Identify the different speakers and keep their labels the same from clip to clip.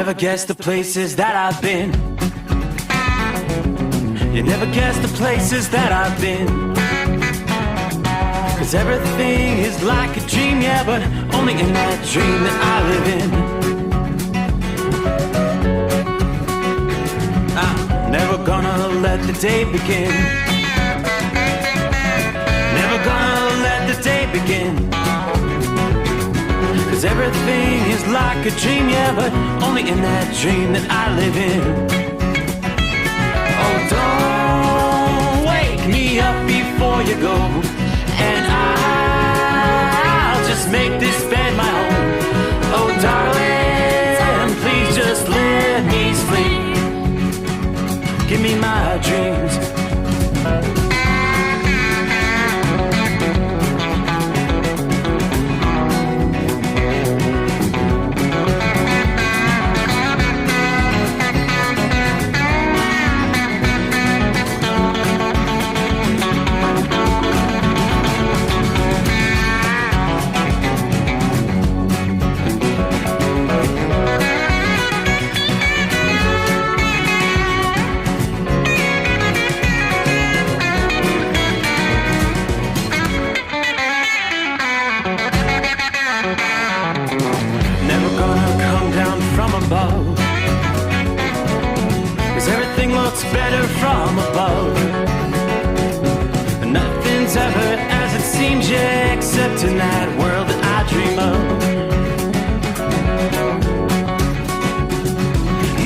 Speaker 1: never guess the places that I've been. You never guess the places that I've been. 'Cause everything is like a dream, yeah, but only in that dream that I live in. I'm never gonna let the day begin. Never gonna let the day begin. 'Cause everything is like a dream, yeah, but only in that dream that I live in. Oh, don't wake me up before you go, and I'll just make this bed my home. Oh, darling, please just let me sleep. Give me my dreams. Better from above. Nothing's ever as it seems, yeah, except in that world that I dream of.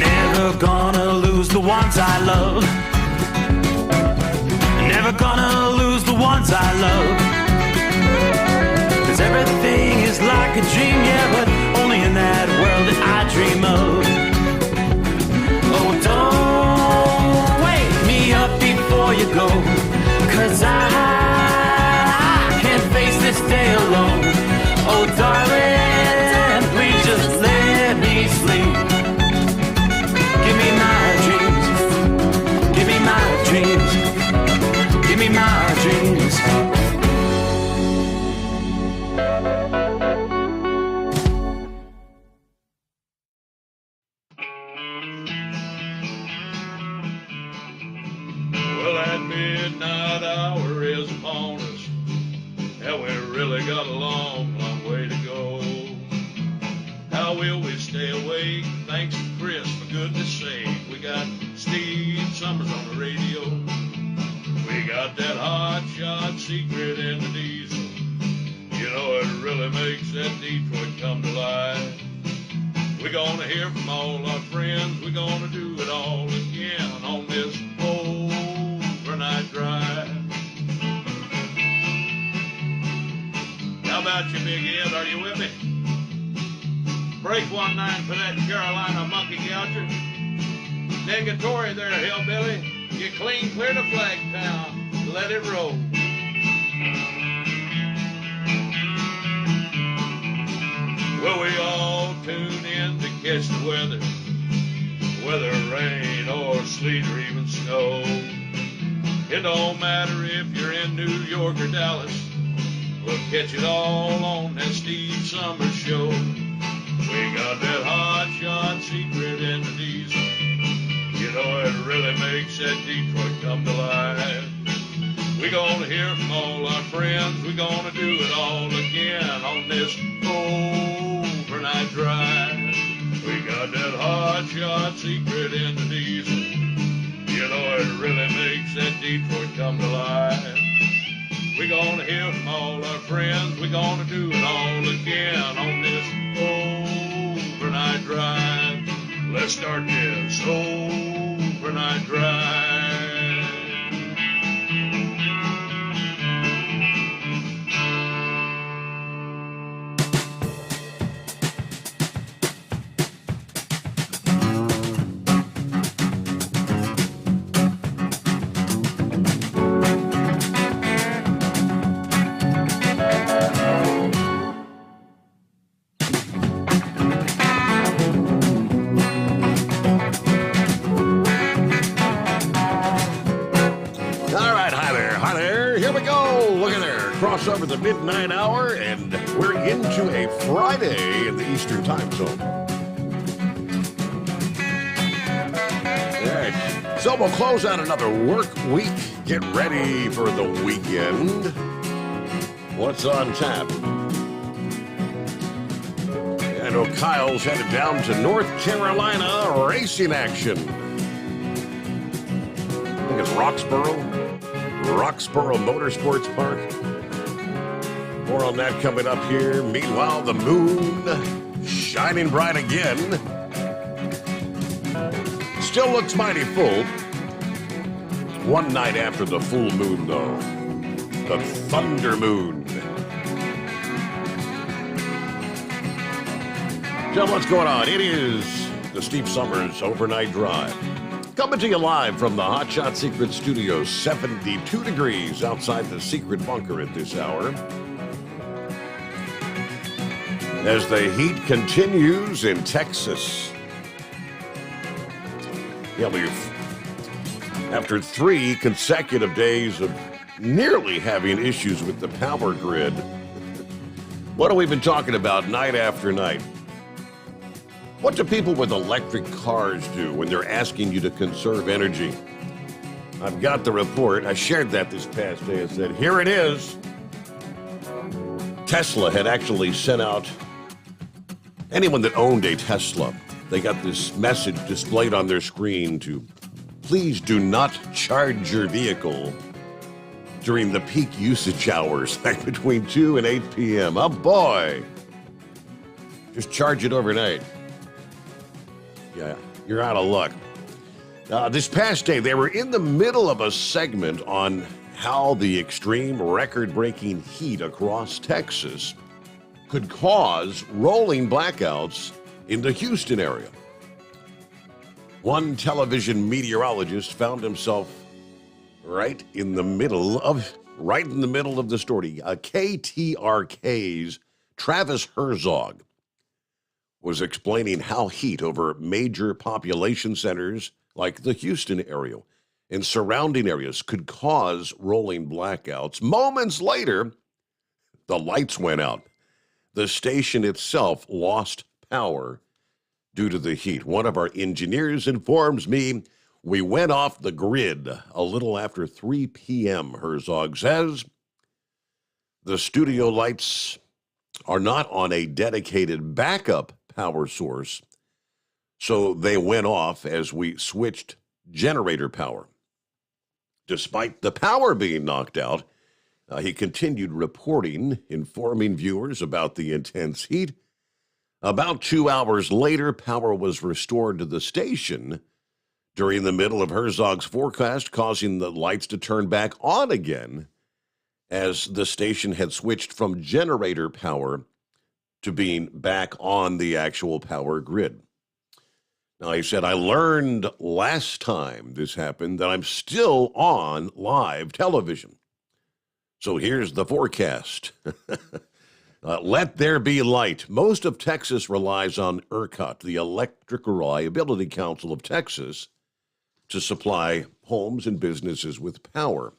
Speaker 1: Never gonna lose the ones I love. Never gonna lose the ones I love. 'Cause everything is like a dream, yeah, but only in that world that I dream of. Oh, don't wake me up before you go, 'cause I can't face this day alone. Oh, darling, please just let me sleep. Give me my dreams. Give me my dreams. Give me my dreams.
Speaker 2: Secret in the diesel, you know it really makes that Detroit come to life. We're gonna hear from all our friends, we're gonna do it all again on this overnight drive. How about you, Big Ed, are you with me? Break 1-9 for that Carolina monkey gouger. Negatory there, hillbilly, you clean clear to Flagtown, let it roll. Well, we all tune in to catch the weather, whether rain or sleet or even snow. It don't matter if you're in New York or Dallas, we'll catch it all on that Steve Summers show. We got that hot shot secret in the diesel, you know it really makes that Detroit come to life. We're gonna hear from all our friends, we're gonna do it all again on this overnight drive. We got that hot shot secret in the diesel, you know it really makes that Detroit come to life. We're gonna hear from all our friends, we're gonna do it all again on this overnight drive. Let's start this overnight drive.
Speaker 3: Over the midnight hour, and we're into a Friday in the Eastern Time Zone. So we'll close out another work week. Get ready for the weekend. What's on tap? I know Kyle's headed down to North Carolina racing action. I think it's Roxborough Motorsports Park. More on that coming up here. Meanwhile, the moon shining bright again. Still looks mighty full. One night after the full moon, though. The thunder moon. So what's going on? It is the Steve Summers Overnight Drive. Coming to you live from the Hot Shot Secret Studios. 72 degrees outside the secret bunker at this hour. As the heat continues in Texas. Yeah, after 3 consecutive days of nearly having issues with the power grid, what have we been talking about night after night? What do people with electric cars do when they're asking you to conserve energy? I've got the report. I shared that this past day. I said, here it is. Tesla had actually sent out anyone that owned a Tesla. They got this message displayed on their screen to please do not charge your vehicle during the peak usage hours, like between 2 and 8 p.m. Oh, boy. Just charge it overnight. Yeah, you're out of luck. This past day, they were in the middle of a segment on how the extreme record-breaking heat across Texas could cause rolling blackouts in the Houston area. One television meteorologist found himself right in the middle of the story. KTRK's Travis Herzog was explaining how heat over major population centers like the Houston area and surrounding areas could cause rolling blackouts. Moments later, the lights went out. The station itself lost power due to the heat. One of our engineers informs me we went off the grid a little after 3 p.m., Herzog says. The studio lights are not on a dedicated backup power source, so they went off as we switched generator power. Despite the power being knocked out, he continued reporting, informing viewers about the intense heat. About 2 hours later, power was restored to the station during the middle of Herzog's forecast, causing the lights to turn back on again as the station had switched from generator power to being back on the actual power grid. Now, he said, I learned last time this happened that I'm still on live television. So here's the forecast. Let there be light. Most of Texas relies on ERCOT, the Electric Reliability Council of Texas, to supply homes and businesses with power.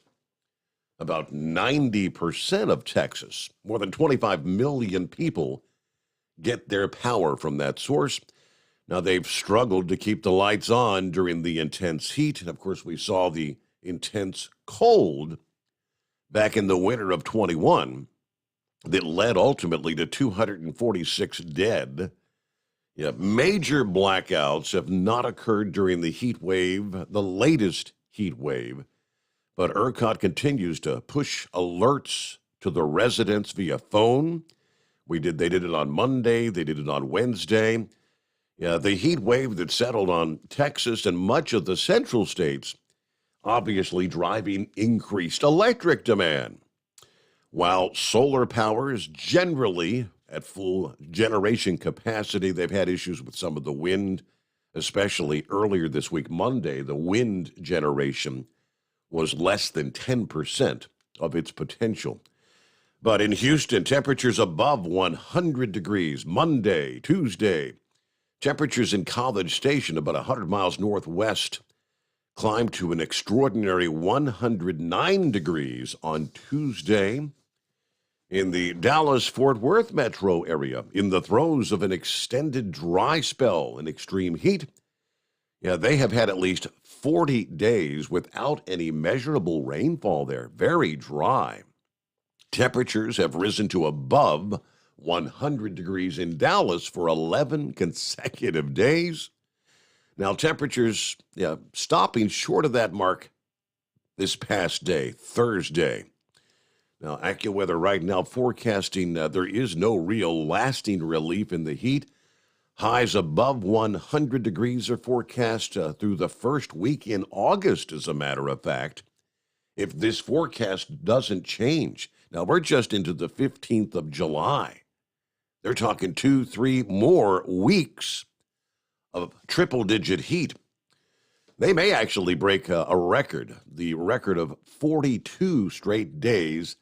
Speaker 3: About 90% of Texas, more than 25 million people, get their power from that source. Now, they've struggled to keep the lights on during the intense heat. And, of course, we saw the intense cold back in the winter of 21 that led ultimately to 246 dead. Yeah, major blackouts have not occurred during the heat wave, the latest heat wave, but ERCOT continues to push alerts to the residents via phone. They did it on Monday, they did it on Wednesday. Yeah, the heat wave that settled on Texas and much of the central states obviously driving increased electric demand. While solar power is generally at full generation capacity, they've had issues with some of the wind, especially earlier this week, Monday. The wind generation was less than 10% of its potential. But in Houston, temperatures above 100 degrees Monday, Tuesday. Temperatures in College Station, about 100 miles northwest, climbed to an extraordinary 109 degrees on Tuesday. In the Dallas-Fort Worth metro area, in the throes of an extended dry spell and extreme heat, Yeah, they have had at least 40 days without any measurable rainfall there. Very dry. Temperatures have risen to above 100 degrees in Dallas for 11 consecutive days. Now, temperatures stopping short of that mark this past day, Thursday. Now, AccuWeather right now forecasting there is no real lasting relief in the heat. Highs above 100 degrees are forecast through the first week in August, as a matter of fact, if this forecast doesn't change. Now, we're just into the 15th of July. They're talking 2-3 more weeks of triple-digit heat. They may actually break a record, the record of 42 straight days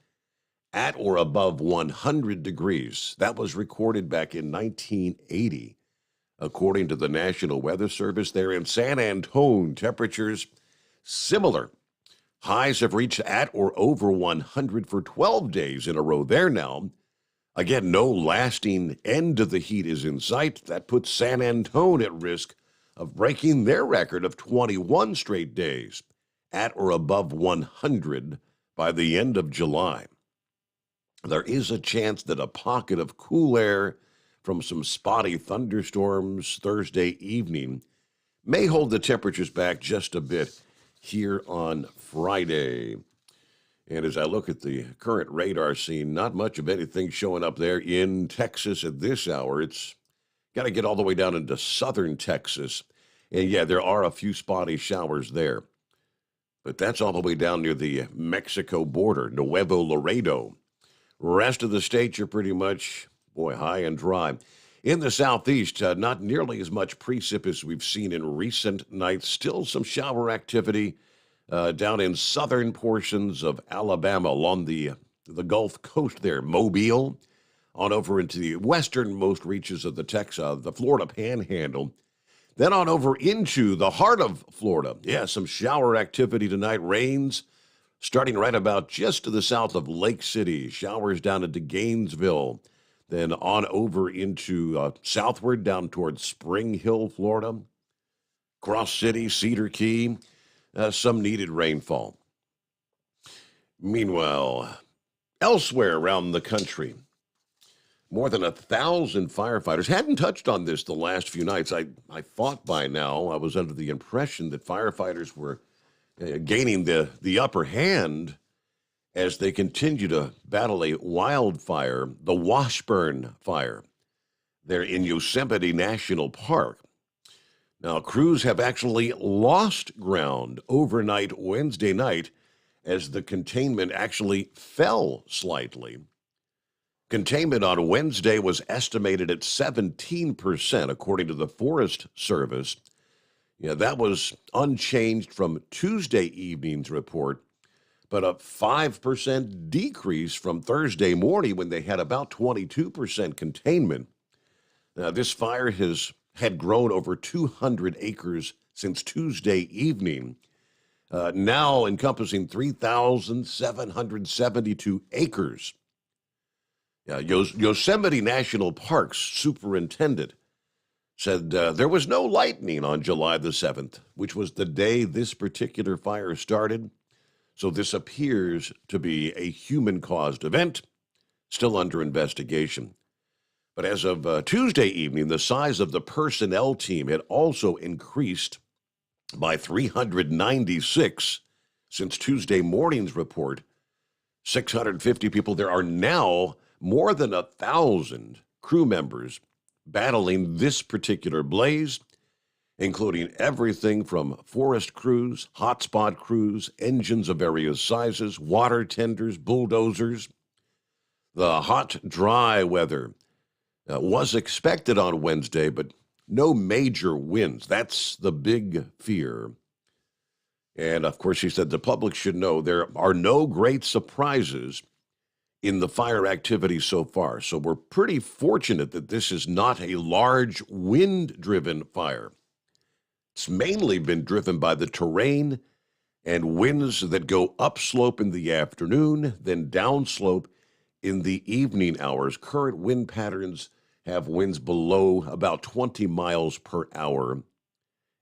Speaker 3: at or above 100 degrees. That was recorded back in 1980. According to the National Weather Service, there in San Antone, temperatures similar. Highs have reached at or over 100 for 12 days in a row there now. Again, no lasting end to the heat is in sight. That puts San Antone at risk of breaking their record of 21 straight days at or above 100 by the end of July. There is a chance that a pocket of cool air from some spotty thunderstorms Thursday evening may hold the temperatures back just a bit here on Friday. And as I look at the current radar scene, not much of anything showing up there in Texas at this hour. It's got to get all the way down into southern Texas. And yeah, there are a few spotty showers there. But that's all the way down near the Mexico border, Nuevo Laredo. Rest of the state, you're pretty much, high and dry. In the southeast, not nearly as much precip as we've seen in recent nights. Still some shower activity down in southern portions of Alabama along the Gulf Coast there, Mobile, on over into the westernmost reaches of the Florida Panhandle. Then on over into the heart of Florida. Yeah, some shower activity tonight. Rains starting right about just to the south of Lake City. Showers down into Gainesville. Then on over into southward down towards Spring Hill, Florida. Cross City, Cedar Key. Some needed rainfall. Meanwhile, elsewhere around the country, more than 1,000 firefighters hadn't touched on this the last few nights. I thought by now, I was under the impression that firefighters were gaining the upper hand as they continue to battle a wildfire, the Washburn Fire, there in Yosemite National Park. Now, crews have actually lost ground overnight Wednesday night as the containment actually fell slightly. Containment on Wednesday was estimated at 17%, according to the Forest Service. Yeah, that was unchanged from Tuesday evening's report, but a 5% decrease from Thursday morning when they had about 22% containment. Now, this fire had grown over 200 acres since Tuesday evening, now encompassing 3,772 acres. Yosemite National Park's superintendent said there was no lightning on July the 7th, which was the day this particular fire started. So this appears to be a human-caused event, still under investigation. But as of Tuesday evening, the size of the personnel team had also increased by 396 since Tuesday morning's report. 650 people. There are now more than 1,000 crew members battling this particular blaze, including everything from forest crews, hotspot crews, engines of various sizes, water tenders, bulldozers. The hot, dry weather was expected on Wednesday, but no major winds. That's the big fear. And, of course, she said the public should know there are no great surprises in the fire activity so far. So we're pretty fortunate that this is not a large wind-driven fire. It's mainly been driven by the terrain and winds that go upslope in the afternoon, then downslope in the evening hours. Current wind patterns have winds below about 20 miles per hour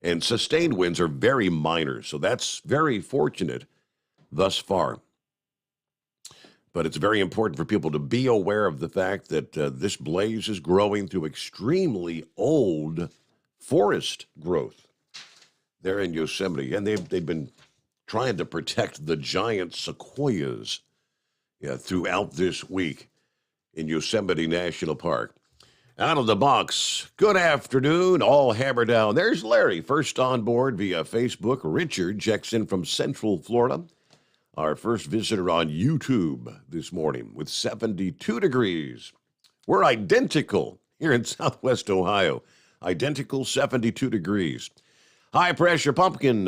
Speaker 3: And sustained winds are very minor, so that's very fortunate thus far. But it's very important for people to be aware of the fact that this blaze is growing through extremely old forest growth there in Yosemite. And they've been trying to protect the giant sequoias throughout this week in Yosemite National Park. Out of the box, good afternoon, all hammer down. There's Larry, first on board via Facebook. Richard checks in from Central Florida. Our first visitor on YouTube this morning with 72 degrees. We're identical here in Southwest Ohio. Identical 72 degrees. High pressure pumping,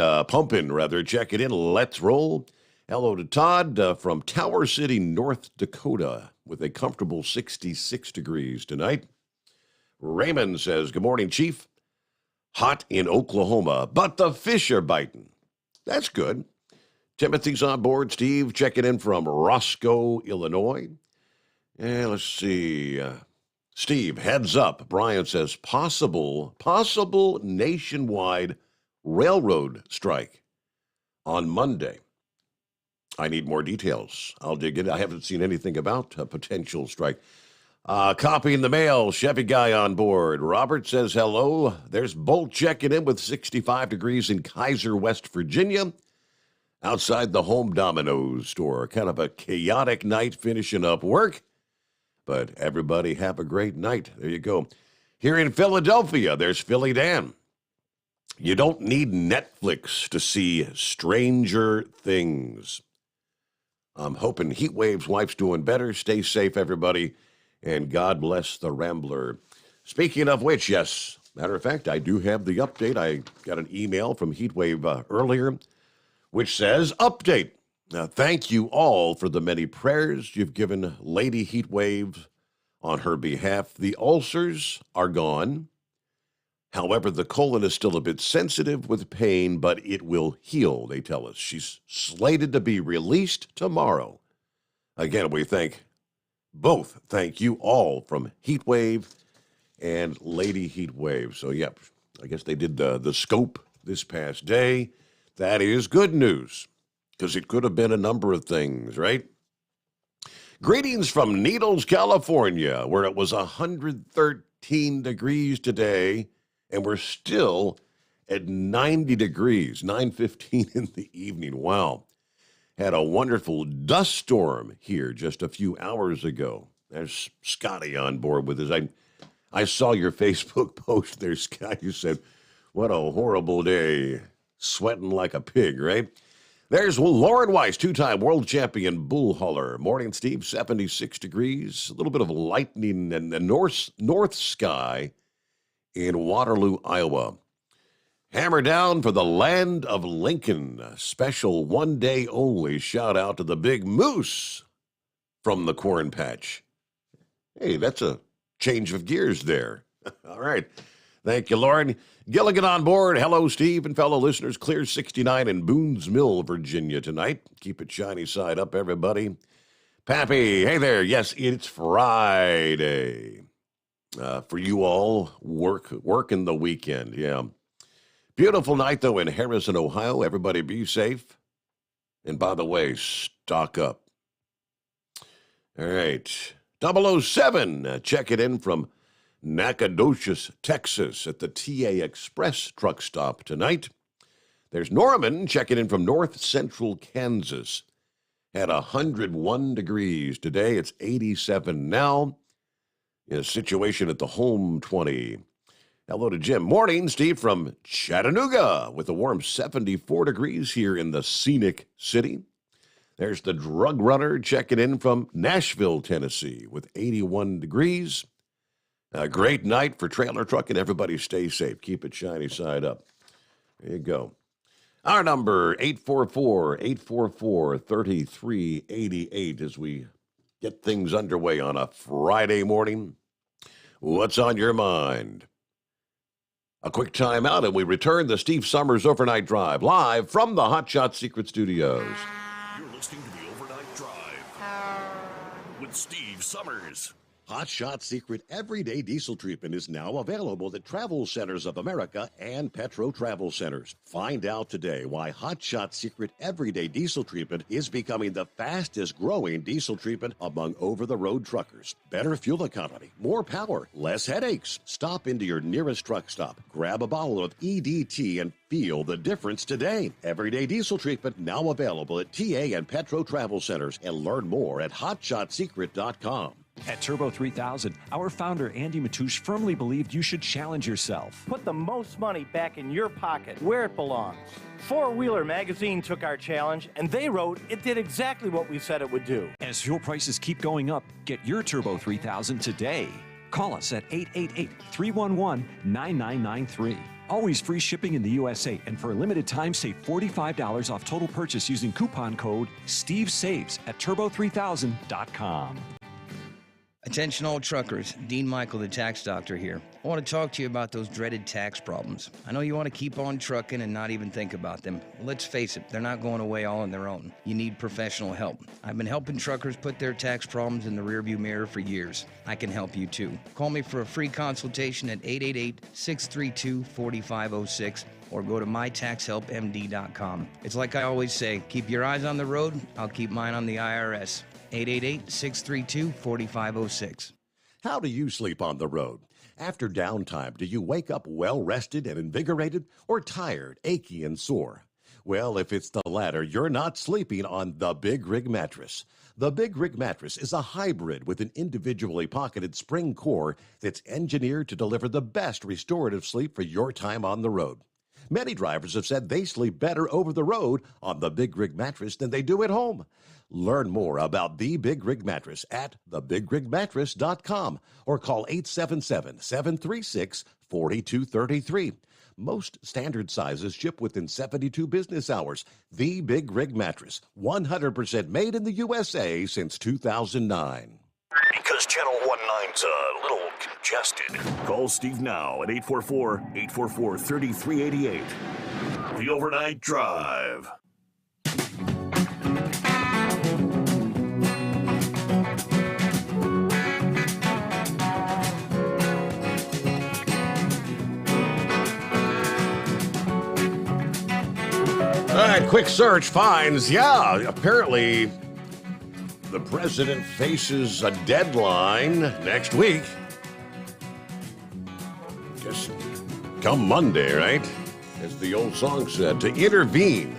Speaker 3: checking in. Let's roll. Hello to Todd from Tower City, North Dakota, with a comfortable 66 degrees tonight. Raymond says, good morning, Chief. Hot in Oklahoma, but the fish are biting. That's good. Timothy's on board. Steve checking in from Roscoe, Illinois. And let's see. Steve, heads up. Brian says, possible nationwide railroad strike on Monday. I need more details. I'll dig in. I haven't seen anything about a potential strike. Copy in the mail. Chevy guy on board. Robert says hello. There's Bolt checking in with 65 degrees in Kaiser, West Virginia. Outside the Home Domino's store. Kind of a chaotic night finishing up work. But everybody have a great night. There you go. Here in Philadelphia, there's Philly Dan. You don't need Netflix to see Stranger Things. I'm hoping Heatwave's wife's doing better. Stay safe, everybody. And God bless the Rambler. Speaking of which, yes, matter of fact, I do have the update. I got an email from Heatwave earlier, which says, update. Now, thank you all for the many prayers you've given Lady Heatwave on her behalf. The ulcers are gone. However, the colon is still a bit sensitive with pain, but it will heal, they tell us. She's slated to be released tomorrow. Again, we thank you all from Heatwave and Lady Heatwave. So, yep, I guess they did the scope this past day. That is good news, because it could have been a number of things, right? Greetings from Needles, California, where it was 113 degrees today, and we're still at 90 degrees, 9:15 in the evening. Wow. Had a wonderful dust storm here just a few hours ago. There's Scotty on board with us. I saw your Facebook post there, Scott. You said, what a horrible day. Sweating like a pig, right? There's Lauren Weiss, two-time world champion bull hauler. Morning, Steve, 76 degrees. A little bit of lightning in the north sky in Waterloo, Iowa. Hammer down for the land of Lincoln. A special one-day only shout-out to the big moose from the corn patch. Hey, that's a change of gears there. All right. Thank you, Lauren. Gilligan on board. Hello, Steve and fellow listeners. Clear 69 in Boones Mill, Virginia tonight. Keep it shiny side up, everybody. Pappy, hey there. Yes, it's Friday. For you all, working the weekend. Yeah. Beautiful night, though, in Harrison, Ohio. Everybody be safe. And by the way, stock up. All right. 007, check it in from Nacogdoches, Texas, at the TA Express truck stop tonight. There's Norman checking in from North Central Kansas. Had 101 degrees today. It's 87 now. In a situation at the Home 20. Hello to Jim. Morning, Steve from Chattanooga with a warm 74 degrees here in the scenic city. There's the Drug Runner checking in from Nashville, Tennessee with 81 degrees. A great night for trailer trucking. Everybody stay safe. Keep it shiny side up. There you go. Our number, 844-844-3388 as we get things underway on a Friday morning. What's on your mind? A quick time out and we return the Steve Summers Overnight Drive live from the Hot Shot Secret Studios.
Speaker 4: You're listening to the Overnight Drive with Steve Summers.
Speaker 3: Hot Shot Secret Everyday Diesel Treatment is now available at Travel Centers of America and Petro Travel Centers. Find out today why Hot Shot Secret Everyday Diesel Treatment is becoming the fastest growing diesel treatment among over-the-road truckers. Better fuel economy, more power, less headaches. Stop into your nearest truck stop, grab a bottle of EDT, and feel the difference today. Everyday Diesel Treatment now available at TA and Petro Travel Centers, and learn more at hotshotsecret.com.
Speaker 4: At Turbo 3000, our founder Andy Matouche firmly believed you should challenge yourself.
Speaker 5: Put the most money back in your pocket, where it belongs. Four Wheeler magazine took our challenge, and they wrote it did exactly what we said it would do.
Speaker 4: As fuel prices keep going up, get your Turbo 3000 today. Call us at 888-311-9993. Always free shipping in the USA, and for a limited time, save $45 off total purchase using coupon code STEVESAVES at turbo3000.com.
Speaker 6: Attention all truckers, Dean Michael, the tax doctor here. I want to talk to you about those dreaded tax problems. I know you want to keep on trucking and not even think about them. Well, let's face it, they're not going away all on their own. You need professional help. I've been helping truckers put their tax problems in the rearview mirror for years. I can help you too. Call me for a free consultation at 888-632-4506 or go to mytaxhelpmd.com. It's like I always say, keep your eyes on the road, I'll keep mine on the IRS. 888-632-4506.
Speaker 3: How do you sleep on the road? After downtime, do you wake up well-rested and invigorated, or tired, achy, and sore? Well, if it's the latter, you're not sleeping on the Big Rig Mattress. The Big Rig Mattress is a hybrid with an individually pocketed spring core that's engineered to deliver the best restorative sleep for your time on the road. Many drivers have said they sleep better over the road on the Big Rig Mattress than they do at home. Learn more about the Big Rig Mattress at thebigrigmattress.com or call 877-736-4233. Most standard sizes ship within 72 business hours. The Big Rig Mattress, 100% made in the USA since 2009.
Speaker 7: Because Channel 19's a little congested. Call Steve now at 844-844-3388. The Overnight Drive.
Speaker 3: All right, quick search finds, apparently the president faces a deadline next week. Just come Monday, right? As the old song said, to intervene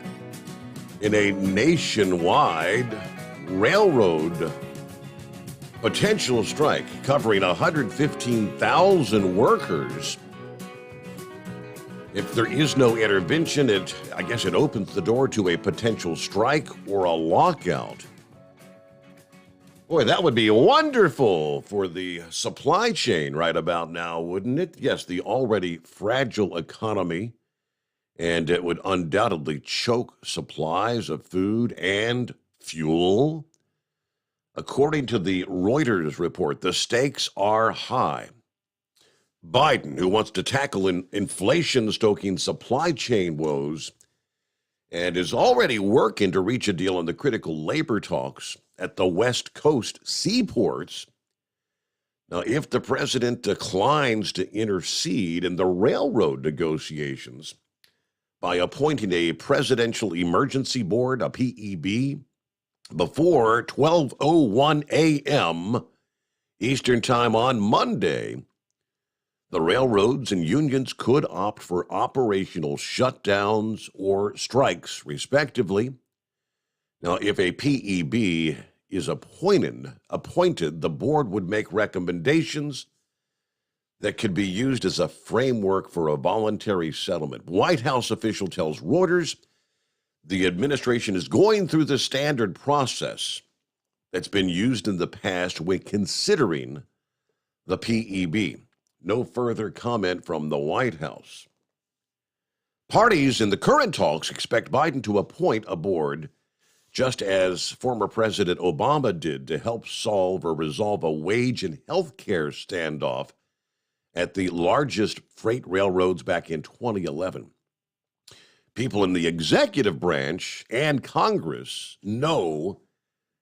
Speaker 3: in a nationwide railroad potential strike covering 115,000 workers. If there is no intervention, it opens the door to a potential strike or a lockout. Boy, that would be wonderful for the supply chain right about now, wouldn't it? Yes, the already fragile economy, and it would undoubtedly choke supplies of food and fuel. According to the Reuters report, the stakes are high. Biden, who wants to tackle inflation-stoking supply chain woes and is already working to reach a deal on the critical labor talks at the West Coast seaports. Now, if the president declines to intercede in the railroad negotiations by appointing a Presidential Emergency Board, a PEB, before 12:01 a.m. Eastern Time on Monday, the railroads and unions could opt for operational shutdowns or strikes, respectively. Now, if a PEB is appointed, the board would make recommendations that could be used as a framework for a voluntary settlement. White House official tells Reuters the administration is going through the standard process that's been used in the past when considering the PEB. No further comment from the White House. Parties in the current talks expect Biden to appoint a board, just as former President Obama did, to help solve or resolve a wage and health care standoff at the largest freight railroads back in 2011. People in the executive branch and Congress know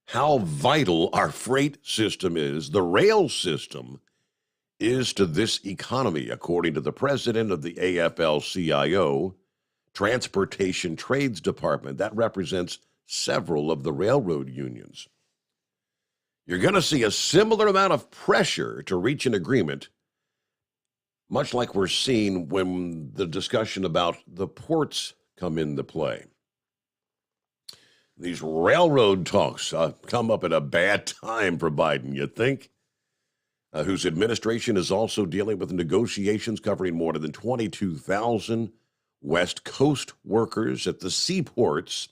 Speaker 3: how vital our freight system is, the rail system is to this economy, according to the president of the AFL-CIO, Transportation Trades Department. That represents several of the railroad unions. You're going to see a similar amount of pressure to reach an agreement, much like we're seeing when the discussion about the ports come into play. These railroad talks come up at a bad time for Biden, you think? Whose administration is also dealing with negotiations covering more than 22,000 West Coast workers at the seaports,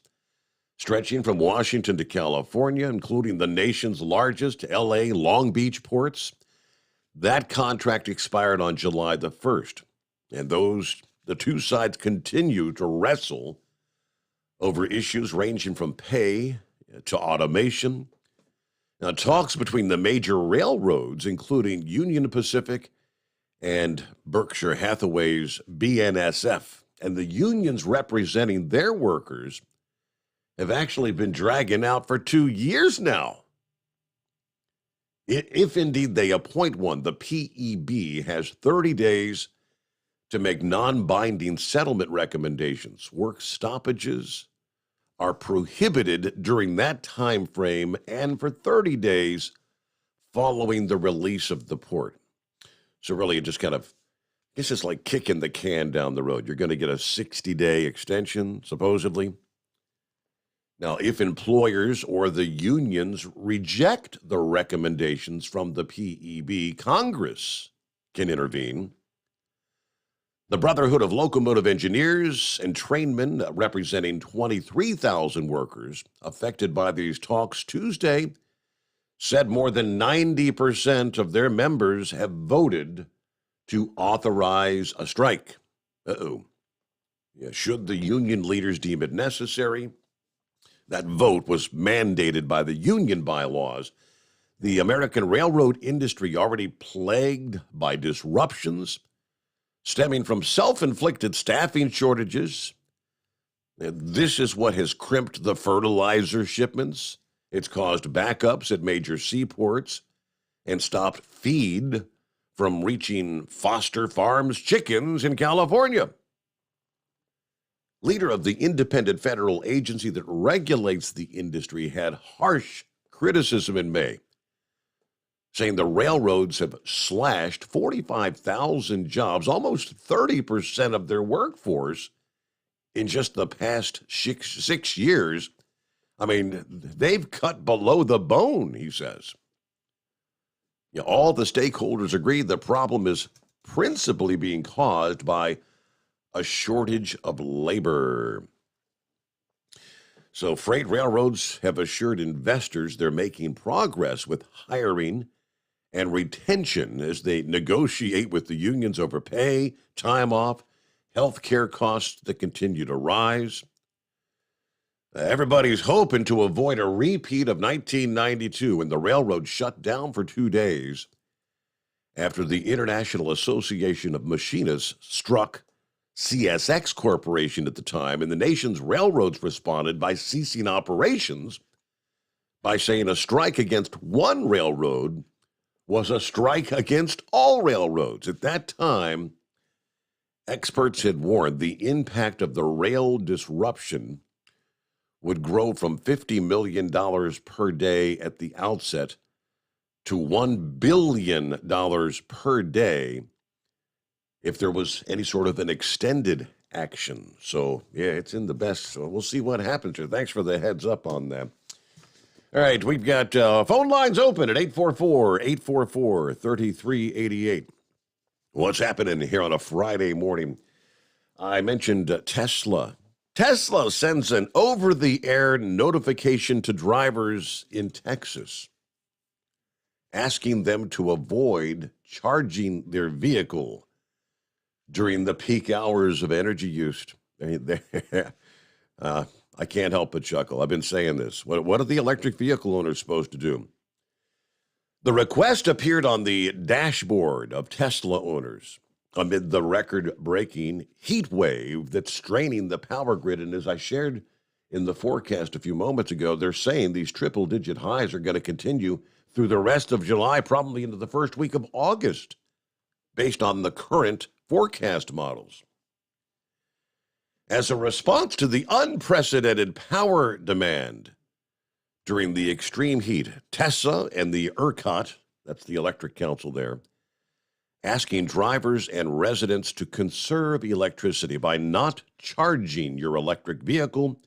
Speaker 3: stretching from Washington to California, including the nation's largest L.A. Long Beach ports. That contract expired on July the 1st, and the two sides continue to wrestle over issues ranging from pay to automation. Now, talks between the major railroads, including Union Pacific and Berkshire Hathaway's BNSF, and the unions representing their workers, have actually been dragging out for 2 years now. If indeed they appoint one, the PEB has 30 days to make non-binding settlement recommendations. Work stoppages are prohibited during that time frame and for 30 days following the release of the port. So really it just kind of, I guess it's like kicking the can down the road. You're going to get a 60-day extension, supposedly. Now, if employers or the unions reject the recommendations from the PEB, Congress can intervene. The Brotherhood of Locomotive Engineers and Trainmen, representing 23,000 workers affected by these talks Tuesday, said more than 90% of their members have voted to authorize a strike. Yeah, should the union leaders deem it necessary? That vote was mandated by the union bylaws. The American railroad industry, already plagued by disruptions stemming from self-inflicted staffing shortages. This is what has crimped the fertilizer shipments. It's caused backups at major seaports and stopped feed from reaching Foster Farms chickens in California. Leader of the independent federal agency that regulates the industry had harsh criticism in May, saying the railroads have slashed 45,000 jobs, almost 30% of their workforce, in just the past six years. I mean, they've cut below the bone, he says. You know, all the stakeholders agree the problem is principally being caused by a shortage of labor. So freight railroads have assured investors they're making progress with hiring and retention as they negotiate with the unions over pay, time off, health care costs that continue to rise. Everybody's hoping to avoid a repeat of 1992 when the railroad shut down for 2 days after the International Association of Machinists struck CSX Corporation at the time, and the nation's railroads responded by ceasing operations by saying a strike against one railroad was a strike against all railroads. At that time, experts had warned the impact of the rail disruption would grow from $50 million per day at the outset to $1 billion per day if there was any sort of an extended action. So, yeah, it's in the best. So we'll see what happens here. Thanks for the heads up on that. All right, we've got phone lines open at 844-844-3388. What's happening here on a Friday morning? I mentioned Tesla. Tesla sends an over-the-air notification to drivers in Texas, asking them to avoid charging their vehicle during the peak hours of energy use. I mean, I can't help but chuckle. I've been saying this. What are the electric vehicle owners supposed to do? The request appeared on the dashboard of Tesla owners amid the record-breaking heat wave that's straining the power grid. And as I shared in the forecast a few moments ago, they're saying these triple-digit highs are going to continue through the rest of July, probably into the first week of August, based on the current forecast models. As a response to the unprecedented power demand during the extreme heat, Tesla and the ERCOT, that's the Electric Council there, asking drivers and residents to conserve electricity by not charging your electric vehicle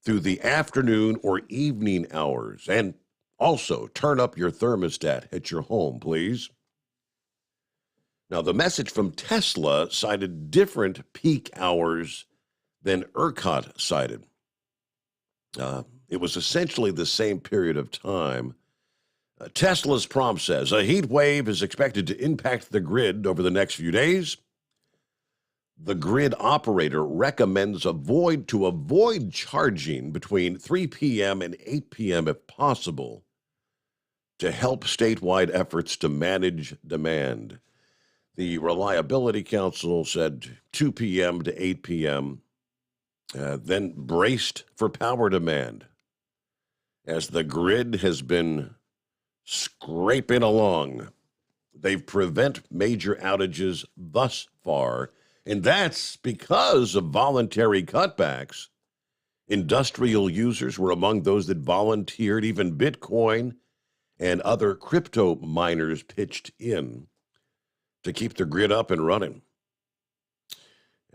Speaker 3: through the afternoon or evening hours. And also, turn up your thermostat at your home, please. Now, the message from Tesla cited different peak hours than ERCOT cited. It was essentially the same period of time. Tesla's prompt says, a heat wave is expected to impact the grid over the next few days. The grid operator recommends avoid charging between 3 p.m. and 8 p.m. if possible to help statewide efforts to manage demand. The Reliability Council said 2 p.m. to 8 p.m., then braced for power demand as the grid has been scraping along. They've prevented major outages thus far, and that's because of voluntary cutbacks. Industrial users were among those that volunteered. Even Bitcoin and other crypto miners pitched in to keep the grid up and running.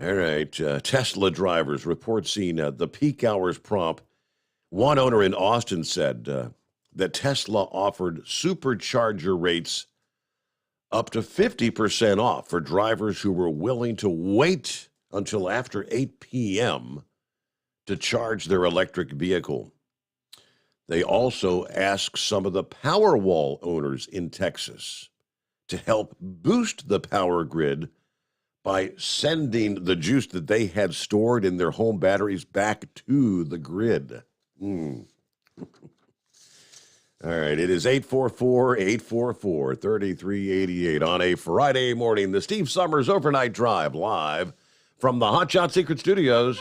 Speaker 3: All right, Tesla drivers report seeing the peak hours prompt. One owner in Austin said that Tesla offered supercharger rates up to 50% off for drivers who were willing to wait until after 8 p.m. to charge their electric vehicle. They also asked some of the Powerwall owners in Texas to help boost the power grid by sending the juice that they had stored in their home batteries back to the grid. All right, it is 844-844-3388 on a Friday morning. The Steve Summers Overnight Drive live from the Hot Shot Secret Studios.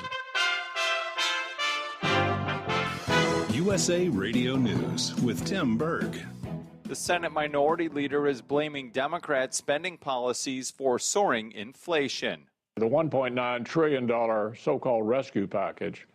Speaker 8: USA Radio News with Tim Berg.
Speaker 9: The Senate Minority Leader is blaming Democrats' spending policies for soaring inflation.
Speaker 10: The $1.9 trillion so-called rescue package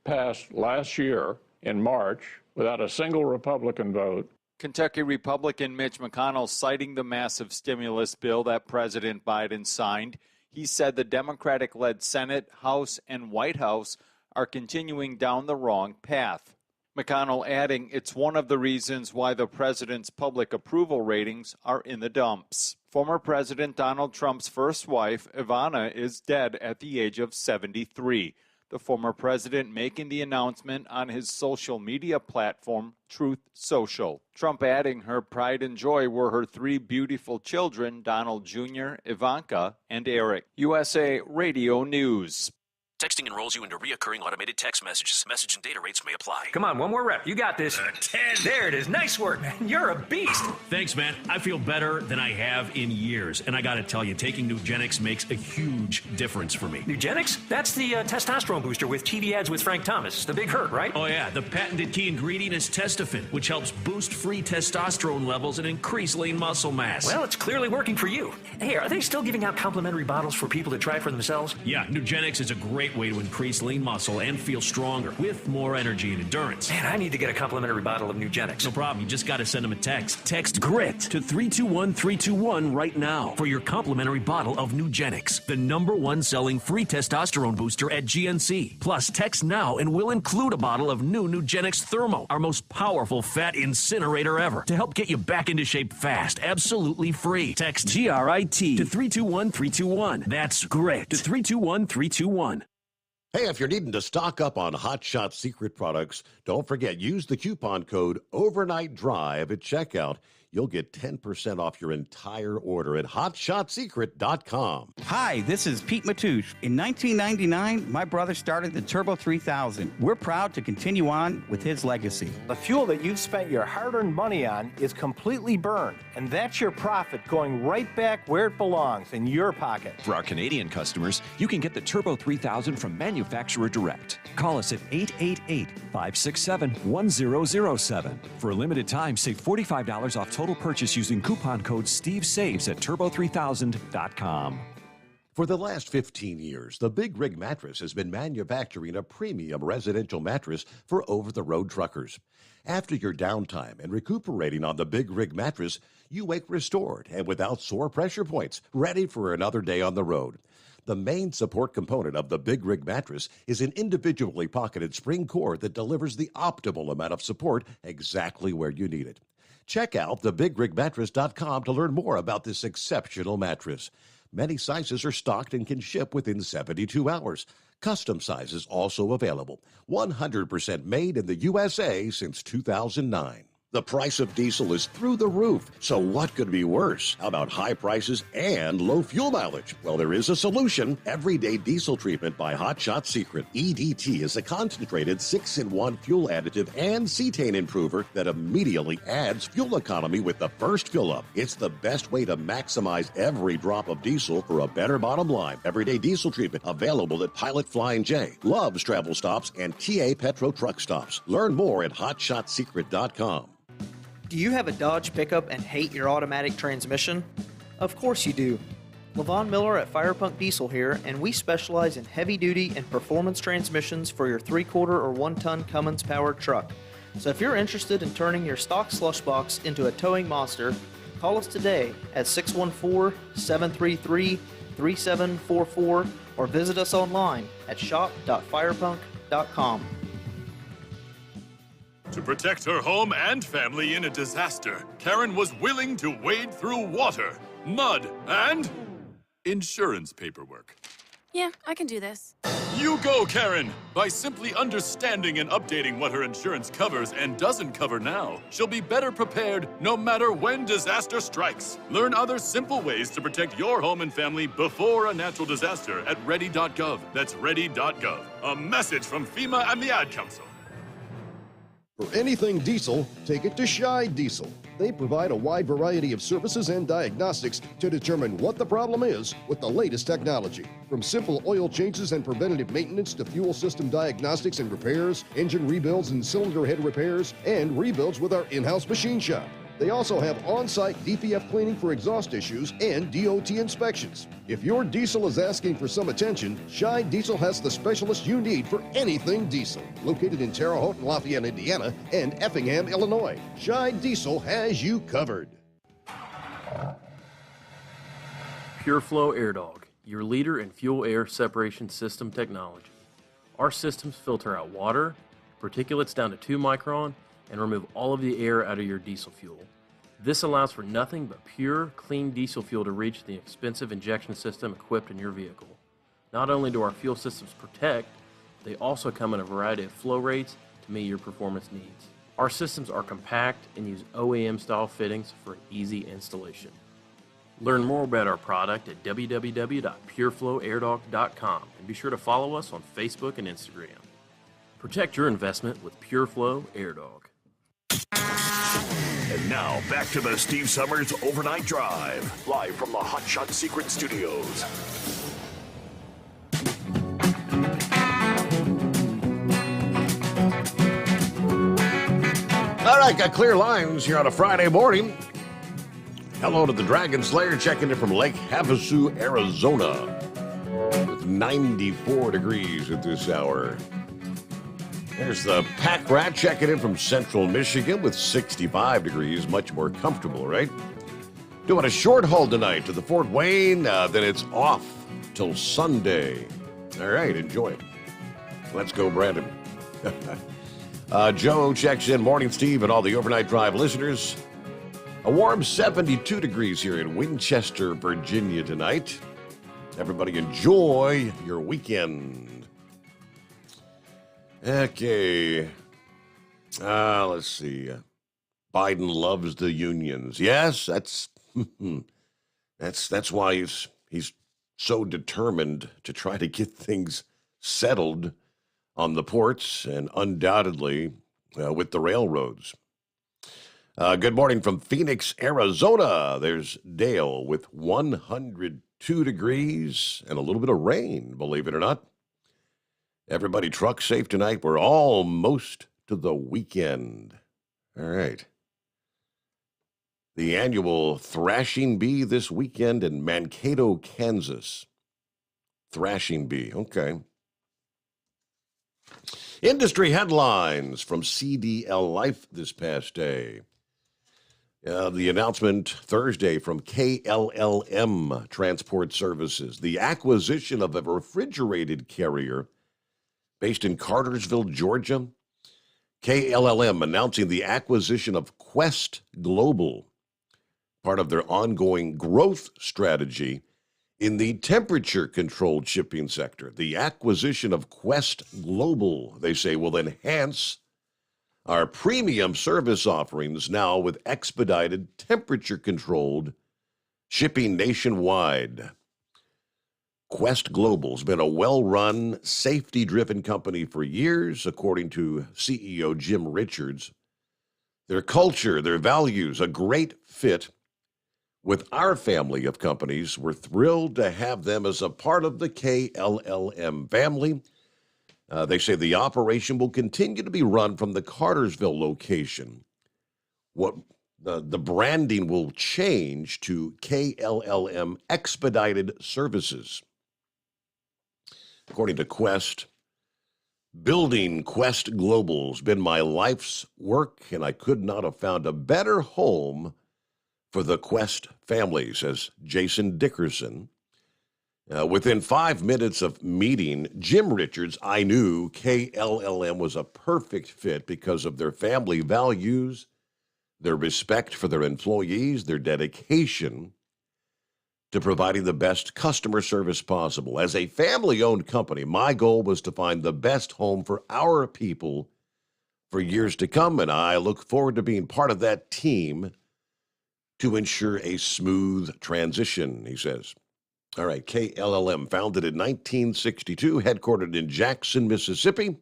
Speaker 10: passed last year in March without a single Republican vote.
Speaker 9: Kentucky Republican Mitch McConnell citing the massive stimulus bill that President Biden signed. He said the Democratic-led Senate, House, and White House are continuing down the wrong path. McConnell adding it's one of the reasons why the president's public approval ratings are in the dumps. Former President Donald Trump's first wife, Ivana, is dead at the age of 73. The former president making the announcement on his social media platform, Truth Social. Trump adding her pride and joy were her three beautiful children, Donald Jr., Ivanka, and Eric. USA Radio News.
Speaker 7: Texting enrolls you into reoccurring automated text messages. Message and data rates may apply.
Speaker 11: Come on, one more rep. You got this.
Speaker 12: 10.
Speaker 11: There it is. Nice work, man. You're a beast.
Speaker 12: Thanks, man. I feel better than I have in years. And I got to tell you, taking Nugenix makes a huge difference for me.
Speaker 11: Nugenix? That's the testosterone booster with TV ads with Frank Thomas. The big hurt, right?
Speaker 12: Oh, yeah. The patented key ingredient is Testofen, which helps boost free testosterone levels and increase lean muscle mass.
Speaker 11: Well, it's clearly working for you. Hey, are they still giving out complimentary bottles for people to try for themselves?
Speaker 12: Yeah, Nugenix is a great way to increase lean muscle and feel stronger with more energy and endurance.
Speaker 11: Man, I need to get a complimentary bottle of Nugenix.
Speaker 12: No problem. You just got to send them a text. Text GRIT to 321-321 right now for your complimentary bottle of Nugenix, the #1 selling free testosterone booster at GNC. Plus, text now and we'll include a bottle of new Nugenix Thermo, our most powerful fat incinerator ever, to help get you back into shape fast, absolutely free. Text GRIT to 321-321. That's GRIT to 321-321.
Speaker 3: Hey, if you're needing to stock up on Hot Shot Secret products, don't forget, use the coupon code Overnight Drive at checkout. you'll get 10% off your entire order at hotshotsecret.com.
Speaker 13: Hi, this is Pete Matouche. In 1999, my brother started the Turbo 3000. We're proud to continue on with his legacy.
Speaker 5: The fuel that you've spent your hard-earned money on is completely burned, and that's your profit going right back where it belongs, in your pocket.
Speaker 4: For our Canadian customers, you can get the Turbo 3000 from manufacturer direct. Call us at 888-567-1007. For a limited time, save $45 off total purchase using coupon code SteveSaves at turbo3000.com.
Speaker 3: For the last 15 years, the Big Rig Mattress has been manufacturing a premium residential mattress for over-the-road truckers. After your downtime and recuperating on the Big Rig Mattress, you wake restored and without sore pressure points, ready for another day on the road. The main support component of the Big Rig Mattress is an individually pocketed spring cord that delivers the optimal amount of support exactly where you need it. Check out thebigrigmattress.com to learn more about this exceptional mattress. Many sizes are stocked and can ship within 72 hours. Custom sizes also available. 100% made in the USA since 2009. The price of diesel is through the roof, so what could be worse? How about high prices and low fuel mileage? Well, there is a solution. Everyday Diesel Treatment by Hot Shot Secret. EDT is a concentrated 6-in-1 fuel additive and cetane improver that immediately adds fuel economy with the first fill-up. It's the best way to maximize every drop of diesel for a better bottom line. Everyday Diesel Treatment available at Pilot Flying J, Love's Travel Stops, and TA Petro Truck Stops. Learn more at hotshotsecret.com.
Speaker 14: Do you have a Dodge pickup and hate your automatic transmission? Of course you do. Levon Miller at Firepunk Diesel here, and we specialize in heavy-duty and performance transmissions for your 3-quarter or 1-ton Cummins-powered truck. So if you're interested in turning your stock slush box into a towing monster, call us today at 614-733-3744 or visit us online at shop.firepunk.com.
Speaker 15: To protect her home and family in a disaster, Karen was willing to wade through water, mud, and insurance paperwork.
Speaker 16: Yeah, I can do this.
Speaker 15: You go, Karen! By simply understanding and updating what her insurance covers and doesn't cover now, she'll be better prepared no matter when disaster strikes. Learn other simple ways to protect your home and family before a natural disaster at ready.gov. That's ready.gov. A message from FEMA and the Ad Council.
Speaker 17: For anything diesel, take it to Scheid Diesel. They provide a wide variety of services and diagnostics to determine what the problem is with the latest technology. From simple oil changes and preventative maintenance to fuel system diagnostics and repairs, engine rebuilds and cylinder head repairs, and rebuilds with our in-house machine shop. They also have on-site DPF cleaning for exhaust issues and DOT inspections. If your diesel is asking for some attention, Scheid Diesel has the specialist you need for anything diesel. Located in Terre Haute and Lafayette, Indiana, and Effingham, Illinois, Scheid Diesel has you covered.
Speaker 18: Pureflow Airdog, your leader in fuel air separation system technology. Our systems filter out water, particulates down to 2 micron, and remove all of the air out of your diesel fuel. This allows for nothing but pure, clean diesel fuel to reach the expensive injection system equipped in your vehicle. Not only do our fuel systems protect, they also come in a variety of flow rates to meet your performance needs. Our systems are compact and use OEM-style fittings for easy installation. Learn more about our product at www.pureflowairdog.com and be sure to follow us on Facebook and Instagram. Protect your investment with Pureflow Airdog.
Speaker 7: And now, back to the Steve Summers Overnight Drive, live from the Hot Shot Secret Studios.
Speaker 3: All right, got clear lines here on a Friday morning. Hello to the Dragon Slayer checking in from Lake Havasu, Arizona, with 94 degrees at this hour. There's the Pack Rat checking in from Central Michigan with 65 degrees, much more comfortable, right? Doing a short haul tonight to the Fort Wayne, then it's off till Sunday. All right, enjoy it. Let's go, Brandon. Joe checks in. Morning, Steve, and all the Overnight Drive listeners. A warm 72 degrees here in Winchester, Virginia tonight. Everybody enjoy your weekend. Okay. Let's see. Biden loves the unions. Yes, that's why he's so determined to try to get things settled on the ports and undoubtedly with the railroads. Good morning from Phoenix, Arizona. There's Dale with 102 degrees and a little bit of rain, believe it or not. Everybody truck safe tonight. We're almost to the weekend. All right. The annual Thrashing Bee this weekend in Mankato, Kansas. Thrashing Bee, okay. Industry headlines from CDL Life this past day. The announcement Thursday from KLLM Transport Services. The acquisition of a refrigerated carrier based in Cartersville, Georgia. KLLM announcing the acquisition of Quest Global, part of their ongoing growth strategy in the temperature-controlled shipping sector. The acquisition of Quest Global, they say, will enhance our premium service offerings now with expedited temperature-controlled shipping nationwide. Quest Global's been a well-run, safety-driven company for years, according to CEO Jim Richards. Their culture, their values, a great fit with our family of companies. We're thrilled to have them as a part of the KLLM family. They say the operation will continue to be run from the Cartersville location. What the branding will change to KLLM Expedited Services. According to Quest, building Quest Global's been my life's work, and I could not have found a better home for the Quest family, says Jason Dickerson. Within 5 minutes of meeting Jim Richards, I knew KLLM was a perfect fit because of their family values, their respect for their employees, their dedication to providing the best customer service possible. As a family-owned company, my goal was to find the best home for our people for years to come, and I look forward to being part of that team to ensure a smooth transition, he says. All right, KLLM, founded in 1962, headquartered in Jackson, Mississippi,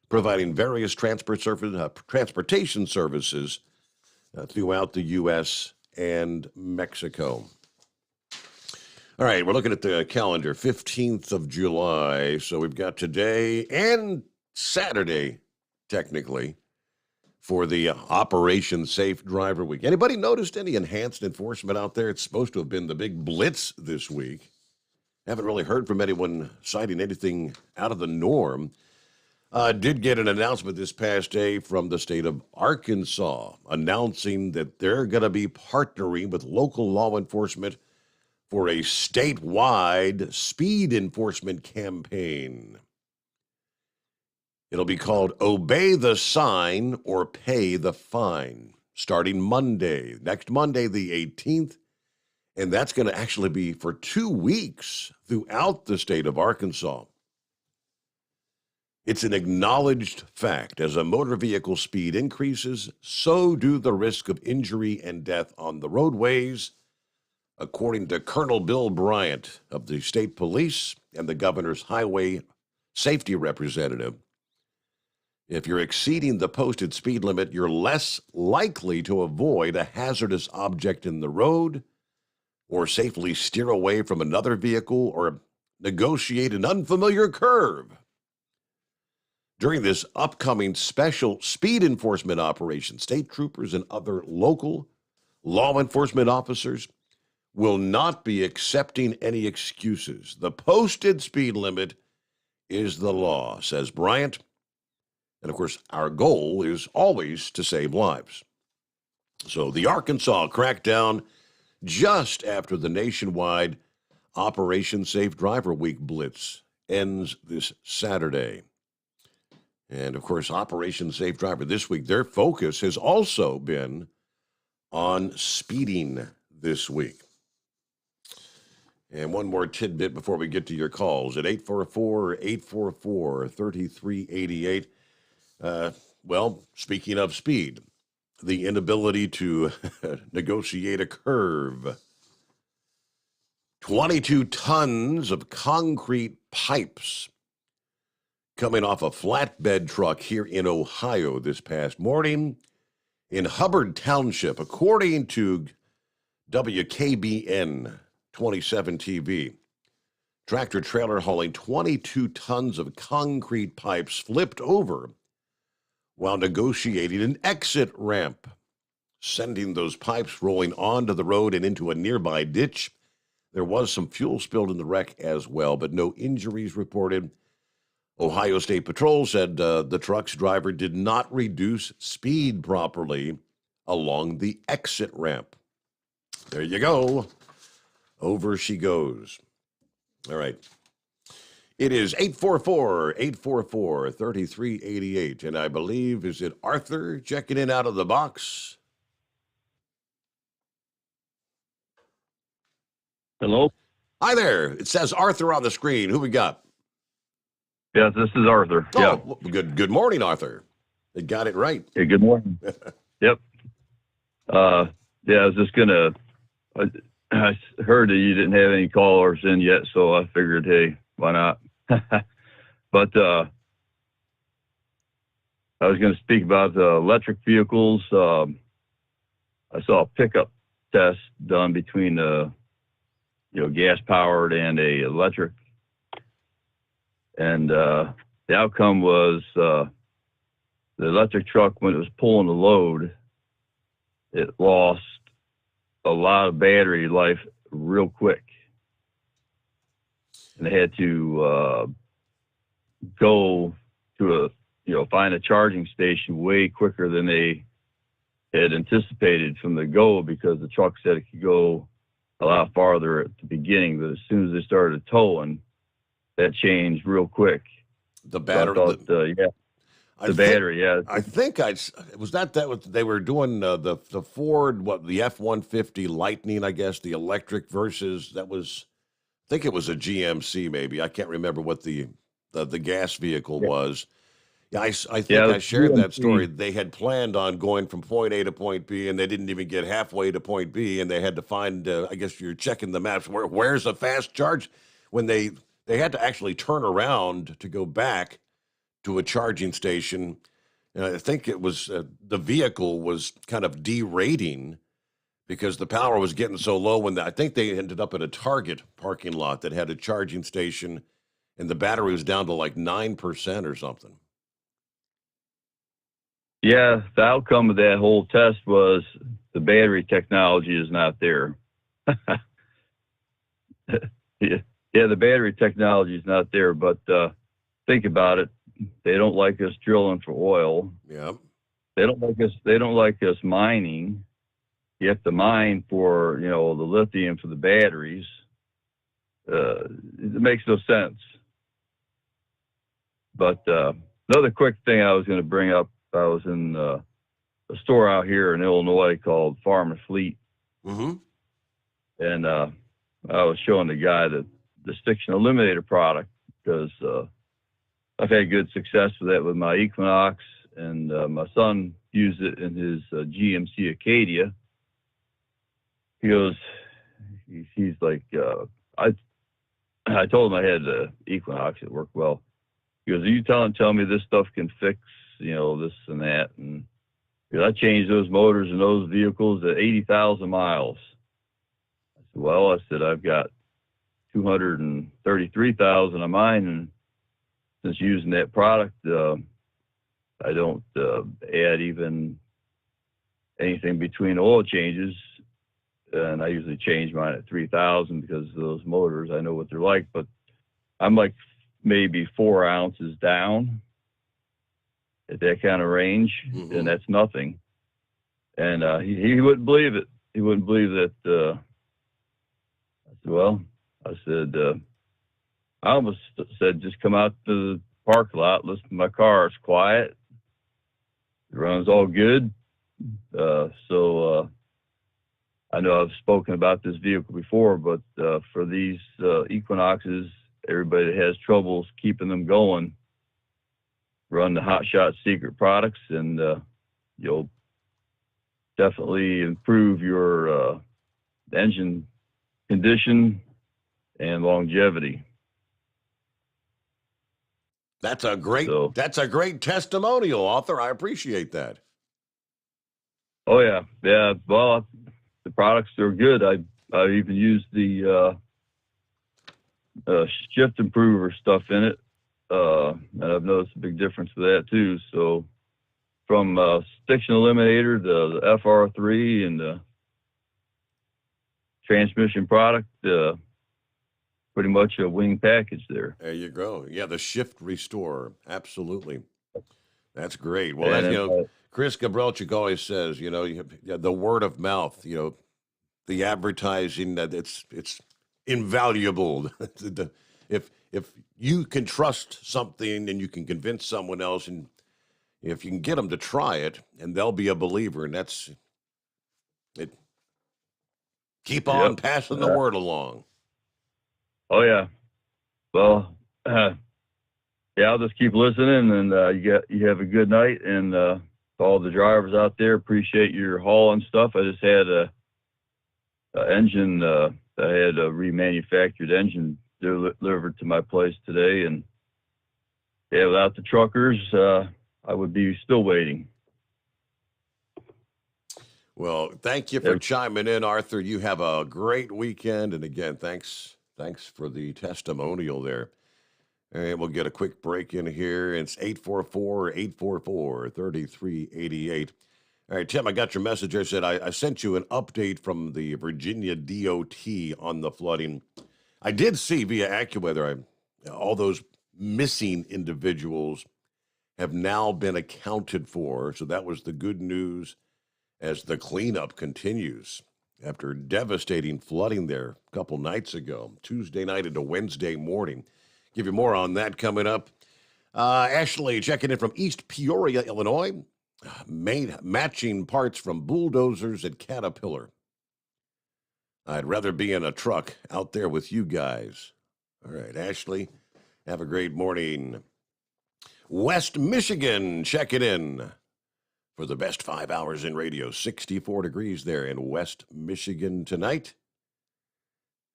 Speaker 3: providing various transportation services throughout the U.S. and Mexico. All right, we're looking at the calendar, 15th of July. So we've got today and Saturday, technically, for the Operation Safe Driver Week. Anybody noticed any enhanced enforcement out there? It's supposed to have been the big blitz this week. Haven't really heard from anyone citing anything out of the norm. Did get an announcement this past day from the state of Arkansas announcing that they're going to be partnering with local law enforcement for a statewide speed enforcement campaign. It'll be called Obey the Sign or Pay the Fine, starting Monday, next Monday, the 18th. And that's going to actually be for 2 weeks throughout the state of Arkansas. It's an acknowledged fact. As a motor vehicle speed increases, so do the risk of injury and death on the roadways, according to Colonel Bill Bryant of the state police and the governor's highway safety representative. If you're exceeding the posted speed limit, you're less likely to avoid a hazardous object in the road or safely steer away from another vehicle or negotiate an unfamiliar curve. During this upcoming special speed enforcement operation, state troopers and other local law enforcement officers will not be accepting any excuses. The posted speed limit is the law, says Bryant. And, of course, our goal is always to save lives. So the Arkansas crackdown just after the nationwide Operation Safe Driver Week blitz ends this Saturday. And, of course, Operation Safe Driver this week, their focus has also been on speeding this week. And one more tidbit before we get to your calls at 844-844-3388. Well, speaking of speed, the inability to negotiate a curve. 22 tons of concrete pipes coming off a flatbed truck here in Ohio this past morning in Hubbard Township, according to WKBN 27 TV. Tractor trailer hauling 22 tons of concrete pipes flipped over while negotiating an exit ramp, sending those pipes rolling onto the road and into a nearby ditch. There was some fuel spilled in the wreck as well, but no injuries reported. Ohio State Patrol said the truck's driver did not reduce speed properly along the exit ramp. There you go. Over she goes. All right. It is 844-844-3388, and I believe, is it Arthur checking in out of the box?
Speaker 19: Hello?
Speaker 3: Hi there. It says Arthur on the screen. Who we got?
Speaker 19: Yes, this is Arthur.
Speaker 3: Oh, yeah. Good morning, Arthur. They got it right.
Speaker 19: Hey, good morning. Yep. I was just going to, I heard that you didn't have any callers in yet, so I figured, hey, why not? But I was going to speak about electric vehicles. I saw a pickup test done between gas-powered and a electric. And the outcome was the electric truck, when it was pulling the load, it lost a lot of battery life real quick. And they had to go to find a charging station way quicker than they had anticipated from the go, because the truck said it could go a lot farther at the beginning, but as soon as they started towing, that changed real quick.
Speaker 3: The battery,
Speaker 19: so battery.
Speaker 3: I think they were doing the Ford, the F-150 Lightning, I guess, the electric versus I think it was a GMC maybe. I can't remember what the gas vehicle was. Yeah, I think I shared that story. They had planned on going from point A to point B, and they didn't even get halfway to point B, and they had to find, I guess you're checking the maps, where's a fast charge? When they had to actually turn around to go back to a charging station. And I think it was the vehicle was kind of derating because the power was getting so low. I think they ended up at a Target parking lot that had a charging station, and the battery was down to like 9% or something.
Speaker 19: Yeah, the outcome of that whole test was the battery technology is not there. Yeah, the battery technology is not there, but think about it. They don't like us drilling for oil.
Speaker 3: Yeah.
Speaker 19: They don't like us mining. You have to mine for, the lithium for the batteries. It makes no sense. But another quick thing I was going to bring up, I was in a store out here in Illinois called Farm and Fleet.
Speaker 3: Mm-hmm.
Speaker 19: And I was showing the guy the stiction eliminator product, because I've had good success with that with my Equinox, and my son used it in his GMC Acadia. He goes, he's like, I told him I had the Equinox, it worked well. He goes, are you tell me this stuff can fix, this and that? And I changed those motors in those vehicles at 80,000 miles. I said, well, I've got 233,000 of mine, and since using that product, I don't add even anything between oil changes, and I usually change mine at 3,000 because of those motors. I know what they're like, but I'm like maybe 4 ounces down at that kind of range, and that's nothing. And he wouldn't believe it. He wouldn't believe that. I said, well, I almost said, just come out to the parking lot, listen to my car. It's quiet. It runs all good. So I know I've spoken about this vehicle before, but for these Equinoxes, everybody that has troubles keeping them going, run the Hot Shot Secret products, and you'll definitely improve your engine condition and longevity.
Speaker 3: That's a great testimonial, author. I appreciate that.
Speaker 19: Oh yeah. Well, the products are good. I even used the shift improver stuff in it, and I've noticed a big difference with that too. So from stiction eliminator, the FR3, and the transmission product, pretty much a wing package there.
Speaker 3: There you go. Yeah, the shift restore. Absolutely. That's great. Well, Chris Gabrelchik always says, the word of mouth, the advertising, that it's invaluable. If you can trust something and you can convince someone else, and if you can get them to try it, and they'll be a believer, and that's it. Keep on passing the word along.
Speaker 19: Oh yeah. Well, I'll just keep listening, and you have a good night, and to all the drivers out there, appreciate your hauling stuff. I just had a engine. I had a remanufactured engine delivered to my place today, and without the truckers, I would be still waiting.
Speaker 3: Well, thank you for chiming in, Arthur. You have a great weekend, and again, thanks for the testimonial there. All right, we'll get a quick break in here. It's 844-844-3388. All right, Tim, I got your message. I said I sent you an update from the Virginia DOT on the flooding. I did see via AccuWeather all those missing individuals have now been accounted for. So that was the good news as the cleanup continues after devastating flooding there a couple nights ago, Tuesday night into Wednesday morning. Give you more on that coming up. Ashley checking in from East Peoria, Illinois. Matching parts from bulldozers at Caterpillar. I'd rather be in a truck out there with you guys. All right, Ashley, have a great morning. West Michigan checking in for the best 5 hours in radio. 64 degrees there in West Michigan tonight.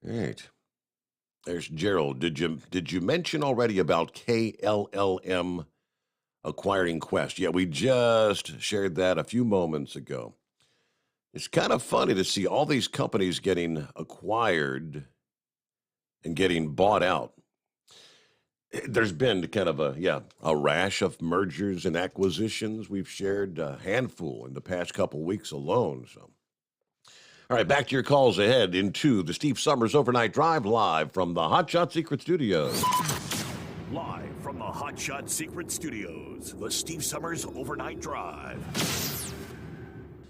Speaker 3: All right. There's Gerald. Did you mention already about KLLM acquiring Quest? Yeah, we just shared that a few moments ago. It's kind of funny to see all these companies getting acquired and getting bought out. There's been kind of a rash of mergers and acquisitions. We've shared a handful in the past couple weeks alone. So, all right, back to your calls ahead into the Steve Summers Overnight Drive live from the Hot Shot Secret Studios.
Speaker 7: Live from the Hot Shot Secret Studios, the Steve Summers Overnight Drive.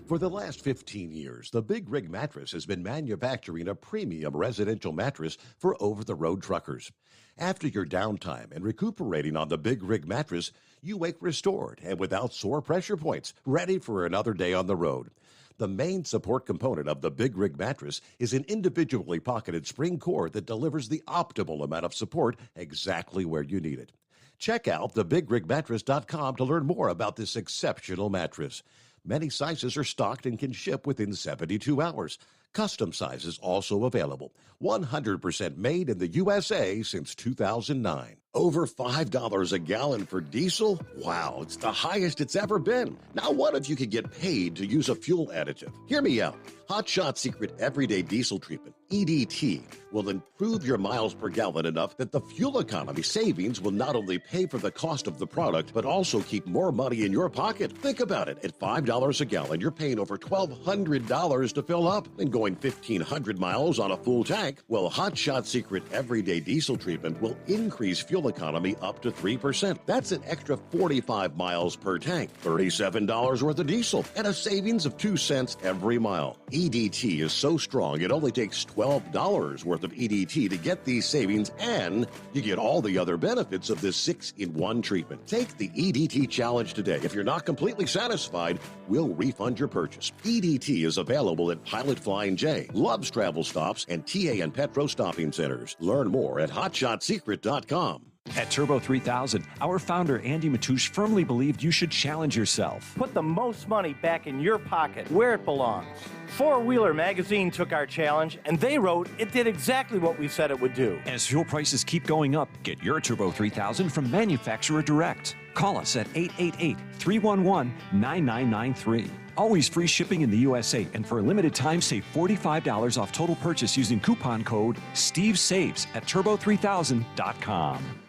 Speaker 3: For the last 15 years, the Big Rig Mattress has been manufacturing a premium residential mattress for over-the-road truckers. After your downtime and recuperating on the Big Rig Mattress, you wake restored and without sore pressure points, ready for another day on the road. The main support component of the Big Rig Mattress is an individually pocketed spring core that delivers the optimal amount of support exactly where you need it. Check out thebigrigmattress.com to learn more about this exceptional mattress. Many sizes are stocked and can ship within 72 hours. Custom sizes also available. 100% made in the USA since 2009. Over $5 a gallon for diesel? Wow, it's the highest it's ever been. Now what if you could get paid to use a fuel additive? Hear me out. Hot Shot Secret Everyday Diesel Treatment, EDT, will improve your miles per gallon enough that the fuel economy savings will not only pay for the cost of the product, but also keep more money in your pocket. Think about it. At $5 a gallon, you're paying over $1,200 to fill up and going 1,500 miles on a full tank. Well, Hot Shot Secret Everyday Diesel Treatment will increase fuel economy up to 3%. That's an extra 45 miles per tank, $37 worth of diesel, and a savings of 2 cents every mile. EDT is so strong, it only takes $12 worth of EDT to get these savings, and you get all the other benefits of this 6-in-1 treatment. Take the EDT challenge today. If you're not completely satisfied, we'll refund your purchase. EDT is available at Pilot Flying J, Love's Travel Stops, and TA and Petro Stopping Centers. Learn more at hotshotsecret.com.
Speaker 4: At Turbo 3000, our founder Andy Matoush firmly believed you should challenge yourself.
Speaker 5: Put the most money back in your pocket, where it belongs. Four Wheeler Magazine took our challenge, and they wrote it did exactly what we said it would do.
Speaker 4: As fuel prices keep going up, get your Turbo 3000 from manufacturer direct. Call us at 888-311-9993. Always free shipping in the USA, and for a limited time, save $45 off total purchase using coupon code STEVESAVES at turbo3000.com.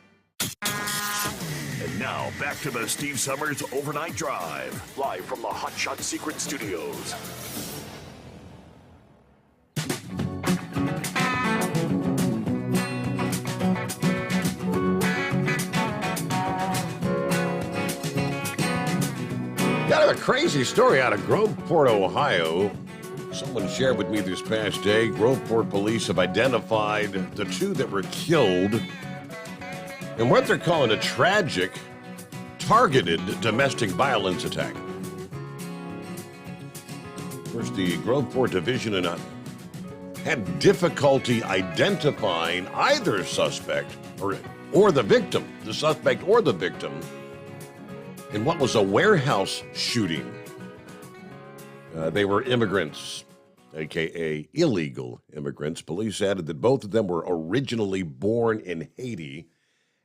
Speaker 7: And now, back to the Steve Summers Overnight Drive, live from the Hot Shot Secret Studios.
Speaker 3: Got a crazy story out of Groveport, Ohio. Someone shared with me this past day. Groveport police have identified the two that were killed in what they're calling a tragic, targeted domestic violence attack. Of course, the Groveport Division had difficulty identifying either suspect or the victim, the suspect or the victim, in what was a warehouse shooting. They were immigrants, a.k.a. illegal immigrants. Police added that both of them were originally born in Haiti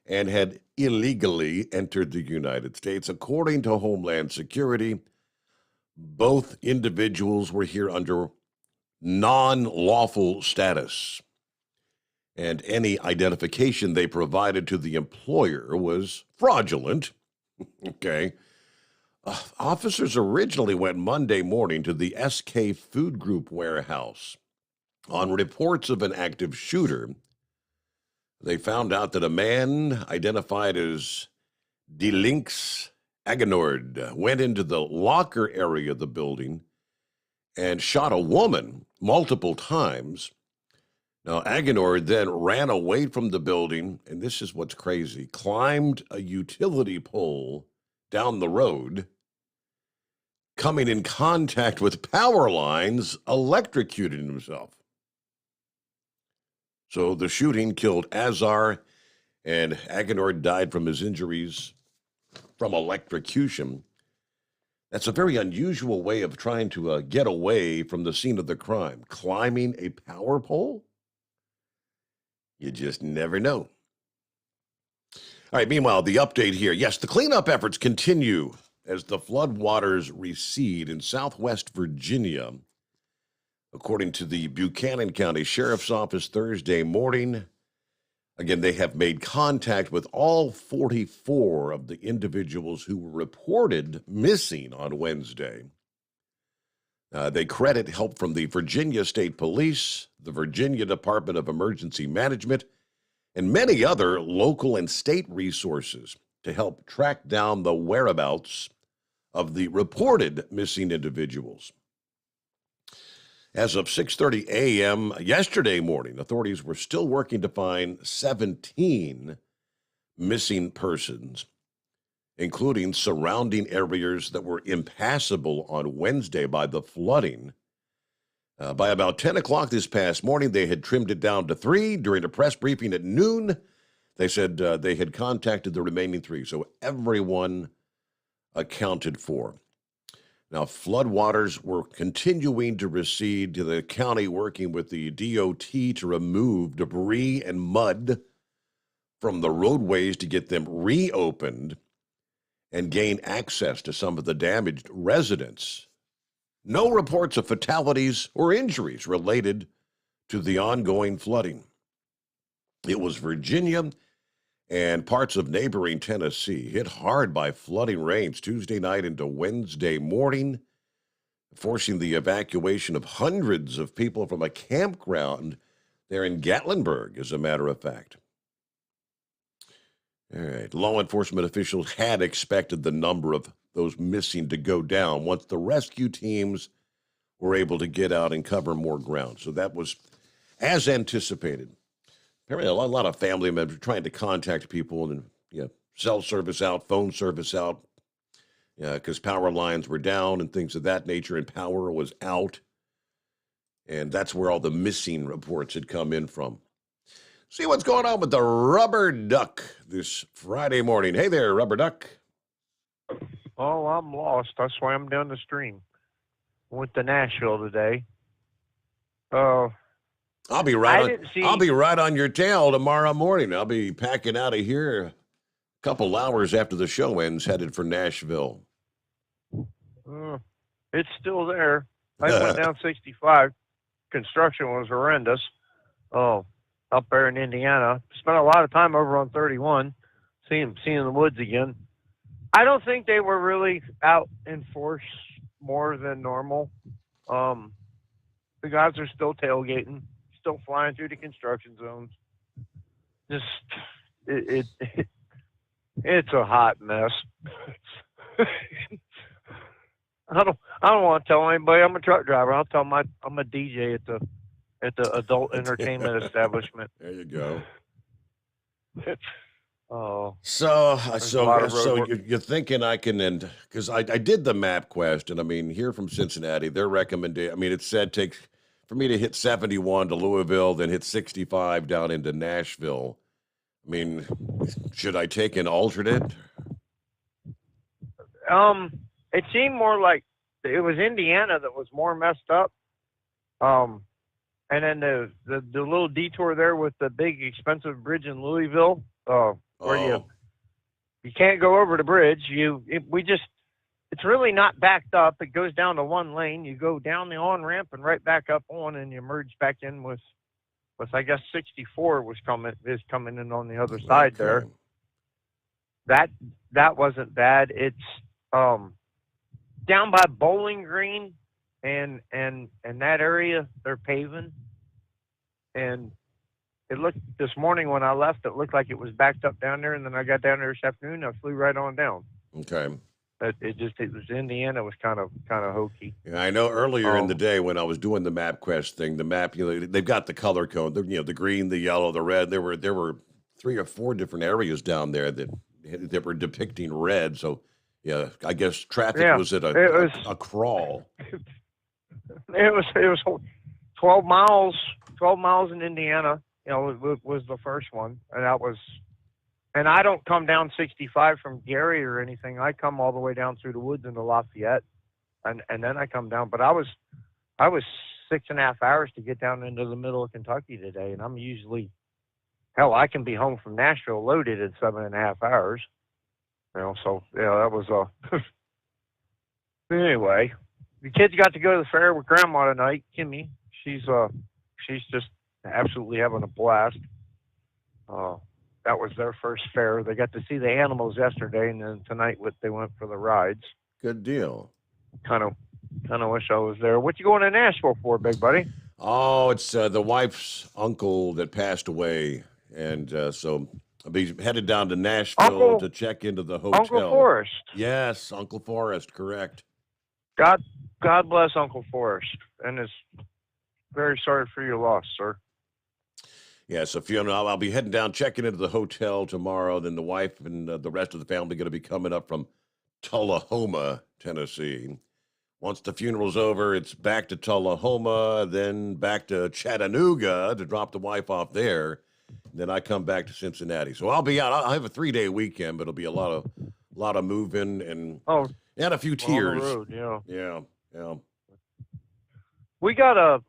Speaker 3: and had illegally entered the United States. According to Homeland Security, both individuals were here under non-lawful status, and any identification they provided to the employer was fraudulent. Okay. Officers originally went Monday morning to the SK Food Group warehouse on reports of an active shooter. They found out that a man identified as Delinx Aganord went into the locker area of the building and shot a woman multiple times. Now, Aganord then ran away from the building, and this is what's crazy, climbed a utility pole down the road, coming in contact with power lines, electrocuted himself. So the shooting killed Azar, and Aganord died from his injuries from electrocution. That's a very unusual way of trying to get away from the scene of the crime. Climbing a power pole? You just never know. All right, meanwhile, the update here. Yes, the cleanup efforts continue as the floodwaters recede in southwest Virginia. According to the Buchanan County Sheriff's Office Thursday morning, again, they have made contact with all 44 of the individuals who were reported missing on Wednesday. They credit help from the Virginia State Police, the Virginia Department of Emergency Management, and many other local and state resources to help track down the whereabouts of the reported missing individuals. As of 6:30 a.m. yesterday morning, authorities were still working to find 17 missing persons, including surrounding areas that were impassable on Wednesday by the flooding. By about 10 o'clock this past morning, they had trimmed it down to 3. During a press briefing at noon, they said they had contacted the remaining 3, so everyone accounted for. Now, floodwaters were continuing to recede, to the county working with the DOT to remove debris and mud from the roadways to get them reopened and gain access to some of the damaged residents. No reports of fatalities or injuries related to the ongoing flooding. It was Virginia and parts of neighboring Tennessee hit hard by flooding rains Tuesday night into Wednesday morning, forcing the evacuation of hundreds of people from a campground there in Gatlinburg, as a matter of fact. All right, law enforcement officials had expected the number of those missing to go down once the rescue teams were able to get out and cover more ground. So that was as anticipated. Apparently, a lot of family members trying to contact people and cell service out, phone service out, because power lines were down and things of that nature, and power was out. And that's where all the missing reports had come in from. See what's going on with the rubber duck this Friday morning. Hey there, rubber duck.
Speaker 20: Oh, I'm lost. I swam down the stream. Went to Nashville today.
Speaker 3: I'll be right on your tail tomorrow morning. I'll be packing out of here a couple hours after the show ends, headed for Nashville.
Speaker 20: It's still there. I went down 65. Construction was horrendous. Up there in Indiana. Spent a lot of time over on 31, seeing the woods again. I don't think they were really out in force more than normal. The guys are still tailgating, still flying through the construction zones. Just it's a hot mess. I don't want to tell anybody I'm a truck driver. I'll tell them I'm a DJ at the adult entertainment establishment.
Speaker 3: There you go.
Speaker 20: So
Speaker 3: you're thinking I can end, because I did the map quest, and I mean, here from Cincinnati, their recommendation, I mean, it said for me to hit 71 to Louisville, then hit 65 down into Nashville. I mean, should I take an alternate?
Speaker 20: It seemed more like it was Indiana that was more messed up. And then the little detour there with the big expensive bridge in Louisville, where you can't go over the bridge. It's really not backed up. It goes down to one lane. You go down the on ramp and right back up on, and you merge back in with I guess 64 is coming in on the other side there. That wasn't bad. It's down by Bowling Green. And that area they're paving, and it looked this morning when I left, it looked like it was backed up down there, and then I got down there this afternoon, I flew right on down.
Speaker 3: Okay.
Speaker 20: It was Indiana was kind of hokey.
Speaker 3: Yeah, I know earlier in the day when I was doing the map quest thing, the map, they've got the color code, the green, the yellow, the red. There were 3 or 4 different areas down there that were depicting red. So yeah, I guess traffic was at a crawl.
Speaker 20: It was 12 miles in Indiana. Was the first one, and I don't come down 65 from Gary or anything. I come all the way down through the woods into Lafayette, and then I come down. But I was 6.5 hours to get down into the middle of Kentucky today, and I'm usually, I can be home from Nashville loaded in 7.5 hours. So that was anyway. The kids got to go to the fair with Grandma tonight. Kimmy, she's just absolutely having a blast. That was their first fair. They got to see the animals yesterday, and then tonight they went for the rides.
Speaker 3: Good deal.
Speaker 20: Kind of wish I was there. What you going to Nashville for, big buddy?
Speaker 3: Oh, it's the wife's uncle that passed away, and so I'll be headed down to Nashville to check into the hotel.
Speaker 20: Uncle Forrest.
Speaker 3: Yes, Uncle Forrest, correct.
Speaker 20: God bless Uncle Forrest, and is very sorry for your loss, sir.
Speaker 3: Yeah, so Fiona, I'll be heading down, checking into the hotel tomorrow. Then the wife and the rest of the family are going to be coming up from Tullahoma, Tennessee. Once the funeral's over, it's back to Tullahoma, then back to Chattanooga to drop the wife off there. Then I come back to Cincinnati. So I'll be out. I'll have a 3-day weekend, but it'll be a lot of moving and a few tears.
Speaker 20: On the road,
Speaker 3: Yeah.
Speaker 20: We got a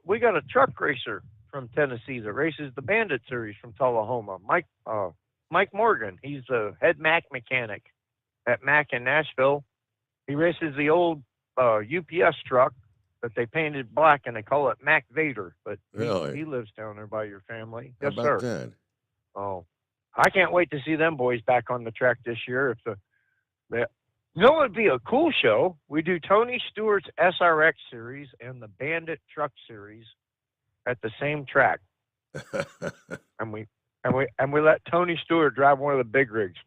Speaker 20: truck racer from Tennessee that races the Bandit Series from Tullahoma. Mike Morgan. He's the head Mack mechanic at Mack in Nashville. He races the old UPS truck that they painted black, and they call it Mac Vader. But he lives down there by your family. Yes,
Speaker 3: How about
Speaker 20: sir.
Speaker 3: that?
Speaker 20: I can't wait to see them boys back on the track this year. It would be a cool show. We do Tony Stewart's SRX series and the Bandit Truck series at the same track, and we let Tony Stewart drive one of the big rigs.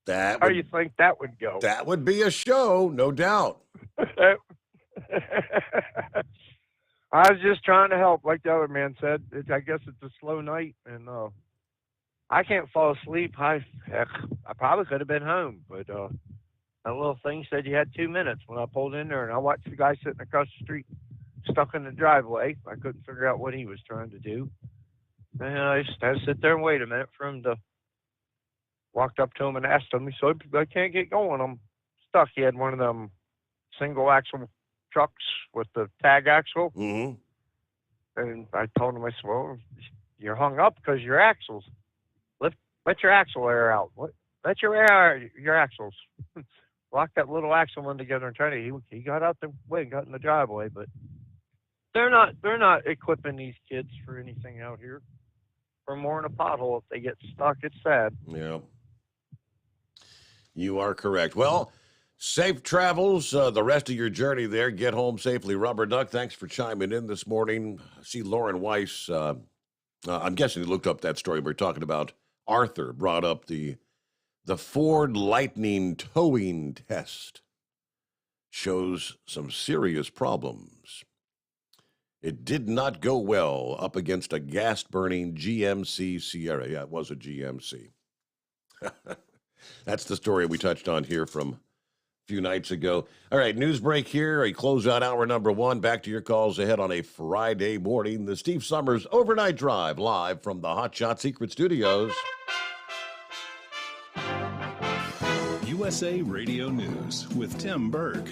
Speaker 20: How do you think that would go?
Speaker 3: That would be a show, no doubt.
Speaker 20: I was just trying to help, like the other man said. I guess it's a slow night, and I can't fall asleep. I probably could have been home, but that little thing said you had 2 minutes when I pulled in there, and I watched the guy sitting across the street stuck in the driveway. I couldn't figure out what he was trying to do. And I just had to sit there and wait a minute for him to. Walked up to him and asked him. He said, "I can't get going. I'm stuck." He had one of them single axle trucks with the tag axle.
Speaker 3: Mm-hmm.
Speaker 20: And I told him, I said, "Well, you're hung up because your axles. Let your axle air out. Let your axles." Lock that little axle one together and try to. He got out the way, got in the driveway, but they're not equipping these kids for anything out here. For more in a pothole if they get stuck. It's sad.
Speaker 3: Yeah. You are correct. Well, safe travels the rest of your journey there. Get home safely. Rubber Duck, thanks for chiming in this morning. I see Lauren Weiss. I'm guessing you looked up that story we were talking about. Arthur brought up the Ford Lightning towing test. Shows some serious problems. It did not go well up against a gas-burning GMC Sierra. Yeah, it was a GMC. That's the story we touched on here from a few nights ago. All right, news break here. A closeout hour number 1. Back to your calls ahead on a Friday morning. The Steve Summers Overnight Drive live from the Hot Shot Secret Studios.
Speaker 8: USA Radio News with Tim Berg.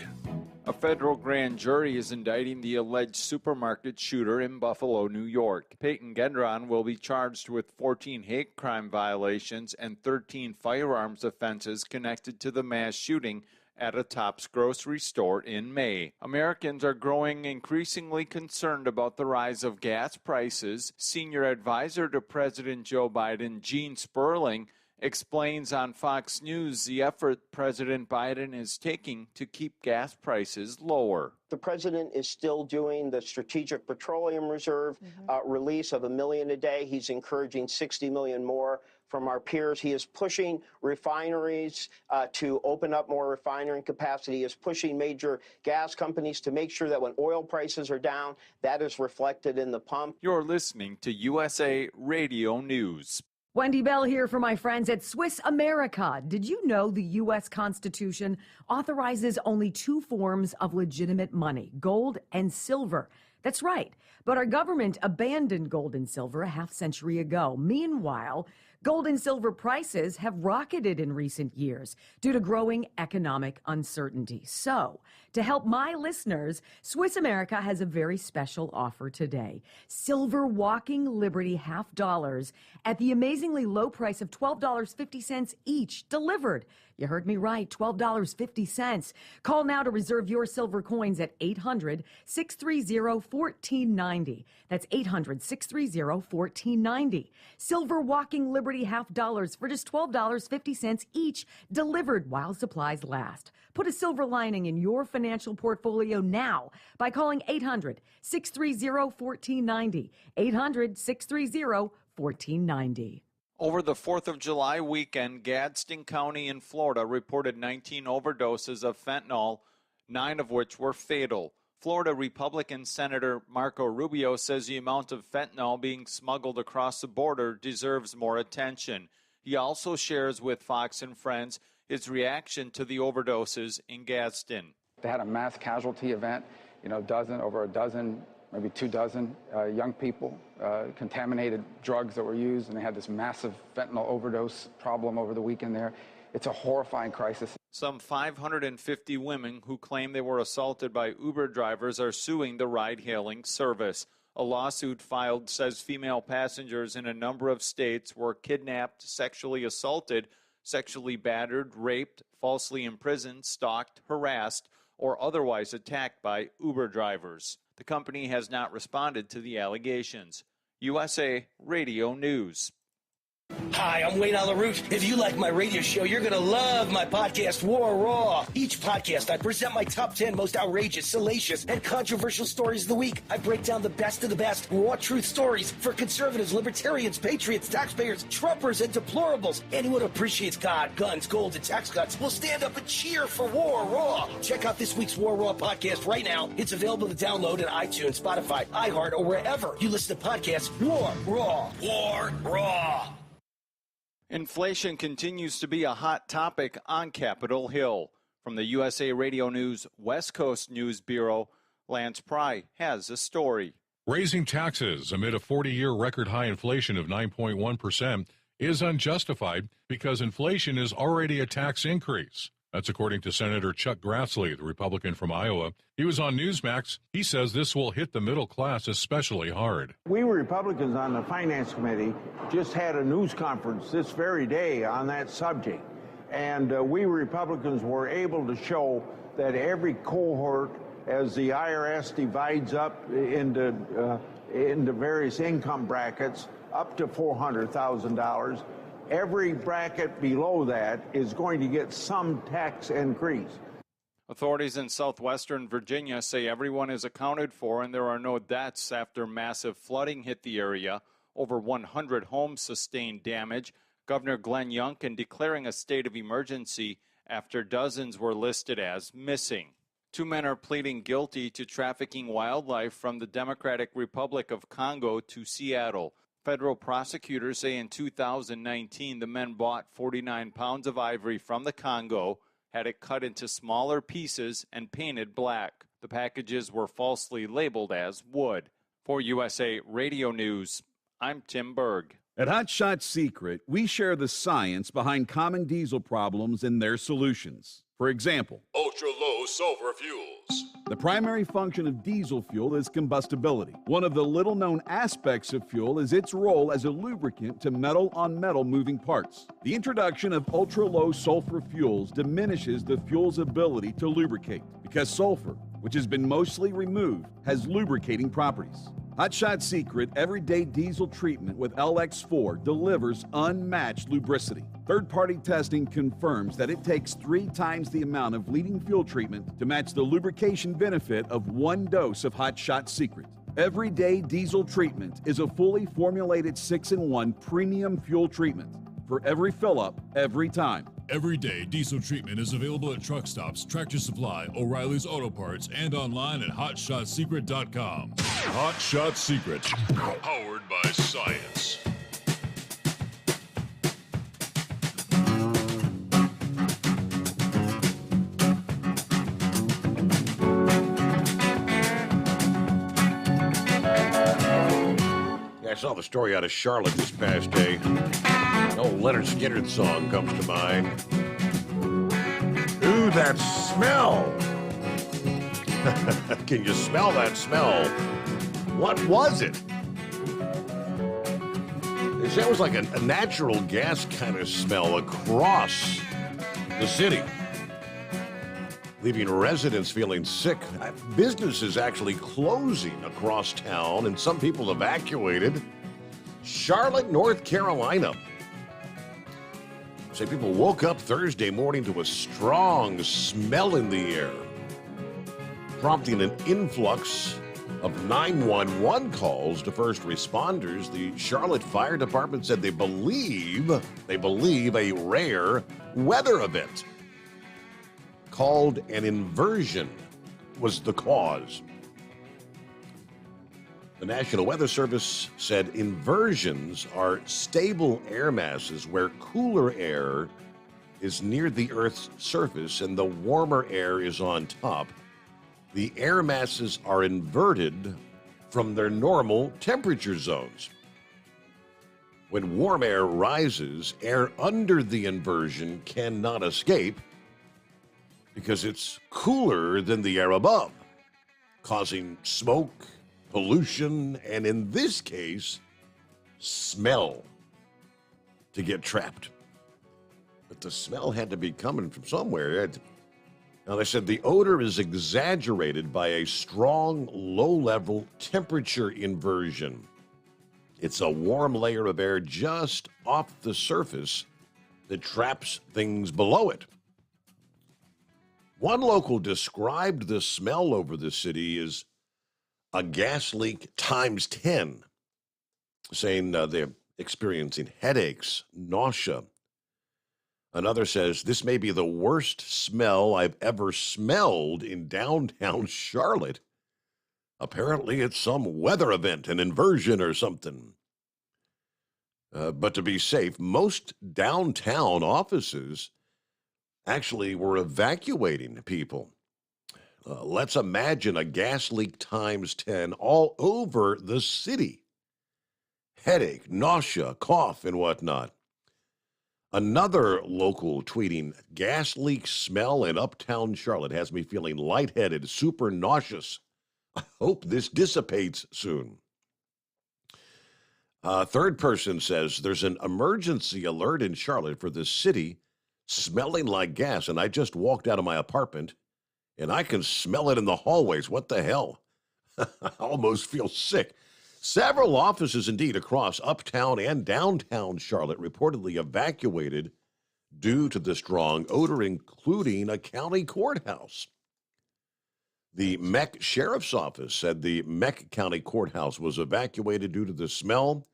Speaker 9: A federal grand jury is indicting the alleged supermarket shooter in Buffalo, New York. Peyton Gendron will be charged with 14 hate crime violations and 13 firearms offenses connected to the mass shooting at a Tops grocery store in May. Americans are growing increasingly concerned about the rise of gas prices. Senior advisor to President Joe Biden, Gene Sperling, explains on Fox News the effort President Biden is taking to keep gas prices lower.
Speaker 21: The president is still doing the Strategic Petroleum Reserve release of 1 million a day. He's encouraging 60 million more from our peers. He is pushing refineries to open up more refinery capacity. He is pushing major gas companies to make sure that when oil prices are down, that is reflected in the pump.
Speaker 9: You're listening to USA Radio News.
Speaker 22: Wendy Bell here for my friends at Swiss America. Did you know the U.S. Constitution authorizes only 2 forms of legitimate money, gold and silver? That's right. But our government abandoned gold and silver a half-century ago. Meanwhile, gold and silver prices have rocketed in recent years due to growing economic uncertainty. So, to help my listeners, Swiss America has a very special offer today. Silver Walking Liberty $half at the amazingly low price of $12.50 each, delivered. You heard me right, $12.50. Call now to reserve your silver coins at 800-630-1490. That's 800-630-1490. Silver Walking Liberty $half for just $12.50 each, delivered while supplies last. Put a silver lining in your financial portfolio now by calling 800-630-1490. 800-630-1490.
Speaker 9: Over the 4th of July weekend, Gadsden County in Florida reported 19 overdoses of fentanyl, 9 of which were fatal. Florida Republican Senator Marco Rubio says the amount of fentanyl being smuggled across the border deserves more attention. He also shares with Fox and Friends his reaction to the overdoses in Gadsden.
Speaker 23: They had a mass casualty event, over a dozen, maybe 2 dozen young people, contaminated drugs that were used, and they had this massive fentanyl overdose problem over the weekend there. It's a horrifying crisis.
Speaker 9: Some 550 women who claim they were assaulted by Uber drivers are suing the ride-hailing service. A lawsuit filed says female passengers in a number of states were kidnapped, sexually assaulted, sexually battered, raped, falsely imprisoned, stalked, harassed, or otherwise attacked by Uber drivers. The company has not responded to the allegations. USA Radio News.
Speaker 11: Hi, I'm Wayne Alaroot. If you like my radio show, you're going to love my podcast, War Raw. Each podcast, I present my top 10 most outrageous, salacious, and controversial stories of the week. I break down the best of the best, raw truth stories for conservatives, libertarians, patriots, taxpayers, Trumpers, and deplorables. Anyone who appreciates God, guns, gold, and tax cuts will stand up and cheer for War Raw. Check out this week's War Raw podcast right now. It's available to download on iTunes, Spotify, iHeart, or wherever you listen to podcasts. War Raw. War Raw.
Speaker 9: Inflation continues to be a hot topic on Capitol Hill. From the USA Radio News West Coast News Bureau, Lance Pry has a story.
Speaker 1: Raising taxes amid a 40-year record high inflation of 9.1% is unjustified because inflation is already a tax increase. That's according to Senator Chuck Grassley, the Republican from Iowa. He was on Newsmax. He says this will hit the middle class especially hard.
Speaker 2: We Republicans on the Finance Committee just had a news conference this very day on that subject. And we Republicans were able to show that every cohort, as the IRS divides up into various income brackets, up to $400,000, every bracket below that is going to get some tax increase.
Speaker 9: Authorities in southwestern Virginia say everyone is accounted for and there are no deaths after massive flooding hit the area. Over 100 homes sustained damage. Governor Glenn Youngkin declaring a state of emergency after dozens were listed as missing. 2 men are pleading guilty to trafficking wildlife from the Democratic Republic of Congo to Seattle. Federal prosecutors say in 2019 the men bought 49 pounds of ivory from the Congo, had it cut into smaller pieces and painted black. The packages were falsely labeled as wood. For USA Radio News, I'm Tim Berg.
Speaker 6: At Hot Shot Secret, we share the science behind common diesel problems and their solutions. For example,
Speaker 15: ultra-low sulfur fuels.
Speaker 6: The primary function of diesel fuel is combustibility. One of the little-known aspects of fuel is its role as a lubricant to metal-on-metal moving parts. The introduction of ultra-low sulfur fuels diminishes the fuel's ability to lubricate because sulfur, which has been mostly removed, has lubricating properties. Hot Shot Secret Everyday Diesel Treatment with LX4 delivers unmatched lubricity. Third-party testing confirms that it takes 3 times the amount of leading fuel treatment to match the lubrication benefit of 1 dose of Hot Shot Secret. Everyday Diesel Treatment is a fully formulated 6-in-1 premium fuel treatment for every fill-up, every time.
Speaker 15: Everyday Diesel Treatment is available at truck stops, Tractor Supply, O'Reilly's Auto Parts, and online at HotShotSecret.com. Hot Shot Secret, powered by science.
Speaker 3: Yeah, I saw the story out of Charlotte this past day. An old Leonard Skinner song comes to mind. Ooh, that smell! Can you smell that smell? What was it? They say it was like a natural gas kind of smell across the city, leaving residents feeling sick. Businesses actually closing across town, and some people evacuated. Charlotte, North Carolina. Say people woke up Thursday morning to a strong smell in the air, prompting an influx of 911 calls to first responders. The Charlotte Fire Department said they believe a rare weather event called an inversion was the cause. The National Weather Service said inversions are stable air masses where cooler air is near the Earth's surface and the warmer air is on top. The air masses are inverted from their normal temperature zones. When warm air rises, air under the inversion cannot escape because it's cooler than the air above, causing smoke, pollution, and in this case, smell to get trapped. But the smell had to be coming from somewhere. Now, they said the odor is exaggerated by a strong, low-level temperature inversion. It's a warm layer of air just off the surface that traps things below it. One local described the smell over the city as a gas leak times 10, saying they're experiencing headaches, nausea. Another says, this may be the worst smell I've ever smelled in downtown Charlotte. Apparently, it's some weather event, an inversion or something. But to be safe, most downtown offices actually were evacuating people. Let's imagine a gas leak times 10 all over the city. Headache, nausea, cough, and whatnot. Another local tweeting, gas leak smell in uptown Charlotte has me feeling lightheaded, super nauseous. I hope this dissipates soon. Third person says there's an emergency alert in Charlotte for the city smelling like gas, and I just walked out of my apartment, and I can smell it in the hallways. What the hell? I almost feel sick. Several offices, indeed, across uptown and downtown Charlotte reportedly evacuated due to the strong odor, including a county courthouse. The Meck Sheriff's Office said the Meck County Courthouse was evacuated due to the smell,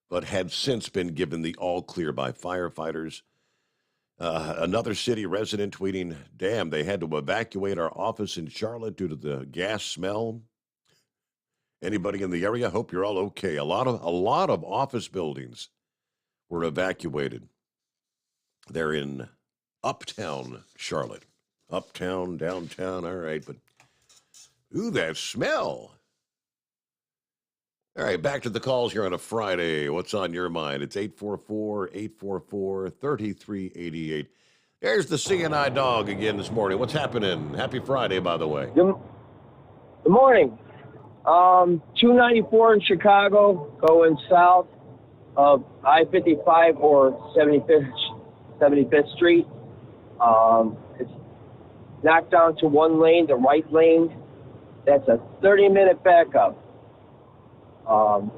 Speaker 3: but had since been given the all clear by firefighters. Another city resident tweeting, damn, they had to evacuate our office in Charlotte due to the gas smell. Anybody in the area? Hope you're all okay. A lot of office buildings were evacuated. They're in uptown Charlotte. Uptown, downtown, all right, but ooh, that smell. All right, back to the calls here on a Friday. What's on your mind? It's 844-844-3388. There's the CNI dog again this morning. What's happening? Happy Friday, by the way.
Speaker 10: Good morning. 294 in Chicago, going south of I-55 or 75th Street. It's knocked down to one lane, the right lane. That's a 30-minute backup.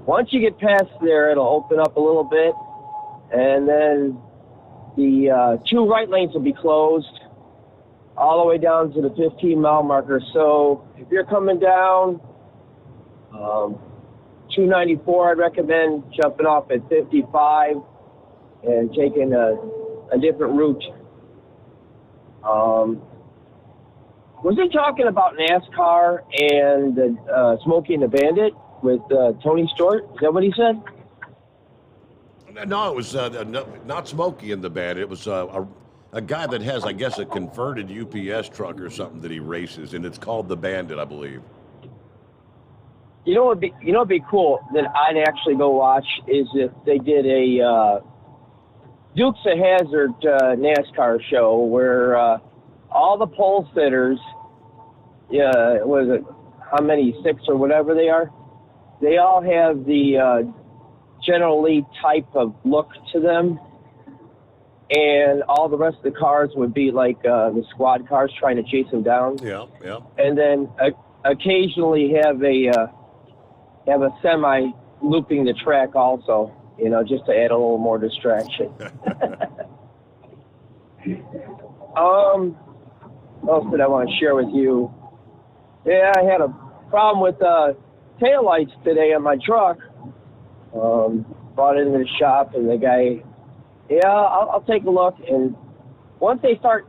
Speaker 10: Once you get past there, it'll open up a little bit, and then the two right lanes will be closed all the way down to the 15-mile marker. So if you're coming down 294, I'd recommend jumping off at 55 and taking a different route. Was he talking about NASCAR and Smokey and the Bandit with Tony Stewart? Is that what he said?
Speaker 3: No, it was not Smokey and the Bandit. It was a guy that has, I guess, a converted UPS truck or something that he races, and it's called the Bandit, I believe.
Speaker 10: You know what'd be cool that I'd actually go watch is if they did a Dukes of Hazzard NASCAR show where all the pole sitters, was it how many, 6 or whatever they are? They all have the General Lee type of look to them, and all the rest of the cars would be like the squad cars trying to chase them down.
Speaker 3: Yeah.
Speaker 10: And then occasionally have a semi looping the track also, just to add a little more distraction. What else did I want to share with you? Yeah, I had a problem with taillights today on my truck. Brought it into the shop, and the guy, I'll take a look. And once they start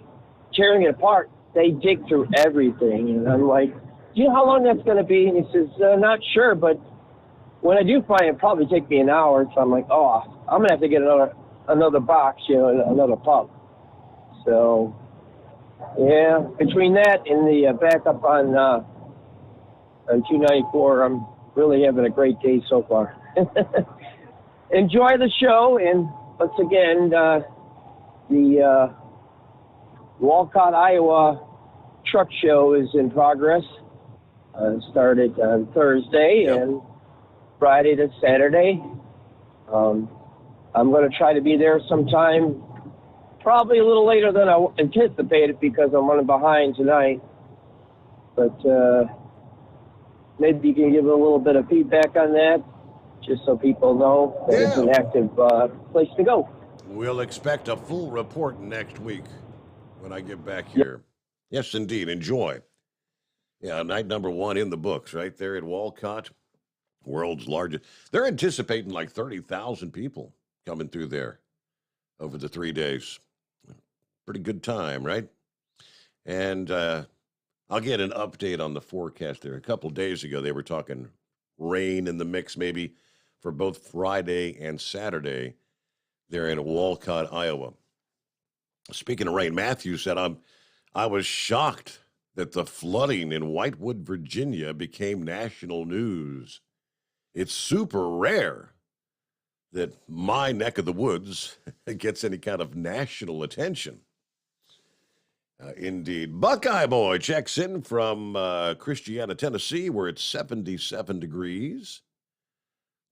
Speaker 10: tearing it apart, they dig through everything. And I'm like, do you know how long that's going to be? And he says, not sure, but when I do find it, it'll probably take me an hour. So I'm like, I'm going to have to get another box, another pump. So, yeah, between that and the backup on 294, I'm really having a great day so far. Enjoy the show, and once again, the Walcott, Iowa truck show is in progress. Started on Thursday and Friday to Saturday. I'm going to try to be there sometime, probably a little later than I anticipated because I'm running behind tonight. But maybe you can give a little bit of feedback on that, just so people know that it's an active place to go.
Speaker 3: We'll expect a full report next week when I get back here. Yes, indeed. Enjoy. Yeah, night number 1 in the books right there at Walcott, world's largest. They're anticipating like 30,000 people coming through there over the 3 days. Pretty good time, right? And I'll get an update on the forecast there. A couple days ago, they were talking rain in the mix maybe for both Friday and Saturday there in Walcott, Iowa. Speaking of rain, Matthew said, I was shocked that the flooding in Whitewood, Virginia became national news. It's super rare that my neck of the woods gets any kind of national attention. Indeed. Buckeye Boy checks in from Christiana, Tennessee, where it's 77 degrees.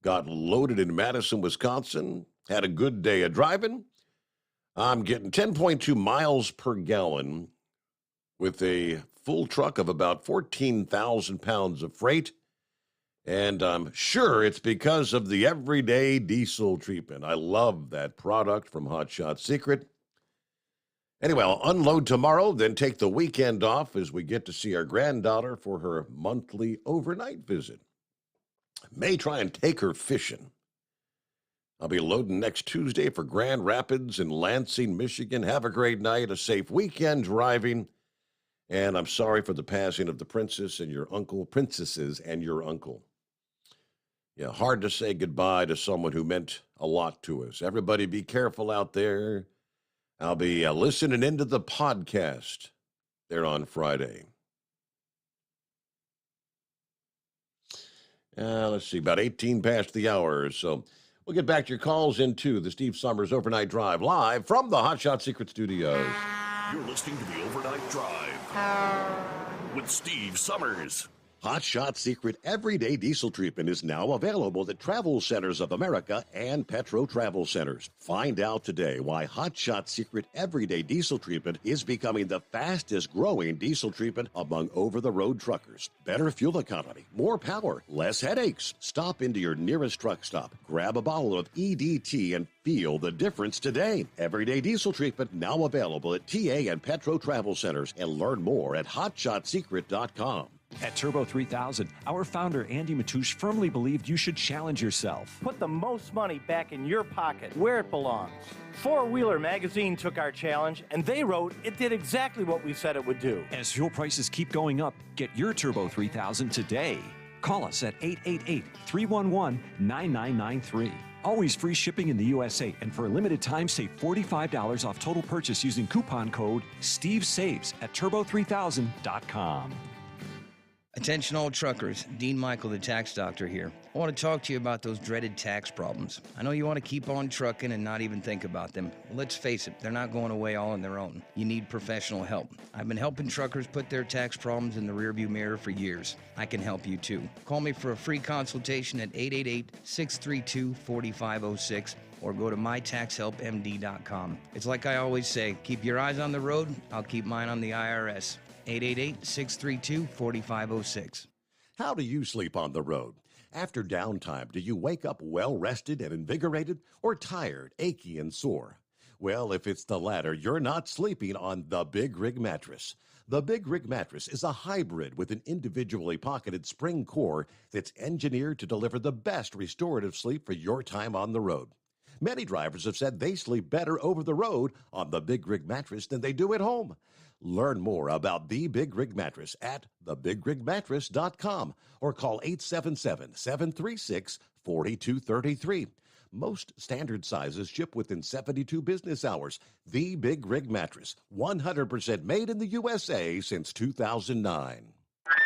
Speaker 3: Got loaded in Madison, Wisconsin. Had a good day of driving. I'm getting 10.2 miles per gallon with a full truck of about 14,000 pounds of freight. And I'm sure it's because of the everyday diesel treatment. I love that product from Hot Shot Secret. Anyway, I'll unload tomorrow, then take the weekend off as we get to see our granddaughter for her monthly overnight visit. May try and take her fishing. I'll be loading next Tuesday for Grand Rapids in Lansing, Michigan. Have a great night, a safe weekend driving. And I'm sorry for the passing of the princesses and your uncle. Yeah, hard to say goodbye to someone who meant a lot to us. Everybody be careful out there. I'll be listening into the podcast there on Friday. Let's see, about 18 past the hour. So we'll get back to your calls into the Steve Summers Overnight Drive live from the Hot Shot Secret Studios.
Speaker 7: You're listening to the Overnight Drive with Steve Summers.
Speaker 3: Hot Shot Secret Everyday Diesel Treatment is now available at Travel Centers of America and Petro Travel Centers. Find out today why Hot Shot Secret Everyday Diesel Treatment is becoming the fastest growing diesel treatment among over-the-road truckers. Better fuel economy, more power, less headaches. Stop into your nearest truck stop, grab a bottle of EDT and feel the difference today. Everyday Diesel Treatment now available at TA and Petro Travel Centers, and learn more at hotshotsecret.com.
Speaker 4: At Turbo 3000, our founder Andy Matouche firmly believed you should challenge yourself.
Speaker 5: Put the most money back in your pocket, where it belongs. Four Wheeler Magazine took our challenge, and they wrote it did exactly what we said it would do.
Speaker 4: As fuel prices keep going up, get your Turbo 3000 today. Call us at 888-311-9993. Always free shipping in the USA, and for a limited time, save $45 off total purchase using coupon code STEVESAVES at turbo3000.com.
Speaker 12: Attention all truckers, Dean Michael, the tax doctor here. I want to talk to you about those dreaded tax problems. I know you want to keep on trucking and not even think about them. Well, let's face it, they're not going away all on their own. You need professional help. I've been helping truckers put their tax problems in the rearview mirror for years. I can help you too. Call me for a free consultation at 888-632-4506 or go to mytaxhelpmd.com. It's like I always say, keep your eyes on the road, I'll keep mine on the IRS. 888-632-4506.
Speaker 3: How do you sleep on the road? After downtime, do you wake up well-rested and invigorated, or tired, achy, and sore? Well, if it's the latter, you're not sleeping on the Big Rig Mattress. The Big Rig Mattress is a hybrid with an individually pocketed spring core that's engineered to deliver the best restorative sleep for your time on the road. Many drivers have said they sleep better over the road on the Big Rig Mattress than they do at home. Learn more about the Big Rig Mattress at thebigrigmattress.com or call 877-736-4233. Most standard sizes ship within 72 business hours. The Big Rig Mattress, 100% made in the USA since 2009.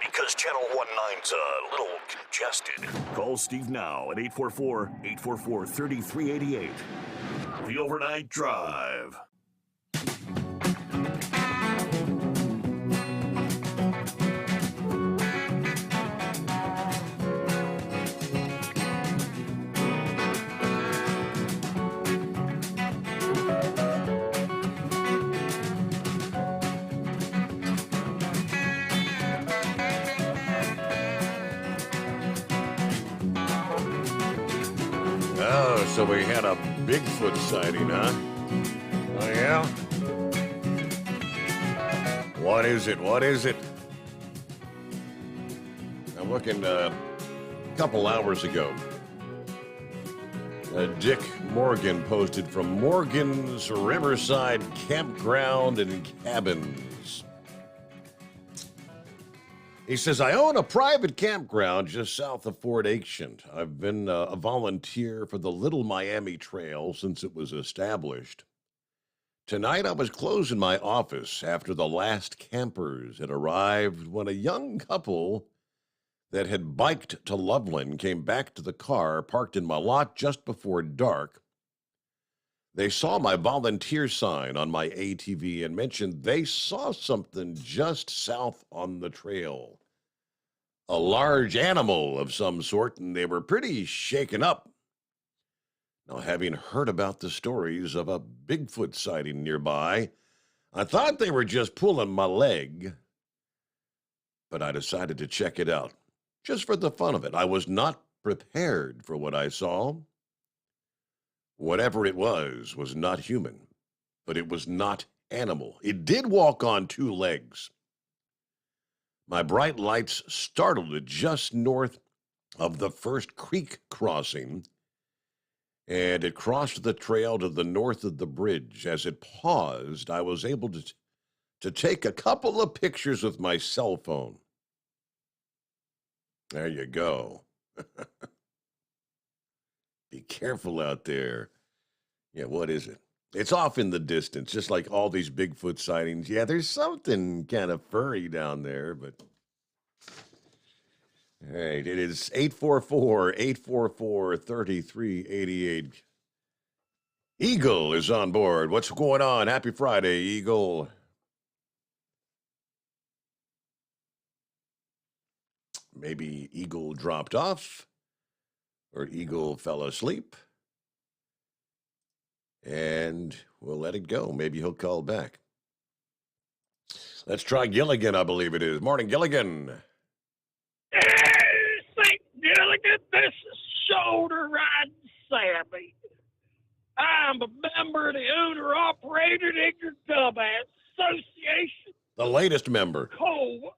Speaker 7: Because Channel 19's a little congested. Call Steve now at 844-844-3388. The Overnight Drive.
Speaker 3: Oh, so we had a Bigfoot sighting, huh? Oh, yeah? What is it? What is it? I'm looking a couple hours ago. Dick Morgan posted from Morgan's Riverside Campground and Cabins. He says, I own a private campground just south of Fort Ancient. I've been a volunteer for the Little Miami Trail since it was established. Tonight I was closing my office after the last campers had arrived when a young couple that had biked to Loveland came back to the car parked in my lot just before dark. They saw my volunteer sign on my ATV and mentioned they saw something just south on the trail. A large animal of some sort, and they were pretty shaken up. Now, having heard about the stories of a Bigfoot sighting nearby, I thought they were just pulling my leg, but I decided to check it out, just for the fun of it. I was not prepared for what I saw. Whatever it was not human, but it was not animal. It did walk on two legs. My bright lights startled it just north of the first creek crossing, and it crossed the trail to the north of the bridge. As it paused, I was able to take a couple of pictures with my cell phone. There you go. Be careful out there. Yeah, what is it? It's off in the distance, just like all these Bigfoot sightings. Yeah, there's something kind of furry down there, but... All right, it is 844-844-3388. Eagle is on board. What's going on? Happy Friday, Eagle. Maybe Eagle dropped off, or Eagle fell asleep, and we'll let it go. Maybe he'll call back. Let's try Gilligan, I believe it is. Morning, Gilligan.
Speaker 13: St. Gilligan, this is Shoulder Riding Sammy. I'm a member of the Owner-Operator Nigger Dumbass Association.
Speaker 3: The latest member.
Speaker 13: Coal.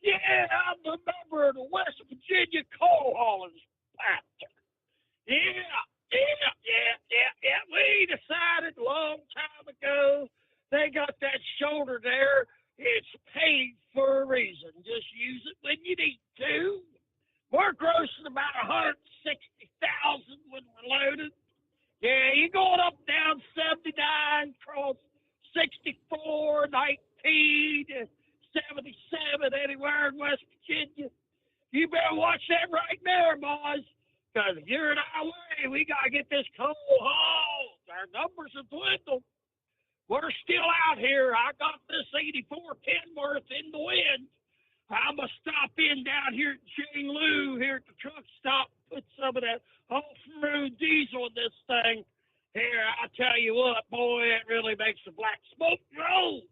Speaker 13: Yeah, I'm the member of the West Virginia Coal Haulers Chapter. Yeah. We decided a long time ago they got that shoulder there. It's paid for a reason. Just use it when you need to. We're grossing about $160,000 when we're loaded. Yeah, you're going up down 79, cross 64, 19, 77, anywhere in West Virginia. You better watch that right there, boys, because if you're in our way, we got to get this coal hauled. Our numbers have dwindled. We're still out here. I got this 84 Kenworth in the wind. I'm going to stop in down here at Jane Lou here at the truck stop, put some of that off-road diesel in this thing. Here, I tell you what, boy, it really makes the black smoke roll.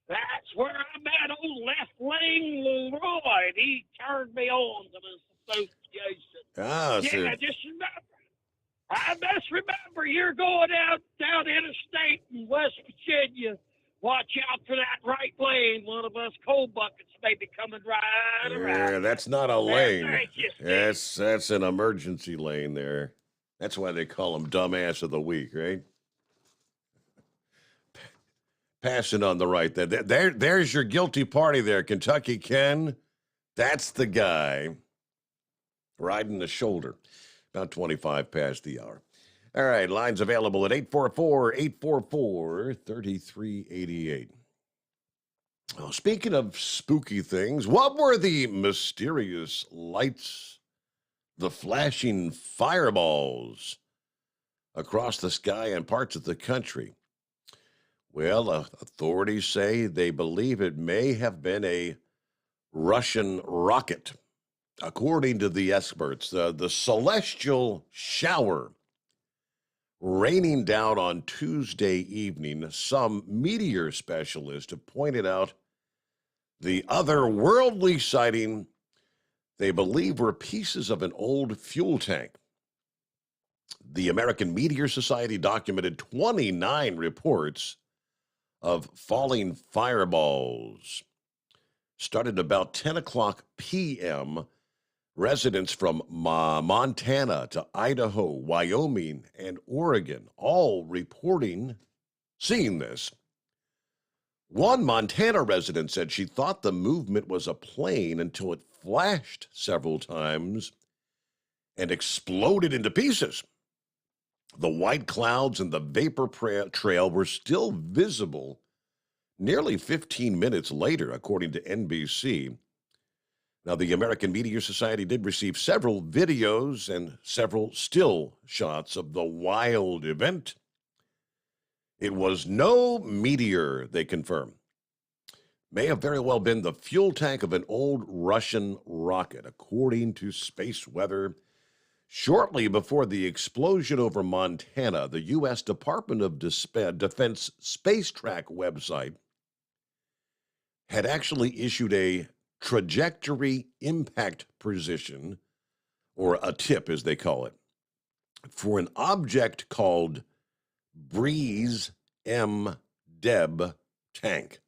Speaker 13: That's where I met old Left Lane Leroy, and he turned me on to this association.
Speaker 3: Ah,
Speaker 13: yeah,
Speaker 3: sir.
Speaker 13: just remember. I must remember you're going out down interstate in West Virginia. Watch out for that right lane. One of us coal buckets may be coming right around.
Speaker 3: Yeah, that's not a lane.
Speaker 13: Thank you, Steve.
Speaker 3: That's an emergency lane there. That's why they call him Dumbass of the Week, right? Passing on the right. There's your guilty party there, Kentucky Ken. That's the guy riding the shoulder. About 25 past the hour. All right, lines available at 844-844-3388. Well, speaking of spooky things, what were the mysterious lights, the flashing fireballs across the sky in parts of the country? Well, authorities say they believe it may have been a Russian rocket. According to the experts, the celestial shower raining down on Tuesday evening, some meteor specialists have pointed out the otherworldly sighting they believe were pieces of an old fuel tank. The American Meteor Society documented 29 reports of falling fireballs. Started about 10 o'clock p.m., residents from Montana to Idaho, Wyoming, and Oregon all reporting seeing this. One Montana resident said she thought the movement was a plane until it flashed several times and exploded into pieces. The white clouds and the vapor trail were still visible nearly 15 minutes later, according to NBC. Now, the American Meteor Society did receive several videos and several still shots of the wild event. It was no meteor, they confirm. May have very well been the fuel tank of an old Russian rocket, according to space weather. Shortly before the explosion over Montana, the U.S. Department of Defense Space Track website had actually issued a trajectory impact position, or a TIP as they call it, for an object called Breeze M. Deb tank.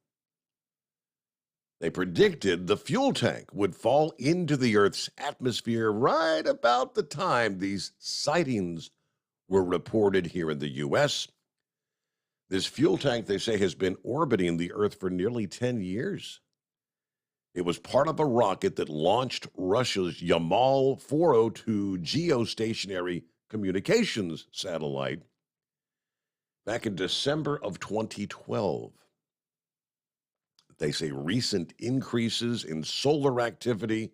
Speaker 3: They predicted the fuel tank would fall into the Earth's atmosphere right about the time these sightings were reported here in the U.S. This fuel tank, they say, has been orbiting the Earth for nearly 10 years. It was part of a rocket that launched Russia's Yamal 402 geostationary communications satellite back in December of 2012. They say recent increases in solar activity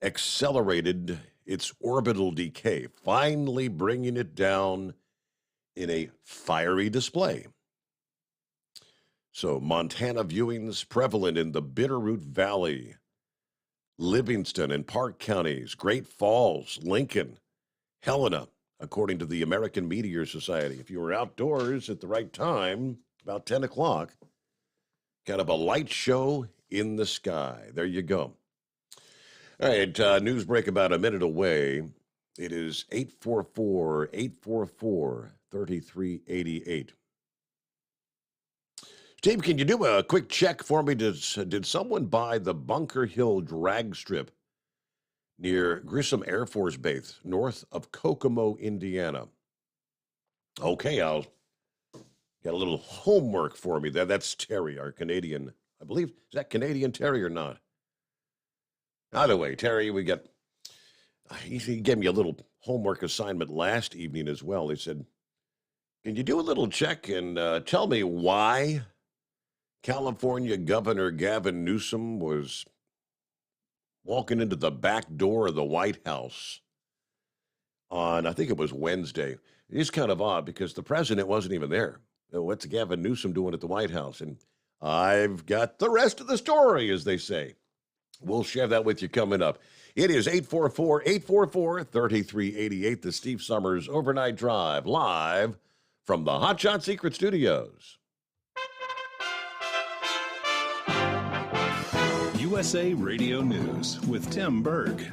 Speaker 3: accelerated its orbital decay, finally bringing it down in a fiery display. So, Montana viewings prevalent in the Bitterroot Valley, Livingston and Park counties, Great Falls, Lincoln, Helena, according to the American Meteor Society. If you were outdoors at the right time, about 10 o'clock, kind of a light show in the sky. There you go. All right, news break about a minute away. It is 844-844-3388. Steve, can you do a quick check for me? Did someone buy the Bunker Hill drag strip near Grissom Air Force Base, north of Kokomo, Indiana? Okay, I'll got a little homework for me there. That's Terry, our Canadian. I believe, is that Canadian Terry or not? Either way, Terry, he gave me a little homework assignment last evening as well. He said, can you do a little check and tell me why California Governor Gavin Newsom was walking into the back door of the White House on, I think it was Wednesday. It's kind of odd because the president wasn't even there. What's Gavin Newsom doing at the White House? And I've got the rest of the story, as they say. We'll share that with you coming up. It is 844-844-3388, the Steve Summers Overnight Drive, live from the Hot Shot Secret Studios.
Speaker 8: USA Radio News with Tim Berg.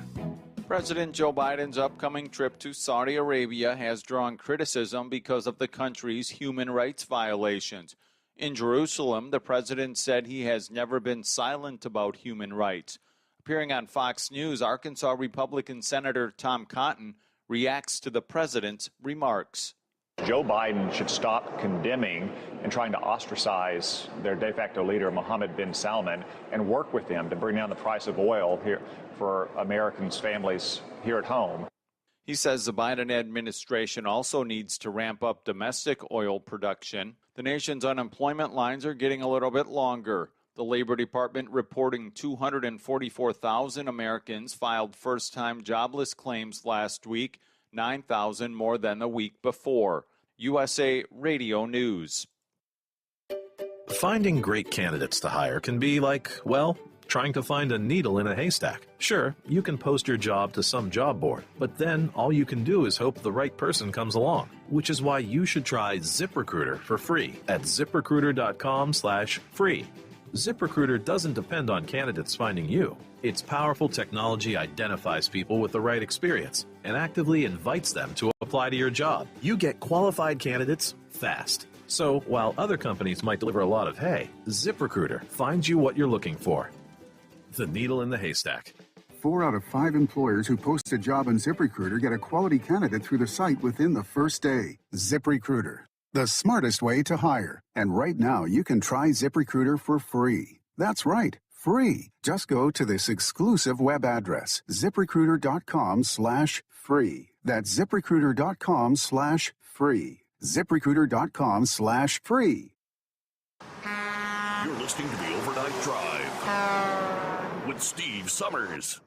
Speaker 9: President Joe Biden's upcoming trip to Saudi Arabia has drawn criticism because of the country's human rights violations. In Jerusalem, the president said he has never been silent about human rights. Appearing on Fox News, Arkansas Republican Senator Tom Cotton reacts to the president's remarks.
Speaker 14: Joe Biden should stop condemning and trying to ostracize their de facto leader, Mohammed bin Salman, and work with them to bring down the price of oil here for Americans' families here at home.
Speaker 9: He says the Biden administration also needs to ramp up domestic oil production. The nation's unemployment lines are getting a little bit longer. The Labor Department reporting 244,000 Americans filed first-time jobless claims last week, 9,000 more than the week before. USA Radio News.
Speaker 16: Finding great candidates to hire can be like, well, trying to find a needle in a haystack. Sure, you can post your job to some job board, but then all you can do is hope the right person comes along, which is why you should try ZipRecruiter for free at ZipRecruiter.com/free. ZipRecruiter doesn't depend on candidates finding you. Its powerful technology identifies people with the right experience and actively invites them to apply to your job. You get qualified candidates fast. So while other companies might deliver a lot of hay, ZipRecruiter finds you what you're looking for. The needle in the haystack.
Speaker 17: 4 out of 5 employers who post a job on ZipRecruiter get a quality candidate through the site within the first day. ZipRecruiter, the smartest way to hire. And right now, you can try ZipRecruiter for free. That's right, free. Just go to this exclusive web address, ZipRecruiter.com/free. That's ZipRecruiter.com/free. ZipRecruiter.com/free.
Speaker 7: You're listening to the Overnight Drive with Steve Summers.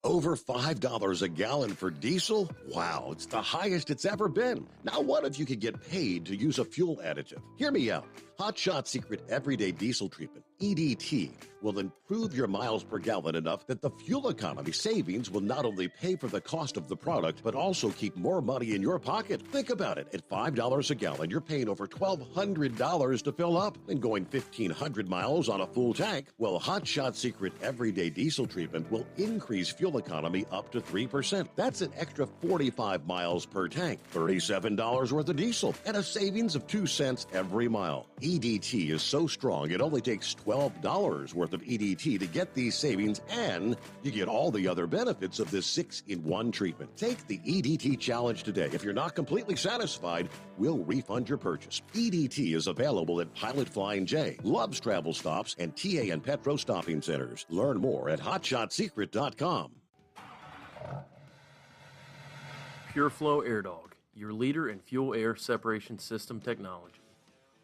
Speaker 3: Over $5 a gallon for diesel? Wow, it's the highest it's ever been. Now, what if you could get paid to use a fuel additive? Hear me out. Hot Shot Secret Everyday Diesel Treatment, EDT, will improve your miles per gallon enough that the fuel economy savings will not only pay for the cost of the product, but also keep more money in your pocket. Think about it. At $5 a gallon, you're paying over $1,200 to fill up and going 1,500 miles on a full tank. Well, Hot Shot Secret Everyday Diesel Treatment will increase fuel economy up to 3%. That's an extra 45 miles per tank, $37 worth of diesel, and a savings of 2 cents every mile. EDT is so strong, it only takes $12 worth of EDT to get these savings, and you get all the other benefits of this 6-in-1 treatment. Take the EDT challenge today. If you're not completely satisfied, we'll refund your purchase. EDT is available at Pilot Flying J, Love's Travel Stops, and TA and Petro Stopping Centers. Learn more at hotshotsecret.com.
Speaker 18: Pureflow Airdog, your leader in fuel air separation system technology.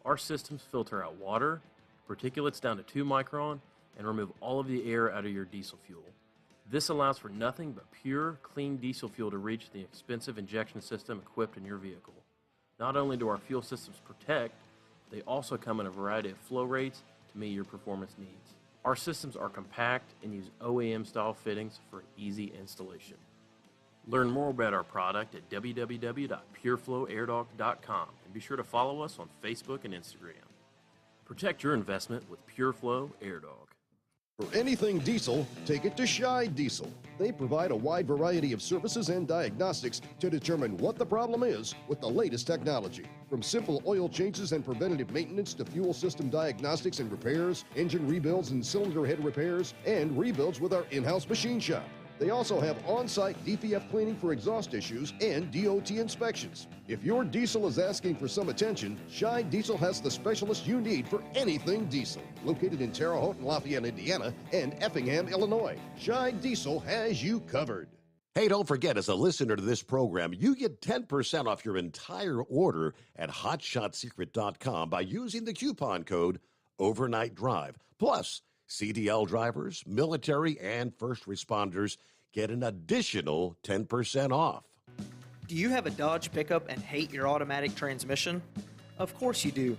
Speaker 18: Our systems filter out water, particulates down to 2 micron, and remove all of the air out of your diesel fuel. This allows for nothing but pure, clean diesel fuel to reach the expensive injection system equipped in your vehicle. Not only do our fuel systems protect, they also come in a variety of flow rates to meet your performance needs. Our systems are compact and use OEM-style fittings for easy installation. Learn more about our product at www.pureflowairdog.com and be sure to follow us on Facebook and Instagram. Protect your investment with Pureflow Airdog.
Speaker 19: For anything diesel, take it to Scheid Diesel. They provide a wide variety of services and diagnostics to determine what the problem is with the latest technology. From simple oil changes and preventative maintenance to fuel system diagnostics and repairs, engine rebuilds and cylinder head repairs, and rebuilds with our in-house machine shop. They also have on-site DPF cleaning for exhaust issues and DOT inspections. If your diesel is asking for some attention, Scheid Diesel has the specialist you need for anything diesel. Located in Terre Haute and Lafayette, Indiana, and Effingham, Illinois, Scheid Diesel has you covered.
Speaker 3: Hey, don't forget, as a listener to this program, you get 10% off your entire order at hotshotsecret.com by using the coupon code Overnight Drive. Plus, CDL drivers, military, and first responders get an additional 10% off.
Speaker 20: Do you have a Dodge pickup and hate your automatic transmission? Of course you do.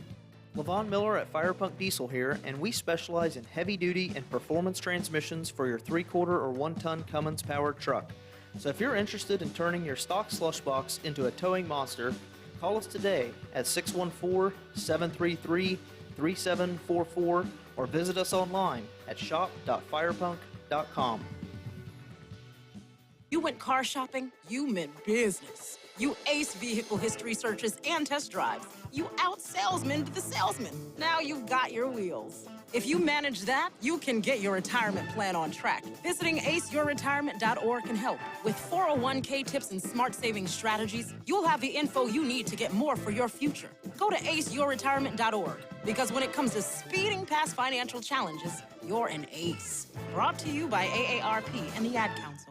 Speaker 20: Levon Miller at Fire Punk Diesel here, and we specialize in heavy-duty and performance transmissions for your 3/4 or 1-ton Cummins-powered truck. So if you're interested in turning your stock slush box into a towing monster, call us today at 614-733-3744 or visit us online at shop.firepunk.com.
Speaker 24: You went car shopping, you meant business. You ace vehicle history searches and test drives. You out-salesman the salesman. Now you've got your wheels. If you manage that, you can get your retirement plan on track. Visiting aceyourretirement.org can help. With 401k tips and smart savings strategies, you'll have the info you need to get more for your future. Go to aceyourretirement.org, because when it comes to speeding past financial challenges, you're an ace. Brought to you by AARP and the Ad Council.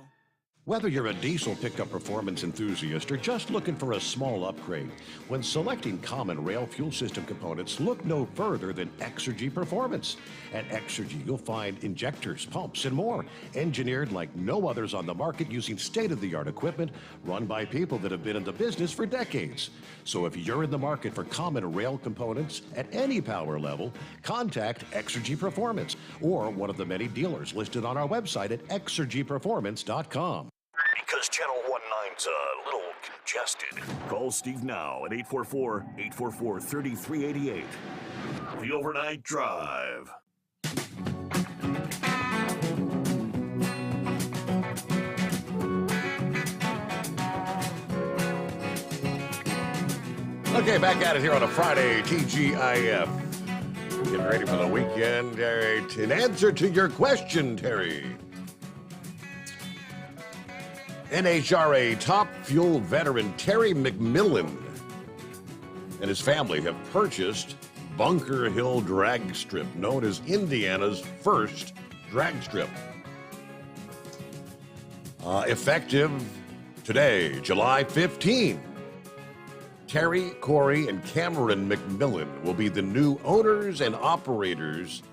Speaker 3: Whether you're a diesel pickup performance enthusiast or just looking for a small upgrade, when selecting common rail fuel system components, look no further than Exergy Performance. At Exergy, you'll find injectors, pumps, and more, engineered like no others on the market using state-of-the-art equipment run by people that have been in the business for decades. So if you're in the market for common rail components at any power level, contact Exergy Performance or one of the many dealers listed on our website at exergyperformance.com.
Speaker 7: Because Channel 19's a little congested. Call Steve now at 844-844-3388. The Overnight Drive.
Speaker 3: Okay, back at it here on a Friday, TGIF. Getting ready for the weekend. In answer to your question, Terry. NHRA top fuel veteran Terry McMillan and his family have purchased Bunker Hill Drag Strip, known as Indiana's first drag strip. Effective Today, July 15, Terry, Corey, and Cameron McMillan will be the new owners and operators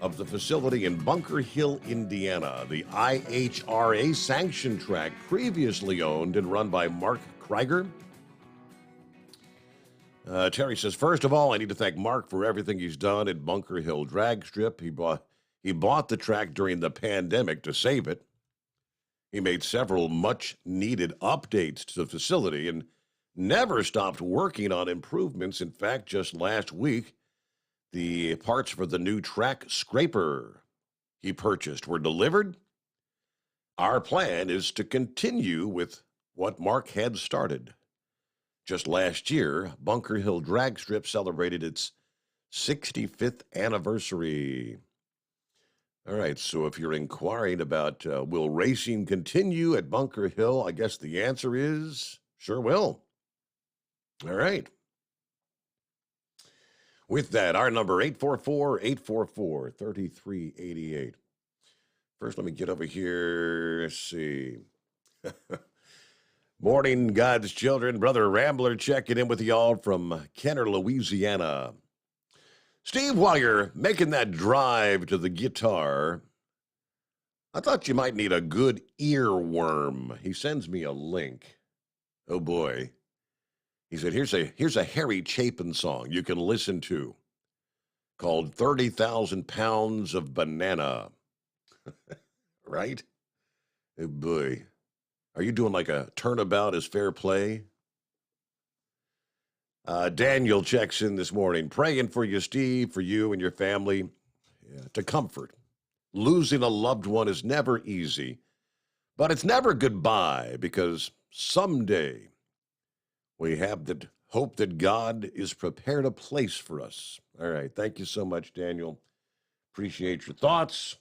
Speaker 3: of the facility in Bunker Hill, Indiana, the IHRA sanctioned track previously owned and run by Mark Krieger. Terry says, first of all, I need to thank Mark for everything he's done at Bunker Hill Drag Strip. He bought the track during the pandemic to save it. He made several much-needed updates to the facility and never stopped working on improvements. In fact, just last week, the parts for the new track scraper he purchased were delivered. Our plan is to continue with what Mark had started. Just last year, Bunker Hill Drag Strip celebrated its 65th anniversary. All right, so if you're inquiring about will racing continue at Bunker Hill, I guess the answer is sure will. All right. With that, our number 844-844-3388. First, let me get over here. Let's see. Morning, God's children. Brother Rambler checking in with y'all from Kenner, Louisiana. Steve, while you're making that drive to the guitar, I thought you might need a good earworm. He sends me a link. Oh, boy. He said, here's a Harry Chapin song you can listen to called 30,000 Pounds of Banana. Right? Oh, boy. Are you doing like a turnabout as fair play? Daniel checks in this morning, praying for you, Steve, for you and your family, to comfort. Losing a loved one is never easy, but it's never goodbye, because someday we have the hope that God is prepared a place for us. All right. Thank you so much, Daniel. Appreciate your thoughts.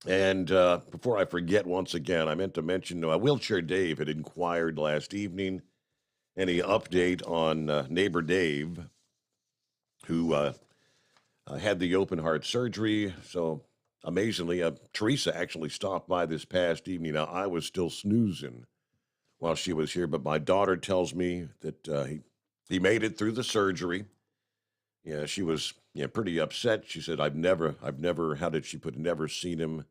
Speaker 3: And before I forget, once again, I meant to mention Wheelchair Dave had inquired last evening. Any update on neighbor Dave, who had the open heart surgery? So amazingly, Teresa actually stopped by this past evening. Now, I was still snoozing while she was here, but my daughter tells me that he made it through the surgery. Yeah, she was pretty upset. She said, I've never, how did she put, never seen him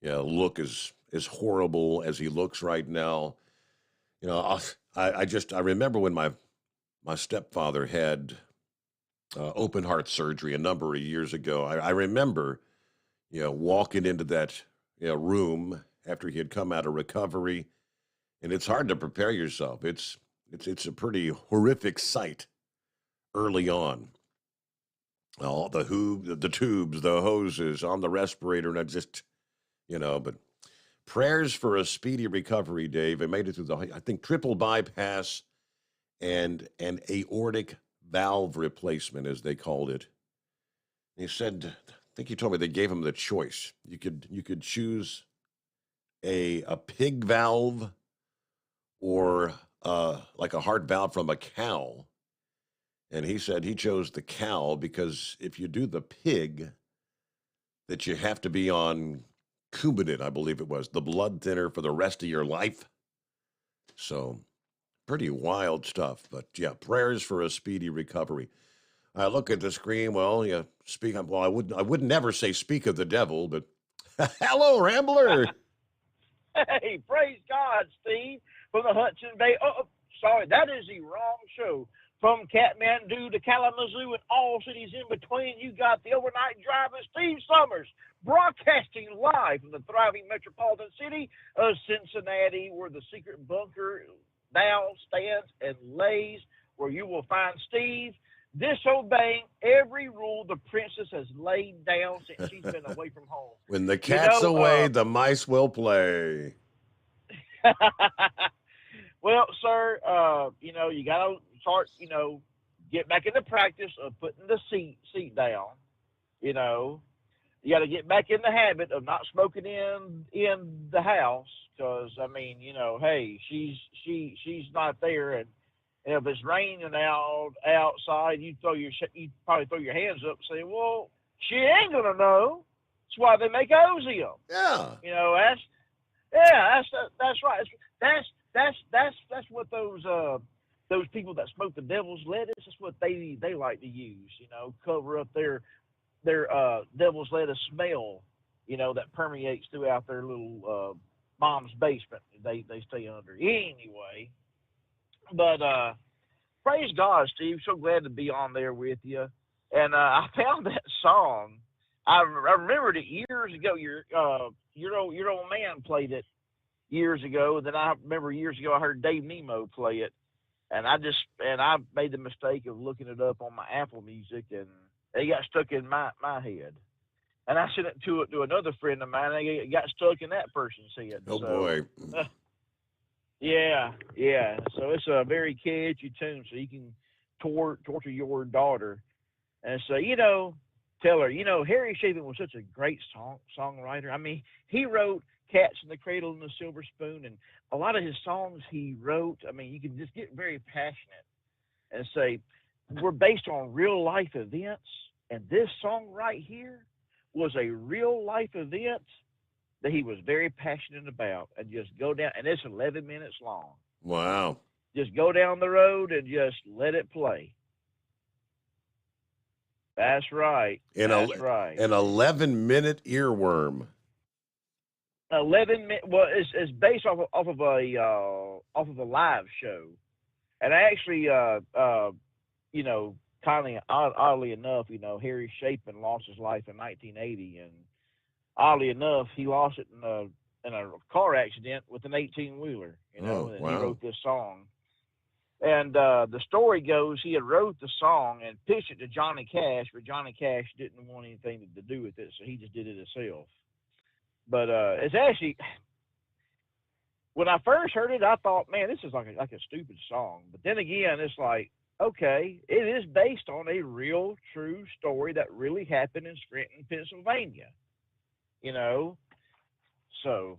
Speaker 3: look as horrible as he looks right now. You know, I remember when my stepfather had open heart surgery a number of years ago. I remember, walking into that room after he had come out of recovery, and it's hard to prepare yourself. It's a pretty horrific sight early on. All the tubes, the hoses on the respirator, and I just, but prayers for a speedy recovery, Dave. I made it through I think, triple bypass and an aortic valve replacement, as they called it. He said, I think he told me they gave him the choice. You could choose a pig valve or like a heart valve from a cow. And he said he chose the cow because if you do the pig, that you have to be on Coumadin, I believe it was, the blood thinner for the rest of your life. So pretty wild stuff. But yeah, prayers for a speedy recovery. I look at the screen. Well, I would never say speak of the devil, but hello, Rambler.
Speaker 11: Hey, praise God, Steve, from the Hudson Bay. Oh, sorry, that is the wrong show. From Kathmandu to Kalamazoo and all cities in between, you got the overnight drive with Steve Summers, broadcasting live from the thriving metropolitan city of Cincinnati, where the secret bunker now stands and lays, where you will find Steve disobeying every rule the princess has laid down since she's been away from home.
Speaker 3: When the cat's away, the mice will play.
Speaker 11: Well, sir, you got to start, get back into practice of putting the seat down. You got to get back in the habit of not smoking in the house, because hey, she's not there, and if it's raining outside, you probably throw your hands up and say, well, she ain't gonna know. That's why they make ozone.
Speaker 3: Yeah.
Speaker 11: That's right. That's what those people that smoke the devil's lettuce. That's what they like to use. Cover up their devil's lettuce smell. That permeates throughout their little mom's basement. They stay under anyway. But praise God, Steve. So glad to be on there with you. And I found that song. I remembered it years ago. Your old man played it years ago. Then I remember years ago I heard Dave Nemo play it, and I made the mistake of looking it up on my Apple Music, and it got stuck in my head. And I sent it to another friend of mine, and it got stuck in that person's head.
Speaker 3: Oh, boy.
Speaker 11: Yeah. So it's a very catchy tune, so you can torture your daughter. And so, tell her, Harry Chapin was such a great songwriter. I mean, he wrote Cats in the Cradle and the Silver Spoon, and a lot of his songs he wrote, I mean, you can just get very passionate and say, we're based on real life events, and this song right here was a real life event that he was very passionate about, and just go down, and it's 11 minutes long.
Speaker 3: Wow.
Speaker 11: Just go down the road and just let it play. That's right. That's right.
Speaker 3: An 11-minute earworm.
Speaker 11: 11 minutes. Well, it's based off of a live show, and actually, kind of oddly enough, Harry Chapin lost his life in 1980, and oddly enough, he lost it in a car accident with an 18-wheeler. And
Speaker 3: wow.
Speaker 11: He wrote this song. And the story goes, he had wrote the song and pitched it to Johnny Cash, but Johnny Cash didn't want anything to do with it, so he just did it himself. But it's actually, when I first heard it, I thought, man, this is like a stupid song. But then again, it's like, okay, it is based on a real, true story that really happened in Scranton, Pennsylvania. So.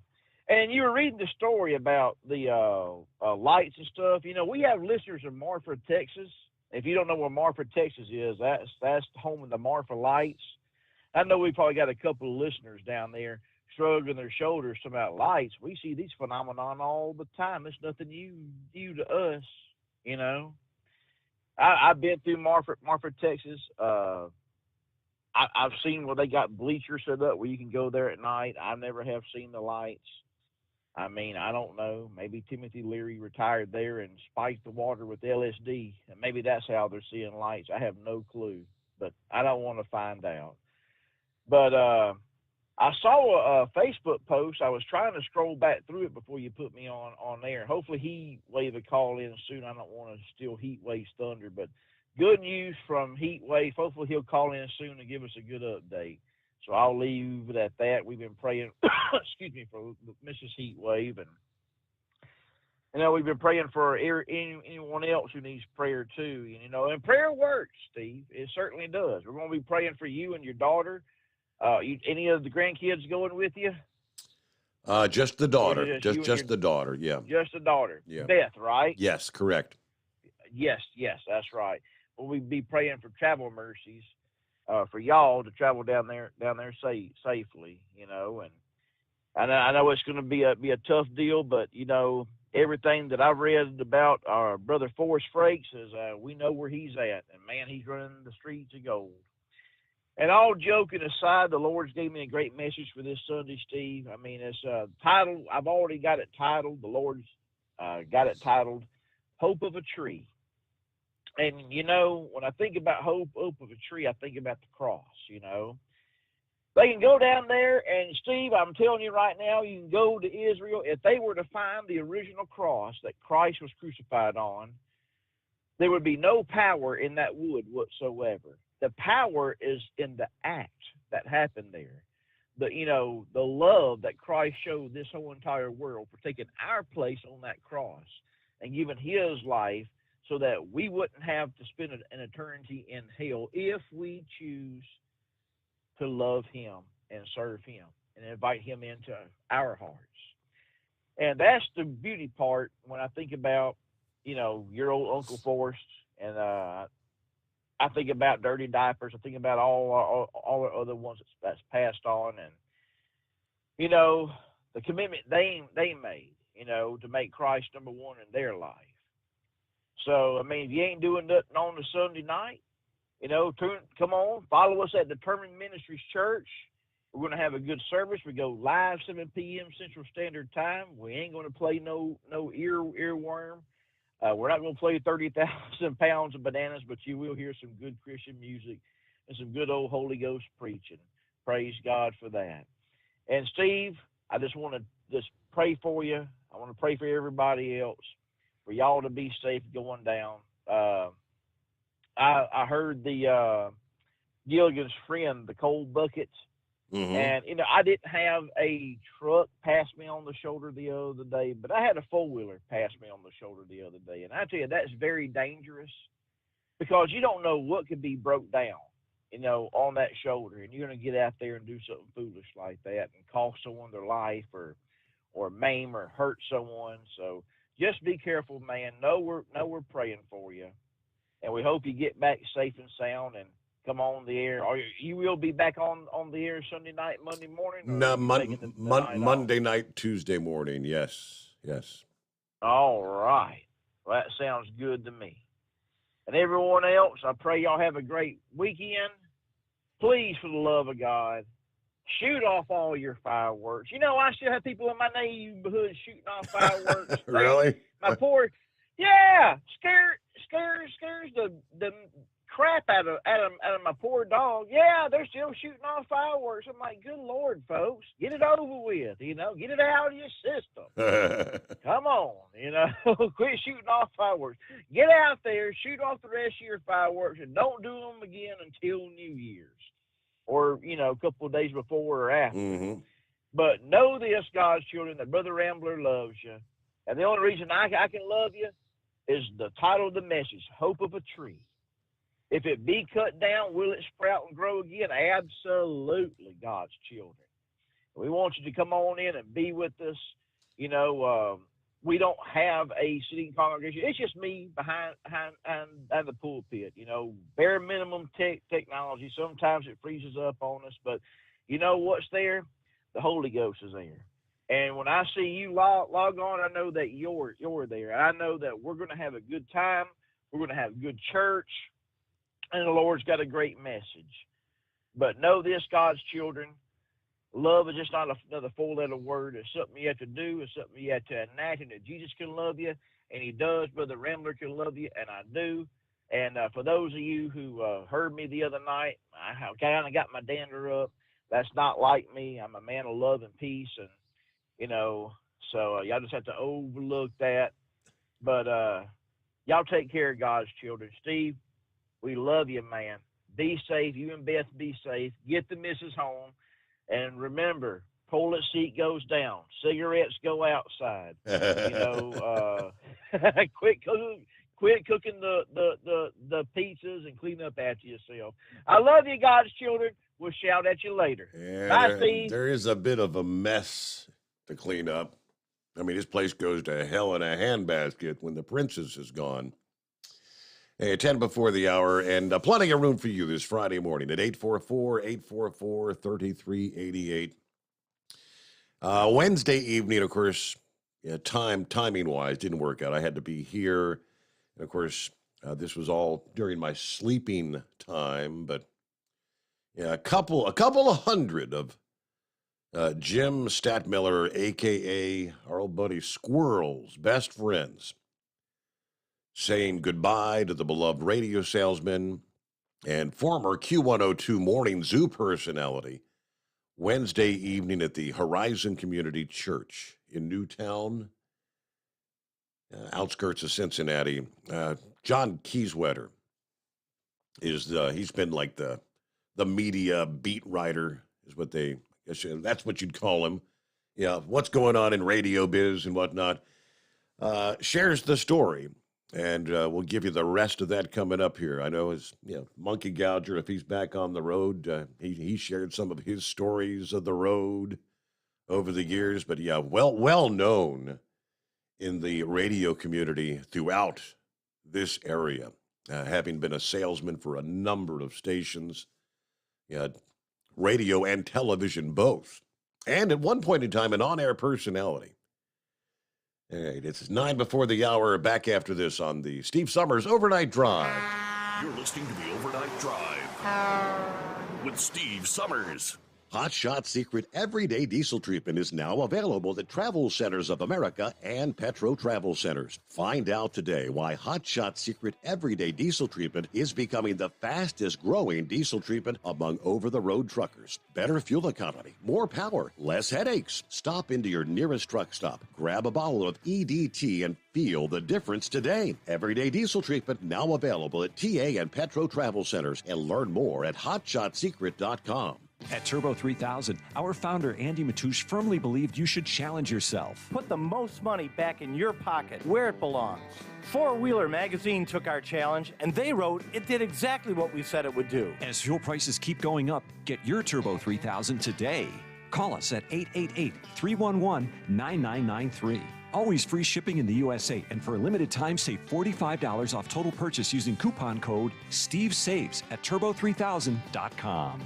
Speaker 11: And you were reading the story about the lights and stuff. We have listeners in Marfa, Texas. If you don't know where Marfa, Texas is, that's home of the Marfa lights. I know we probably got a couple of listeners down there shrugging their shoulders about lights. We see these phenomenon all the time. It's nothing new to us, I've been through Marfa, Texas. I've seen where they got bleachers set up where you can go there at night. I never have seen the lights. I mean, I don't know. Maybe Timothy Leary retired there and spiked the water with LSD, and maybe that's how they're seeing lights. I have no clue, but I don't want to find out. But I saw a Facebook post. I was trying to scroll back through it before you put me on there. Hopefully Heat Wave will call in soon. I don't want to steal Heat Wave's thunder, but good news from Heat Wave. Hopefully he'll call in soon and give us a good update. So I'll leave it at that. We've been praying, excuse me, for Mrs. Heat Wave, and we've been praying for anyone else who needs prayer too. And prayer works, Steve. It certainly does. We're going to be praying for you and your daughter. Any of the grandkids going with you?
Speaker 3: Just the daughter. Just the daughter. Yeah.
Speaker 11: Just the daughter.
Speaker 3: Yeah.
Speaker 11: Beth, right?
Speaker 3: Yes, correct.
Speaker 11: Yes, that's right. Well, we'll be praying for travel mercies. For y'all to travel down there safely, and I know it's going to be a tough deal, but everything that I've read about our brother Forrest Frakes is we know where he's at, and man, he's running the streets of gold. And all joking aside, the Lord's gave me a great message for this Sunday, Steve. I mean, it's titled. I've already got it titled. The Lord's got it titled "Hope of a Tree." And, when I think about hope of a tree, I think about the cross, They can go down there, and, Steve, I'm telling you right now, you can go to Israel. If they were to find the original cross that Christ was crucified on, there would be no power in that wood whatsoever. The power is in the act that happened there. The love that Christ showed this whole entire world for taking our place on that cross and giving his life so that we wouldn't have to spend an eternity in hell if we choose to love him and serve him and invite him into our hearts. And that's the beauty part when I think about, your old Uncle Forrest, and I think about Dirty Diapers. I think about all the other ones that's passed on. And, the commitment they made, to make Christ number one in their life. So, I mean, if you ain't doing nothing on the Sunday night, come on, follow us at Determined Ministries Church. We're going to have a good service. We go live 7 p.m. Central Standard Time. We ain't going to play no earworm. We're not going to play 30,000 pounds of bananas, but you will hear some good Christian music and some good old Holy Ghost preaching. Praise God for that. And Steve, I just want to just pray for you. I want to pray for everybody else, for y'all to be safe going down. I heard the Gilligan's friend, the cold bucket.
Speaker 3: Mm-hmm.
Speaker 11: And, I didn't have a truck pass me on the shoulder the other day, but I had a four-wheeler pass me on the shoulder the other day. And I tell you, that's very dangerous because you don't know what could be broke down, on that shoulder. And you're going to get out there and do something foolish like that and cost someone their life or maim or hurt someone. So just be careful, man. Know we're praying for you. And we hope you get back safe and sound and come on the air. Or you will be back on the air Sunday night, Monday morning?
Speaker 3: No, Monday night, Tuesday morning. Yes.
Speaker 11: All right. Well, that sounds good to me. And everyone else, I pray y'all have a great weekend. Please, for the love of God, shoot off all your fireworks. I still have people in my neighborhood shooting off fireworks.
Speaker 3: Really?
Speaker 11: My poor, scares the crap out of my poor dog. Yeah, they're still shooting off fireworks. I'm like, good Lord, folks, get it over with. Get it out of your system. Come on, quit shooting off fireworks. Get out there, shoot off the rest of your fireworks, and don't do them again until New Year's, or a couple of days before or after.
Speaker 3: Mm-hmm.
Speaker 11: But know this, God's children, that Brother Rambler loves you, and the only reason I can love you is the title of the message: Hope of a Tree. If it be cut down, will it sprout and grow again? Absolutely, God's children. We want you to come on in and be with us. We don't have a sitting congregation. It's just me behind the pulpit. Bare minimum technology. Sometimes it freezes up on us, but you know what's there? The Holy Ghost is there. And when I see you log on, I know that you're there. I know that we're going to have a good time. We're going to have good church. And the Lord's got a great message. But know this, God's children, love is just not another four-letter word. It's something you have to do. It's something you have to enact, and that Jesus can love you, and he does. Brother Rambler can love you, and I do. And for those of you who heard me the other night, I kind of got my dander up. That's not like me. I'm a man of love and peace, and, so y'all just have to overlook that. But y'all take care of God's children. Steve, we love you, man. Be safe. You and Beth, be safe. Get the missus home. And remember, toilet seat goes down. Cigarettes go outside. Quit cooking the pizzas and clean up after yourself. I love you, God's children. We'll shout at you later.
Speaker 3: Yeah,
Speaker 11: Bye, Steve.
Speaker 3: There is a bit of a mess to clean up. I mean, this place goes to hell in a handbasket when the princess is gone. Hey, 10 before the hour, and plenty of room for you this Friday morning at 844-844-3388. Wednesday evening, of course, timing-wise, didn't work out. I had to be here. And, of course, this was all during my sleeping time. But, yeah, a couple of hundred of Jim Statmiller, a.k.a. our old buddy Squirrel's best friends, saying goodbye to the beloved radio salesman and former Q102 morning zoo personality Wednesday evening at the Horizon Community Church in Newtown, outskirts of Cincinnati. John Kieswetter he's been like the media beat writer, is what that's what you'd call him. Yeah, what's going on in radio biz and whatnot. Shares the story. And we'll give you the rest of that coming up here. I know his Monkey Gouger, if he's back on the road, he shared some of his stories of the road over the years. But yeah, well known in the radio community throughout this area, having been a salesman for a number of stations, radio and television both. and at one point in time, an on-air personality. All right, it's 9 before the hour. Back after this on the Steve Summers Overnight Drive.
Speaker 7: You're listening to the Overnight Drive with Steve Summers.
Speaker 3: Hot Shot Secret Everyday Diesel Treatment is now available at Travel Centers of America and Petro Travel Centers. Find out today why Hot Shot Secret Everyday Diesel Treatment is becoming the fastest growing diesel treatment among over-the-road truckers. Better fuel economy, more power, less headaches. Stop into your nearest truck stop, grab a bottle of EDT, and feel the difference today. Everyday Diesel Treatment now available at TA and Petro Travel Centers, and learn more at hotshotsecret.com.
Speaker 4: At Turbo 3000, our founder Andy Matouche firmly believed you should challenge yourself.
Speaker 5: Put the most money back in your pocket, where it belongs. Four Wheeler Magazine took our challenge, and they wrote it did exactly what we said it would do.
Speaker 4: As fuel prices keep going up, get your Turbo 3000 today. Call us at 888-311-9993. Always free shipping in the USA, and for a limited time, save $45 off total purchase using coupon code STEVESAVES at turbo3000.com.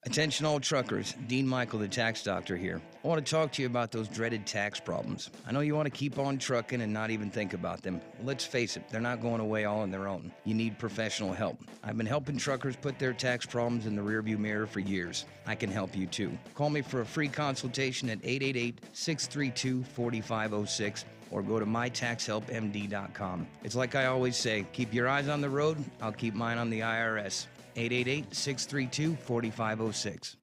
Speaker 12: Attention all truckers, Dean Michael, the tax doctor here. I want to talk to you about those dreaded tax problems. I know you want to keep on trucking and not even think about them. Well, let's face it, they're not going away all on their own. You need professional help. I've been helping truckers put their tax problems in the rearview mirror for years. I can help you too. Call me for a free consultation at 888-632-4506 or go to mytaxhelpmd.com. It's like I always say, keep your eyes on the road, I'll keep mine on the IRS. 888-632-4506.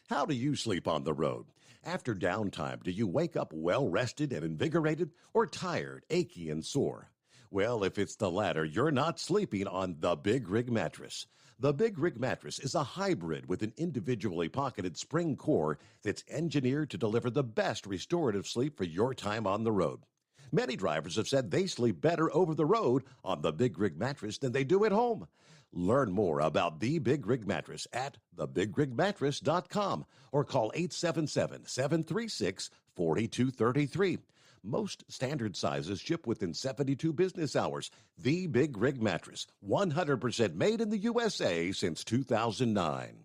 Speaker 3: How do you sleep on the road? After downtime, do you wake up well-rested and invigorated, or tired, achy, and sore? Well, if it's the latter, you're not sleeping on the Big Rig Mattress. The Big Rig Mattress is a hybrid with an individually pocketed spring core that's engineered to deliver the best restorative sleep for your time on the road. Many drivers have said they sleep better over the road on the Big Rig Mattress than they do at home. Learn more about the Big Rig Mattress at thebigrigmattress.com or call 877-736-4233. Most standard sizes ship within 72 business hours. The Big Rig Mattress, 100% made in the USA since 2009.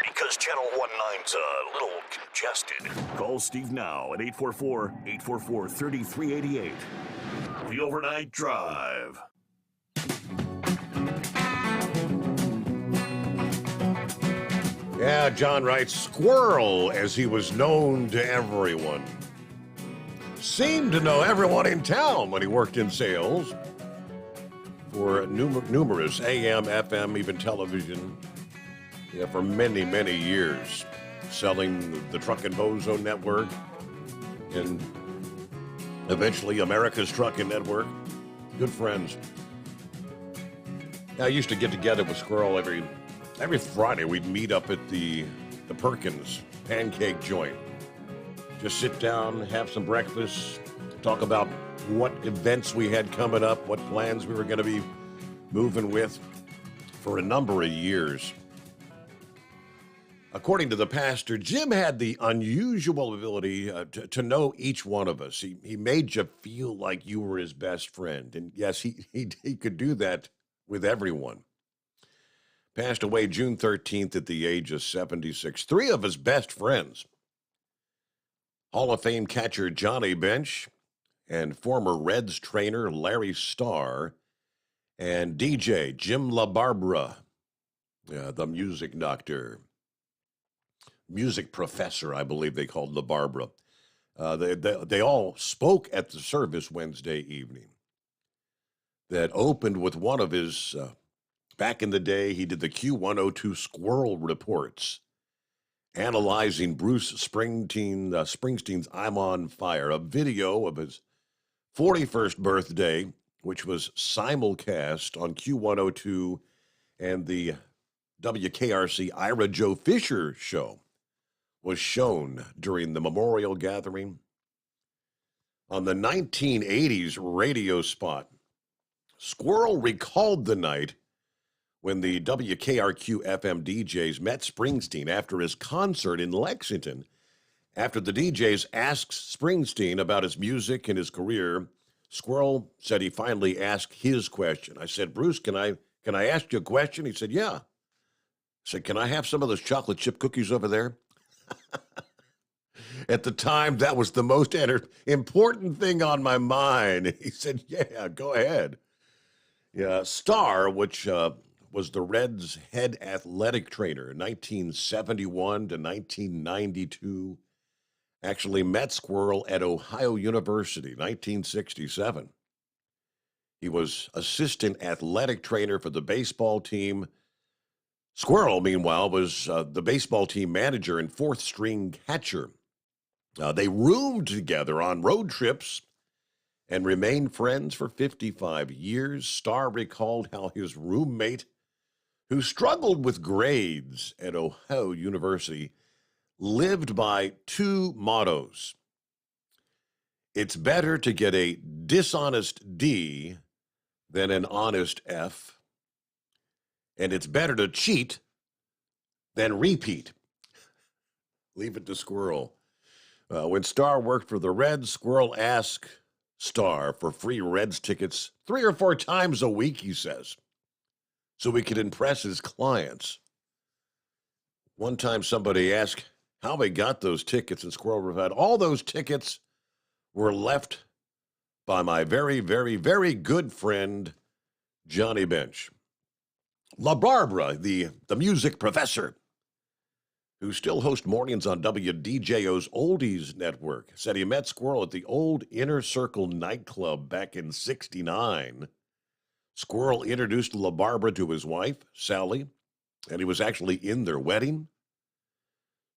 Speaker 7: Because Channel 19's a little congested. Call Steve now at 844-844-3388. The Overnight Drive.
Speaker 3: Yeah, John writes, Squirrel, as he was known to everyone. Seemed to know everyone in town when he worked in sales for numerous AM, FM, even television, for many, many years, selling the Truck and Bozo Network and eventually America's Trucking Network. Good friends. I used to get together with Squirrel every Friday. We'd meet up at the Perkins pancake joint. Just sit down, have some breakfast, talk about what events we had coming up, what plans we were going to be moving with for a number of years. According to the pastor, Jim had the unusual ability to know each one of us. He made you feel like you were his best friend. And yes, he could do that with everyone. Passed away June 13th at the age of 76. Three of his best friends, Hall of Fame catcher Johnny Bench and former Reds trainer Larry Starr and DJ Jim LaBarbera, the music doctor, music professor, I believe they called LaBarbera. They all spoke at the service Wednesday evening that opened with one of his... Back in the day, he did the Q102 Squirrel reports, analyzing Bruce Springsteen's I'm on Fire, a video of his 41st birthday, which was simulcast on Q102 and the WKRC Ira Joe Fisher show was shown during the memorial gathering. On the 1980s radio spot, Squirrel recalled the night when the WKRQ FM DJs met Springsteen after his concert in Lexington. After the DJs asked Springsteen about his music and his career, Squirrel said he finally asked his question. I said, Bruce, can I ask you a question? He said, yeah. I said, can I have some of those chocolate chip cookies over there? At the time, that was the most important thing on my mind. He said, yeah, go ahead. Yeah, Star, which was the Reds' head athletic trainer, 1971 to 1992, actually met Squirrel at Ohio University, 1967. He was assistant athletic trainer for the baseball team. Squirrel, meanwhile, was the baseball team manager and fourth-string catcher. They roomed together on road trips and remained friends for 55 years. Starr recalled how his roommate, who struggled with grades at Ohio University, lived by two mottos. It's better to get a dishonest D than an honest F, and it's better to cheat than repeat. Leave it to Squirrel. When Starr worked for the Reds, Squirrel asked Starr for free Reds tickets 3 or 4 times a week, he says, so he could impress his clients. One time somebody asked how they got those tickets, and Squirrel replied, all those tickets were left by my very, very, very good friend, Johnny Bench. La Barbara, the music professor, who still hosts mornings on WDJO's Oldies Network, said he met Squirrel at the old Inner Circle nightclub back in '69. Squirrel introduced La Barbara to his wife, Sally, and he was actually in their wedding.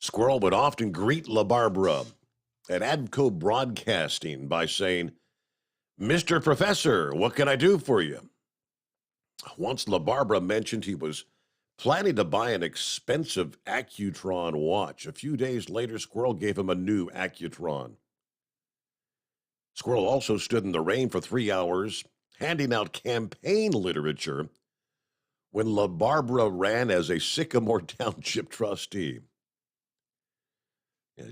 Speaker 3: Squirrel would often greet La Barbara at Adco Broadcasting by saying, Mr. Professor, what can I do for you? Once La Barbara mentioned he was planning to buy an expensive Accutron watch. A few days later, Squirrel gave him a new Accutron. Squirrel also stood in the rain for 3 hours, handing out campaign literature when La Barbara ran as a Sycamore Township trustee.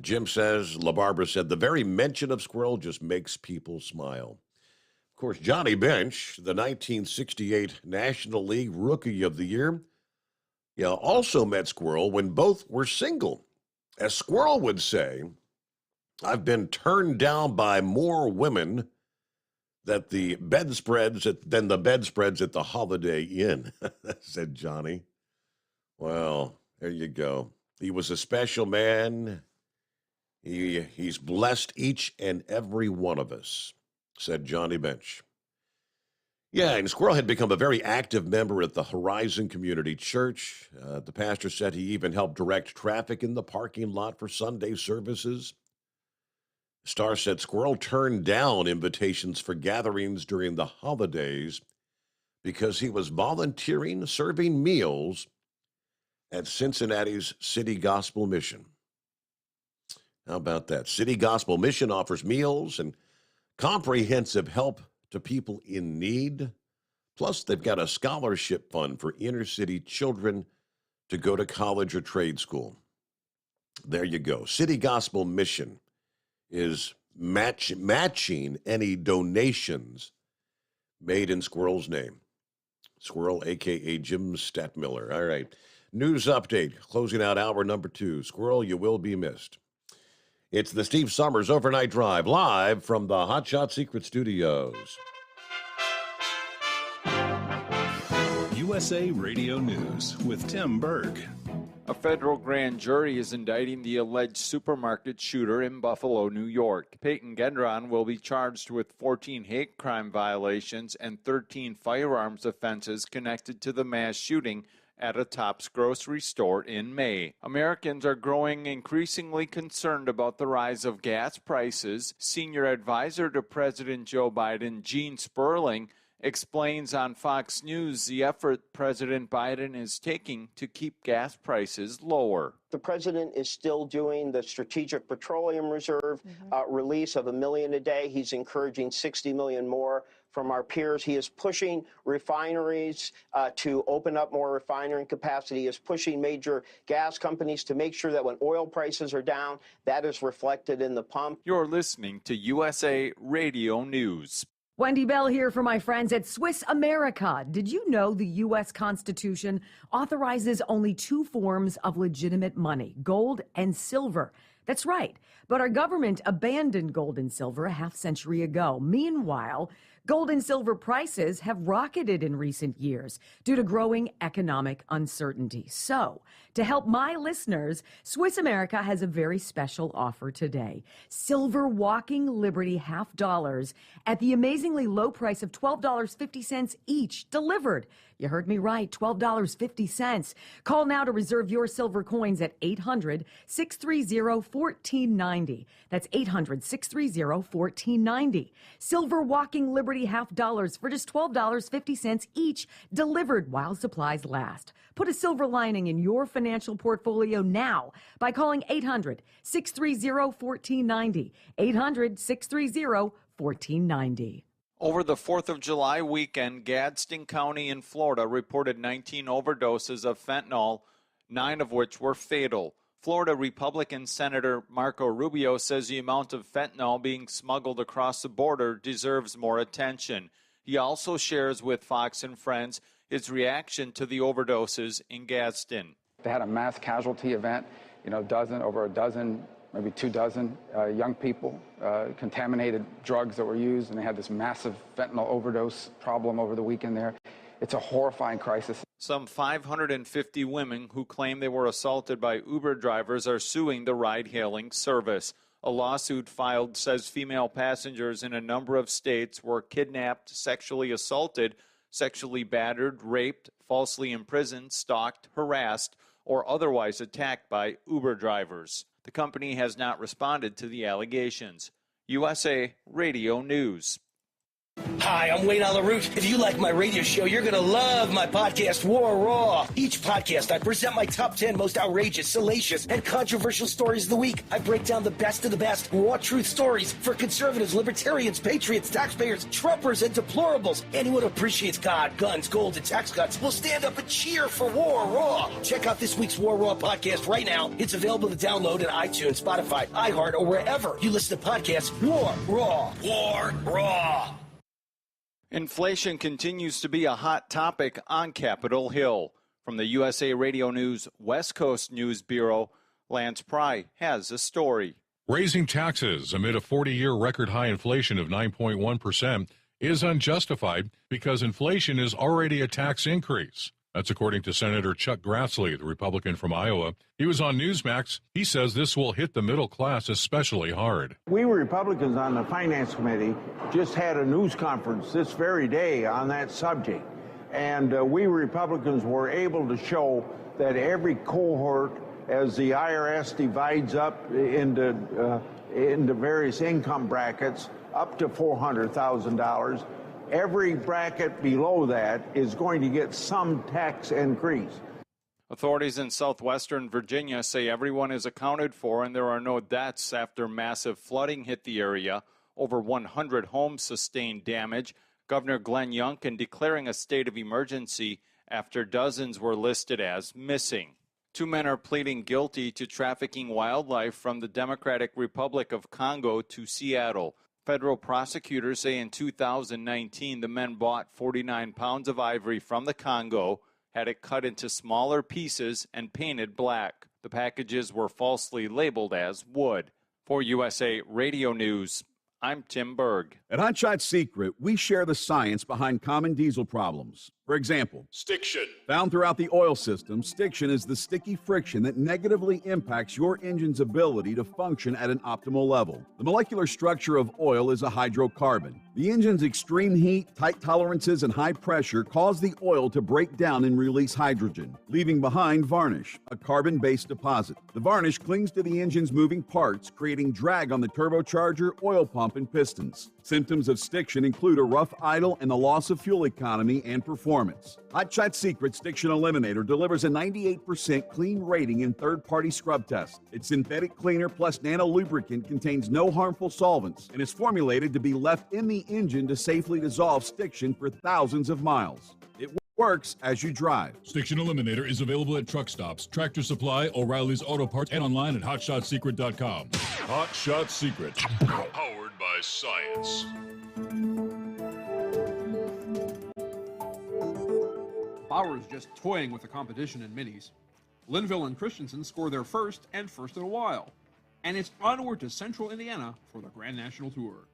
Speaker 3: Jim says, La Barbara said, the very mention of Squirrel just makes people smile. Of course, Johnny Bench, the 1968 National League Rookie of the Year, also met Squirrel when both were single. As Squirrel would say, I've been turned down by more women than the bedspreads at the Holiday Inn, said Johnny. Well, there you go. He was a special man. He's blessed each and every one of us, said Johnny Bench. Yeah, and Squirrel had become a very active member at the Horizon Community Church. The pastor said he even helped direct traffic in the parking lot for Sunday services. Starr said Squirrel turned down invitations for gatherings during the holidays because he was volunteering, serving meals at Cincinnati's City Gospel Mission. How about that? City Gospel Mission offers meals and comprehensive help to people in need. Plus, they've got a scholarship fund for inner city children to go to college or trade school. There you go. City Gospel Mission is matching any donations made in Squirrel's name. Squirrel, a.k.a. Jim Statmiller. All right. News update. Closing out hour number 2. Squirrel, you will be missed. It's the Steve Summers Overnight Drive, live from the Hot Shot Secret Studios.
Speaker 8: USA Radio News with Tim Berg.
Speaker 9: A federal grand jury is indicting the alleged supermarket shooter in Buffalo, New York. Peyton Gendron will be charged with 14 hate crime violations and 13 firearms offenses connected to the mass shooting at a Tops grocery store in May. Americans are growing increasingly concerned about the rise of gas prices. Senior advisor to President Joe Biden, Gene Sperling, explains on Fox News the effort President Biden is taking to keep gas prices lower.
Speaker 1: The president is still doing the Strategic Petroleum Reserve release of 1 million a day. He's encouraging 60 million more from our peers. He is pushing refineries to open up more refinery capacity. He is pushing major gas companies to make sure that when oil prices are down, that is reflected in the pump.
Speaker 9: You're listening to USA Radio News.
Speaker 21: Wendy Bell here for my friends at Swiss America. Did you know the U.S. Constitution authorizes only 2 forms of legitimate money, gold and silver? That's right. But our government abandoned gold and silver a half century ago. Meanwhile, gold and silver prices have rocketed in recent years due to growing economic uncertainty. So, to help my listeners, Swiss America has a very special offer today. Silver Walking Liberty $half at the amazingly low price of $12.50 each, delivered. You heard me right, $12.50. Call now to reserve your silver coins at 800-630-1490. That's 800-630-1490. Silver Walking Liberty $half for just $12.50 each, delivered while supplies last. Put a silver lining in your financial portfolio now by calling 800-630-1490. 800-630-1490.
Speaker 9: Over the 4th of July weekend, Gadsden County in Florida reported 19 overdoses of fentanyl, 9 of which were fatal. Florida Republican Senator Marco Rubio says the amount of fentanyl being smuggled across the border deserves more attention. He also shares with Fox and Friends his reaction to the overdoses in Gadsden.
Speaker 2: They had a mass casualty event, over a dozen, maybe 2 dozen young people, contaminated drugs that were used, and they had this massive fentanyl overdose problem over the weekend there. It's a horrifying crisis.
Speaker 9: Some 550 women who claim they were assaulted by Uber drivers are suing the ride-hailing service. A lawsuit filed says female passengers in a number of states were kidnapped, sexually assaulted, sexually battered, raped, falsely imprisoned, stalked, harassed, or otherwise attacked by Uber drivers. The company has not responded to the allegations. USA Radio News.
Speaker 6: Hi, I'm Wayne Alaroot. If you like my radio show, you're going to love my podcast, War Raw. Each podcast, I present my top 10 most outrageous, salacious, and controversial stories of the week. I break down the best of the best raw truth stories for conservatives, libertarians, patriots, taxpayers, Trumpers, and deplorables. Anyone who appreciates God, guns, gold, and tax cuts will stand up and cheer for War Raw. Check out this week's War Raw podcast right now. It's available to download at iTunes, Spotify, iHeart, or wherever you listen to podcasts. War Raw. War Raw.
Speaker 9: Inflation continues to be a hot topic on Capitol Hill. From the USA Radio News West Coast News Bureau, Lance Pry has a story.
Speaker 22: Raising taxes amid a 40-year record high inflation of 9.1% is unjustified because inflation is already a tax increase. That's according to Senator Chuck Grassley, the Republican from Iowa. He was on Newsmax. He says this will hit the middle class especially hard.
Speaker 23: We Republicans on the Finance Committee just had a news conference this very day on that subject. And we Republicans were able to show that every cohort, as the IRS divides up into various income brackets, up to $400,000, every bracket below that is going to get some tax increase.
Speaker 9: Authorities in southwestern Virginia say everyone is accounted for and there are no deaths after massive flooding hit the area. Over 100 homes sustained damage. Governor Glenn Youngkin declaring a state of emergency after dozens were listed as missing. 2 men are pleading guilty to trafficking wildlife from the Democratic Republic of Congo to Seattle. Federal prosecutors say in 2019 the men bought 49 pounds of ivory from the Congo, had it cut into smaller pieces and painted black. The packages were falsely labeled as wood. For USA Radio News, I'm Tim Berg.
Speaker 25: At Hotshot Secret, we share the science behind common diesel problems. For example,
Speaker 15: stiction.
Speaker 25: Found throughout the oil system, stiction is the sticky friction that negatively impacts your engine's ability to function at an optimal level. The molecular structure of oil is a hydrocarbon. The engine's extreme heat, tight tolerances, and high pressure cause the oil to break down and release hydrogen, leaving behind varnish, a carbon-based deposit. The varnish clings to the engine's moving parts, creating drag on the turbocharger, oil pump, and pistons. Symptoms of stiction include a rough idle and the loss of fuel economy and performance. Hotshot Secret Stiction Eliminator delivers a 98% clean rating in third-party scrub tests. Its synthetic cleaner plus nano lubricant contains no harmful solvents and is formulated to be left in the engine to safely dissolve stiction for thousands of miles. It works as you drive.
Speaker 26: Stiction Eliminator is available at truck stops, Tractor Supply, O'Reilly's Auto Parts, and online at HotShotSecret.com. Hot Shot Secret. Powered by science.
Speaker 27: Bauer's just toying with the competition in minis. Linville and Christensen score their first and first in a while. and it's onward to Central Indiana for the Grand National Tour.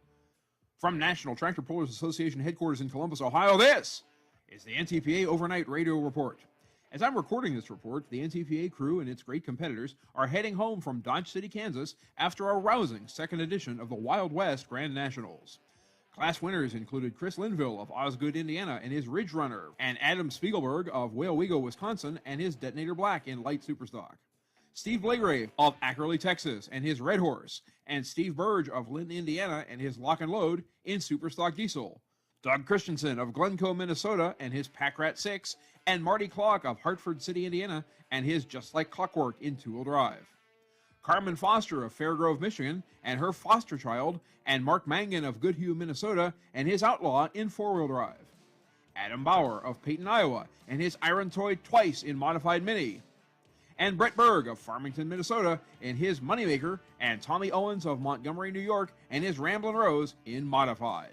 Speaker 27: From National Tractor Pullers Association headquarters in Columbus, Ohio, this is the NTPA Overnight Radio Report. As I'm recording this report, the NTPA crew and its great competitors are heading home from Dodge City, Kansas after a rousing second edition of the Wild West Grand Nationals. Class winners included Chris Linville of Osgood, Indiana and his Ridge Runner, and Adam Spiegelberg of Weyowego, Wisconsin and his Detonator Black in light superstock. Steve Blagrave of Ackerley, Texas and his Red Horse, and Steve Burge of Linton, Indiana and his Lock and Load in superstock diesel. Doug Christensen of Glencoe, Minnesota and his Pack Rat 6, and Marty Clark of Hartford City, Indiana and his Just Like Clockwork in two-wheel drive. Carmen Foster of Fairgrove, Michigan and her foster child, and Mark Mangan of Goodhue, Minnesota and his Outlaw in four-wheel drive. Adam Bauer of Peyton, Iowa and his Iron Toy Twice in modified Mini. And Brett Berg of Farmington, Minnesota in his Moneymaker, and Tommy Owens of Montgomery, New York and his Ramblin' Rose in modified.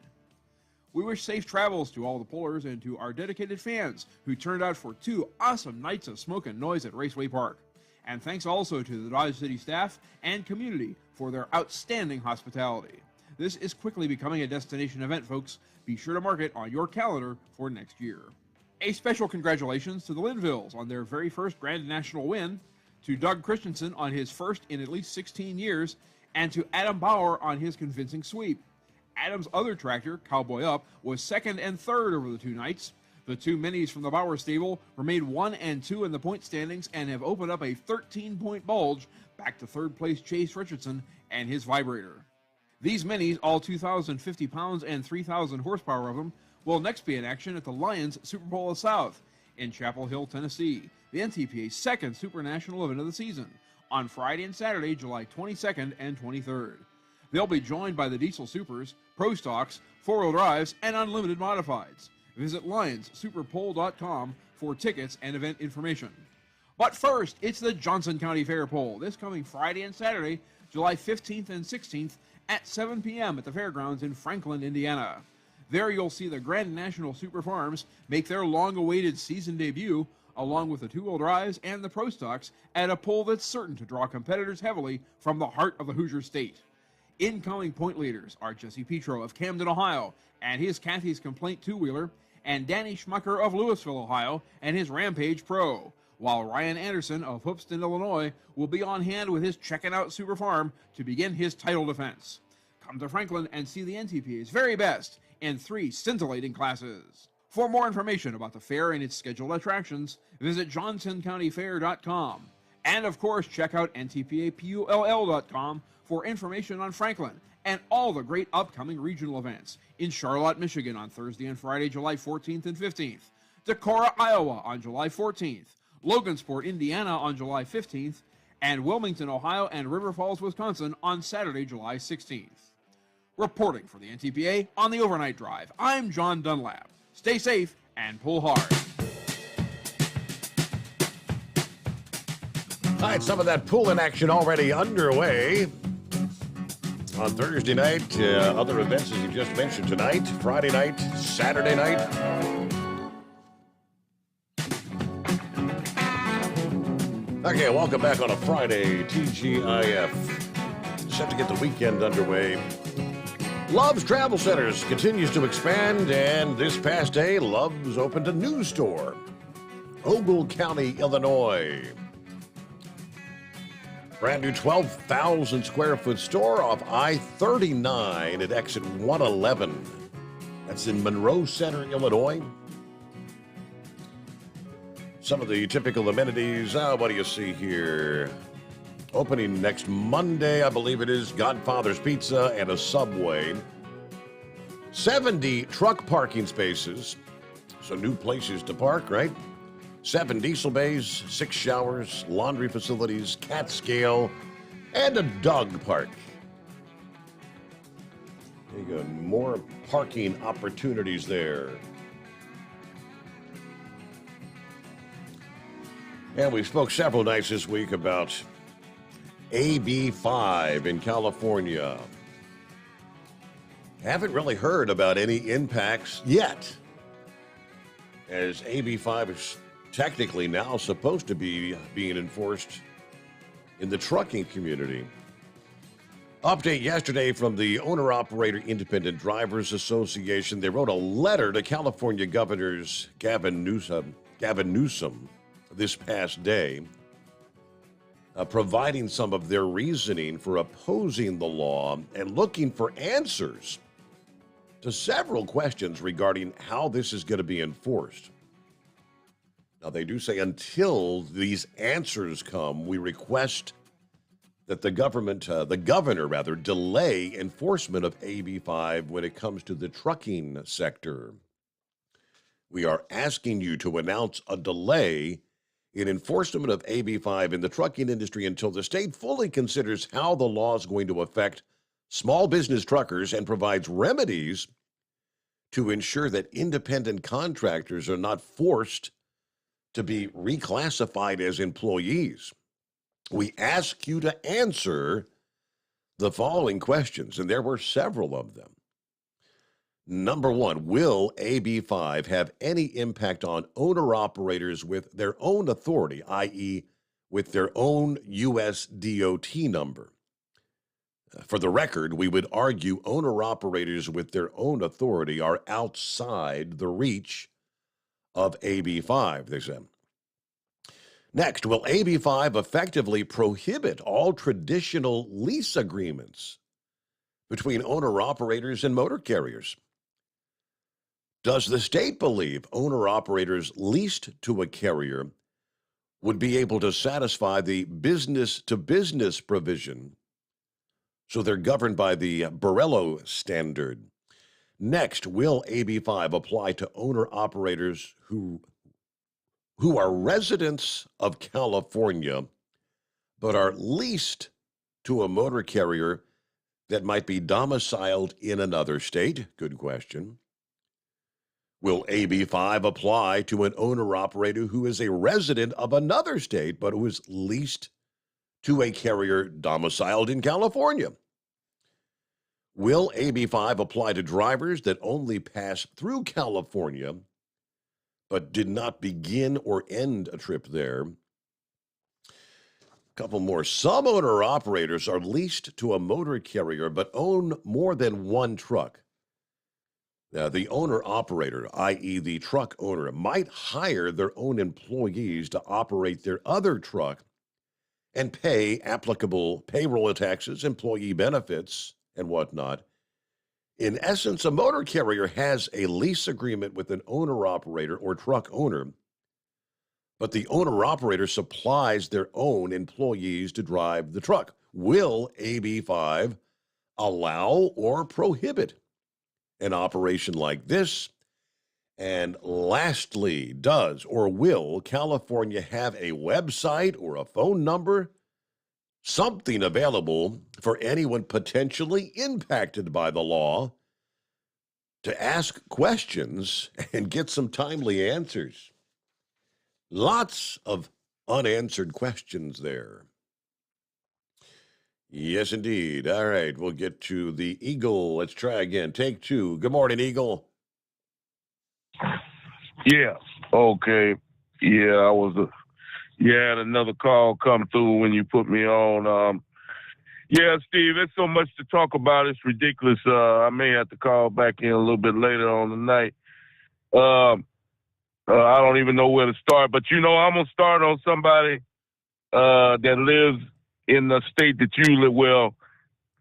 Speaker 27: We wish safe travels to all the pullers and to our dedicated fans who turned out for 2 awesome nights of smoke and noise at Raceway Park. And thanks also to the Dodge City staff and community for their outstanding hospitality. This is quickly becoming a destination event, folks. Be sure to mark it on your calendar for next year. A special congratulations to the Linvilles on their very first Grand National win, to Doug Christensen on his first in at least 16 years, and to Adam Bauer on his convincing sweep. Adam's other tractor, Cowboy Up, was second and third over the 2 nights. The 2 minis from the Bauer stable remained 1 and 2 in the point standings and have opened up a 13-point bulge back to third place Chase Richardson and his Vibrator. These minis, all 2,050 pounds and 3,000 horsepower of them, will next be in action at the Lions Super Bowl of South in Chapel Hill, Tennessee, the NTPA's second Super National event of the season, on Friday and Saturday, July 22nd and 23rd. They'll be joined by the Diesel Supers, Pro Stocks, four-wheel drives, and unlimited modifieds. Visit LionsSuperPole.com for tickets and event information. But first, it's the Johnson County Fair Pole, this coming Friday and Saturday, July 15th and 16th at 7 p.m. at the fairgrounds in Franklin, Indiana. There you'll see the Grand National Super Farms make their long-awaited season debut, along with the two-wheel drives and the Pro Stocks, at a pole that's certain to draw competitors heavily from the heart of the Hoosier State. Incoming point leaders are Jesse Petro of Camden, Ohio, and his Kathy's Complaint two-wheeler, and Danny Schmucker of Louisville, Ohio, and his Rampage Pro, while Ryan Anderson of Hoopston, Illinois, will be on hand with his Checkin' Out Super Farm to begin his title defense. Come to Franklin and see the NTPA's very best in 3 scintillating classes. For more information about the fair and its scheduled attractions, visit johnsoncountyfair.com. And of course, check out ntpapull.com for information on Franklin and all the great upcoming regional events in Charlotte, Michigan on Thursday and Friday, July 14th and 15th, Decorah, Iowa on July 14th, Logansport, Indiana on July 15th, and Wilmington, Ohio and River Falls, Wisconsin on Saturday, July 16th. Reporting for the NTPA on the Overnight Drive, I'm John Dunlap. Stay safe and pull hard.
Speaker 3: All right, some of that pull-in action already underway. On Thursday night, other events as you just mentioned tonight, Friday night, Saturday night. Okay, welcome back on a Friday, TGIF. Set to get the weekend underway. Love's Travel Centers continues to expand, and this past day, Love's opened a new store, Ogle County, Illinois. Brand new 12,000 square foot store off I-39 at exit 111. That's in Monroe Center, Illinois. Some of the typical amenities. What do you see here? Opening next Monday, I believe it is, Godfather's Pizza and a Subway. 70 truck parking spaces. So new places to park, right? 7 diesel bays, 6 showers, laundry facilities, cat scale, and a dog park. There you go. More parking opportunities there. And we spoke several nights this week about AB5 in California. Haven't really heard about any impacts yet, as AB5 is technically now supposed to be being enforced in the trucking community. Update yesterday from the Owner-Operator Independent Drivers Association. They wrote a letter to California Governors Gavin Newsom this past day, providing some of their reasoning for opposing the law and looking for answers to several questions regarding how this is going to be enforced. Now, they do say until these answers come, we request that the governor, delay enforcement of AB5 when it comes to the trucking sector. We are asking you to announce a delay in enforcement of AB5 in the trucking industry until the state fully considers how the law is going to affect small business truckers and provides remedies to ensure that independent contractors are not forced to be reclassified as employees. We ask you to answer the following questions, and there were several of them. Number one, will AB5 have any impact on owner-operators with their own authority, i.e., with their own U.S. DOT number? For the record, we would argue owner-operators with their own authority are outside the reach of AB5, they said. Next, will AB5 effectively prohibit all traditional lease agreements between owner-operators and motor carriers? Does the state believe owner-operators leased to a carrier would be able to satisfy the business-to-business provision, so they're governed by the Borello standard? Next, will AB5 apply to owner-operators who are residents of California but are leased to a motor carrier that might be domiciled in another state? Good question. Will AB5 apply to an owner-operator who is a resident of another state but who is leased to a carrier domiciled in California? Will AB5 apply to drivers that only pass through California but did not begin or end a trip there? A couple more. Some owner-operators are leased to a motor carrier but own more than one truck. Now, the owner-operator, i.e. the truck owner, might hire their own employees to operate their other truck and pay applicable payroll taxes, employee benefits, and whatnot. In essence, a motor carrier has a lease agreement with an owner-operator or truck owner, but the owner-operator supplies their own employees to drive the truck. Will AB5 allow or prohibit an operation like this? And lastly, does or will California have a website or a phone number, something available for anyone potentially impacted by the law to ask questions and get some timely answers? Lots of unanswered questions there. Yes, indeed. All right, we'll get to the Eagle. Let's try again. Take two. Good morning, Eagle.
Speaker 10: Yeah. Okay. Yeah, you had another call come through when you put me on. Yeah, Steve, there's so much to talk about. It's ridiculous. I may have to call back in a little bit later on the night. I don't even know where to start, but I'm going to start on somebody that lives in the state that you live,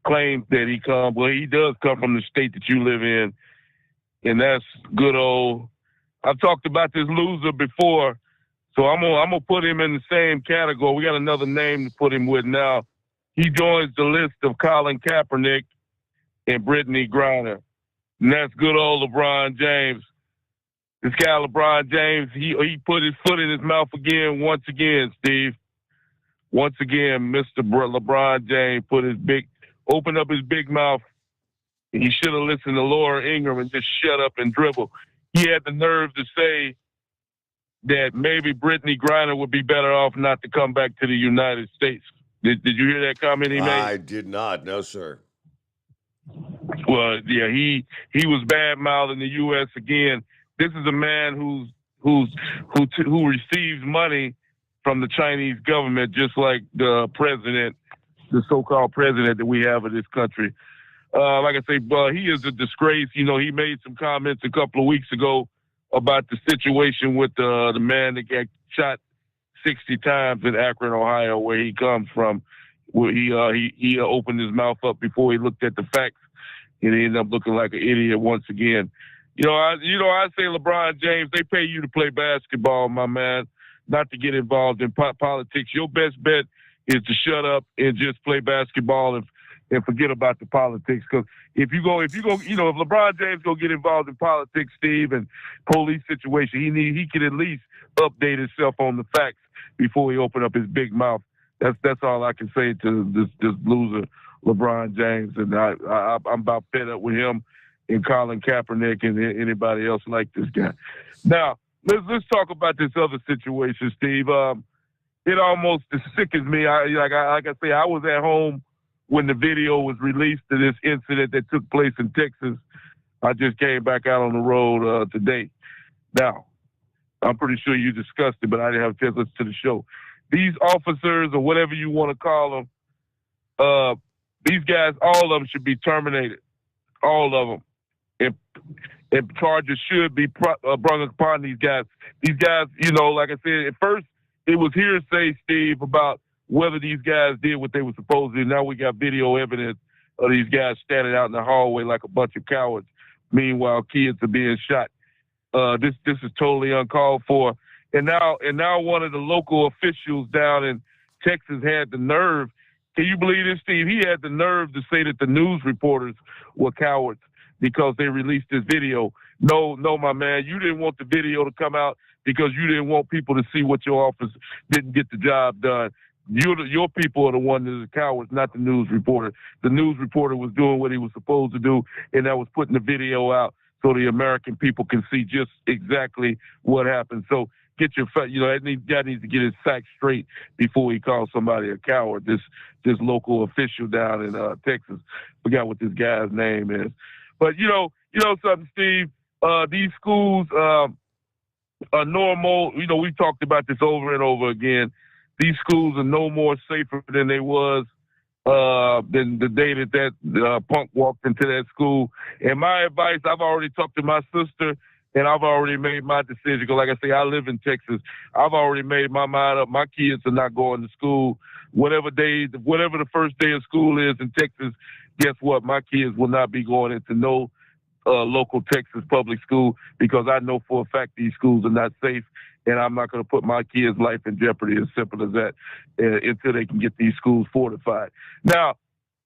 Speaker 10: claims that he does come from the state that you live in, and that's good old, I've talked about this loser before, so I'm gonna put him in the same category. We got another name to put him with now. He joins the list of Colin Kaepernick and Brittany Griner, and that's good old LeBron James. This guy, LeBron James, he put his foot in his mouth again, once again, Steve. Once again, Mr. LeBron James opened up his big mouth. He should have listened to Laura Ingraham and just shut up and dribble. He had the nerve to say that maybe Brittany Griner would be better off not to come back to the United States. Did you hear that comment he made?
Speaker 3: I did not. No, sir.
Speaker 10: Well, yeah, he was bad-mouthing the U.S. again. This is a man who receives money from the Chinese government, just like the president the so-called president that we have in this country. Like I say, he is a disgrace. You know, he made some comments a couple of weeks ago about the situation with the man that got shot 60 times in Akron, Ohio, where he comes from. Where he opened his mouth up before he looked at the facts, and he ended up looking like an idiot once again. I say LeBron James, they pay you to play basketball, my man, not to get involved in politics. Your best bet is to shut up and just play basketball and forget about the politics. Because if LeBron James go get involved in politics, Steve, and police situation, he can at least update himself on the facts before he open up his big mouth. That's all I can say to this loser, LeBron James, and I'm about fed up with him and Colin Kaepernick and anybody else like this guy. Now let's talk about this other situation, Steve. It almost sickens me. Like I say, I was at home when the video was released of this incident that took place in Texas. I just came back out on the road today. Now, I'm pretty sure you discussed it, but I didn't have a chance to listen to the show. These officers, or whatever you want to call them, these guys, all of them should be terminated. All of them. And charges should be brought upon these guys. These guys, like I said, at first it was hearsay, Steve, about whether these guys did what they were supposed to do. Now we got video evidence of these guys standing out in the hallway like a bunch of cowards. Meanwhile, kids are being shot. This is totally uncalled for. And now one of the local officials down in Texas had the nerve. Can you believe this, Steve? He had the nerve to say that the news reporters were cowards because they released this video. No, my man, you didn't want the video to come out because you didn't want people to see what your office didn't get the job done. Your people are the ones that are cowards, not the news reporter. The news reporter was doing what he was supposed to do, and that was putting the video out so the American people can see just exactly what happened. So get your, that needs to get his facts straight before he calls somebody a coward. This local official down in Texas, forgot what this guy's name is. But you know something, Steve. These schools are normal. We've talked about this over and over again. These schools are no more safer than they was than the day that punk walked into that school. And my advice, I've already talked to my sister, and I've already made my decision. Because like I say, I live in Texas. I've already made my mind up. My kids are not going to school. Whatever the first day of school is in Texas, guess what? My kids will not be going into no local Texas public school because I know for a fact these schools are not safe. And I'm not going to put my kids' life in jeopardy, as simple as that, until they can get these schools fortified. Now,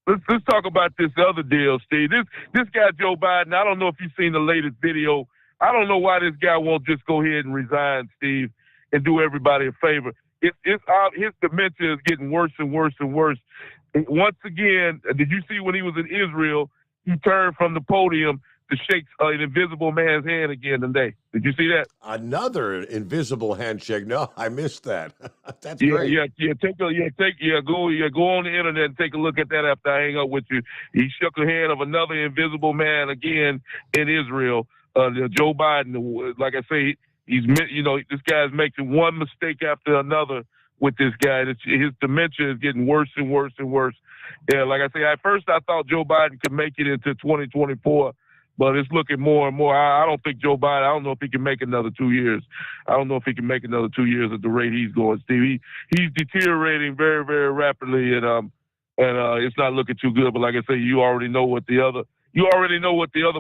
Speaker 10: let's talk about this other deal, Steve. This guy, Joe Biden, I don't know if you've seen the latest video. I don't know why this guy won't just go ahead and resign, Steve, and do everybody a favor. His dementia is getting worse and worse and worse. And once again, did you see when he was in Israel, he turned from the podium to shake an invisible man's hand again today? Did you see that?
Speaker 3: Another invisible handshake. No, I missed that. That's
Speaker 10: great.
Speaker 3: great.
Speaker 10: Go on the internet and take a look at that after I hang up with you. He shook the hand of another invisible man again in Israel. Joe Biden, like I say, this guy's making one mistake after another with this guy. His dementia is getting worse and worse and worse. Yeah, like I say, at first I thought Joe Biden could make it into 2024. But it's looking more and more. I don't think Joe Biden, I don't know if he can make another 2 years. I don't know if he can make another 2 years at the rate he's going, Steve. He's deteriorating very, very rapidly, and it's not looking too good. But like I say, you already know what the other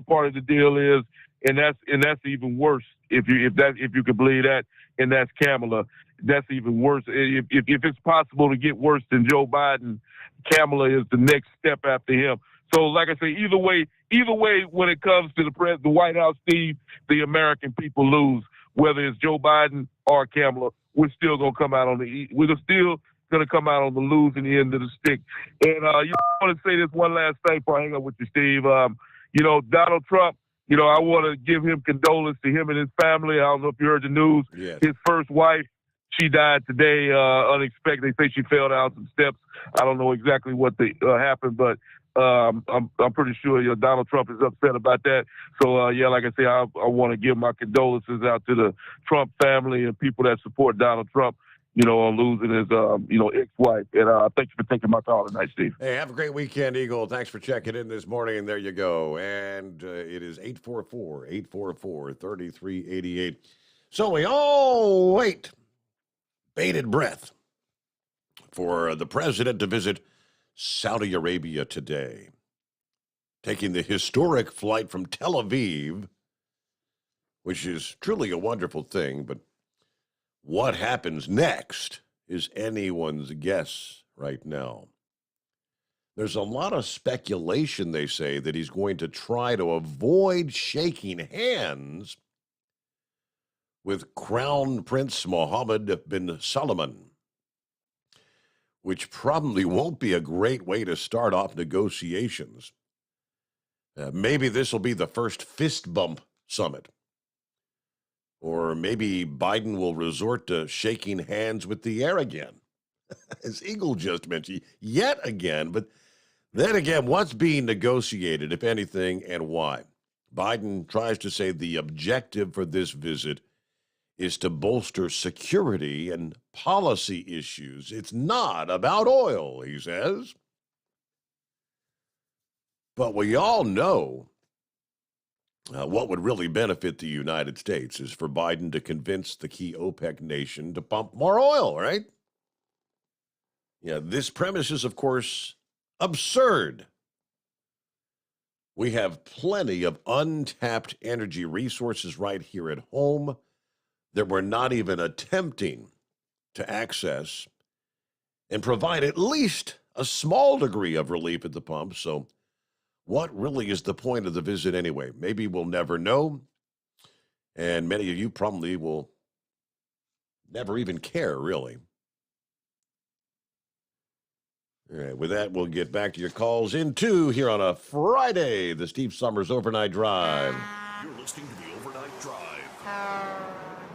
Speaker 10: part of the deal is, and that's even worse. If you could believe that, and that's Kamala. That's even worse. If it's possible to get worse than Joe Biden, Kamala is the next step after him. So, like I say, either way, when it comes to the White House, Steve, the American people lose. Whether it's Joe Biden or Kamala, we're still gonna come out on the losing end of the stick. And I want to say this one last thing before I hang up with you, Steve. Donald Trump. I want to give him condolence to him and his family. I don't know if you heard the news.
Speaker 3: Yes.
Speaker 10: His first wife, she died today, unexpectedly. They say she fell down some steps. I don't know exactly what happened, but I'm pretty sure Donald Trump is upset about that. So, like I say, I want to give my condolences out to the Trump family and people that support Donald Trump. on losing his, ex-wife. And thank you for taking my call tonight, Steve.
Speaker 3: Hey, have a great weekend, Eagle. Thanks for checking in this morning. And there you go. And it is 844-844-3388. So we all wait, bated breath, for the president to visit Saudi Arabia today, taking the historic flight from Tel Aviv, which is truly a wonderful thing. But what happens next is anyone's guess right now. There's a lot of speculation, they say, that he's going to try to avoid shaking hands with Crown Prince Mohammed bin Salman, which probably won't be a great way to start off negotiations. Maybe this will be the first fist bump summit. Or maybe Biden will resort to shaking hands with the air again, as Eagle just mentioned, yet again. But then again, what's being negotiated, if anything, and why? Biden tries to say the objective for this visit is to bolster security and policy issues. It's not about oil, he says. But we all know what would really benefit the United States is for Biden to convince the key OPEC nation to pump more oil, right? Yeah, this premise is, of course, absurd. We have plenty of untapped energy resources right here at home that we're not even attempting to access and provide at least a small degree of relief at the pump. So what really is the point of the visit anyway? Maybe we'll never know, and many of you probably will never even care, really. All right, with that, we'll get back to your calls in two here on a Friday, the Steve Summers Overnight Drive.
Speaker 7: You're listening to the Overnight Drive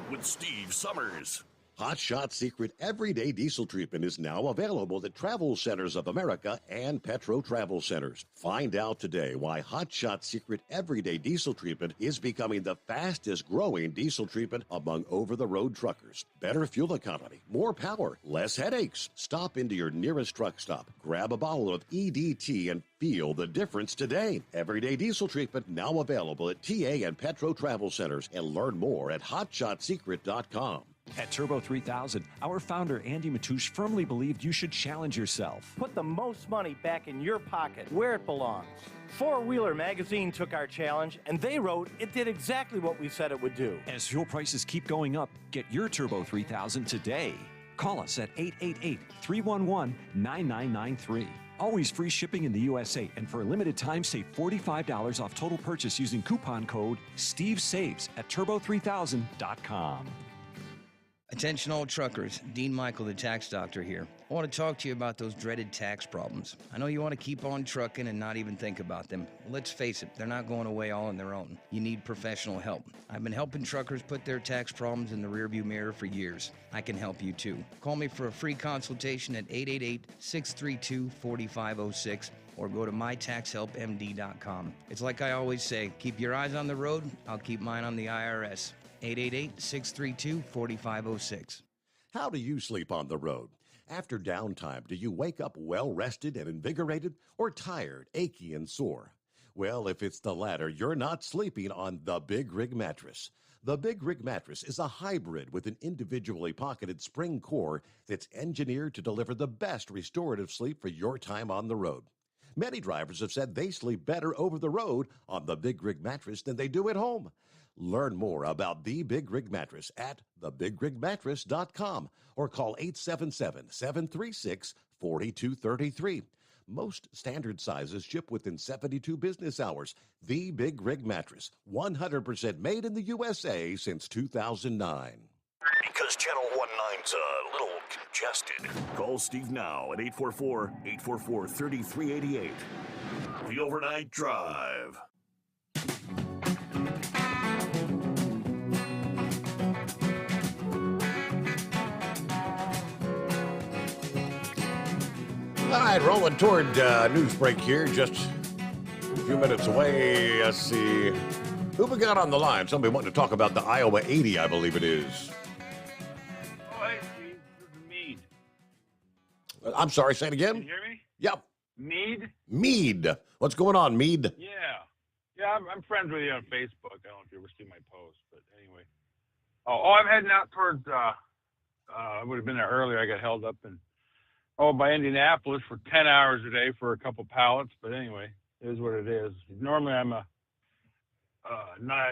Speaker 7: with Steve Summers.
Speaker 3: Hot Shot Secret Everyday Diesel Treatment is now available at Travel Centers of America and Petro Travel Centers. Find out today why Hot Shot Secret Everyday Diesel Treatment is becoming the fastest growing diesel treatment among over-the-road truckers. Better fuel economy, more power, less headaches. Stop into your nearest truck stop, grab a bottle of EDT, and feel the difference today. Everyday Diesel Treatment now available at TA and Petro Travel Centers, and learn more at hotshotsecret.com.
Speaker 4: At Turbo 3000, our founder Andy Matouche firmly believed you should challenge yourself.
Speaker 5: Put the most money back in your pocket, where it belongs. Four Wheeler Magazine took our challenge, and they wrote it did exactly what we said it would do.
Speaker 4: As fuel prices keep going up, get your Turbo 3000 today. Call us at 888-311-9993. Always free shipping in the USA, and for a limited time, save $45 off total purchase using coupon code STEVESAVES at turbo3000.com.
Speaker 12: Attention all truckers, Dean Michael, the tax doctor here. I want to talk to you about those dreaded tax problems. I know you want to keep on trucking and not even think about them. Let's face it, they're not going away all on their own. You need professional help. I've been helping truckers put their tax problems in the rearview mirror for years. I can help you too. Call me for a free consultation at 888-632-4506 or go to mytaxhelpmd.com. It's like I always say, keep your eyes on the road, I'll keep mine on the IRS. 888-632-4506.
Speaker 3: How do you sleep on the road? After downtime, do you wake up well-rested and invigorated, or tired, achy, and sore? Well, if it's the latter, you're not sleeping on the Big Rig Mattress. The Big Rig Mattress is a hybrid with an individually pocketed spring core that's engineered to deliver the best restorative sleep for your time on the road. Many drivers have said they sleep better over the road on the Big Rig Mattress than they do at home. Learn more about the Big Rig Mattress at thebigrigmattress.com or call 877-736-4233. Most standard sizes ship within 72 business hours. The Big Rig Mattress, 100% made in the USA since 2009.
Speaker 7: Because Channel 19's a little congested. Call Steve now at 844-844-3388. The Overnight Drive.
Speaker 3: All right, rolling toward news break here. Just a few minutes away. Let's see. Who we got on the line? Somebody wanting to talk about the Iowa 80, I believe it is.
Speaker 11: Oh, hey, Steve. This is
Speaker 3: I'm sorry, say it again.
Speaker 10: Can you hear me?
Speaker 3: Yep.
Speaker 10: Mead?
Speaker 3: What's going on, Mead?
Speaker 10: Yeah, I'm friends with you on Facebook. I don't know if you ever see my posts, but anyway. Oh, I'm heading out towards, I would have been there earlier. I got held up by Indianapolis for 10 hours a day for a couple pallets, but anyway, it is what it is. Normally I'm a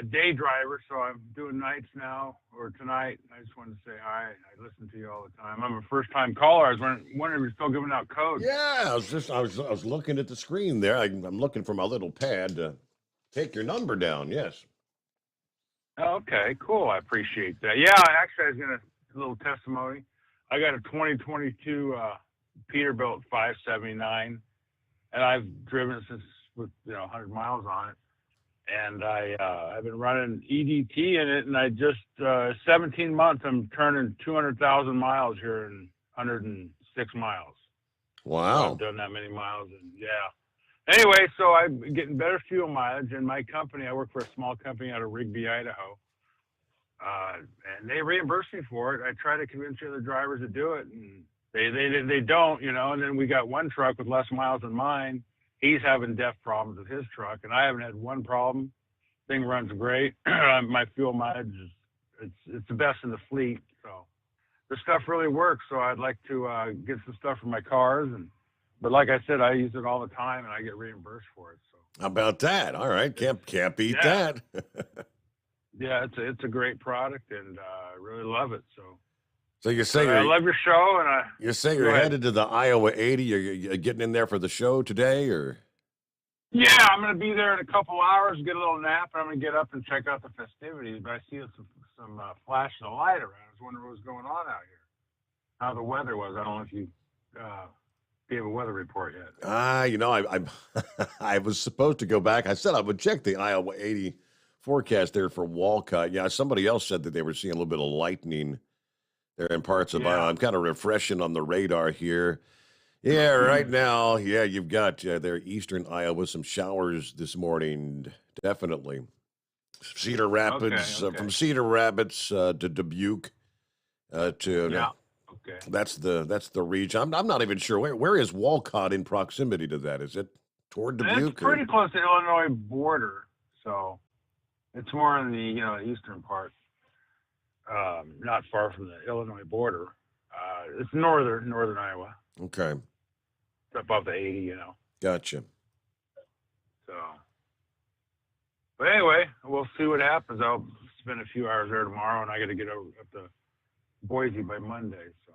Speaker 10: day driver, so I'm doing nights now, or tonight. I just wanted to say hi. I listen to you all the time. I'm a first-time caller. I was wondering if you're still giving out codes.
Speaker 3: Yeah, I was looking at the screen there. I'm looking for my little pad to take your number down. Yes.
Speaker 10: Okay, cool. I appreciate that. Yeah, actually, I was going to a little testimony. I got a 2022 Peterbilt 579, and I've driven it since with 100 miles on it. And I've been running EDT in it, and I just 17 months. I'm turning 200,000 miles here in 106 miles.
Speaker 3: Wow!
Speaker 10: So I've done that many miles, and yeah. Anyway, so I'm getting better fuel mileage, and my company. I work for a small company out of Rigby, Idaho, and they reimburse me for it. I try to convince the other drivers to do it, and they don't, And then we got one truck with less miles than mine. He's having DEF problems with his truck, and I haven't had one problem. Thing runs great. My fuel mileage it's the best in the fleet. So the stuff really works. So I'd like to get some stuff for my cars, but like I said, I use it all the time, and I get reimbursed for it. So
Speaker 3: how about that? All right, can't beat that.
Speaker 10: Yeah, it's a great product, and I really love it.
Speaker 3: So you say
Speaker 10: I love your show, and
Speaker 3: you say you're headed to the Iowa 80. You're getting in there for the show today, or?
Speaker 10: Yeah, I'm going to be there in a couple hours, get a little nap, and I'm going to get up and check out the festivities. But I see some flashing of light around. I was wondering what was going on out here, how the weather was. I don't know if you gave a weather report yet.
Speaker 3: I was supposed to go back. I said I would check the Iowa 80 forecast there for Walcott. Yeah, somebody else said that they were seeing a little bit of lightning there in parts of Iowa. I'm kind of refreshing on the radar here. Yeah, right now, you've got there eastern Iowa, some showers this morning, definitely. Cedar Rapids,
Speaker 10: okay.
Speaker 3: From Cedar Rapids to Dubuque to that's the region. I'm not even sure where is Walcott in proximity to that. Is it toward Dubuque?
Speaker 10: It's pretty close to the Illinois border, so it's more in the eastern part. Not far from the Illinois border. It's northern Iowa.
Speaker 3: Okay.
Speaker 10: It's above the 80,
Speaker 3: Gotcha.
Speaker 10: So, but anyway, we'll see what happens. I'll spend a few hours there tomorrow, and I got to get up to Boise by Monday. So.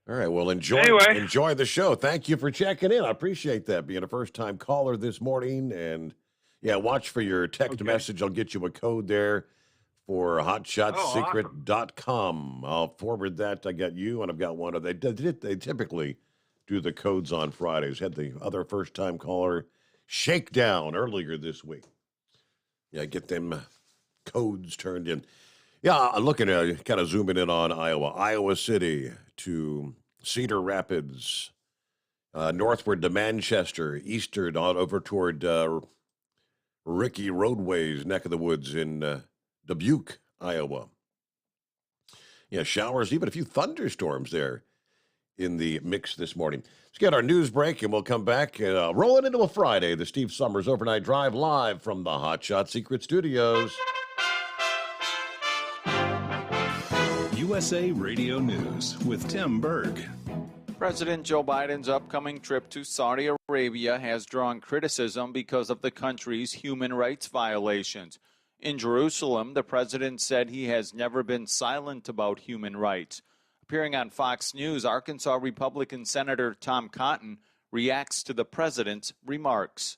Speaker 3: All right. Well, enjoy the show. Thank you for checking in. I appreciate that, being a first-time caller this morning. And watch for your text message. I'll get you a code there for hotshotsecret.com. I'll forward that. I got you, and I've got one of they typically do the codes on Fridays. Had the other first-time caller shakedown earlier this week. Yeah, get them codes turned in. Yeah, I'm looking at kind of zooming in on Iowa City to Cedar Rapids, northward to Manchester, eastern on over toward Ricky Roadways neck of the woods in Dubuque, Iowa. Yeah, showers, even a few thunderstorms there in the mix this morning. Let's get our news break, and we'll come back rolling into a Friday. The Steve Summers Overnight Drive live from the Hot Shot Secret Studios.
Speaker 8: USA Radio News with Tim Berg.
Speaker 9: President Joe Biden's upcoming trip to Saudi Arabia has drawn criticism because of the country's human rights violations. In Jerusalem, the president said he has never been silent about human rights. Appearing on Fox News, Arkansas Republican Senator Tom Cotton reacts to the president's remarks.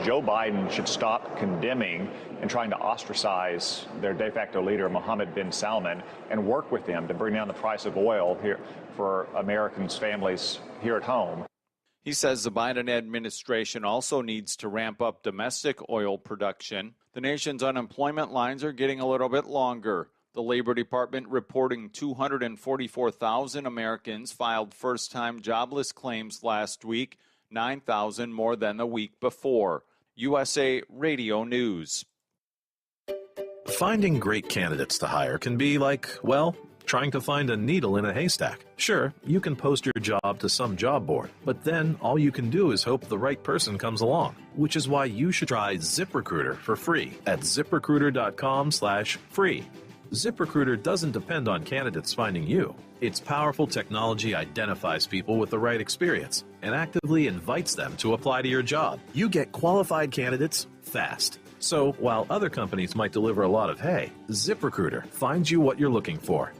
Speaker 13: Joe Biden should stop condemning and trying to ostracize their de facto leader, Mohammed bin Salman, and work with them to bring down the price of oil here for Americans' families here at home.
Speaker 9: He says the Biden administration also needs to ramp up domestic oil production. The nation's unemployment lines are getting a little bit longer. The Labor Department reporting 244,000 Americans filed first-time jobless claims last week, 9,000 more than the week before. USA Radio News.
Speaker 14: Finding great candidates to hire can be like, well, trying to find a needle in a haystack. Sure, you can post your job to some job board, but then all you can do is hope the right person comes along, which is why you should try ZipRecruiter for free at ziprecruiter.com/free. ZipRecruiter doesn't depend on candidates finding you. Its powerful technology identifies people with the right experience and actively invites them to apply to your job. You get qualified candidates fast. So while other companies might deliver a lot of hay, ZipRecruiter finds you what you're looking for.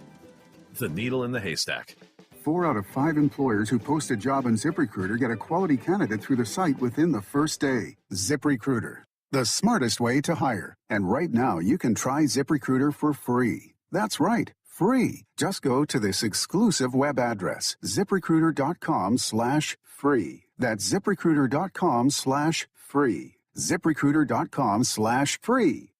Speaker 14: The needle in the haystack.
Speaker 16: 4 out of 5 employers who post a job on ZipRecruiter get a quality candidate through the site within the first day. ZipRecruiter, the smartest way to hire. And right now, you can try ZipRecruiter for free. That's right, free. Just go to this exclusive web address, ziprecruiter.com/free. That's ziprecruiter.com/free. ZipRecruiter.com/free.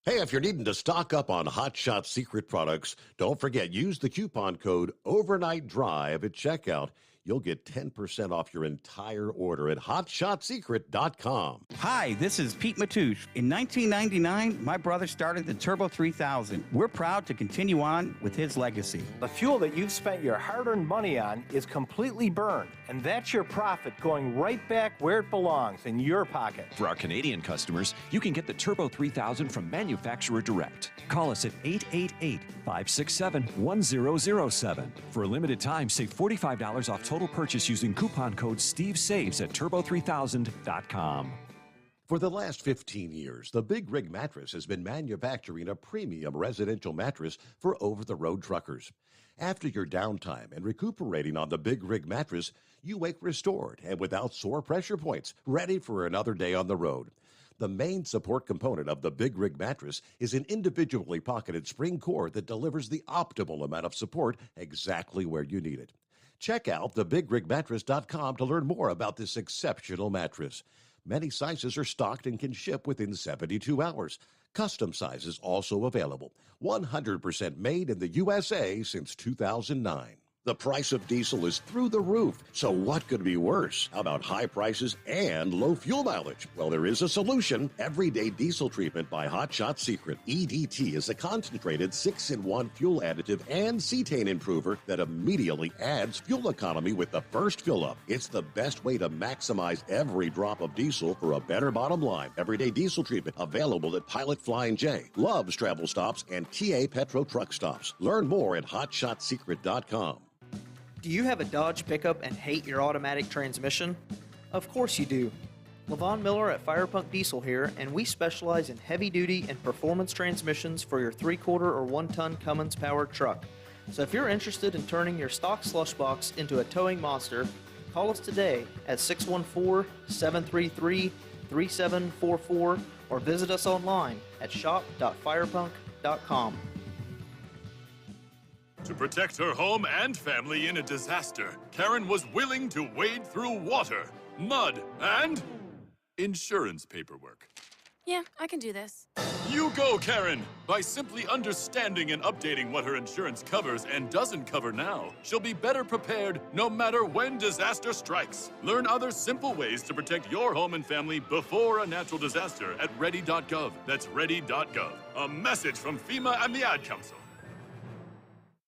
Speaker 3: Hey, if you're needing to stock up on Hot Shot Secret products, don't forget, use the coupon code OvernightDrive at checkout. You'll get 10% off your entire order at hotshotsecret.com.
Speaker 17: Hi, this is Pete Matouche. In 1999, my brother started the Turbo 3000. We're proud to continue on with his legacy.
Speaker 5: The fuel that you've spent your hard-earned money on is completely burned, and that's your profit going right back where it belongs, in your pocket.
Speaker 4: For our Canadian customers, you can get the Turbo 3000 from manufacturer direct. Call us at 888-567-1007. For a limited time, save $45 off total purchase using coupon code SteveSaves at turbo3000.com.
Speaker 3: For the last 15 years, the Big Rig Mattress has been manufacturing a premium residential mattress for over-the-road truckers. After your downtime and recuperating on the Big Rig Mattress, you wake restored and without sore pressure points, ready for another day on the road. The main support component of the Big Rig Mattress is an individually pocketed spring cord that delivers the optimal amount of support exactly where you need it. Check out thebigrigmattress.com to learn more about this exceptional mattress. Many sizes are stocked and can ship within 72 hours. Custom sizes also available. 100% made in the USA since 2009. The price of diesel is through the roof, so what could be worse? How about high prices and low fuel mileage? Well, there is a solution. Everyday Diesel Treatment by Hot Shot Secret. EDT is a concentrated 6-in-1 fuel additive and cetane improver that immediately adds fuel economy with the first fill-up. It's the best way to maximize every drop of diesel for a better bottom line. Everyday Diesel Treatment available at Pilot Flying J, Love's Travel Stops, and TA Petro Truck Stops. Learn more at hotshotsecret.com.
Speaker 18: Do you have a Dodge pickup and hate your automatic transmission? Of course you do. Levon Miller at Firepunk Diesel here, and we specialize in heavy-duty and performance transmissions for your 3/4 or 1-ton Cummins-powered truck. So if you're interested in turning your stock slush box into a towing monster, call us today at 614-733-3744 or visit us online at shop.firepunk.com.
Speaker 15: To protect her home and family in a disaster, Karen was willing to wade through water, mud, and insurance paperwork.
Speaker 19: Yeah, I can do this.
Speaker 15: You go, Karen! By simply understanding and updating what her insurance covers and doesn't cover now, she'll be better prepared no matter when disaster strikes. Learn other simple ways to protect your home and family before a natural disaster at ready.gov. That's ready.gov. A message from FEMA and the Ad Council.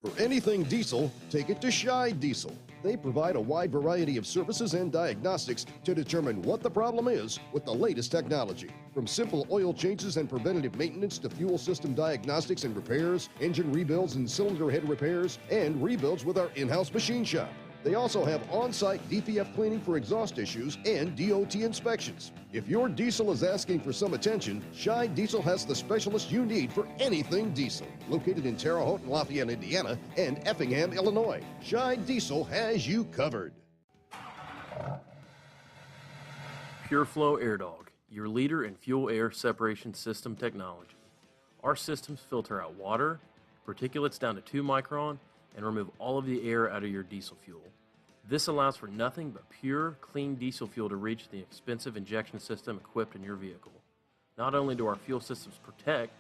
Speaker 20: For anything diesel, take it to Shy Diesel. They provide a wide variety of services and diagnostics to determine what the problem is with the latest technology. From simple oil changes and preventative maintenance to fuel system diagnostics and repairs, engine rebuilds and cylinder head repairs, and rebuilds with our in-house machine shop. They also have on-site DPF cleaning for exhaust issues and DOT inspections. If your diesel is asking for some attention, Shy Diesel has the specialist you need for anything diesel. Located in Terre Haute and Lafayette, Indiana, and Effingham, Illinois, Shy Diesel has you covered.
Speaker 24: Pureflow Airdog, your leader in fuel air separation system technology. Our systems filter out water, particulates down to 2 micron, and remove all of the air out of your diesel fuel. This allows for nothing but pure, clean diesel fuel to reach the expensive injection system equipped in your vehicle. Not only do our fuel systems protect,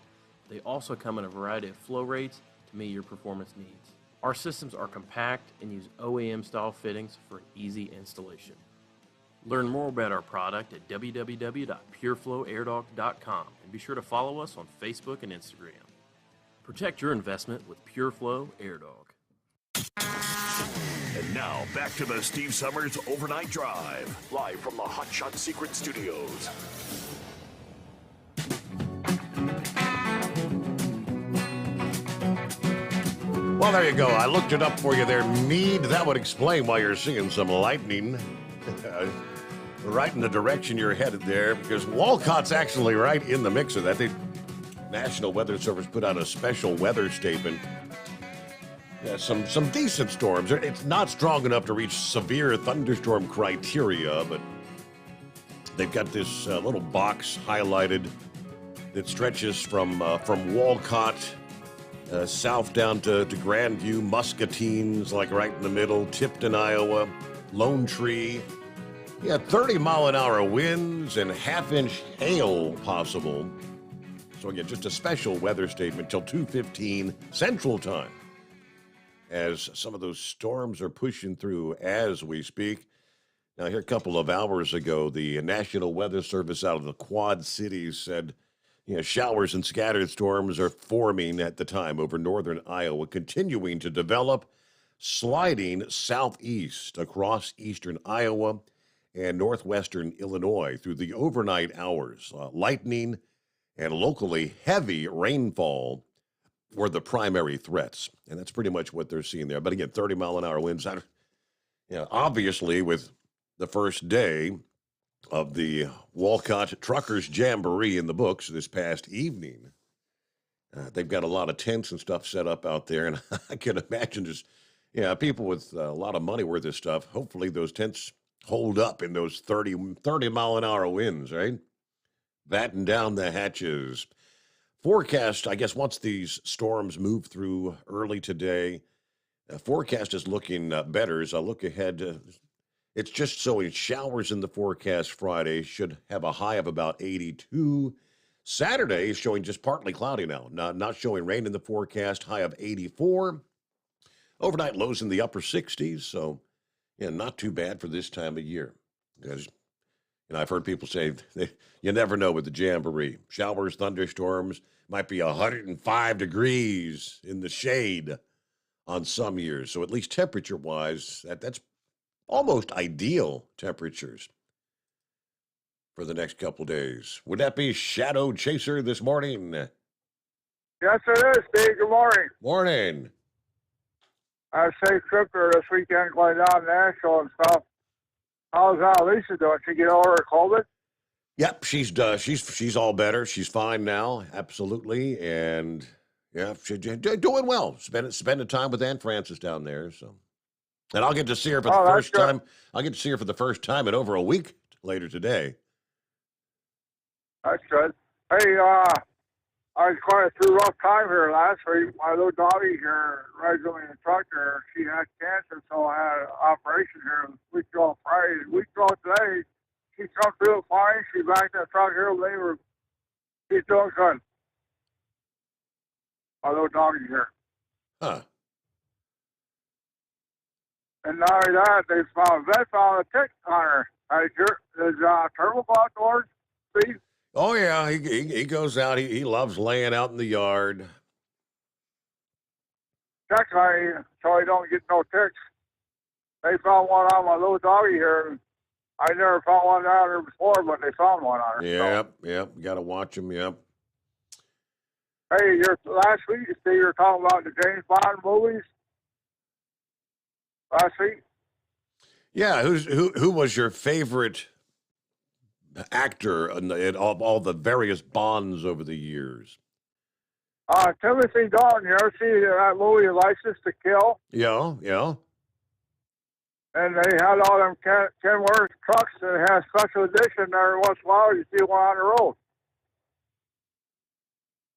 Speaker 24: they also come in a variety of flow rates to meet your performance needs. Our systems are compact and use OEM-style fittings for an easy installation. Learn more about our product at www.pureflowairdog.com and be sure to follow us on Facebook and Instagram. Protect your investment with Pureflow Airdog.
Speaker 7: And now, back to the Steve Summers Overnight Drive, live from the Hot Shot Secret Studios.
Speaker 3: Well, there you go. I looked it up for you there, Mead. That would explain why you're seeing some lightning right in the direction you're headed there, because Walcott's actually right in the mix of that. The National Weather Service put out a special weather statement. Yeah, some decent storms. It's not strong enough to reach severe thunderstorm criteria, but they've got this little box highlighted that stretches from Walcott south down to Grandview, Muscatines, like right in the middle, Tipton, Iowa, Lone Tree. Yeah, 30-mile-an-hour winds and half-inch hail possible. So again, just a special weather statement till 2:15 Central Time, as some of those storms are pushing through as we speak. Now, here a couple of hours ago, the National Weather Service out of the Quad Cities said, showers and scattered storms are forming at the time over northern Iowa, continuing to develop, sliding southeast across eastern Iowa and northwestern Illinois through the overnight hours. Lightning and locally heavy rainfall were the primary threats, and that's pretty much what they're seeing there. But again, 30-mile-an-hour winds. Obviously, with the first day of the Walcott Truckers Jamboree in the books this past evening, they've got a lot of tents and stuff set up out there, and I can imagine just people with a lot of money worth of stuff. Hopefully, those tents hold up in those 30-mile-an-hour winds, right? Batten down the hatches. Forecast, I guess, once these storms move through early today, forecast is looking better. As I look ahead, it's just showing showers in the forecast Friday. Should have a high of about 82. Saturday is showing just partly cloudy now, not showing rain in the forecast, high of 84. Overnight lows in the upper 60s, so not too bad for this time of year. Because I've heard people say you never know with the Jamboree. Showers, thunderstorms, might be 105 degrees in the shade on some years. So at least temperature-wise, that's almost ideal temperatures for the next couple days. Would that be Shadow Chaser this morning?
Speaker 1: Yes, it is, Steve. Good morning.
Speaker 3: Morning.
Speaker 1: I have a safe trip there this weekend going down to Nashville and stuff. How's Lisa doing? She get over her COVID?
Speaker 3: Yep, she's all better. She's fine now, absolutely, and she's doing well. Spending time with Aunt Frances down there, so. And I'll get to see her for the first time. I'll get to see her for the first time in over a week later today.
Speaker 1: That's good. Hey, I was going through a rough time here last week. My little doggy here, originally in the truck there, she had cancer, so I had an operation here a week ago Friday. A week ago today, she come through fine. She's back in the truck here. She's doing good. My little doggy here.
Speaker 3: Huh.
Speaker 1: And not only that, they found a tick on her. Is Turbo outdoors, Steve?
Speaker 3: Oh, yeah, he goes out. He loves laying out in the yard.
Speaker 1: Check on him so he don't get no ticks. They found one on my little doggy here. I never found one out there before, but they found one on her.
Speaker 3: Yep. Got to watch him, yep.
Speaker 1: Hey, last week, Steve, you were talking about the James Bond movies. Last week?
Speaker 3: Yeah, who was your favorite actor in all the various Bonds over the years?
Speaker 1: Timothy Dalton. You ever see that movie, License to Kill?
Speaker 3: Yeah.
Speaker 1: And they had all them Kenworth trucks that has special edition. Every once in a while, you see one on the road.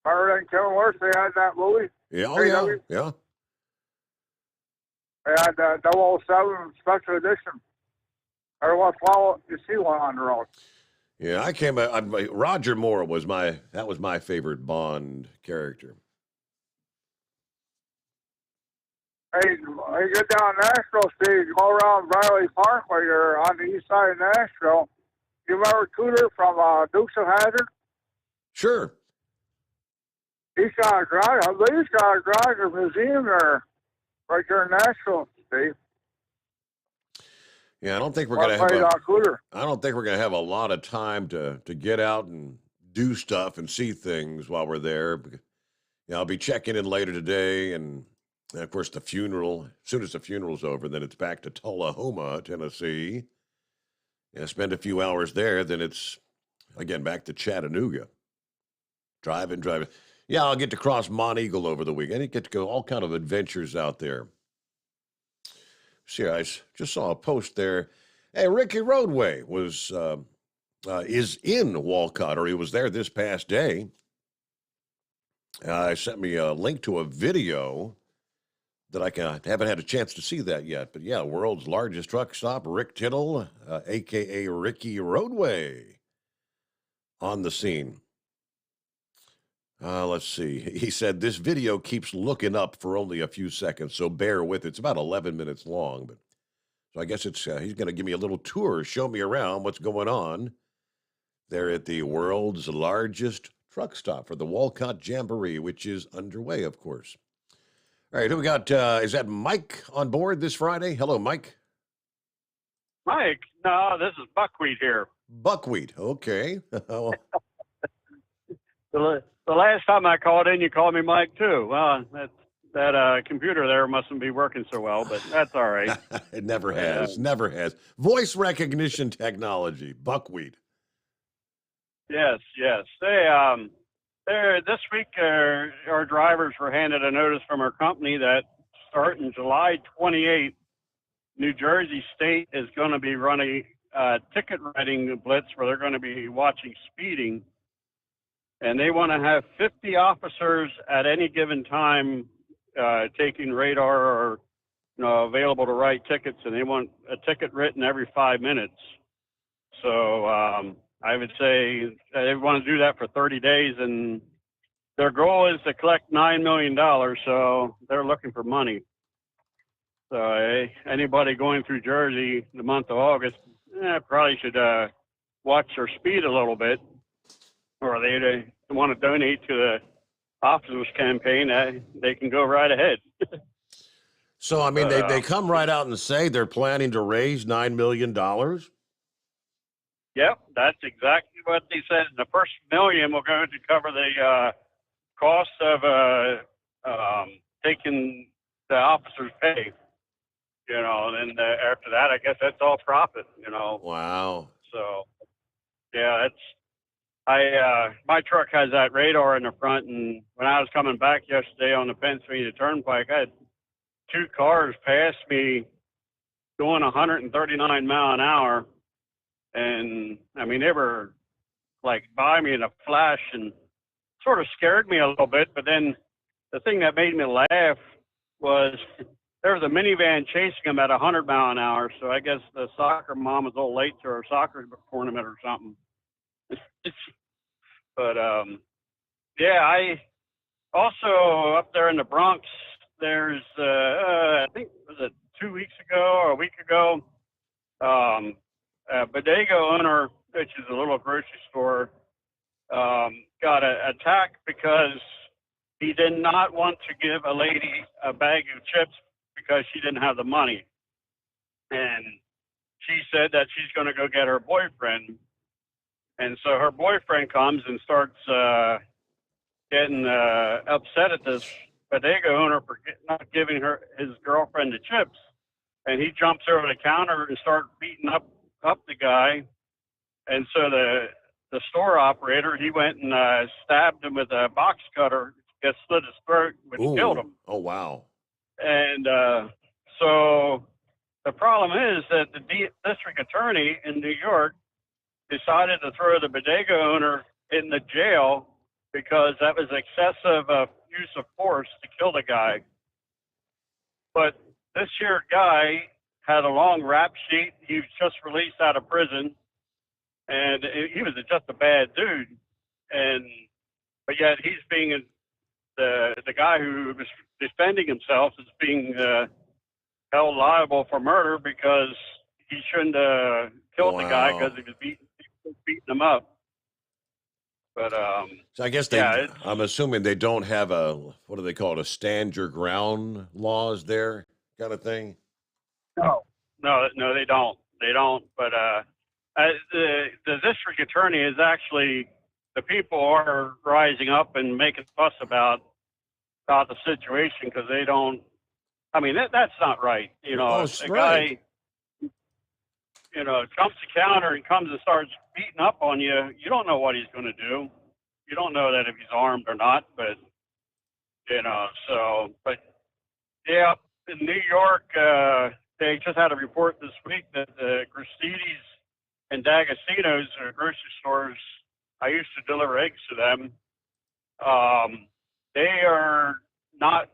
Speaker 1: Remember that Kenworth? They had that movie?
Speaker 3: Yeah.
Speaker 1: They had 007 special edition. Every once in a while, you see one on the road.
Speaker 3: Yeah, Roger Moore was my favorite Bond character.
Speaker 1: Hey, you get down Nashville, Steve, you go around Bradley Parkway there on the east side of Nashville. You remember Cooter from Dukes of Hazzard?
Speaker 3: Sure.
Speaker 1: He He's got a garage. I believe he's got a garage or museum there, right there in Nashville, Steve.
Speaker 3: Yeah, I don't think we're gonna have a lot of time to get out and do stuff and see things while we're there. Yeah, I'll be checking in later today, and of course the funeral. As soon as the funeral's over, then it's back to Tullahoma, Tennessee. Yeah, spend a few hours there, then it's again back to Chattanooga. Driving. Yeah, I'll get to cross Mont Eagle over the weekend. I get to go all kind of adventures out there. See, I just saw a post there. Hey, Ricky Roadway is in Walcott, or he was there this past day. Sent me a link to a video that I haven't had a chance to see that yet. But yeah, world's largest truck stop, Rick Tittle, a.k.a. Ricky Roadway, on the scene. Let's see. He said, this video keeps looking up for only a few seconds, so bear with it. It's about 11 minutes long. But so I guess he's going to give me a little tour, show me around what's going on there at the world's largest truck stop for the Walcott Jamboree, which is underway, of course. All right, who we got? Is that Mike on board this Friday? Hello, Mike.
Speaker 2: Mike, no, this is Buckwheat here.
Speaker 3: Buckwheat, okay.
Speaker 2: The last time I called in, you called me Mike, too. Well, that computer there mustn't be working so well, but that's all right.
Speaker 3: It never has. Never has. Voice recognition technology, Buckwheat.
Speaker 2: Yes. This week, our drivers were handed a notice from our company that starting July 28th, New Jersey State is going to be running a ticket writing blitz where they're going to be watching speeding. And they want to have 50 officers at any given time taking radar or available to write tickets, and they want a ticket written every 5 minutes. So I would say they want to do that for 30 days, and their goal is to collect $9 million, so they're looking for money. So anybody going through Jersey the month of August probably should watch their speed a little bit, or they want to donate to the officers campaign, they can go right ahead.
Speaker 3: So, I mean, they come right out and say they're planning to raise $9 million?
Speaker 2: Yep, that's exactly what they said. The first $1 million will go to cover the cost of taking the officers' pay. And then after that, I guess that's all profit,
Speaker 3: Wow.
Speaker 2: So, yeah, my truck has that radar in the front, and when I was coming back yesterday on the Pennsylvania Turnpike, I had 2 cars pass me going 139 mile an hour, and I mean they were like by me in a flash, and sort of scared me a little bit. But then the thing that made me laugh was there was a minivan chasing them at 100 mile an hour. So I guess the soccer mom was a little late to her soccer tournament or something. But yeah, I also up there in the Bronx, there's I think was it 2 weeks ago or a week ago, a bodega owner, which is a little grocery store, got attacked because he did not want to give a lady a bag of chips because she didn't have the money, and she said that she's going to go get her boyfriend. And so her boyfriend comes and starts getting upset at this bodega owner for not giving his girlfriend the chips. And he jumps over the counter and starts beating up the guy. And so the store operator, he went and stabbed him with a box cutter, just slit his throat, which killed him.
Speaker 3: Oh, wow.
Speaker 2: And so the problem is that the district attorney in New York decided to throw the bodega owner in the jail because that was excessive use of force to kill the guy. But this here guy had a long rap sheet. He was just released out of prison, and he was just a bad dude. But yet he's being the guy who was defending himself is being held liable for murder because he shouldn't have killed the guy because he was beating him up. But
Speaker 3: So I guess I'm assuming they don't have what do they call it? A stand your ground laws there kind of thing.
Speaker 2: No, they don't. They don't. But the district attorney is actually, the people are rising up and making fuss about the situation because they don't. I mean, that's not right. You know,
Speaker 3: Oh,
Speaker 2: if a
Speaker 3: right.
Speaker 2: guy, jumps the counter and comes and starts beating up on you, you don't know what he's going to do. You don't know that if he's armed or not, but, but yeah, in New York, they just had a report this week that the Gristedes and D'Agostino's grocery stores, I used to deliver eggs to them, they are not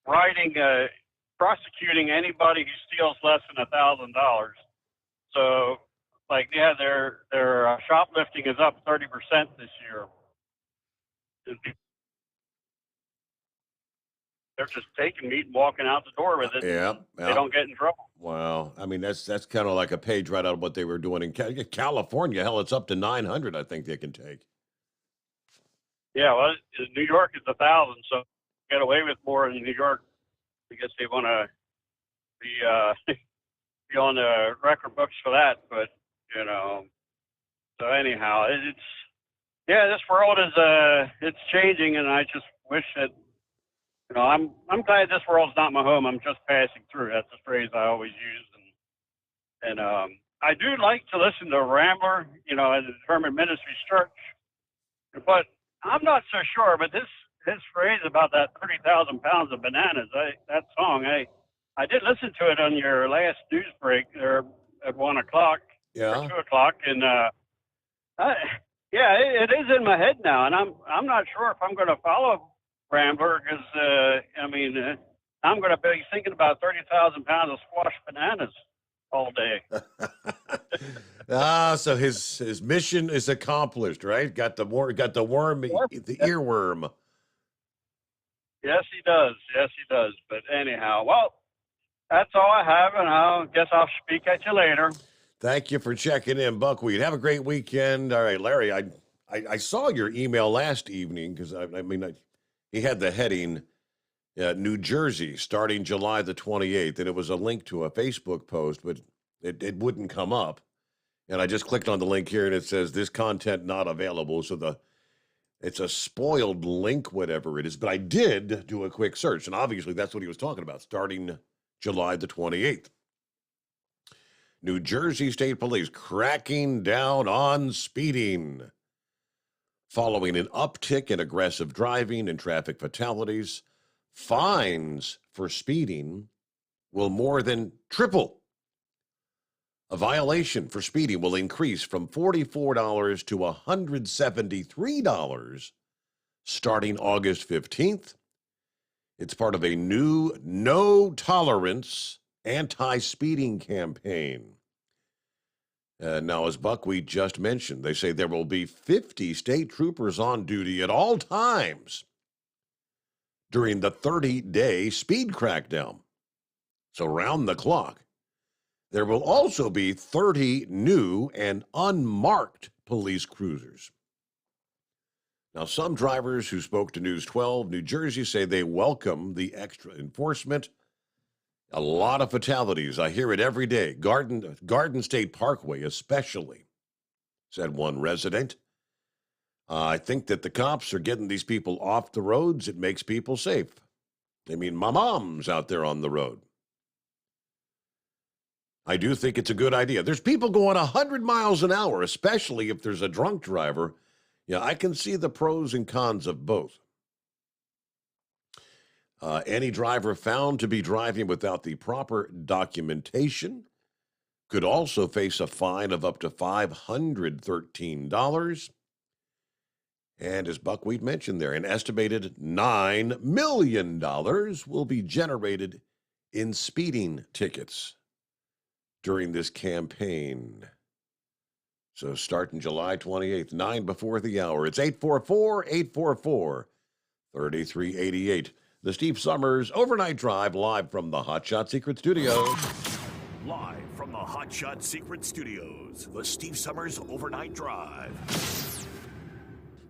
Speaker 2: prosecuting anybody who steals less than $1,000. So, their shoplifting is up 30% this year. They're just taking meat and walking out the door with it.
Speaker 3: Yeah.
Speaker 2: They don't get in trouble.
Speaker 3: Wow. I mean, that's kind of like a page right out of what they were doing in California. Hell, it's up to 900. I think they can take.
Speaker 2: Yeah, well, New York is 1,000, so get away with more in New York because they want to be on the record books for that. But so anyhow, this world is it's changing, and I just wish that I'm glad this world's not my home. I'm just passing through. That's the phrase I always use, and I do like to listen to Rambler, at the Determined Ministries Church, but I'm not so sure. But his phrase about that 30,000 pounds of bananas, that song, I did listen to it on your last news break there at 1 o'clock or 2 o'clock, and it is in my head now, and I'm not sure if I'm going to follow Rambler because I'm going to be thinking about 30,000 pounds of squash bananas all day.
Speaker 3: So his mission is accomplished, right? Got the worm, the earworm.
Speaker 2: Yes, he does. Yes, he does. But anyhow, well, that's all I have, and I guess I'll speak at you later.
Speaker 3: Thank you for checking in, Buckwheat. Have a great weekend. All right, Larry, I saw your email last evening because he had the heading New Jersey starting July the 28th, and it was a link to a Facebook post, but it wouldn't come up. And I just clicked on the link here, and it says this content not available. So it's a spoiled link, whatever it is. But I did do a quick search, and obviously that's what he was talking about, starting July the 28th. New Jersey State Police cracking down on speeding. Following an uptick in aggressive driving and traffic fatalities, fines for speeding will more than triple. A violation for speeding will increase from $44 to $173 starting August 15th. It's part of a new no-tolerance anti-speeding campaign. Now, as Buckwheat just mentioned, they say there will be 50 state troopers on duty at all times during the 30-day speed crackdown. So round the clock. There will also be 30 new and unmarked police cruisers. Now, some drivers who spoke to News 12 New Jersey say they welcome the extra enforcement. A lot of fatalities. I hear it every day. Garden State Parkway especially, said one resident. I think that the cops are getting these people off the roads. It makes people safe. I mean, my mom's out there on the road. I do think it's a good idea. There's people going 100 miles an hour, especially if there's a drunk driver. Yeah, I can see the pros and cons of both. Any driver found to be driving without the proper documentation could also face a fine of up to $513. And as Buckwheat mentioned there, an estimated $9 million will be generated in speeding tickets during this campaign. So starting July 28th, 9 before the hour. It's 844-844-3388. The Steve Summers Overnight Drive live from the Hot Shot Secret Studios.
Speaker 7: Live from the Hot Shot Secret Studios, the Steve Summers Overnight Drive.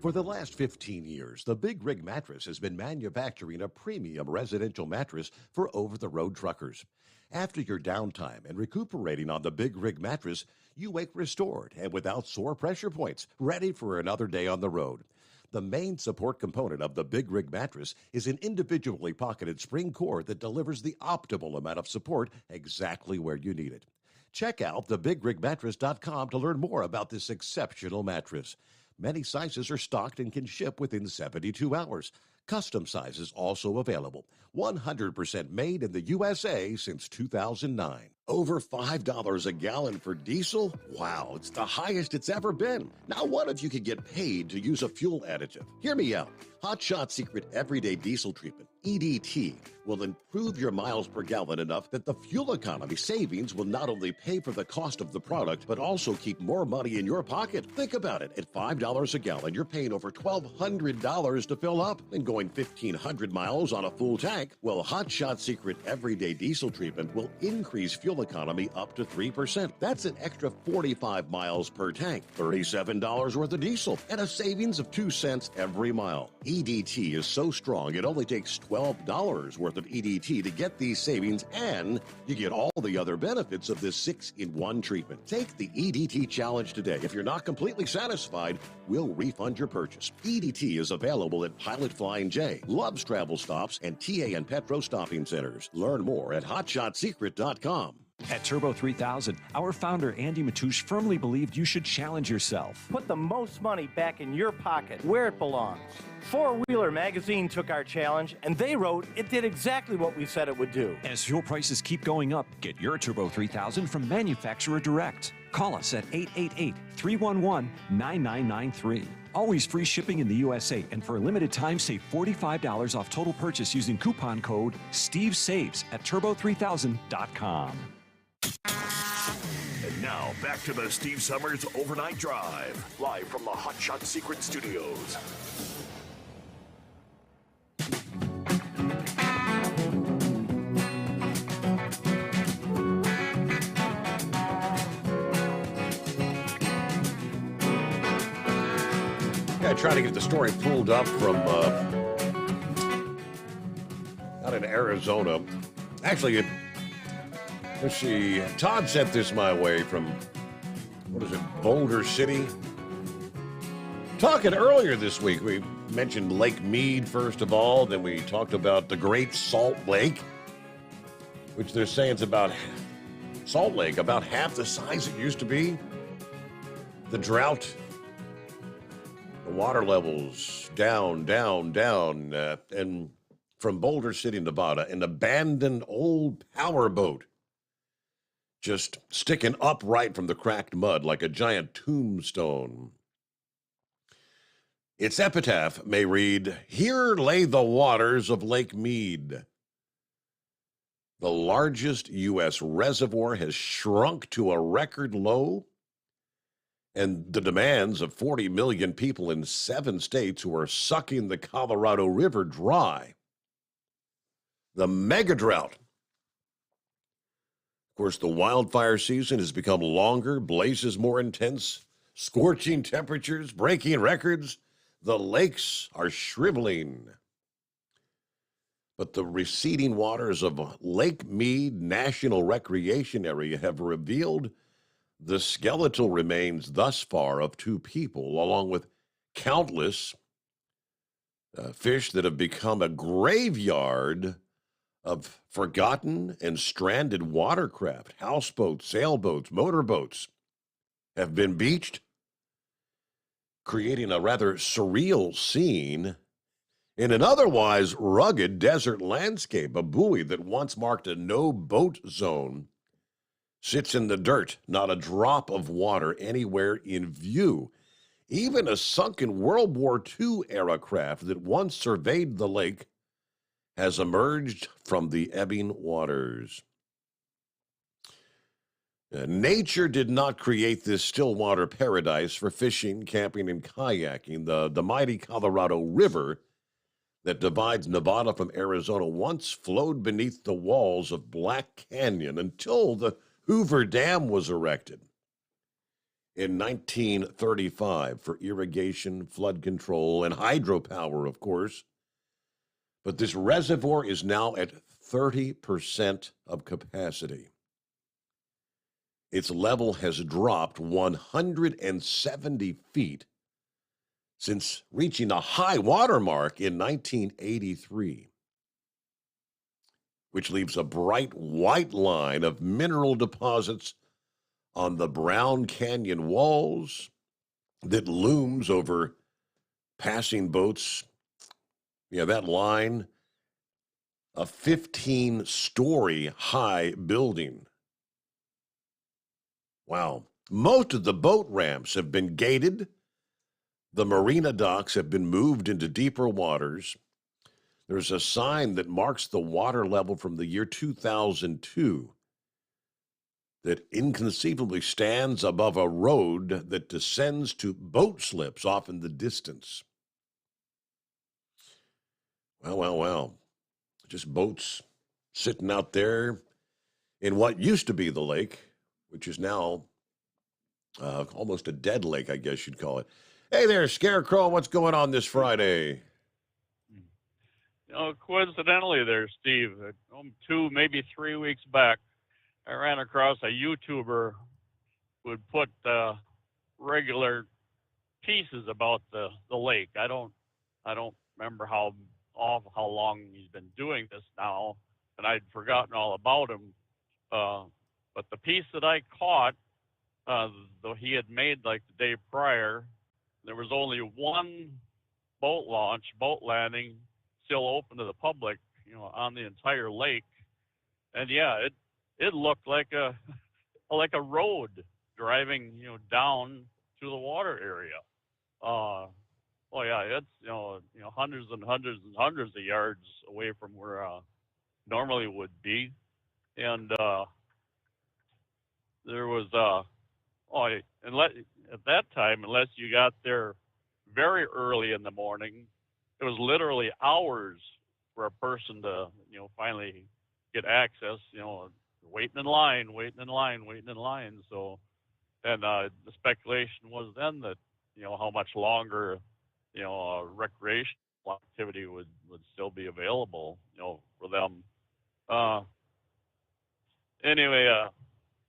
Speaker 3: For the last 15 years, the Big Rig Mattress has been manufacturing a premium residential mattress for over-the-road truckers. After your downtime and recuperating on the Big Rig Mattress, you wake restored and without sore pressure points, ready for another day on the road. The main support component of the Big Rig Mattress is an individually pocketed spring core that delivers the optimal amount of support exactly where you need it. Check out thebigrigmattress.com to learn more about this exceptional mattress. Many sizes are stocked and can ship within 72 hours. Custom sizes also available. 100% made in the USA since 2009. Over $5 a gallon for diesel? Wow, it's the highest it's ever been. Now what if you could get paid to use a fuel additive? Hear me out. Hot Shot Secret Everyday Diesel Treatment, EDT, will improve your miles per gallon enough that the fuel economy savings will not only pay for the cost of the product, but also keep more money in your pocket. Think about it. At $5 a gallon, you're paying over $1,200 to fill up and going 1,500 miles on a full tank. Well, Hot Shot Secret Everyday Diesel Treatment will increase fuel economy up to 3%. That's an extra 45 miles per tank, $37 worth of diesel, and a savings of 2 cents every mile. EDT is so strong, it only takes $12 worth of EDT to get these savings, and you get all the other benefits of this 6-in-1 treatment. Take the EDT challenge today. If you're not completely satisfied, we'll refund your purchase. EDT is available at Pilot Flying J, Love's Travel Stops, and TA and Petro Stopping Centers. Learn more at hotshotsecret.com.
Speaker 4: At Turbo 3000, our founder Andy Matoush firmly believed you should challenge yourself.
Speaker 5: Put the most money back in your pocket, where it belongs. Four Wheeler Magazine took our challenge, and they wrote it did exactly what we said it would do.
Speaker 4: As fuel prices keep going up, get your Turbo 3000 from manufacturer direct. Call us at 888-311-9993. Always free shipping in the USA, and for a limited time, save $45 off total purchase using coupon code STEVESAVES at turbo3000.com.
Speaker 7: And now, back to the Steve Summers Overnight Drive, live from the Hot Shot Secret Studios.
Speaker 3: I tried to get the story pulled up from out in Arizona. Actually, let's see. Todd sent this my way from, what is it, Boulder City? Talking earlier this week, we mentioned Lake Mead first of all. Then we talked about the Great Salt Lake, which they're saying it's about Salt Lake, about half the size it used to be. The drought. The water levels down, and from Boulder City, Nevada, an abandoned old power boat just sticking upright from the cracked mud like a giant tombstone. Its epitaph may read, "Here lay the waters of Lake Mead." The largest U.S. reservoir has shrunk to a record low, and the demands of 40 million people in 7 states who are sucking the Colorado River dry. The mega drought. Of course, the wildfire season has become longer, blazes more intense, scorching temperatures, breaking records. The lakes are shriveling. But the receding waters of Lake Mead National Recreation Area have revealed the skeletal remains thus far of 2 people, along with countless fish that have become a graveyard of forgotten and stranded watercraft. Houseboats, sailboats, motorboats have been beached, creating a rather surreal scene in an otherwise rugged desert landscape. A buoy that once marked a no-boat zone sits in the dirt, not a drop of water anywhere in view. Even a sunken World War II era craft that once surveyed the lake has emerged from the ebbing waters. Nature did not create this stillwater paradise for fishing, camping, and kayaking. The mighty Colorado River that divides Nevada from Arizona once flowed beneath the walls of Black Canyon until the Hoover Dam was erected. in 1935 for irrigation, flood control, and hydropower, of course. But this reservoir is now at 30% of capacity. Its level has dropped 170 feet since reaching a high water mark in 1983, which leaves a bright white line of mineral deposits on the Brown Canyon walls that looms over passing boats. Yeah, that line, a 15-story high building. Wow. Most of the boat ramps have been gated. The marina docks have been moved into deeper waters. There's a sign that marks the water level from the year 2002 that inconceivably stands above a road that descends to boat slips off in the distance. Well. Just boats sitting out there in what used to be the lake, which is now almost a dead lake, I guess you'd call it. Hey there, Scarecrow, what's going on this Friday?
Speaker 2: Coincidentally there, Steve, 2, maybe 3 weeks back, I ran across a YouTuber who would put regular pieces about the lake. I don't remember how long he's been doing this now, and I'd forgotten all about him. But the piece that I caught, though he had made like the day prior, there was only one boat landing still open to the public, on the entire lake. And yeah, it looked like a road driving, down to the water area. Oh yeah, it's hundreds and hundreds and hundreds of yards away from where normally would be, and there was at that time, unless you got there very early in the morning, it was literally hours for a person to finally get access. Waiting in line. So, and the speculation was then that how much longer recreational activity would still be available, for them. Anyway,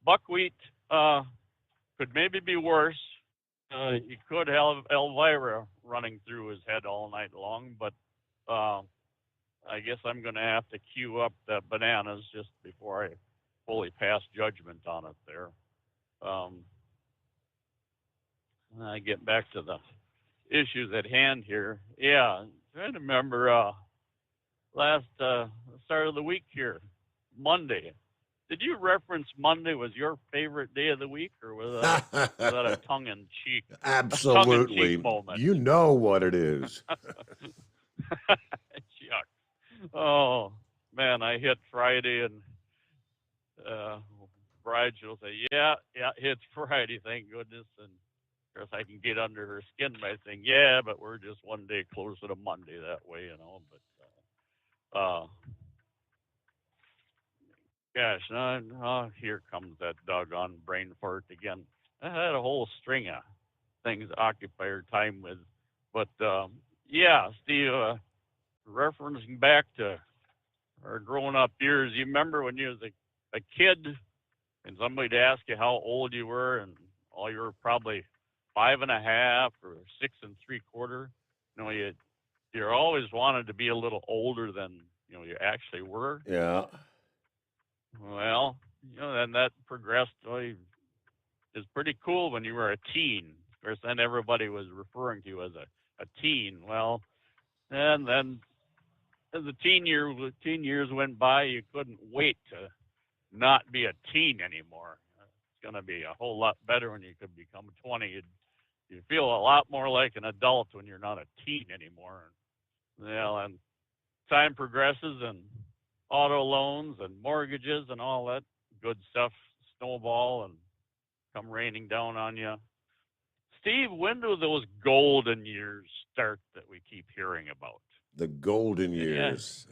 Speaker 2: buckwheat could maybe be worse. You could have Elvira running through his head all night long, but I guess I'm going to have to queue up the bananas just before I fully pass judgment on it there. I get back to the issues at hand here. Yeah, trying to remember last start of the week here, Monday. Did you reference Monday was your favorite day of the week, or was that a tongue-in-cheek?
Speaker 3: Absolutely.
Speaker 2: Moment?
Speaker 3: You know what it is.
Speaker 2: Yuck. Oh man, I hit Friday, and bride will say, "Yeah, it's Friday, thank goodness." And of course, I can get under her skin by saying, "Yeah, but we're just one day closer to Monday that way, But gosh, now here comes that doggone brain fart again. I had a whole string of things to occupy her time with, but yeah, Steve, referencing back to our growing-up years, you remember when you was a kid, and somebody'd ask you how old you were, and you were probably 5.5 or 6 3/4. You always wanted to be a little older than you actually were.
Speaker 3: Yeah.
Speaker 2: Well, then that progressed. It's pretty cool when you were a teen. Of course, then everybody was referring to you as a teen. Well, and then as the teen years went by, you couldn't wait to not be a teen anymore. It's going to be a whole lot better when you could become 20. You feel a lot more like an adult when you're not a teen anymore. Well, and time progresses, and auto loans and mortgages and all that good stuff snowball and come raining down on you. Steve, when do those golden years start that we keep hearing about?
Speaker 3: The golden years.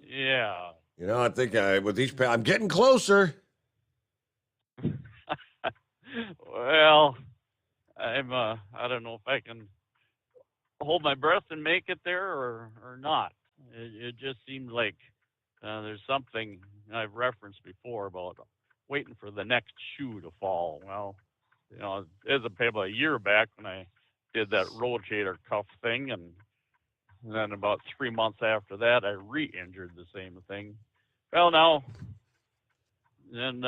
Speaker 2: Yeah.
Speaker 3: I think with each I'm getting closer.
Speaker 2: Well, I don't know if I can hold my breath and make it there or not. It just seems like there's something I've referenced before about waiting for the next shoe to fall. Well, it was about a year back when I did that rotator cuff thing, and then about 3 months after that, I re-injured the same thing. Well, now, then,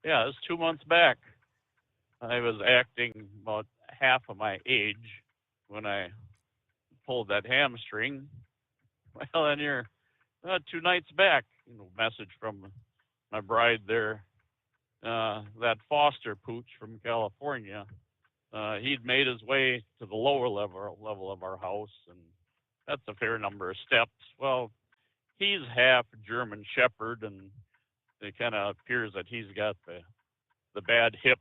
Speaker 2: it's 2 months back. I was acting about half of my age when I pulled that hamstring. Well, then you're 2 nights back. Message from my bride there, that Foster pooch from California. He'd made his way to the lower level of our house, and that's a fair number of steps. Well, he's half German Shepherd, and it kind of appears that he's got the bad hip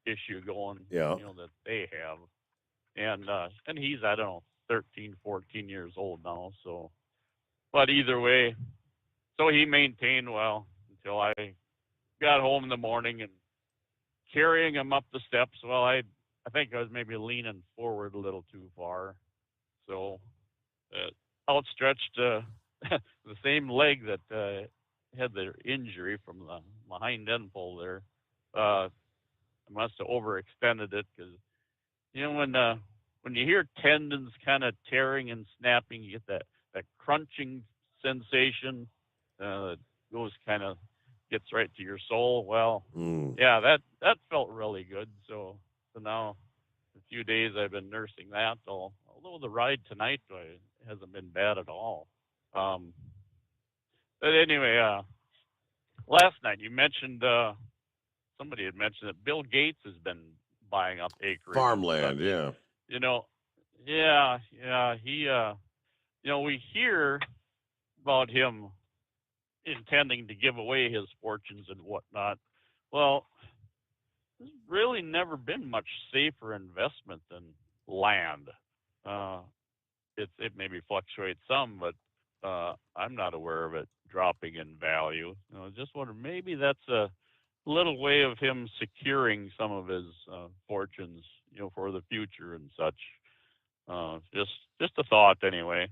Speaker 2: issue going, that they have. And he's, I don't know, 13, 14 years old now. So, but either way, so he maintained well until I got home in the morning and carrying him up the steps. Well, I think I was maybe leaning forward a little too far. So outstretched the same leg that had the injury from the hind end pull there. I must have overextended it because, when you hear tendons kind of tearing and snapping, you get that crunching sensation that gets right to your soul. Well, yeah, that felt really good. So now a few days I've been nursing that, although the ride tonight hasn't been bad at all. But anyway, last night you mentioned, somebody had mentioned that Bill Gates has been buying up acreage.
Speaker 3: Farmland, yeah.
Speaker 2: He, we hear about him intending to give away his fortunes and whatnot. Well, there's really never been much safer investment than land. It maybe fluctuates some, but I'm not aware of it dropping in value. Just wonder, maybe that's a little way of him securing some of his fortunes, for the future and such. Just a thought anyway.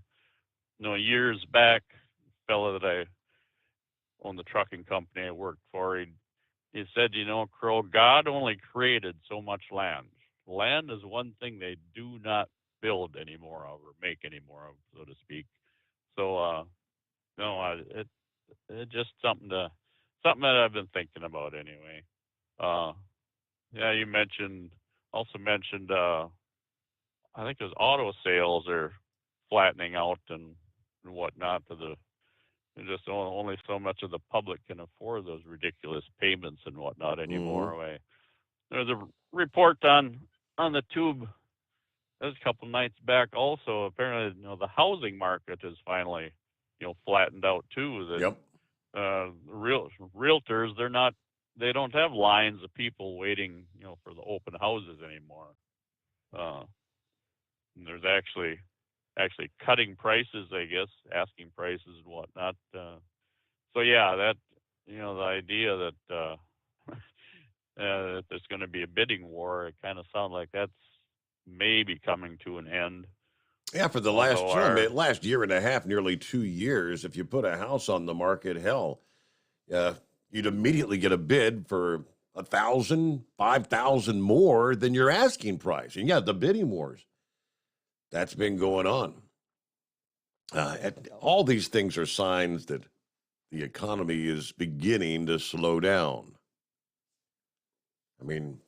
Speaker 2: Years back, a fella that I owned the trucking company I worked for, he said, Crow, God only created so much land. Land is one thing they do not build anymore of or make anymore of, so to speak. So, it's just something that I've been thinking about anyway. You also mentioned, I think those auto sales are flattening out and whatnot just only so much of the public can afford those ridiculous payments and whatnot anymore. There's a report on the tube. That was a couple nights back. Also, apparently, the housing market is finally, flattened out too.
Speaker 3: Yep.
Speaker 2: Realtors, they don't have lines of people waiting, for the open houses anymore. And there's actually cutting prices, I guess, asking prices and whatnot. So yeah, that, the idea that that there's going to be a bidding war, it kind of sounds like that's maybe coming to an end.
Speaker 3: Yeah, for the last year and a half, nearly 2 years, if you put a house on the market, you'd immediately get a bid for $1,000, $5,000 more than your asking price. And yeah, the bidding wars, that's been going on. All these things are signs that the economy is beginning to slow down. I mean,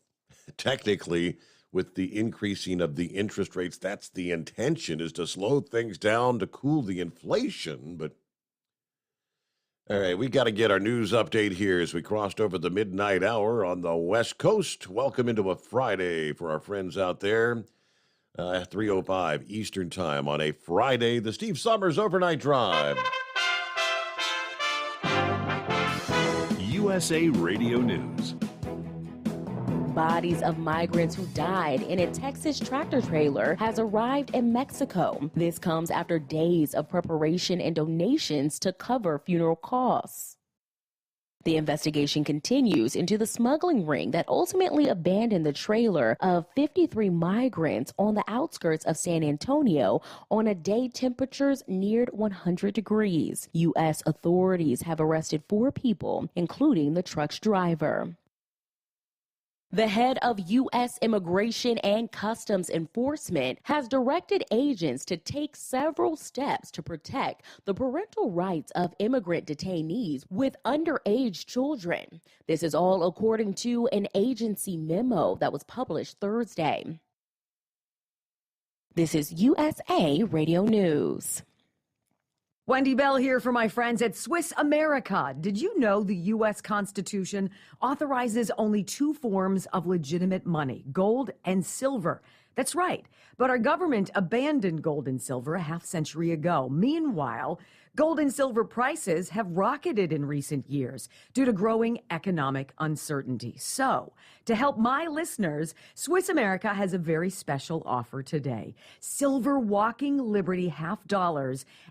Speaker 3: technically, with the increasing of the interest rates, that's the intention, is to slow things down to cool the inflation. But all right, we got to get our news update here as we crossed over the midnight hour on the West Coast. Welcome into a Friday for our friends out there. 3:05 Eastern Time on a Friday, the Steve Summers Overnight Drive.
Speaker 8: USA Radio News.
Speaker 6: Bodies of migrants who died in a Texas tractor trailer has arrived in Mexico. This comes after days of preparation and donations to cover funeral costs. The investigation continues into the smuggling ring that ultimately abandoned the trailer of 53 migrants on the outskirts of San Antonio on a day temperatures neared 100 degrees. U.S. authorities have arrested 4 people, including the truck's driver. The head of U.S. Immigration and Customs Enforcement has directed agents to take several steps to protect the parental rights of immigrant detainees with underage children. This is all according to an agency memo that was published Thursday. This is USA Radio News.
Speaker 12: Wendy Bell here for my friends at Swiss America. Did you know the U.S. Constitution authorizes only 2 forms of legitimate money, gold and silver? That's right. But our government abandoned gold and silver a half-century ago. Meanwhile, gold and silver prices have rocketed in recent years due to growing economic uncertainty. So, to help my listeners, Swiss America has a very special offer today. Silver Walking Liberty $half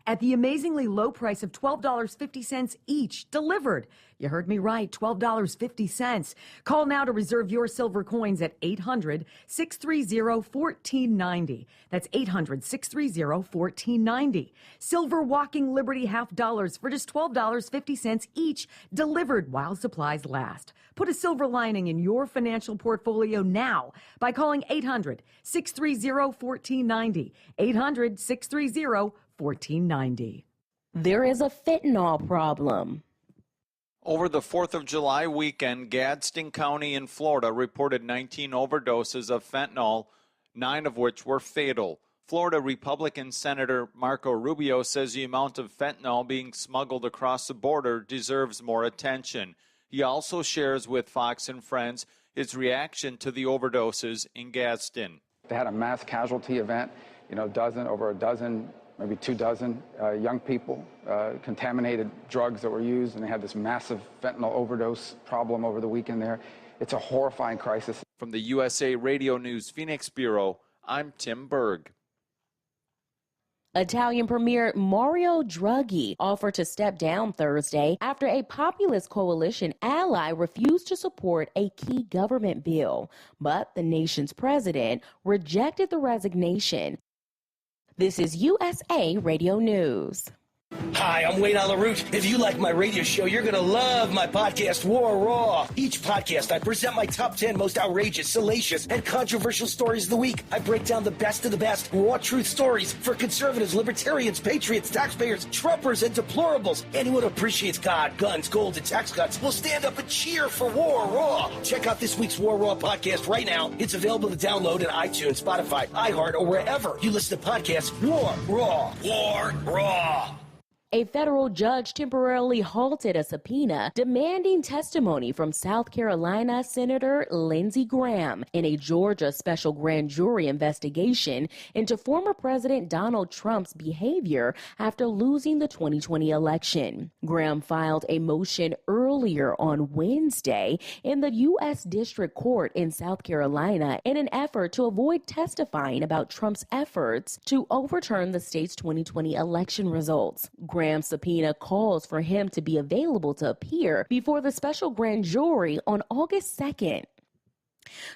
Speaker 12: at the amazingly low price of $12.50 each, delivered. You heard me right, $12.50. Call now to reserve your silver coins at 800-630-1490. That's 800-630-1490. Silver Walking Liberty $half for just $12.50 each, delivered while supplies last. Put a silver lining in your financial portfolio now by calling 800-630-1490. 800-630-1490.
Speaker 6: There is a fentanyl problem.
Speaker 9: Over the 4th of July weekend, Gadsden County in Florida reported 19 overdoses of fentanyl, 9 of which were fatal. Florida Republican Senator Marco Rubio says the amount of fentanyl being smuggled across the border deserves more attention. He also shares with Fox and Friends his reaction to the overdoses in Gadsden.
Speaker 21: They had a mass casualty event, over a dozen, maybe 2 dozen young people, contaminated drugs that were used, and they had this massive fentanyl overdose problem over the weekend there. It's a horrifying crisis.
Speaker 9: From the USA Radio News Phoenix Bureau, I'm Tim Berg.
Speaker 6: Italian Premier Mario Draghi offered to step down Thursday after a populist coalition ally refused to support a key government bill. But the nation's president rejected the resignation. This is USA Radio News.
Speaker 22: Hi, I'm Wayne Alaroot. If you like my radio show, you're going to love my podcast, War Raw. Each podcast, I present my top 10 most outrageous, salacious, and controversial stories of the week. I break down the best of the best raw truth stories for conservatives, libertarians, patriots, taxpayers, Trumpers, and deplorables. Anyone who appreciates God, guns, gold, and tax cuts will stand up and cheer for War Raw. Check out this week's War Raw podcast right now. It's available to download in iTunes, Spotify, iHeart, or wherever you listen to podcasts. War Raw. War Raw.
Speaker 6: A federal judge temporarily halted a subpoena demanding testimony from South Carolina Senator Lindsey Graham in a Georgia special grand jury investigation into former President Donald Trump's behavior after losing the 2020 election. Graham filed a motion earlier on Wednesday in the U.S. District Court in South Carolina in an effort to avoid testifying about Trump's efforts to overturn the state's 2020 election results. Graham's subpoena calls for him to be available to appear before the special grand jury on August 2nd.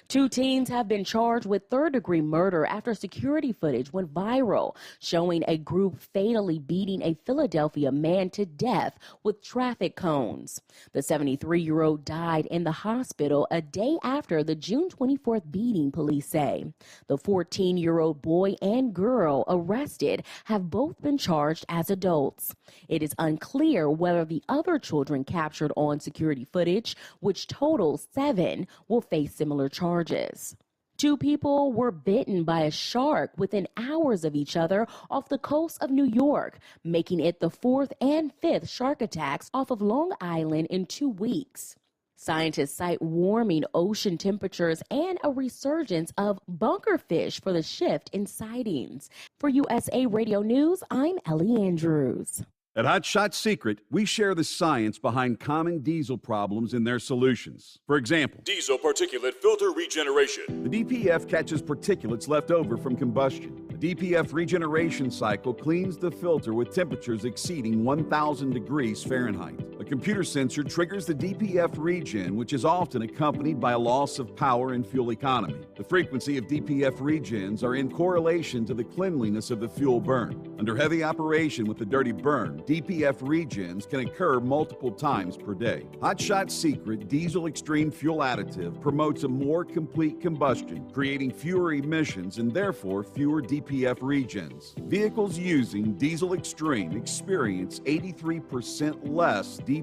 Speaker 6: 2 teens have been charged with third-degree murder after security footage went viral, showing a group fatally beating a Philadelphia man to death with traffic cones. The 73-year-old died in the hospital a day after the June 24th beating, police say. The 14-year-old boy and girl arrested have both been charged as adults. It is unclear whether the other children captured on security footage, which totals 7, will face similar charges. 2 people were bitten by a shark within hours of each other off the coast of New York, making it the 4th and 5th shark attacks off of Long Island in 2 weeks. Scientists cite warming ocean temperatures and a resurgence of bunker fish for the shift in sightings. For USA Radio News, I'm Ellie Andrews.
Speaker 23: At Hot Shot Secret, we share the science behind common diesel problems and their solutions. For example,
Speaker 25: diesel particulate filter regeneration.
Speaker 23: The DPF catches particulates left over from combustion. The DPF regeneration cycle cleans the filter with temperatures exceeding 1,000 degrees Fahrenheit. A computer sensor triggers the DPF regen, which is often accompanied by a loss of power and fuel economy. The frequency of DPF regens are in correlation to the cleanliness of the fuel burn. Under heavy operation with the dirty burn, DPF regens can occur multiple times per day. Hot Shot Secret Diesel Extreme Fuel Additive promotes a more complete combustion, creating fewer emissions and therefore fewer DPF regens. Vehicles using Diesel Extreme experience 83% less DPF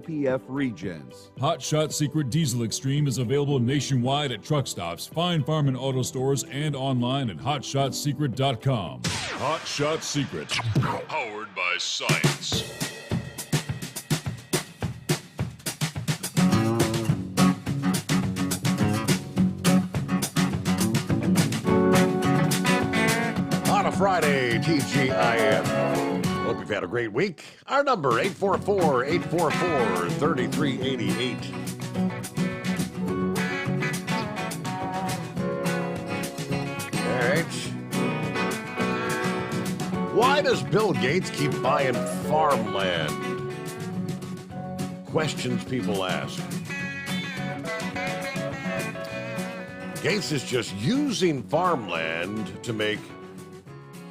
Speaker 23: regens.
Speaker 10: Hot Shot Secret Diesel Extreme is available nationwide at truck stops, Fine Farm and auto stores, and online at hotshotsecret.com.
Speaker 25: Hot Shot Secret, powered by science.
Speaker 3: On a Friday, TGIF. Hope you've had a great week. Our number, 844-844-3388. All right. Why does Bill Gates keep buying farmland? Questions people ask. Gates is just using farmland to make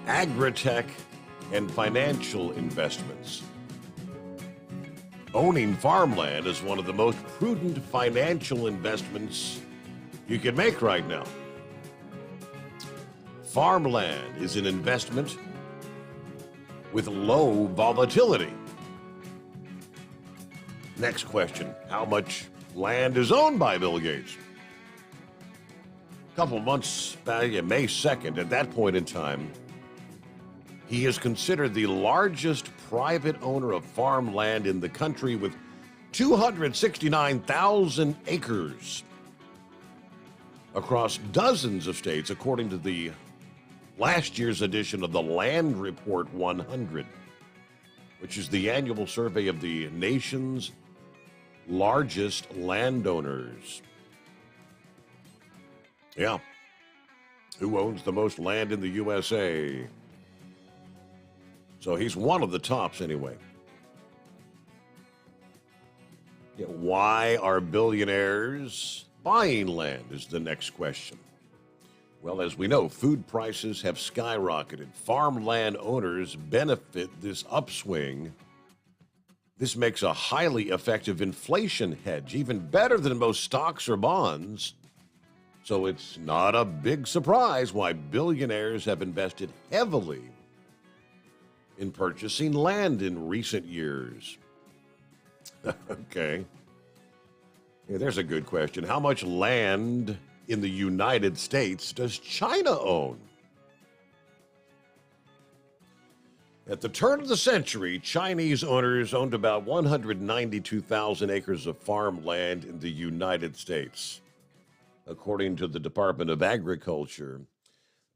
Speaker 3: agri-tech and financial investments. Owning farmland is one of the most prudent financial investments you can make right now. Farmland is an investment with low volatility. Next question, how much land is owned by Bill Gates? A couple months back, May 2nd, at that point in time, he is considered the largest private owner of farmland in the country with 269,000 acres across dozens of states, according to the last year's edition of the Land Report 100, which is the annual survey of the nation's largest landowners. Yeah. Who owns the most land in the USA? So he's one of the tops anyway. Yeah, why are billionaires buying land is the next question. Well, as we know, food prices have skyrocketed. Farmland owners benefit this upswing. This makes a highly effective inflation hedge, even better than most stocks or bonds. So it's not a big surprise why billionaires have invested heavily in purchasing land in recent years. Okay. Yeah, there's a good question. How much land in the United States does China own? At the turn of the century, Chinese owners owned about 192,000 acres of farmland in the United States, according to the Department of Agriculture.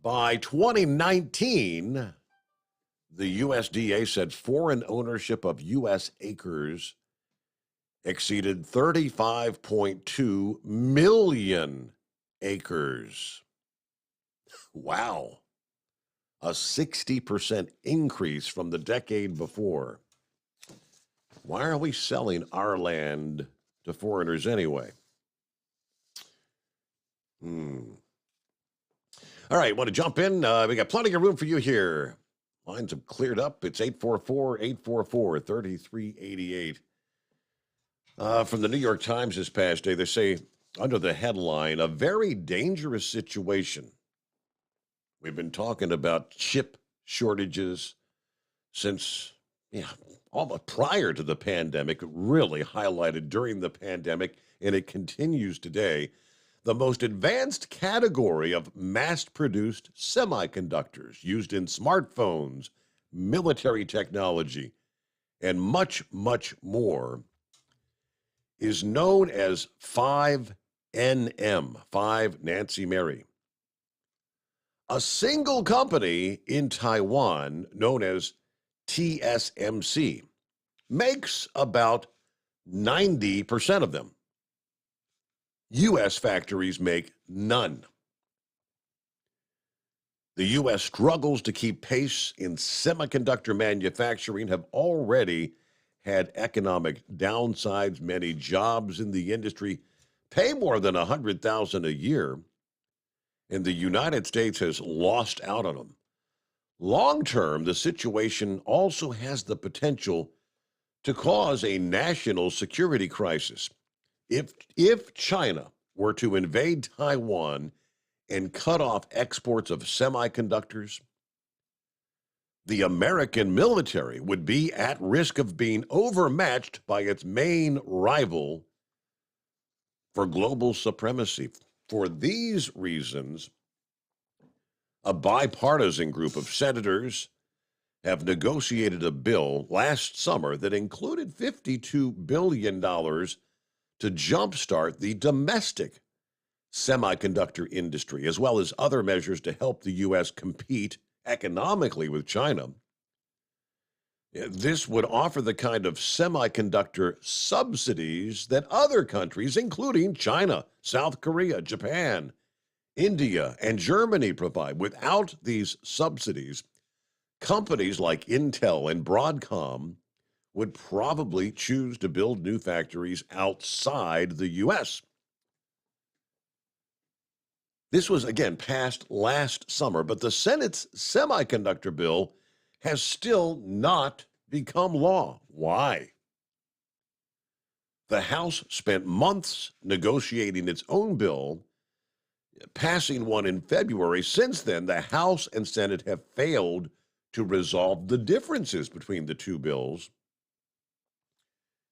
Speaker 3: By 2019, the USDA said foreign ownership of U.S. acres exceeded 35.2 million acres. Wow. A 60% increase from the decade before. Why are we selling our land to foreigners anyway? All right, want to jump in? We got plenty of room for you here. Lines have cleared up. It's 844-844-3388. From the New York Times this past day, they say, under the headline, a very dangerous situation. We've been talking about chip shortages since, almost prior to the pandemic, really highlighted during the pandemic, and it continues today. The most advanced category of mass-produced semiconductors used in smartphones, military technology, and much, much more is known as 5NM, 5 Nancy Mary. A single company in Taiwan known as TSMC makes about 90% of them. U.S. factories make none. The U.S. struggles to keep pace in semiconductor manufacturing have already had economic downsides. Many jobs in the industry pay more than $100,000 a year, and the United States has lost out on them. Long term, the situation also has the potential to cause a national security crisis. If China were to invade Taiwan and cut off exports of semiconductors, the American military would be at risk of being overmatched by its main rival for global supremacy. For these reasons, a bipartisan group of senators have negotiated a bill last summer that included $52 billion to jumpstart the domestic semiconductor industry, as well as other measures to help the U.S. compete economically with China. This would offer the kind of semiconductor subsidies that other countries, including China, South Korea, Japan, India, and Germany, provide. Without these subsidies, companies like Intel and Broadcom would probably choose to build new factories outside the U.S. This was, again, passed last summer, but the Senate's semiconductor bill has still not become law. Why? The House spent months negotiating its own bill, passing one in February. Since then, the House and Senate have failed to resolve the differences between the two bills.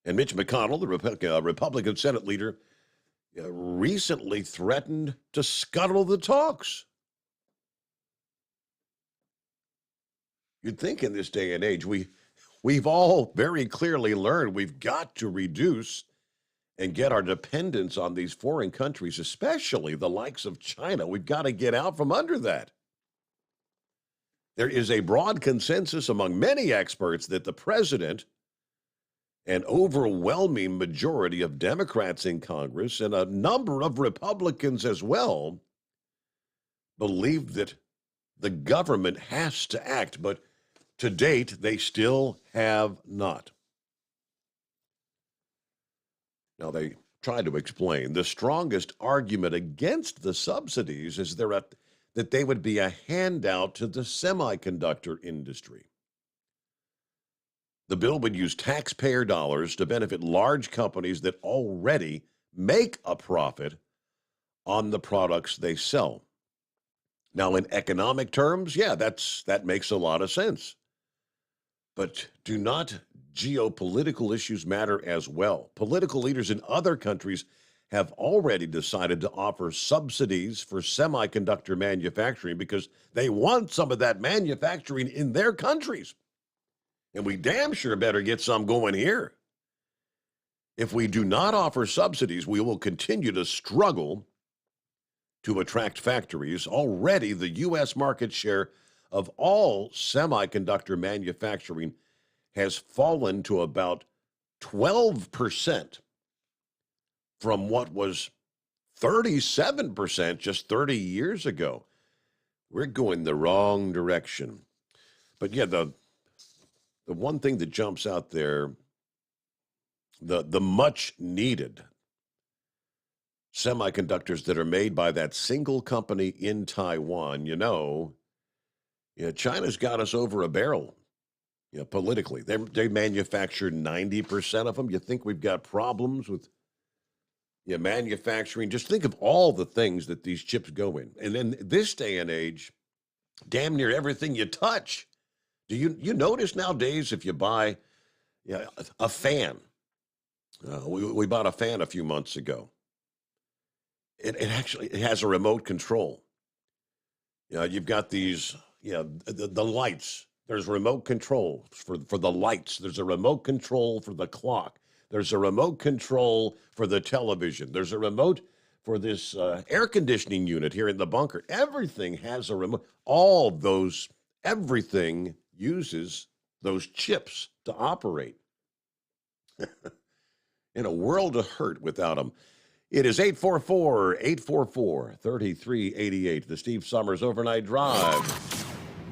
Speaker 3: And Mitch McConnell, the Republican Senate leader, recently threatened to scuttle the talks. You'd think in this day and age, we've all very clearly learned we've got to reduce and get our dependence on these foreign countries, especially the likes of China. We've got to get out from under that. There is a broad consensus among many experts that the president, an overwhelming majority of Democrats in Congress, and a number of Republicans as well, believe that the government has to act, but to date, they still have not. Now, they try to explain the strongest argument against the subsidies is that they would be a handout to the semiconductor industry. The bill would use taxpayer dollars to benefit large companies that already make a profit on the products they sell. Now, in economic terms, yeah, that makes a lot of sense. But do not geopolitical issues matter as well? Political leaders in other countries have already decided to offer subsidies for semiconductor manufacturing because they want some of that manufacturing in their countries. And we damn sure better get some going here. If we do not offer subsidies, we will continue to struggle to attract factories. Already, the U.S. market share of all semiconductor manufacturing has fallen to about 12% from what was 37% just 30 years ago. We're going the wrong direction. But yeah, the one thing that jumps out there, the much needed semiconductors that are made by that single company in Taiwan, China's got us over a barrel, politically. They manufacture 90% of them. You think we've got problems with manufacturing? Just think of all the things that these chips go in. And in this day and age, damn near everything you touch. Do you notice nowadays if you buy a fan? We bought a fan a few months ago. It actually has a remote control. You've got these, the lights. There's remote control for the lights. There's a remote control for the clock. There's a remote control for the television. There's a remote for this air conditioning unit here in the bunker. Everything has a remote. Everything uses those chips to operate. In a world of hurt without them. It is 844-844-3388, the Steve Summers Overnight Drive.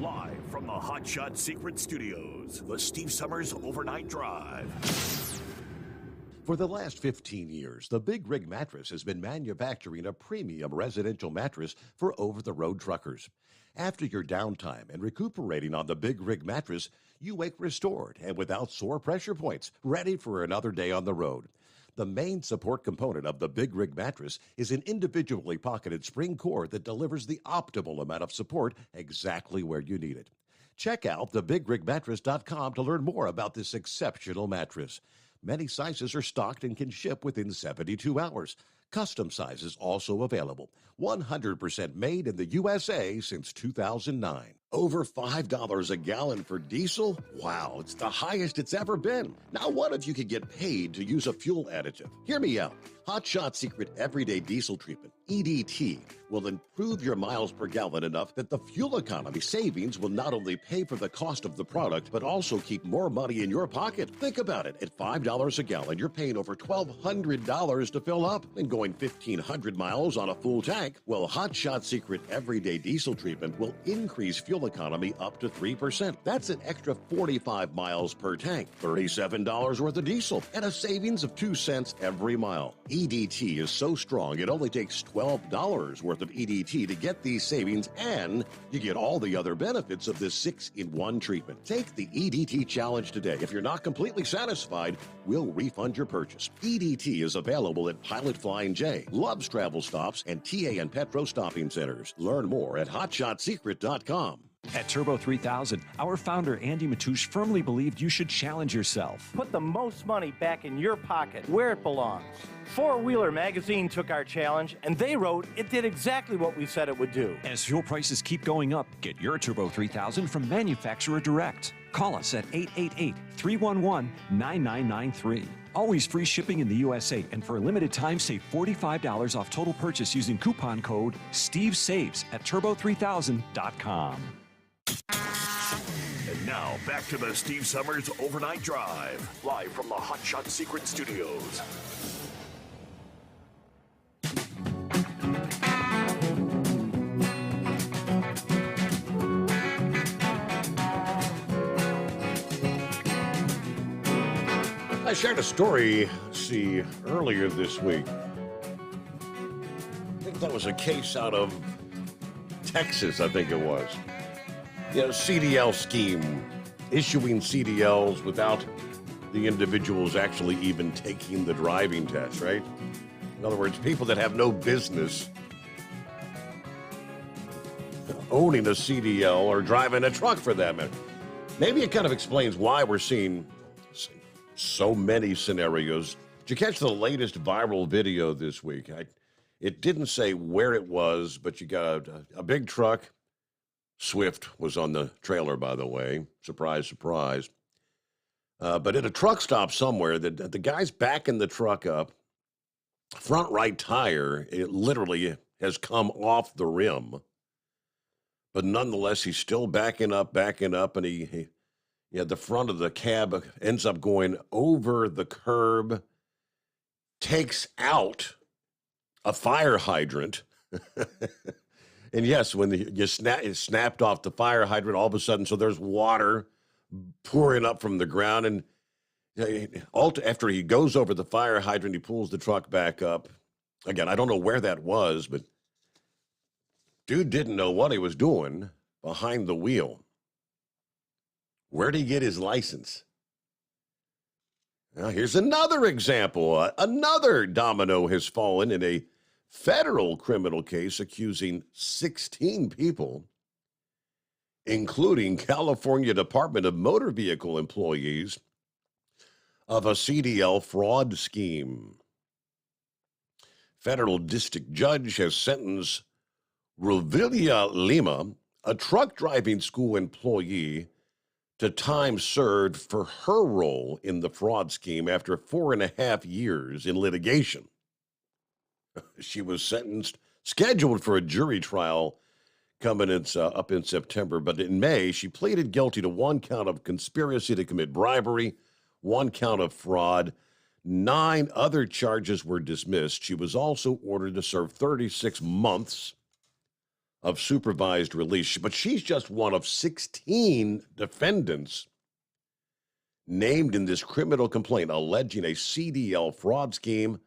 Speaker 7: Live from the Hot Shot Secret Studios, the Steve Summers Overnight Drive.
Speaker 3: For the last 15 years, the Big Rig Mattress has been manufacturing a premium residential mattress for over-the-road truckers. After your downtime and recuperating on the Big Rig Mattress, you wake restored and without sore pressure points, ready for another day on the road. The main support component of the Big Rig Mattress is an individually pocketed spring core that delivers the optimal amount of support exactly where you need it. Check out thebigrigmattress.com to learn more about this exceptional mattress. Many sizes are stocked and can ship within 72 hours. Custom sizes also available. 100% made in the USA since 2009. Over $5 a gallon for diesel? Wow, it's the highest it's ever been. Now what if you could get paid to use a fuel additive? Hear me out. Hot Shot Secret Everyday Diesel Treatment, EDT, will improve your miles per gallon enough that the fuel economy savings will not only pay for the cost of the product, but also keep more money in your pocket. Think about it. At $5 a gallon, you're paying over $1,200 to fill up and going 1,500 miles on a full tank. Well, Hot Shot Secret Everyday Diesel Treatment will increase fuel economy up to 3%. That's an extra 45 miles per tank, $37 worth of diesel, and a savings of 2 cents every mile. EDT is so strong, it only takes $12 worth of EDT to get these savings, and you get all the other benefits of this 6-in-1 treatment. Take the EDT challenge today. If you're not completely satisfied, we'll refund your purchase. EDT is available at Pilot Flying J, Love's Travel Stops, and TA and Petro Stopping Centers. Learn more at hotshotsecret.com.
Speaker 4: At Turbo 3000, our founder Andy Matouche firmly believed you should challenge yourself.
Speaker 5: Put the most money back in your pocket, where it belongs. Four Wheeler Magazine took our challenge, and they wrote it did exactly what we said it would do.
Speaker 4: As fuel prices keep going up, get your Turbo 3000 from manufacturer direct. Call us at 888-311-9993. Always free shipping in the USA, and for a limited time, save $45 off total purchase using coupon code STEVESAVES at turbo3000.com.
Speaker 7: And now, back to the Steve Summers Overnight Drive, live from the Hot Shot Secret Studios.
Speaker 3: I shared a story, earlier this week. I think that was a case out of Texas, I think it was. CDL scheme, issuing CDLs without the individuals actually even taking the driving test, right? In other words, people that have no business owning a CDL or driving a truck for that matter. Maybe it kind of explains why we're seeing so many scenarios. Did you catch the latest viral video this week? It didn't say where it was, but you got a big truck. Swift was on the trailer, by the way. Surprise, surprise. But at a truck stop somewhere, the guy's backing the truck up. Front right tire, it literally has come off the rim. But nonetheless, he's still backing up, and he the front of the cab ends up going over the curb, takes out a fire hydrant. And yes, when it snapped off the fire hydrant, all of a sudden, so there's water pouring up from the ground. And after he goes over the fire hydrant, he pulls the truck back up. Again, I don't know where that was, but dude didn't know what he was doing behind the wheel. Where'd he get his license? Now, here's another example. Another domino has fallen in a federal criminal case accusing 16 people, including California Department of Motor Vehicle employees, of a CDL fraud scheme. Federal district judge has sentenced Ruvilia Lima, a truck driving school employee, to time served for her role in the fraud scheme after 4.5 years in litigation. She was scheduled for a jury trial coming up in September, but in May, she pleaded guilty to 1 count of conspiracy to commit bribery, 1 count of fraud. 9 other charges were dismissed. She was also ordered to serve 36 months of supervised release. But she's just one of 16 defendants named in this criminal complaint alleging a CDL fraud scheme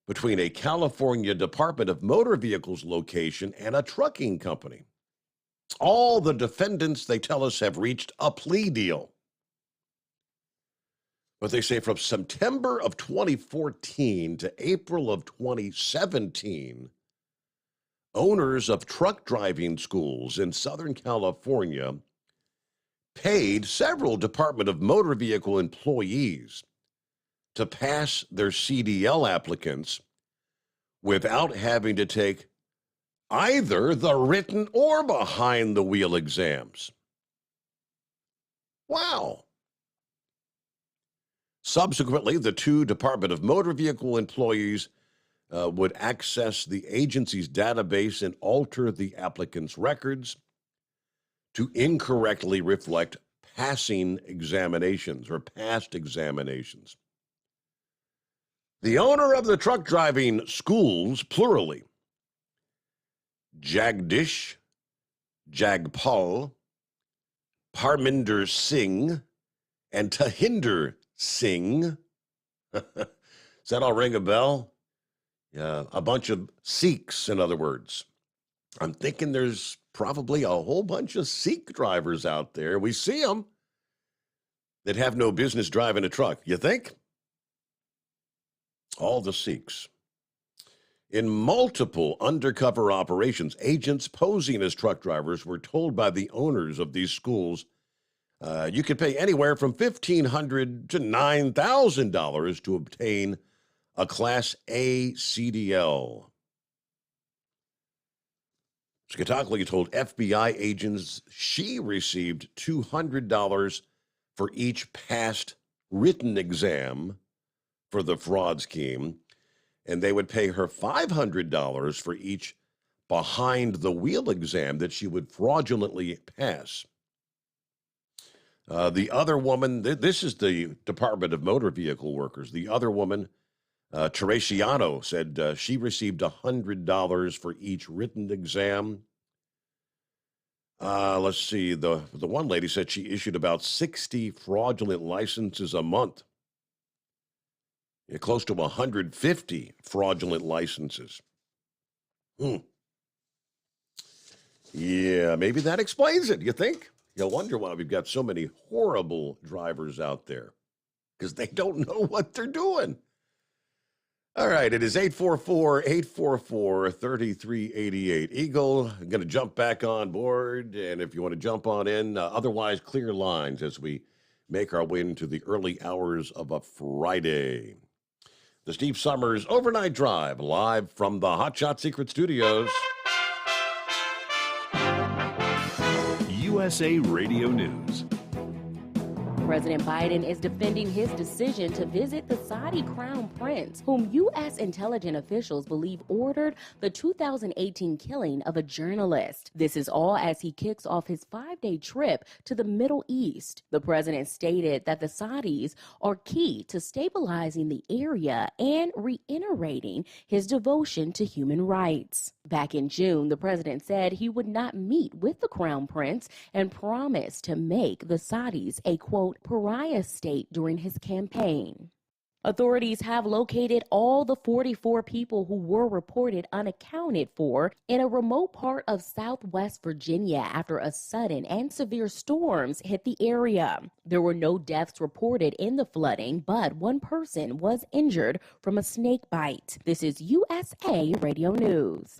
Speaker 3: between a California Department of Motor Vehicles location and a trucking company. All the defendants, they tell us, have reached a plea deal. But they say from September of 2014 to April of 2017, owners of truck driving schools in Southern California paid several Department of Motor Vehicle employees to pass their CDL applicants without having to take either the written or behind-the-wheel exams. Wow. Subsequently, the two Department of Motor Vehicle employees would access the agency's database and alter the applicant's records to incorrectly reflect passing examinations or past examinations. The owner of the truck driving schools, plurally, Jagdish, Jagpal, Parminder Singh, and Tahinder Singh. Does that all ring a bell? Yeah, a bunch of Sikhs, in other words. I'm thinking there's probably a whole bunch of Sikh drivers out there. We see them that have no business driving a truck. You think? All the Sikhs. In multiple undercover operations, agents posing as truck drivers were told by the owners of these schools you could pay anywhere from $1,500 to $9,000 to obtain a Class A CDL. Skatakli told FBI agents she received $200 for each passed written exam for the fraud scheme, and they would pay her $500 for each behind-the-wheel exam that she would fraudulently pass. The other woman, this is the Department of Motor Vehicle Workers. The other woman, Teresiano, said she received $100 for each written exam. Let's see. The one lady said she issued about 60 fraudulent licenses a month. Yeah, close to 150 fraudulent licenses. Yeah, maybe that explains it, you think? You'll wonder why we've got so many horrible drivers out there, because they don't know what they're doing. All right, it is 844-844-3388. Eagle, I'm going to jump back on board, and if you want to jump on in, otherwise clear lines as we make our way into the early hours of a Friday. The Steve Summers Overnight Drive, live from the Hot Shot Secret Studios.
Speaker 8: USA Radio News.
Speaker 6: President Biden is defending his decision to visit the Saudi crown prince, whom U.S. intelligence officials believe ordered the 2018 killing of a journalist. This is all as he kicks off his 5-day trip to the Middle East. The president stated that the Saudis are key to stabilizing the area and reiterating his devotion to human rights. Back in June, the president said he would not meet with the crown prince and promised to make the Saudis a, quote, pariah state during his campaign. Authorities have located all the 44 people who were reported unaccounted for in a remote part of southwest Virginia after a sudden and severe storms hit the area. There were no deaths reported in the flooding, but one person was injured from a snake bite. This is USA Radio News.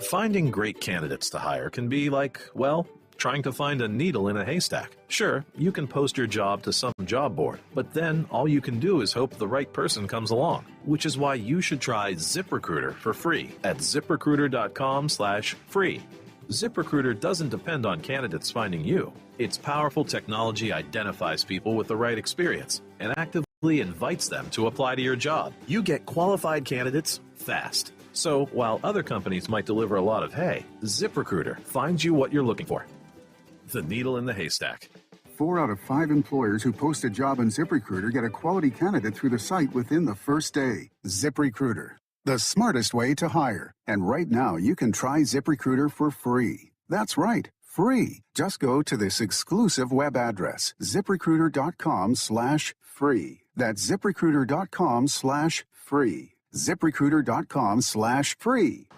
Speaker 11: Finding great candidates to hire can be like, well, trying to find a needle in a haystack. Sure, you can post your job to some job board, but then all you can do is hope the right person comes along, which is why you should try ZipRecruiter for free at ziprecruiter.com/free. ZipRecruiter doesn't depend on candidates finding you. Its powerful technology identifies people with the right experience and actively invites them to apply to your job. You get qualified candidates fast. So while other companies might deliver a lot of hay, ZipRecruiter finds you what you're looking for. The needle in the haystack.
Speaker 13: 4 out of 5 employers who post a job on ZipRecruiter get a quality candidate through the site within the first day. ZipRecruiter, the smartest way to hire. And right now, you can try ZipRecruiter for free. That's right, free. Just go to this exclusive web address, ZipRecruiter.com/free. That's ZipRecruiter.com/free. ZipRecruiter.com/free.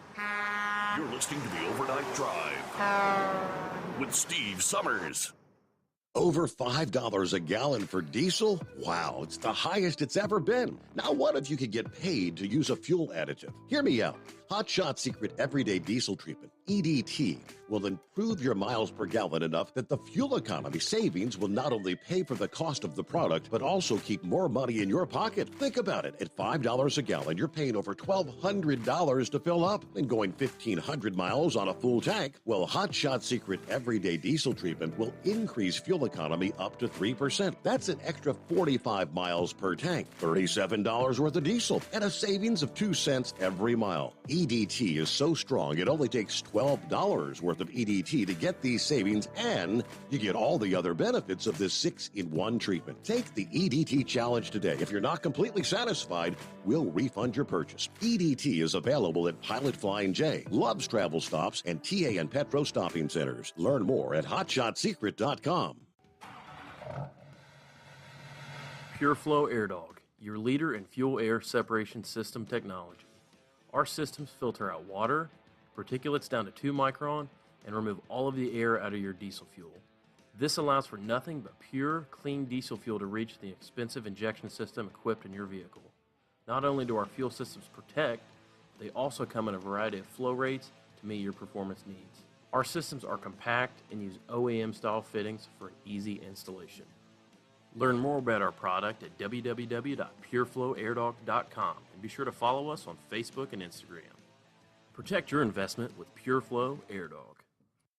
Speaker 7: You're listening to the Overnight Drive with Steve Summers.
Speaker 3: Over $5 a gallon for diesel? Wow, it's the highest it's ever been. Now, what if you could get paid to use a fuel additive? Hear me out. Hot Shot Secret Everyday Diesel Treatment, EDT, will improve your miles per gallon enough that the fuel economy savings will not only pay for the cost of the product, but also keep more money in your pocket. Think about it. At $5 a gallon, you're paying over $1,200 to fill up and going 1,500 miles on a full tank. Well, Hot Shot Secret Everyday Diesel Treatment will increase fuel economy up to 3%. That's an extra 45 miles per tank, $37 worth of diesel, and a savings of 2 cents every mile. EDT is so strong, it only takes $12 worth of EDT to get these savings, and you get all the other benefits of this 6-in-1 treatment. Take the EDT challenge today. If you're not completely satisfied, we'll refund your purchase. EDT is available at Pilot Flying J, Love's Travel Stops, and TA and Petro Stopping Centers. Learn more at hotshotsecret.com.
Speaker 24: Pureflow Airdog, your leader in fuel air separation system technology. Our systems filter out water, particulates down to 2 micron, and remove all of the air out of your diesel fuel. This allows for nothing but pure, clean diesel fuel to reach the expensive injection system equipped in your vehicle. Not only do our fuel systems protect, they also come in a variety of flow rates to meet your performance needs. Our systems are compact and use OEM-style fittings for easy installation. Learn more about our product at www.pureflowairdog.com and be sure to follow us on Facebook and Instagram. Protect your investment with Pureflow Airdog.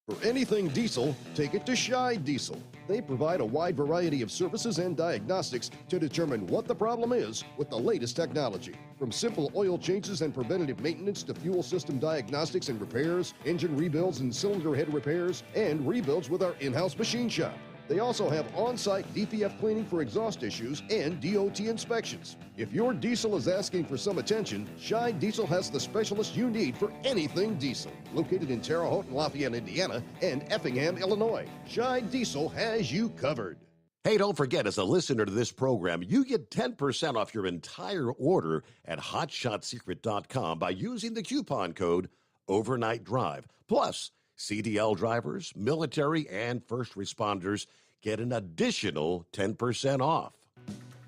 Speaker 20: For anything diesel, take it to Shy Diesel. They provide a wide variety of services and diagnostics to determine what the problem is with the latest technology. From simple oil changes and preventative maintenance to fuel system diagnostics and repairs, engine rebuilds and cylinder head repairs, and rebuilds with our in-house machine shop. They also have on-site DPF cleaning for exhaust issues and DOT inspections. If your diesel is asking for some attention, Shy Diesel has the specialist you need for anything diesel. Located in Terre Haute and Lafayette, Indiana, and Effingham, Illinois, Shy Diesel has you covered.
Speaker 3: Hey, don't forget, as a listener to this program, you get 10% off your entire order at hotshotsecret.com by using the coupon code Overnight Drive. Plus, CDL drivers, military, and first responders get an additional 10% off.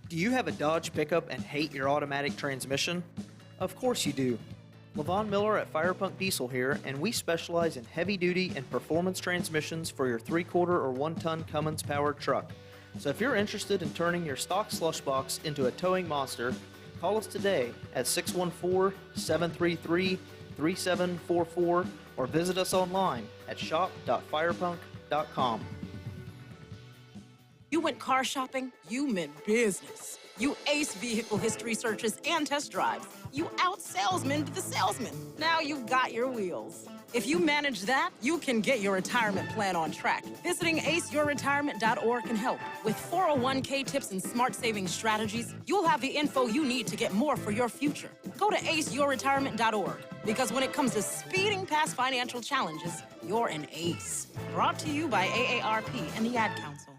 Speaker 14: Do you have a Dodge pickup and hate your automatic transmission? Of course you do. Levon Miller at Firepunk Diesel here, and we specialize in heavy-duty and performance transmissions for your 3/4 or 1-ton Cummins-powered truck. So if you're interested in turning your stock slush box into a towing monster, call us today at 614-733-3744 or visit us online at shop.firepunk.com.
Speaker 16: You went car shopping, you meant business. You ace vehicle history searches and test drives. You out-salesman to the salesman. Now you've got your wheels. If you manage that, you can get your retirement plan on track. Visiting aceyourretirement.org can help. With 401k tips and smart savings strategies, you'll have the info you need to get more for your future. Go to aceyourretirement.org, because when it comes to speeding past financial challenges, you're an ace. Brought to you by AARP and the Ad Council.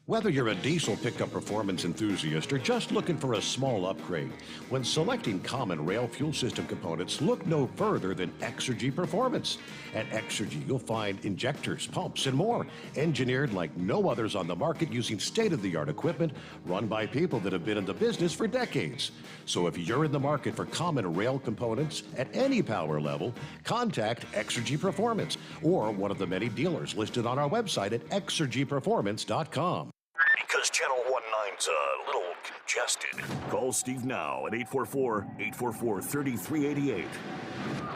Speaker 3: Whether you're a diesel pickup performance enthusiast or just looking for a small upgrade, when selecting common rail fuel system components, look no further than Exergy Performance. At Exergy, you'll find injectors, pumps, and more, engineered like no others on the market using state-of-the-art equipment run by people that have been in the business for decades. So if you're in the market for common rail components at any power level, contact Exergy Performance or one of the many dealers listed on our website at exergyperformance.com.
Speaker 7: Because Channel 19's a little congested. Call Steve now at 844-844-3388.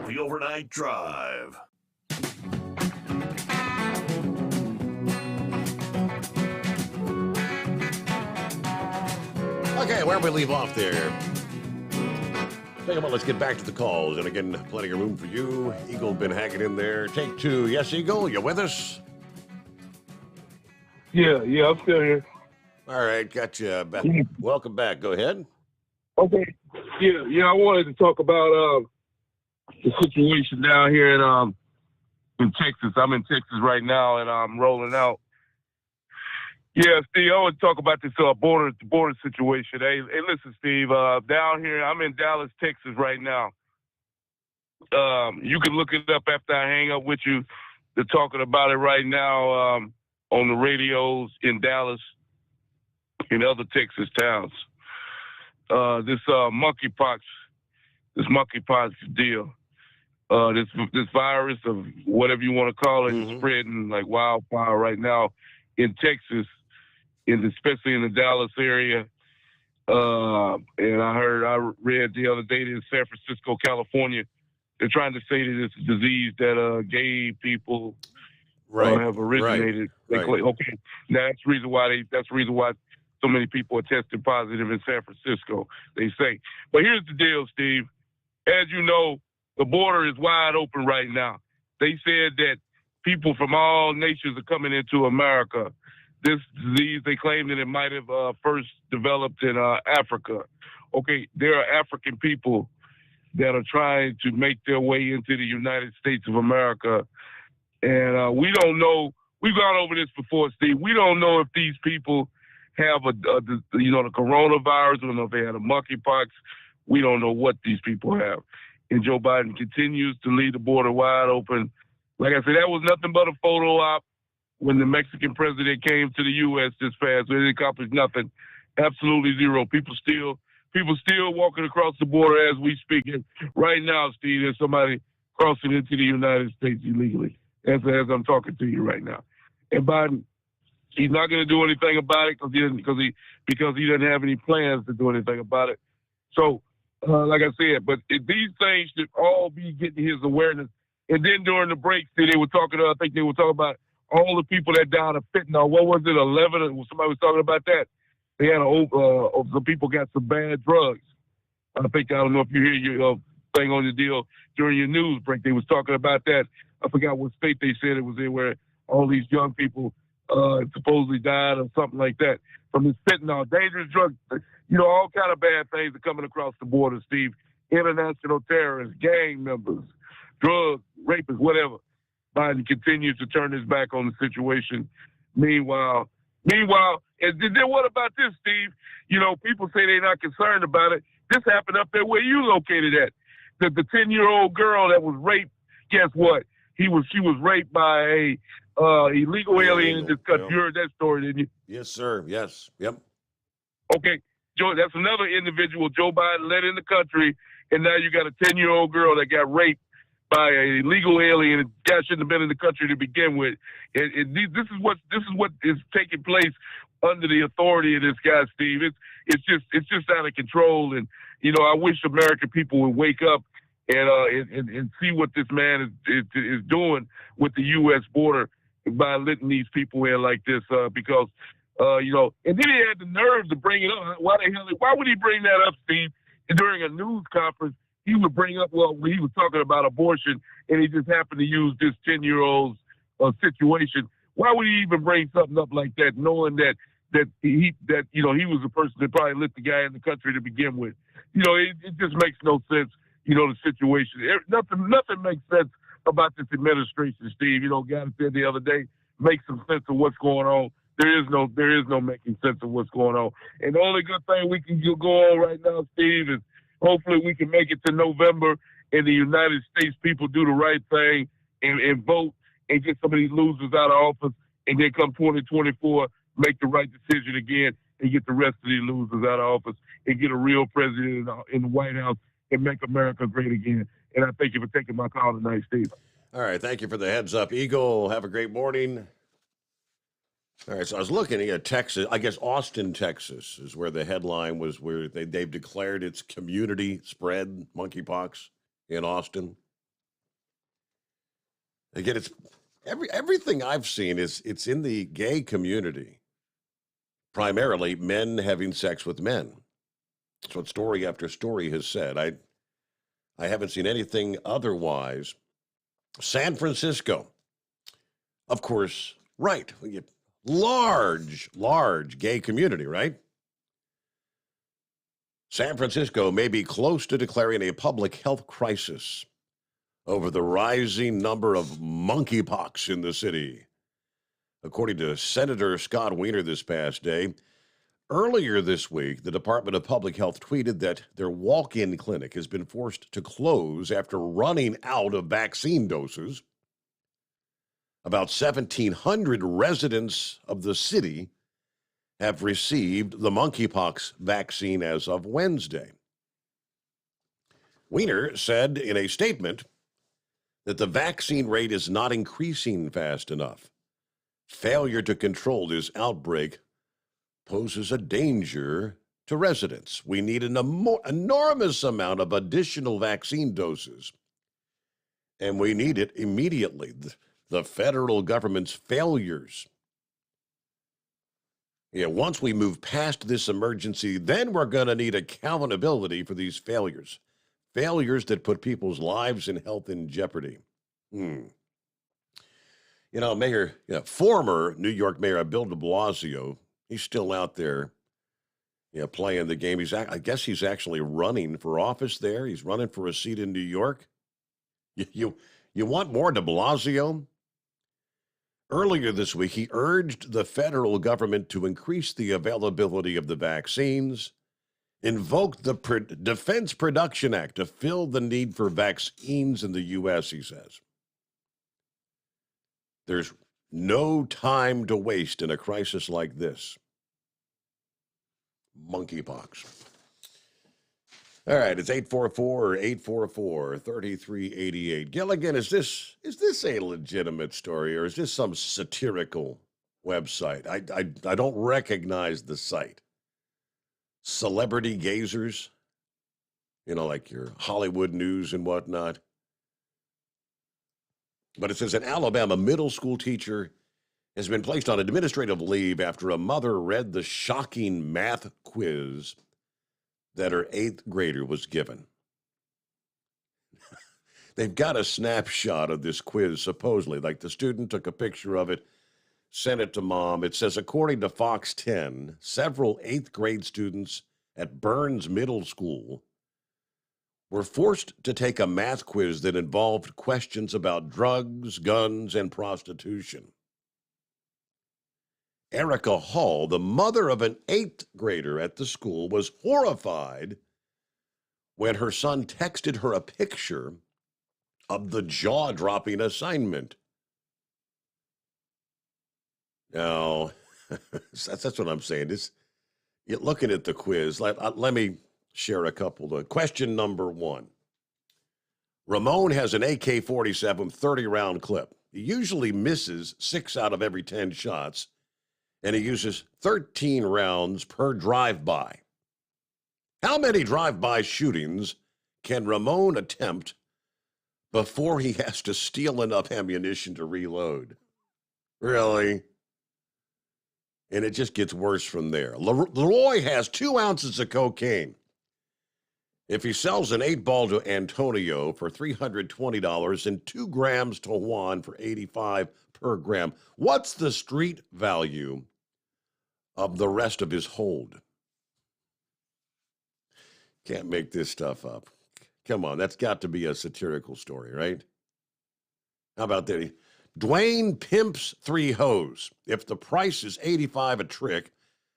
Speaker 7: The Overnight Drive.
Speaker 3: Okay, where we leave off there. Tell you what, let's get back to the calls. And again, plenty of room for you. Eagle been hanging in there. Take two. Yes, Eagle, you with us?
Speaker 1: Yeah, I'm still here.
Speaker 3: All right, got you. Welcome back. Go ahead.
Speaker 1: Okay.
Speaker 2: Yeah. I wanted to talk about the situation down here in Texas. I'm in Texas right now, and I'm rolling out. Yeah, Steve, I want to talk about this border situation. Hey, listen, Steve. Down here, I'm in Dallas, Texas right now. You can look it up after I hang up with you. They're talking about it right now on the radios in Dallas and other Texas towns. This monkeypox deal. This virus of whatever you want to call it is spreading like wildfire right now in Texas, especially in the Dallas area. And I read the other day that in San Francisco, California, they're trying to say that it's a disease that gay people have originated.
Speaker 3: Right.
Speaker 2: Okay, now that's the reason why so many people are tested positive in San Francisco, they say. But here's the deal, Steve. As you know, the border is wide open right now. They said that people from all nations are coming into America. This disease, they claim that it might have first developed in Africa. Okay, there are African people that are trying to make their way into the United States of America. And we don't know. We've gone over this before, Steve. We don't know if these people have the coronavirus. We don't know if they had a monkeypox. We don't know what these people have. And Joe Biden continues to leave the border wide open. Like I said, that was nothing but a photo op when the Mexican president came to the U.S. this past. So it accomplished nothing. Absolutely zero. People still walking across the border as we speak. And right now, Steve, there's somebody crossing into the United States illegally as I'm talking to you right now. And Biden, he's not going to do anything about it because he doesn't have any plans to do anything about it. So, like I said, but these things should all be getting his awareness. And then during the break, I think they were talking about all the people that died of fentanyl. What was it, 11? Somebody was talking about that. They had some people got some bad drugs. I don't know if you hear your thing on the deal during your news break. They was talking about that. I forgot what state they said it was in, where all these young people supposedly died or something like that from this fentanyl, dangerous drugs. All kind of bad things are coming across the border, Steve. International terrorists, gang members, drugs, rapists, whatever. Biden continues to turn his back on the situation. Meanwhile, and then what about this, Steve? People say they're not concerned about it. This happened up there where you located at. The 10-year-old girl that was raped, guess what? She was raped by a illegal alien in this country. You heard that story, didn't you?
Speaker 3: Yes, sir. Yes. Yep.
Speaker 2: Okay, Joe, that's another individual Joe Biden let in the country, and now you got a 10-year-old girl that got raped by a illegal alien. The guy shouldn't have been in the country to begin with. This is what is taking place under the authority of this guy, Steve. It's just out of control. And I wish American people would wake up and see what this man is doing with the U.S. border by letting these people in like this. Because and then he had the nerve to bring it up. Why would he bring that up, Steve? During a news conference, he would bring up, he was talking about abortion, and he just happened to use this 10-year-old's situation. Why would he even bring something up like that, knowing that he was the person that probably let the guy in the country to begin with? It just makes no sense. The situation. Nothing makes sense about this administration, Steve. Guy said the other day, make some sense of what's going on. There is no making sense of what's going on. And the only good thing we can go on right now, Steve, is hopefully we can make it to November and the United States people do the right thing and vote and get some of these losers out of office, and then come 2024, make the right decision again and get the rest of these losers out of office and get a real president in the White House and make America great again. And I thank you for taking my call tonight, Steve.
Speaker 3: All right, thank you for the heads up, Eagle. Have a great morning. All right, so I was looking at Texas. I guess Austin, Texas is where the headline was, where they've declared it's community spread monkeypox in Austin. Again, it's everything I've seen it's in the gay community, primarily men having sex with men. That's what story after story has said. I haven't seen anything otherwise. San Francisco, of course, right. We get large gay community, right? San Francisco may be close to declaring a public health crisis over the rising number of monkeypox in the city. According to Senator Scott Wiener this past day, earlier this week, the Department of Public Health tweeted that their walk-in clinic has been forced to close after running out of vaccine doses. About 1,700 residents of the city have received the monkeypox vaccine as of Wednesday. Wiener said in a statement that the vaccine rate is not increasing fast enough. Failure to control this outbreak poses a danger to residents. We need an enormous amount of additional vaccine doses, and we need it immediately. The federal government's failures. Once we move past this emergency, then we're going to need accountability for these failures. Failures that put people's lives and health in jeopardy. Former New York Mayor Bill de Blasio, he's still out there, playing the game. I guess he's actually running for office there. He's running for a seat in New York. You want more de Blasio? Earlier this week, he urged the federal government to increase the availability of the vaccines, invoked the Defense Production Act to fill the need for vaccines in the U.S., he says. There's no time to waste in a crisis like this. Monkeypox. All right, it's 844-3388. Gilligan, is this a legitimate story, or is this some satirical website? I don't recognize the site. Celebrity gazers, like your Hollywood news and whatnot. But it says an Alabama middle school teacher has been placed on administrative leave after a mother read the shocking math quiz that her 8th grader was given. They've got a snapshot of this quiz, supposedly. Like the student took a picture of it, sent it to mom. It says, according to Fox 10, several 8th grade students at Burns Middle School were forced to take a math quiz that involved questions about drugs, guns, and prostitution. Erica Hall, the mother of an 8th grader at the school, was horrified when her son texted her a picture of the jaw-dropping assignment. Now, that's what I'm saying. Looking at the quiz, let me share a couple. Question number 1. Ramon has an AK-47 30-round clip. He usually misses 6 out of every 10 shots, and he uses 13 rounds per drive-by. How many drive-by shootings can Ramon attempt before he has to steal enough ammunition to reload? Really? And it just gets worse from there. Leroy has 2 ounces of cocaine. If he sells an 8-ball to Antonio for $320 and 2 grams to Juan for $85 per gram, what's the street value of the rest of his hold? Can't make this stuff up. Come on, that's got to be a satirical story, right? How about that? Dwayne pimps 3 hoes. If the price is $85 a trick,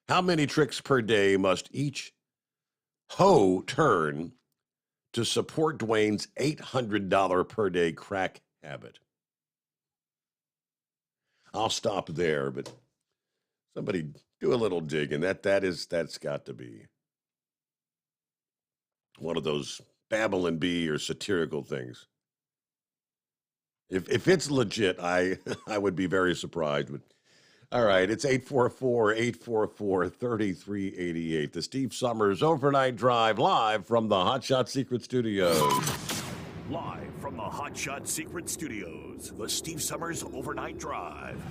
Speaker 3: how many tricks per day must each hoe turn to support Dwayne's $800 per day crack habit? I'll stop there, but somebody do a little digging. That's got to be one of those Babylon Bee or satirical things. If it's legit, I would be very surprised. But all right, it's 844-844-3388. The Steve Summers Overnight Drive, live from the Hot Shot Secret Studios.
Speaker 7: Live from the Hot Shot Secret Studios, the Steve Summers Overnight Drive.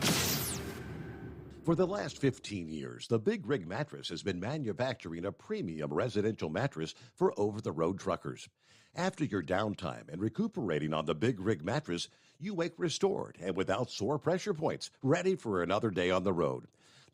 Speaker 3: For the last 15 years, the Big Rig Mattress has been manufacturing a premium residential mattress for over-the-road truckers. After your downtime and recuperating on the Big Rig Mattress, you wake restored and without sore pressure points, ready for another day on the road.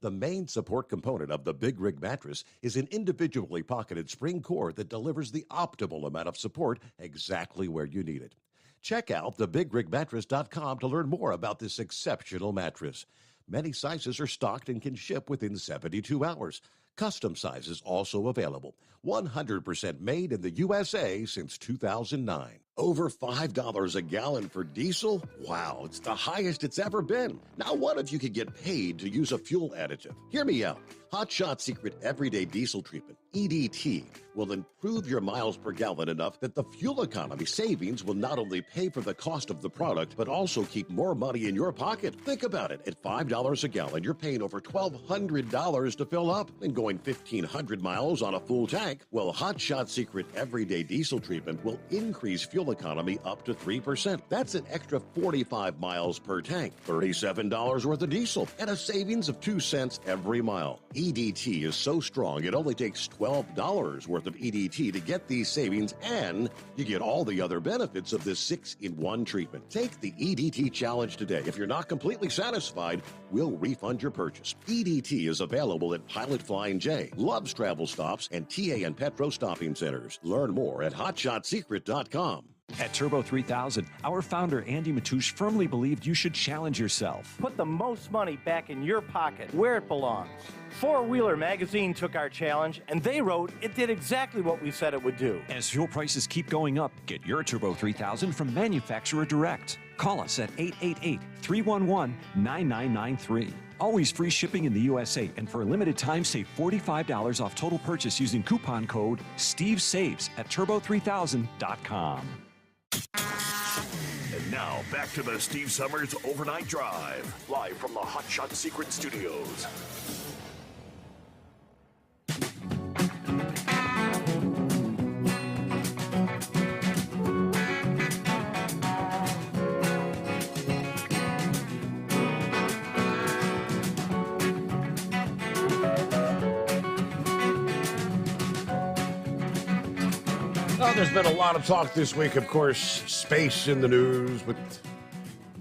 Speaker 3: The main support component of the Big Rig mattress is an individually pocketed spring core that delivers the optimal amount of support exactly where you need it. Check out thebigrigmattress.com to learn more about this exceptional mattress. Many sizes are stocked and can ship within 72 hours. Custom sizes also available. 100% made in the USA since 2009. Over $5 a gallon for diesel? Wow, it's the highest it's ever been. Now what if you could get paid to use a fuel additive? Hear me out. Hot Shot Secret Everyday Diesel Treatment, EDT, will improve your miles per gallon enough that the fuel economy savings will not only pay for the cost of the product, but also keep more money in your pocket. Think about it. At $5 a gallon, you're paying over $1,200 to fill up and going 1,500 miles on a full tank. Well, Hot Shot Secret Everyday Diesel Treatment will increase fuel economy up to 3%. That's an extra 45 miles per tank, $37 worth of diesel, and a savings of 2 cents every mile. EDT is so strong, it only takes $12 worth of EDT to get these savings, and you get all the other benefits of this 6-in-1 treatment. Take the EDT challenge today. If you're not completely satisfied, we'll refund your purchase. EDT is available at Pilot Flying J, Love's Travel Stops, and TA and Petro Stopping Centers. Learn more at hotshotsecret.com.
Speaker 4: At Turbo 3000, our founder Andy Matouche firmly believed you should challenge yourself.
Speaker 5: Put the most money back in your pocket, where it belongs. Four Wheeler Magazine took our challenge, and they wrote it did exactly what we said it would do.
Speaker 4: As fuel prices keep going up, get your Turbo 3000 from manufacturer direct. Call us at 888-311-9993. Always free shipping in the USA, and for a limited time, save $45 off total purchase using coupon code STEVESAVES at turbo3000.com.
Speaker 7: And now, back to the Steve Summers Overnight Drive, live from the Hot Shot Secret Studios.
Speaker 3: Well, there's been a lot of talk this week, of course, space in the news with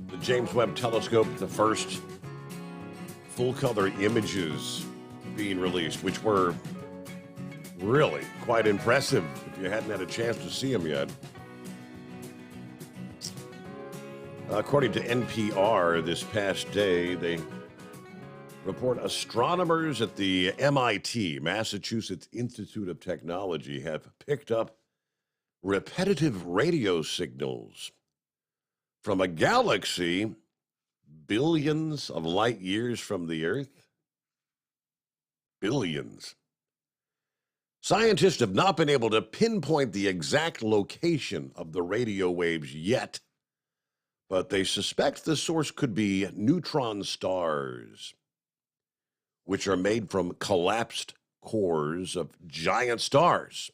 Speaker 3: the James Webb Telescope, the first full-color images being released, which were really quite impressive if you hadn't had a chance to see them yet. According to NPR this past day, they report astronomers at the MIT, Massachusetts Institute of Technology, have picked up repetitive radio signals from a galaxy billions of light years from the Earth. Billions. Scientists have not been able to pinpoint the exact location of the radio waves yet, but they suspect the source could be neutron stars, which are made from collapsed cores of giant stars.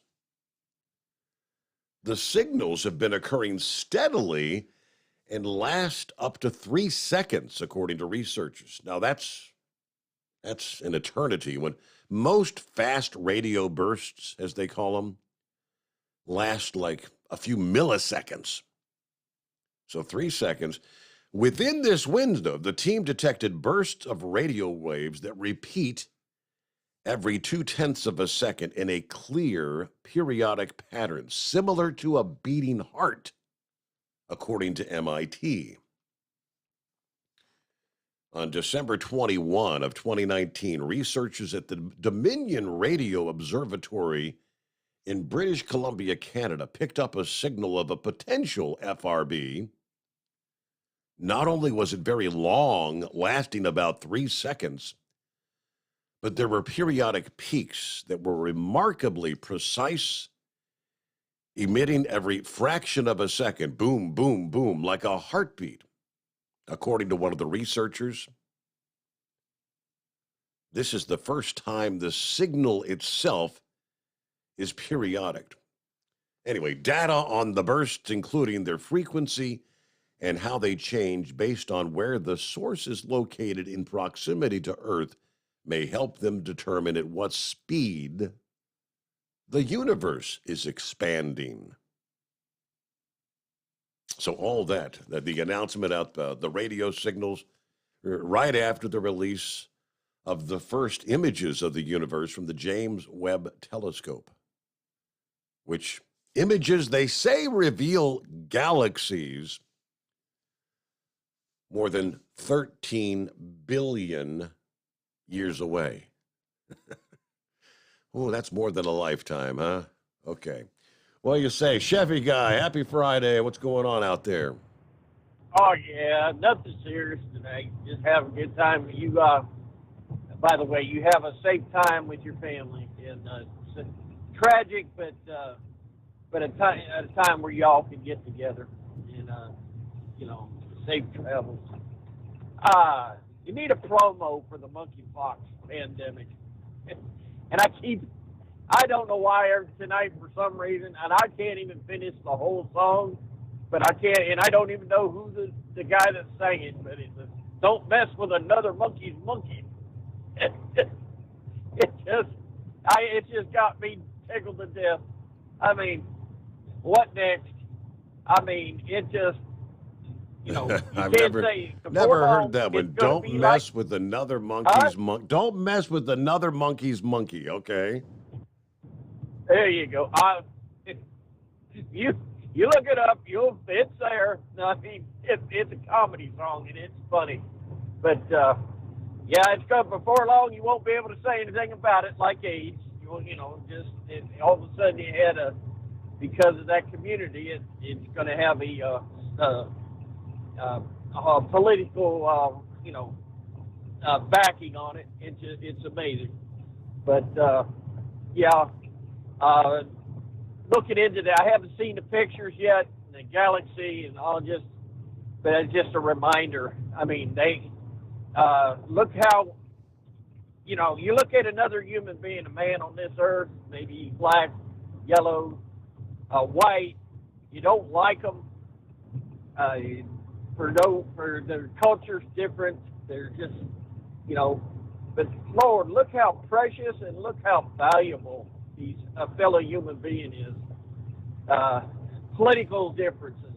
Speaker 3: The signals have been occurring steadily and last up to 3 seconds, according to researchers. Now, that's an eternity. When most fast radio bursts, as they call them, last like a few milliseconds. So 3 seconds. Within this window, the team detected bursts of radio waves that repeat every 0.2 of a second in a clear periodic pattern, similar to a beating heart, according to MIT. On December 21 of 2019, researchers at the Dominion Radio Observatory in British Columbia, Canada, picked up a signal of a potential FRB. Not only was it very long, lasting about 3 seconds, but there were periodic peaks that were remarkably precise, emitting every fraction of a second, boom, boom, boom, like a heartbeat, according to one of the researchers. This is the first time the signal itself is periodic. Anyway, data on the bursts, including their frequency and how they change based on where the source is located in proximity to Earth, may help them determine at what speed the universe is expanding. So all that the announcement out the radio signals right after the release of the first images of the universe from the James Webb Telescope, which images, they say, reveal galaxies more than 13 billion years away. Oh, that's more than a lifetime, huh? Okay. Well, you say, Chevy guy, happy Friday. What's going on out there?
Speaker 12: Oh, yeah, nothing serious today. Just have a good time. You, by the way, you have a safe time with your family. And it's tragic, but at a time where y'all can get together and, safe travels. You need a promo for the monkeypox pandemic. And I don't know why tonight for some reason, and I can't even finish the whole song, but I can't, and I don't even know who the guy that sang it, but it's don't mess with another monkey's monkey. It just got me tickled to death. I mean, what next? I mean, it just,
Speaker 3: I've never heard that one. Don't mess with another monkey's monkey. Don't mess with another monkey's monkey, okay?
Speaker 12: There you go. You look it up. It's there. I mean, it's a comedy song and it's funny, but it's good. Before long, you won't be able to say anything about it like AIDS. All of a sudden you had because of that community, it's going to have a political, backing on it. It's amazing, but looking into that, I haven't seen the pictures yet, the galaxy and all. But it's just a reminder. I mean, they look how, you look at another human being, a man on this earth, maybe black, yellow, white. You don't like them. For their culture's different. They're just, but Lord, look how precious and look how valuable a fellow human being is. Political differences,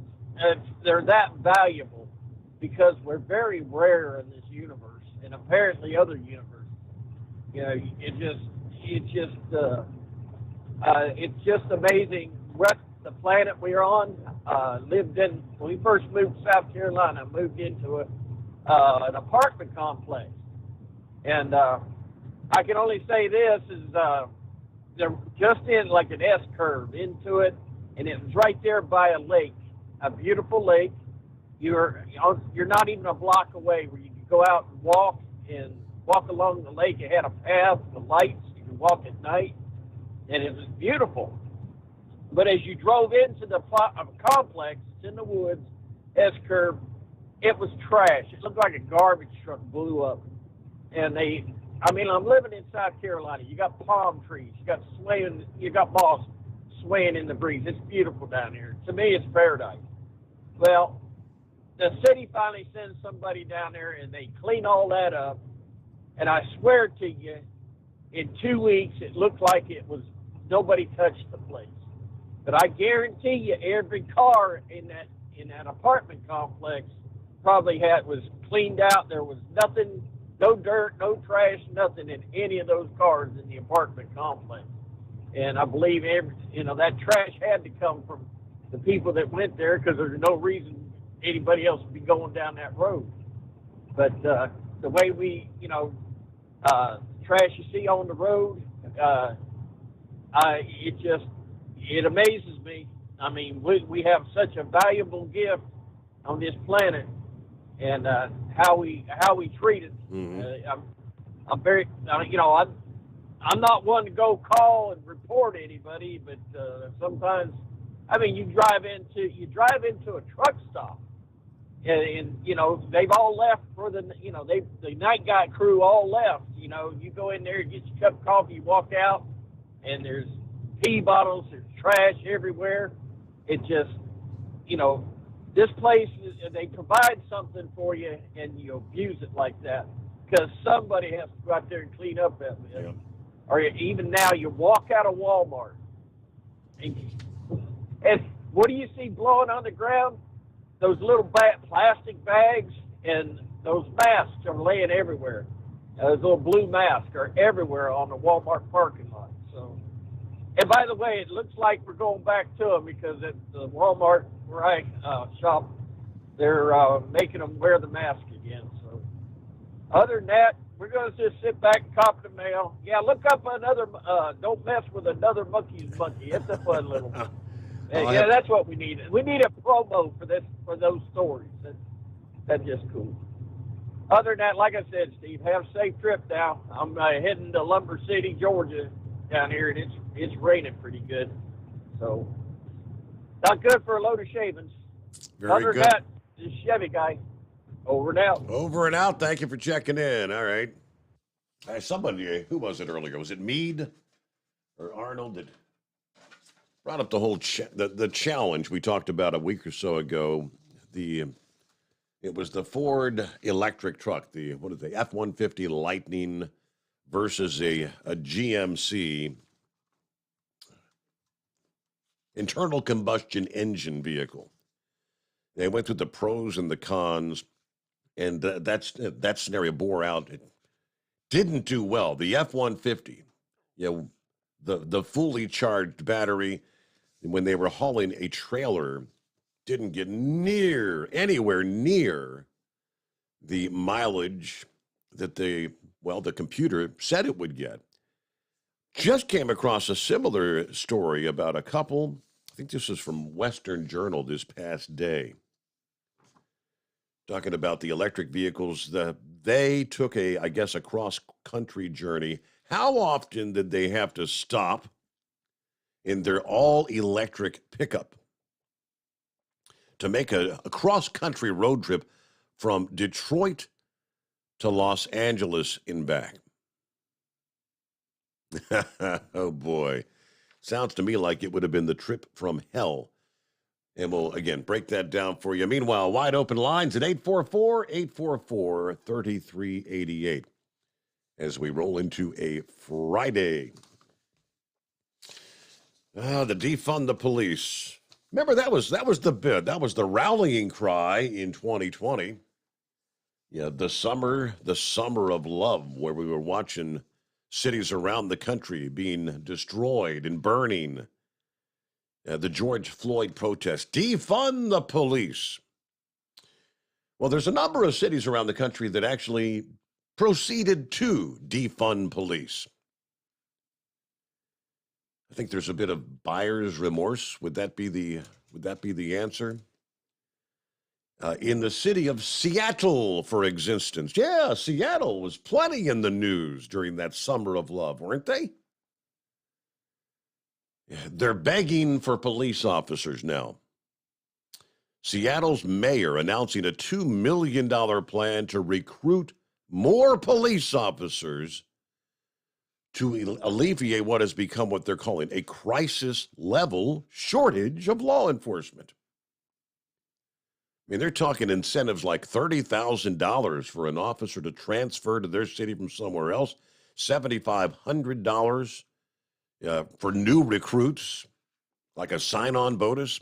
Speaker 12: they're that valuable because we're very rare in this universe and apparently other universes. It's just amazing what the planet we're on. When we first moved to South Carolina, moved into an apartment complex. And I can only say this is they're just in like an S curve into it, and it was right there by a lake, a beautiful lake. You're not even a block away where you can go out and walk along the lake. It had a path with lights. You can walk at night, and it was beautiful. But as you drove into the complex, it's in the woods, S-curve, it was trash. It looked like a garbage truck blew up. And I'm living in South Carolina. You got palm trees. You got moss swaying in the breeze. It's beautiful down here. To me, it's paradise. Well, the city finally sends somebody down there, and they clean all that up. And I swear to you, in 2 weeks, it looked like nobody touched the place. But I guarantee you, every car in that apartment complex probably was cleaned out. There was nothing, no dirt, no trash, nothing in any of those cars in the apartment complex. And I believe that trash had to come from the people that went there because there's no reason anybody else would be going down that road. But the way trash you see on the road, it amazes me. I mean, we have such a valuable gift on this planet, and how we treat it. Mm-hmm. I'm very, I'm not one to go call and report anybody, but sometimes, you drive into a truck stop, and they've all left for the night guy crew all left. You go in there, get your cup of coffee, you walk out, and there's pee bottles, there's trash everywhere. It just, this place, they provide something for you and you abuse it like that because somebody has to go out there and clean up that mess. Yeah. Or even now, you walk out of Walmart and what do you see blowing on the ground? Those little plastic bags and those masks are laying everywhere. Those little blue masks are everywhere on the Walmart parking lot. So, and by the way, it looks like we're going back to them because at the Walmart shop, they're making them wear the mask again. So, other than that, we're going to just sit back and copy the mail. Yeah, look up another. Don't mess with another monkey's monkey. It's a fun little. Yeah, that's what we need. We need a promo for those stories. That's just cool. Other than that, like I said, Steve, have a safe trip now. I'm heading to Lumber City, Georgia, down here, and it's raining pretty good. So, not good for a load of shavings.
Speaker 3: Very good.
Speaker 12: Than that, this Chevy guy. Over and out.
Speaker 3: Over and out. Thank you for checking in. All right. Somebody, who was it earlier? Was it Meade or Arnold that brought up the whole the challenge we talked about a week or so ago? It was the Ford electric truck, the F-150 Lightning versus a GMC internal combustion engine vehicle. They went through the pros and the cons, and that scenario bore out. It didn't do well. The F-150, the fully charged battery, when they were hauling a trailer, didn't get anywhere near the mileage that the computer said it would get. Just came across a similar story about a couple. I think this is from Western Journal this past day. Talking about the electric vehicles, they took a cross-country journey. How often did they have to stop in their all-electric pickup to make a cross-country road trip from Detroit to Los Angeles and back? Oh, boy. Sounds to me like it would have been the trip from hell. And we'll, again, break that down for you. Meanwhile, wide open lines at 844-844-3388 as we roll into a Friday. The defund the police. Remember, that was the bid. That was the rallying cry in 2020. Yeah, the summer of love, where we were watching cities around the country being destroyed and burning. The George Floyd protest. Defund the police. Well, there's a number of cities around the country that actually proceeded to defund police. I think there's a bit of buyer's remorse. Would that be the answer? In the city of Seattle, for instance. Yeah, Seattle was plenty in the news during that summer of love, weren't they? They're begging for police officers now. Seattle's mayor announcing a $2 million plan to recruit more police officers to alleviate what has become what they're calling a crisis-level shortage of law enforcement. I mean, they're talking incentives like $30,000 for an officer to transfer to their city from somewhere else, $7,500 for new recruits, like a sign-on bonus.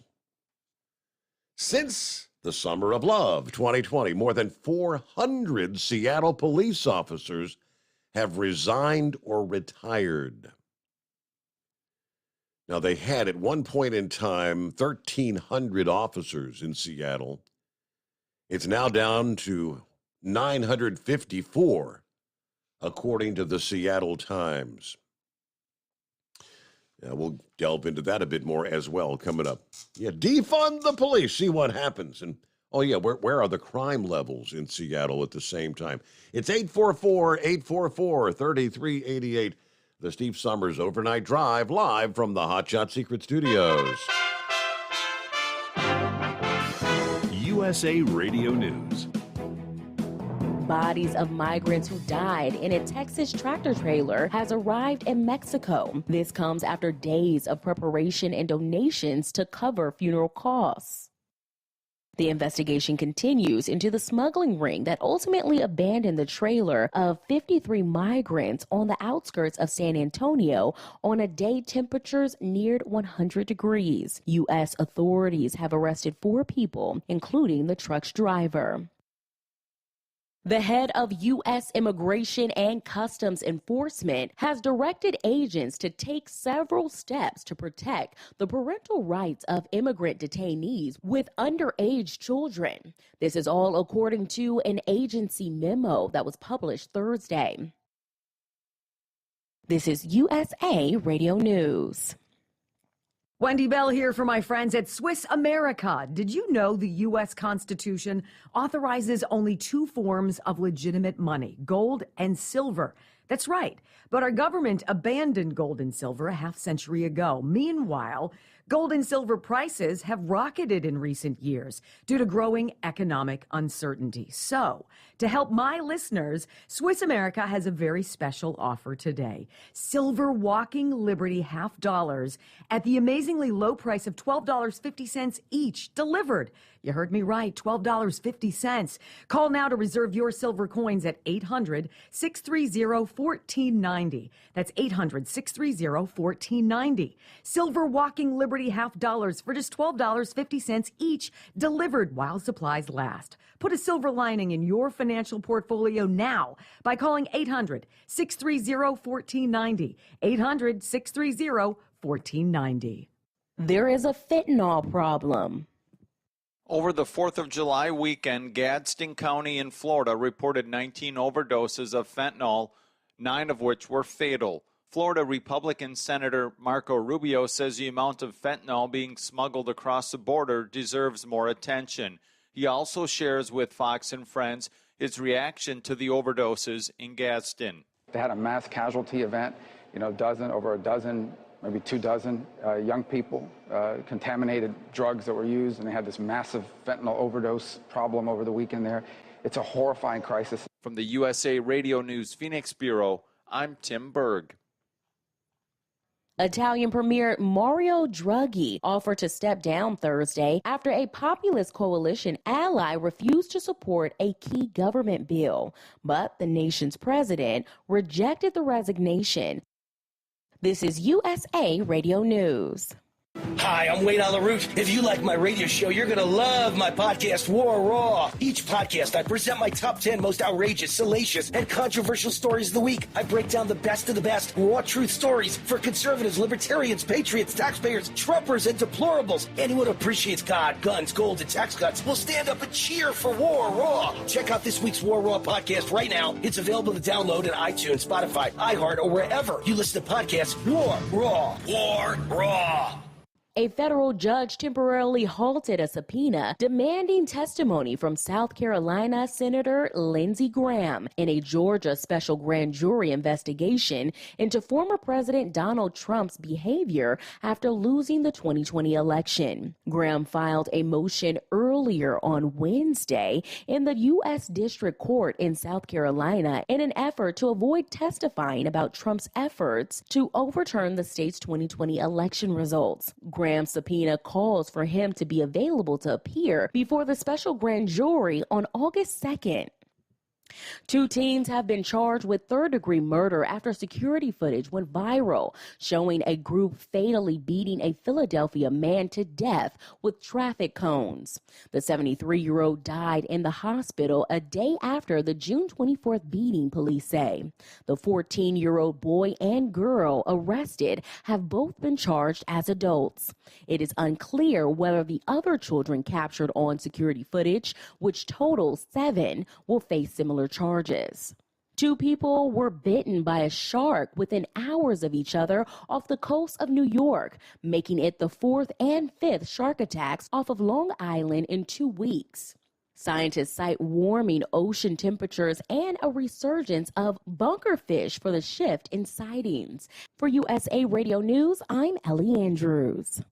Speaker 3: Since the summer of love, 2020, more than 400 Seattle police officers have resigned or retired. Now, they had at one point in time 1,300 officers in Seattle. It's now down to 954, according to the Seattle Times. We'll delve into that a bit more as well coming up. Yeah, defund the police, see what happens. And, where are the crime levels in Seattle at the same time? It's 844-844-3388. The Steve Summers Overnight Drive, live from the Hot Shot Secret Studios.
Speaker 8: USA Radio News.
Speaker 6: Bodies of migrants who died in a Texas tractor trailer has arrived in Mexico. This comes after days of preparation and donations to cover funeral costs. The investigation continues into the smuggling ring that ultimately abandoned the trailer of 53 migrants on the outskirts of San Antonio on a day temperatures neared 100 degrees. U.S. authorities have arrested 4 people, including the truck's driver. The head of U.S. Immigration and Customs Enforcement has directed agents to take several steps to protect the parental rights of immigrant detainees with underage children. This is all according to an agency memo that was published Thursday. This is USA Radio News.
Speaker 15: Wendy Bell here for my friends at Swiss America. Did you know the U.S. Constitution authorizes only two forms of legitimate money, gold and silver? That's right. But our government abandoned gold and silver a half-century ago. Meanwhile, gold and silver prices have rocketed in recent years due to growing economic uncertainty. So, to help my listeners, Swiss America has a very special offer today. Silver Walking Liberty $half at the amazingly low price of $12.50 each, delivered. You heard me right, $12.50. Call now to reserve your silver coins at 800-630-1490. That's 800-630-1490. Silver Walking Liberty $half for just $12.50 each, delivered while supplies last. Put a silver lining in your financial portfolio now by calling 800-630-1490. 800-630-1490.
Speaker 6: There is a fentanyl problem.
Speaker 9: Over the 4th of July weekend, Gadsden County in Florida reported 19 overdoses of fentanyl, 9 of which were fatal. Florida Republican Senator Marco Rubio says the amount of fentanyl being smuggled across the border deserves more attention. He also shares with Fox and Friends his reaction to the overdoses in Gadsden.
Speaker 17: They had a mass casualty event, over a dozen, maybe 2 dozen young people, contaminated drugs that were used, and they had this massive fentanyl overdose problem over the weekend there. It's a horrifying crisis.
Speaker 9: From the USA Radio News Phoenix Bureau, I'm Tim Berg.
Speaker 6: Italian Premier Mario Draghi offered to step down Thursday after a populist coalition ally refused to support a key government bill. But the nation's president rejected the resignation. This is USA Radio News.
Speaker 22: Hi, I'm Wayne Alaroot. If you like my radio show, you're going to love my podcast, War Raw. Each podcast, I present my top 10 most outrageous, salacious, and controversial stories of the week. I break down the best of the best raw truth stories for conservatives, libertarians, patriots, taxpayers, Trumpers, and deplorables. Anyone who appreciates God, guns, gold, and tax cuts will stand up and cheer for War Raw. Check out this week's War Raw podcast right now. It's available to download in iTunes, Spotify, iHeart, or wherever you listen to podcasts. War Raw. War Raw.
Speaker 6: A federal judge temporarily halted a subpoena demanding testimony from South Carolina Senator Lindsey Graham in a Georgia special grand jury investigation into former President Donald Trump's behavior after losing the 2020 election. Graham filed a motion earlier on Wednesday in the U.S. District Court in South Carolina in an effort to avoid testifying about Trump's efforts to overturn the state's 2020 election results. Graham's subpoena calls for him to be available to appear before the special grand jury on August 2nd. 2 teens have been charged with third-degree murder after security footage went viral, showing a group fatally beating a Philadelphia man to death with traffic cones. The 73-year-old died in the hospital a day after the June 24th beating, police say. The 14-year-old boy and girl arrested have both been charged as adults. It is unclear whether the other children captured on security footage, which totals 7, will face similar charges. 2 people were bitten by a shark within hours of each other off the coast of New York, making it the 4th and 5th shark attacks off of Long Island in 2 weeks. Scientists cite warming ocean temperatures and a resurgence of bunkerfish for the shift in sightings. For USA Radio News, I'm Ellie Andrews.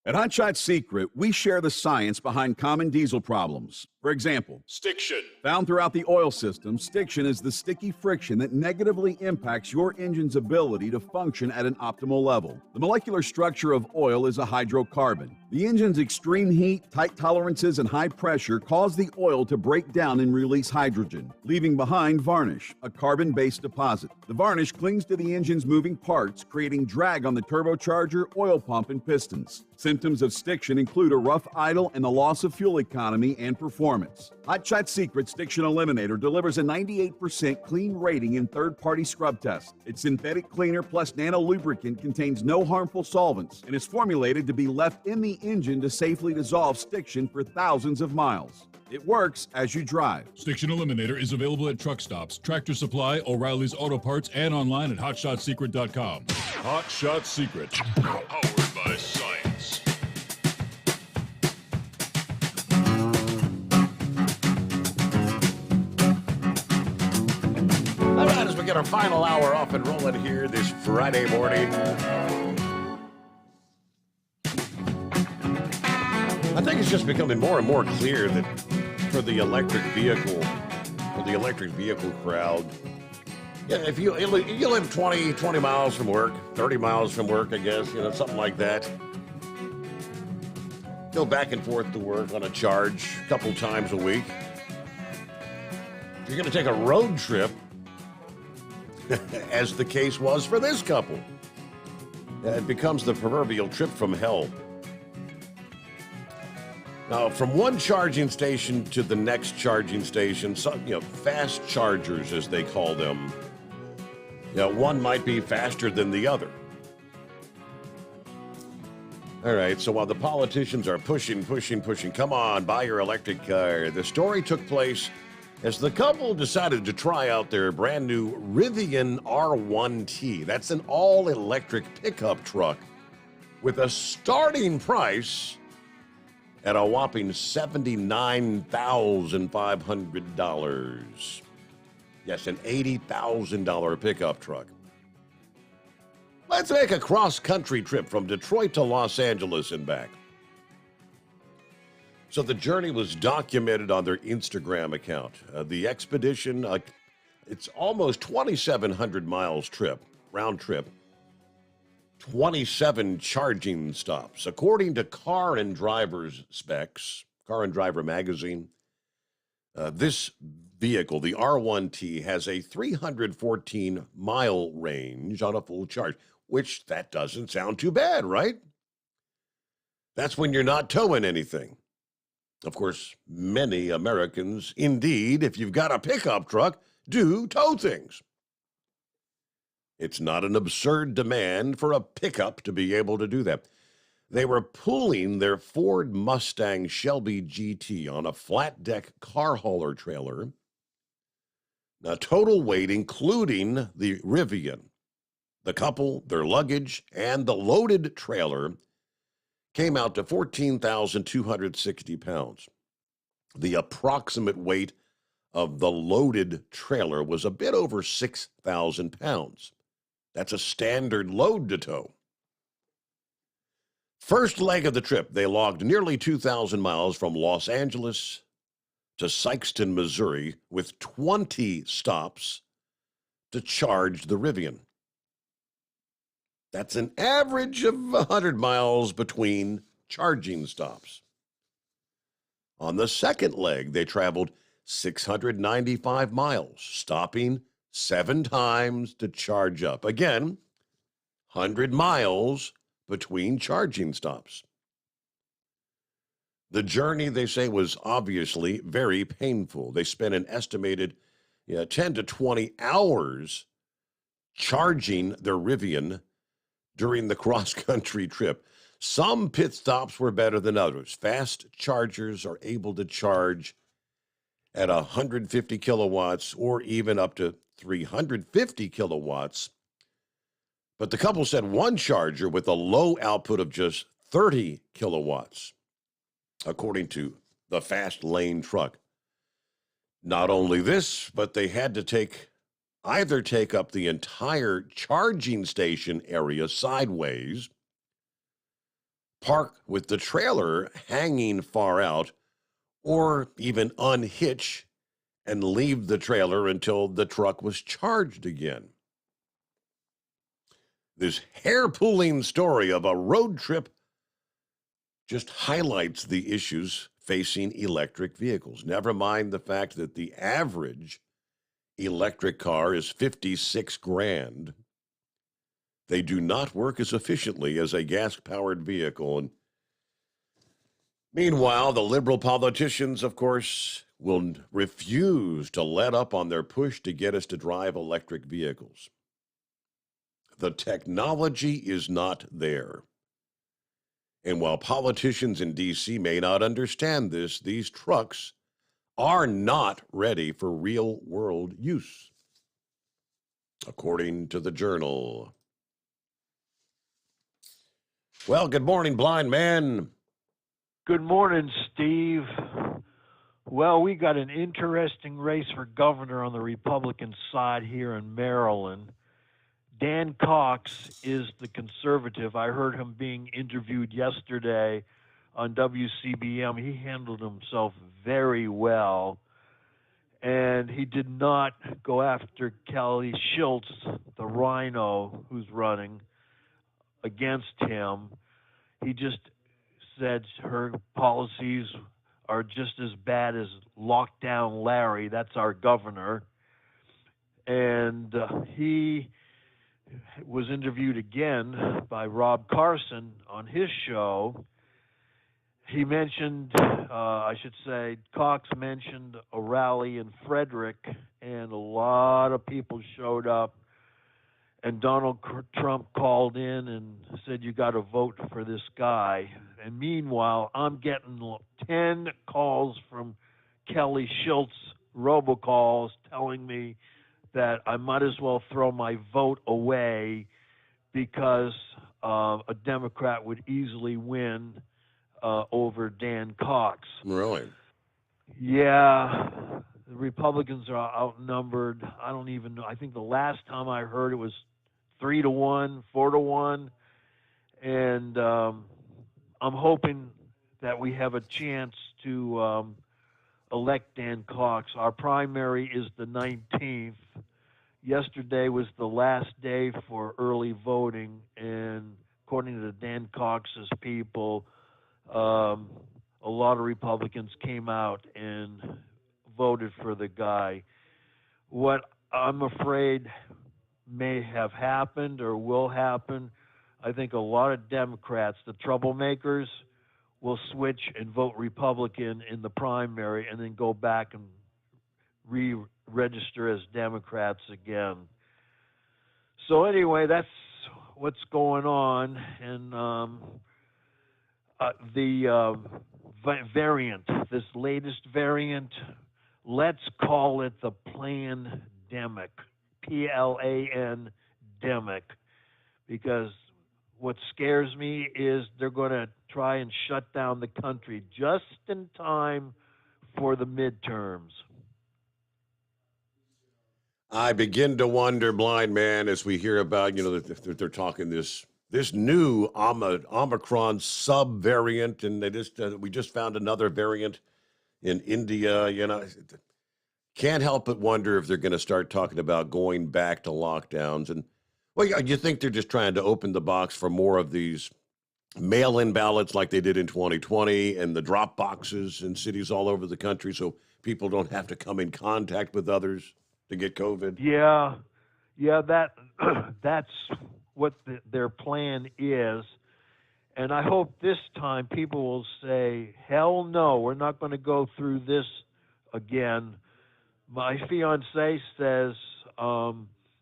Speaker 23: At Hot Shot Secret, we share the science behind common diesel problems. For example,
Speaker 7: stiction.
Speaker 23: Found throughout the oil system, stiction is the sticky friction that negatively impacts your engine's ability to function at an optimal level. The molecular structure of oil is a hydrocarbon. The engine's extreme heat, tight tolerances, and high pressure cause the oil to break down and release hydrogen, leaving behind varnish, a carbon-based deposit. The varnish clings to the engine's moving parts, creating drag on the turbocharger, oil pump, and pistons. Symptoms of stiction include a rough idle and the loss of fuel economy and performance. Hot Shot Secret Stiction Eliminator delivers a 98% clean rating in third-party scrub tests. Its synthetic cleaner plus nano lubricant contains no harmful solvents and is formulated to be left in the engine to safely dissolve stiction for thousands of miles. It works as you drive.
Speaker 10: Stiction Eliminator is available at truck stops, Tractor Supply, O'Reilly's Auto Parts, and online at hotshotsecret.com. Hot Shot Secret, powered by science.
Speaker 3: All right, as we get our final hour off and rolling here this Friday morning. I think it's just becoming more and more clear that for the electric vehicle crowd, yeah, if you live 20 miles from work, 30 miles from work, I guess, something like that. Go back and forth to work on a charge a couple times a week. If you're going to take a road trip, as the case was for this couple, it becomes the proverbial trip from hell. Now, from one charging station to the next charging station, fast chargers, as they call them, one might be faster than the other. All right, so while the politicians are pushing, come on, buy your electric car, the story took place as the couple decided to try out their brand new Rivian R1T. That's an all-electric pickup truck with a starting price at a whopping $79,500. Yes, an $80,000 pickup truck. Let's make a cross-country trip from Detroit to Los Angeles and back. So the journey was documented on their Instagram account. The expedition, it's almost 2,700 miles round trip. 27 charging stops. According to Car and Driver magazine, this vehicle, the R1T, has a 314-mile range on a full charge, which that doesn't sound too bad, right? That's when you're not towing anything. Of course, many Americans, indeed, if you've got a pickup truck, do tow things. It's not an absurd demand for a pickup to be able to do that. They were pulling their Ford Mustang Shelby GT on a flat-deck car hauler trailer. Now, total weight, including the Rivian, the couple, their luggage, and the loaded trailer, came out to 14,260 pounds. The approximate weight of the loaded trailer was a bit over 6,000 pounds. That's a standard load to tow. First leg of the trip, they logged nearly 2,000 miles from Los Angeles to Sikeston, Missouri, with 20 stops to charge the Rivian. That's an average of 100 miles between charging stops. On the second leg, they traveled 695 miles, stopping 7 times to charge up. Again, 100 miles between charging stops. The journey, they say, was obviously very painful. They spent an estimated 10 to 20 hours charging their Rivian during the cross-country trip. Some pit stops were better than others. Fast chargers are able to charge at 150 kilowatts or even up to 350 kilowatts. But the couple said one charger with a low output of just 30 kilowatts, according to the Fast Lane truck. Not only this, but they had to either take up the entire charging station area sideways, park with the trailer hanging far out, or even unhitch and leave the trailer until the truck was charged again. This hair-pulling story of a road trip just highlights the issues facing electric vehicles. Never mind the fact that the average electric car is 56 grand. They do not work as efficiently as a gas-powered vehicle. And meanwhile, the liberal politicians, of course, will refuse to let up on their push to get us to drive electric vehicles. The technology is not there. And while politicians in D.C. may not understand this, these trucks are not ready for real-world use, according to the Journal. Well, good morning, blind man.
Speaker 11: Good morning, Steve. Well, we got an interesting race for governor on the Republican side here in Maryland. Dan Cox is the conservative. I heard him being interviewed yesterday on WCBM. He handled himself very well, and he did not go after Kelly Schultz, the rhino who's running against him. He just said her policies are just as bad as Lockdown Larry. That's our governor. And he was interviewed again by Rob Carson on his show. He mentioned, Cox mentioned a rally in Frederick, and a lot of people showed up. And Donald Trump called in and said, you got to vote for this guy. And meanwhile, I'm getting 10 calls from Kelly Schultz, robocalls, telling me that I might as well throw my vote away because a Democrat would easily win over Dan Cox.
Speaker 3: Really?
Speaker 11: Yeah. The Republicans are outnumbered. I don't even know. I think the last time I heard it was 3-1, 4-1. And I'm hoping that we have a chance to elect Dan Cox. Our primary is the 19th. Yesterday was the last day for early voting, and according to Dan Cox's people, a lot of Republicans came out and voted for the guy. What I'm afraid may have happened or will happen, I think a lot of Democrats, the troublemakers, will switch and vote Republican in the primary and then go back and re-register as Democrats again. So anyway, that's what's going on. And the variant, this latest variant, let's call it the plandemic, P-L-A-N-demic, because what scares me is they're going to try and shut down the country just in time for the midterms.
Speaker 3: I begin to wonder, blind man, as we hear about, that they're talking this new Omicron sub-variant, and we just found another variant in India. Can't help but wonder if they're going to start talking about going back to lockdowns. And well, you think they're just trying to open the box for more of these mail-in ballots like they did in 2020 and the drop boxes in cities all over the country so people don't have to come in contact with others to get COVID?
Speaker 11: Yeah, that's what their plan is. And I hope this time people will say, hell no, we're not going to go through this again. My fiance says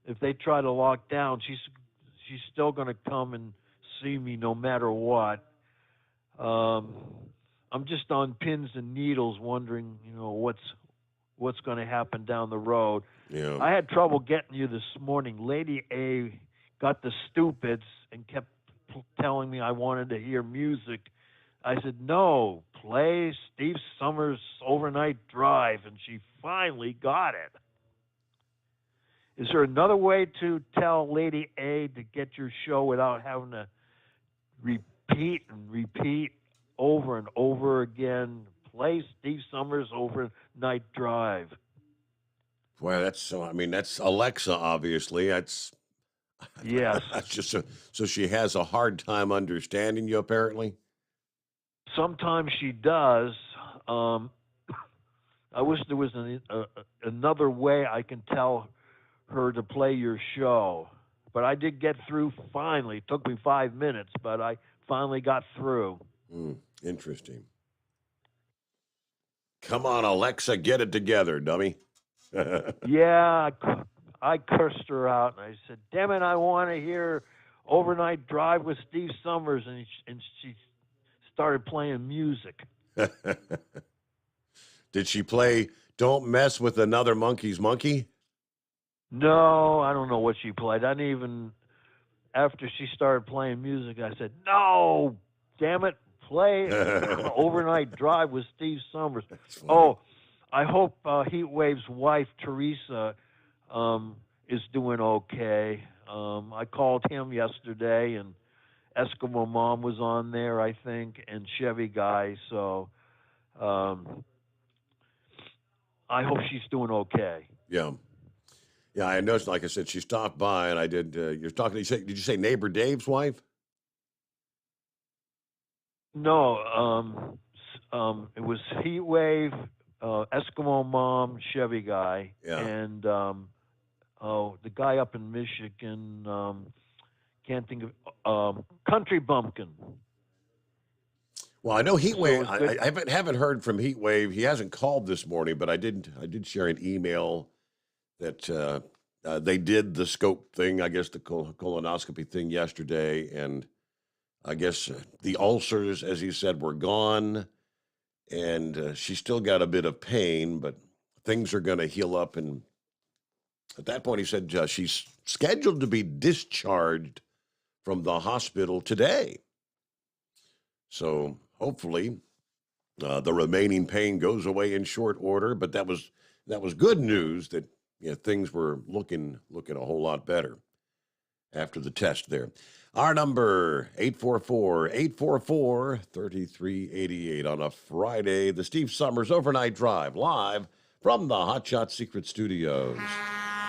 Speaker 11: if they try to lock down, she's still going to come and see me no matter what. I'm just on pins and needles wondering, what's going to happen down the road.
Speaker 3: Yeah.
Speaker 11: I had trouble getting you this morning. Lady A got the stupids and kept telling me I wanted to hear music. I said, no, play Steve Summers' Overnight Drive, and she finally got it. Is there another way to tell Lady A to get your show without having to repeat over and over again? Play Steve Summers' Overnight Drive.
Speaker 3: Well, that's Alexa, obviously.
Speaker 11: Yes.
Speaker 3: That's just so she has a hard time understanding you, apparently.
Speaker 11: Sometimes she does. I wish there was another way I can tell her to play your show. But I did get through finally. It took me 5 minutes, but I finally got through.
Speaker 3: Interesting. Come on, Alexa, get it together, dummy.
Speaker 11: Yeah, I cursed her out, and I said, damn it, I want to hear Overnight Drive with Steve Summers, and she started playing music.
Speaker 3: Did she play Don't Mess with Another Monkey's Monkey?
Speaker 11: No, I don't know what she played. I didn't even, after she started playing music, I said, no, damn it, play Overnight Drive with Steve Summers. Oh, I hope Heatwave's wife, Teresa, is doing okay. I called him yesterday, and Eskimo Mom was on there, I think, and Chevy Guy, so I hope she's doing okay.
Speaker 3: Yeah. Yeah, I noticed, like I said, she stopped by, and I did, you're talking, did you say neighbor Dave's wife?
Speaker 11: No, it was Heatwave, Eskimo Mom, Chevy Guy, and the guy up in Michigan, can't think of, Country Bumpkin.
Speaker 3: Well, I know Heatwave. I haven't heard from Heatwave. He hasn't called this morning, but I did share an email that they did the scope thing, I guess the colonoscopy thing yesterday, and I guess the ulcers, as he said, were gone, and she still got a bit of pain, but things are going to heal up. And at that point, he said she's scheduled to be discharged from the hospital today. So hopefully the remaining pain goes away in short order. But that was good news that things were looking a whole lot better after the test there. Our number, 844-844-3388 on a Friday. The Steve Summers Overnight Drive, live from the Hot Shot Secret Studios.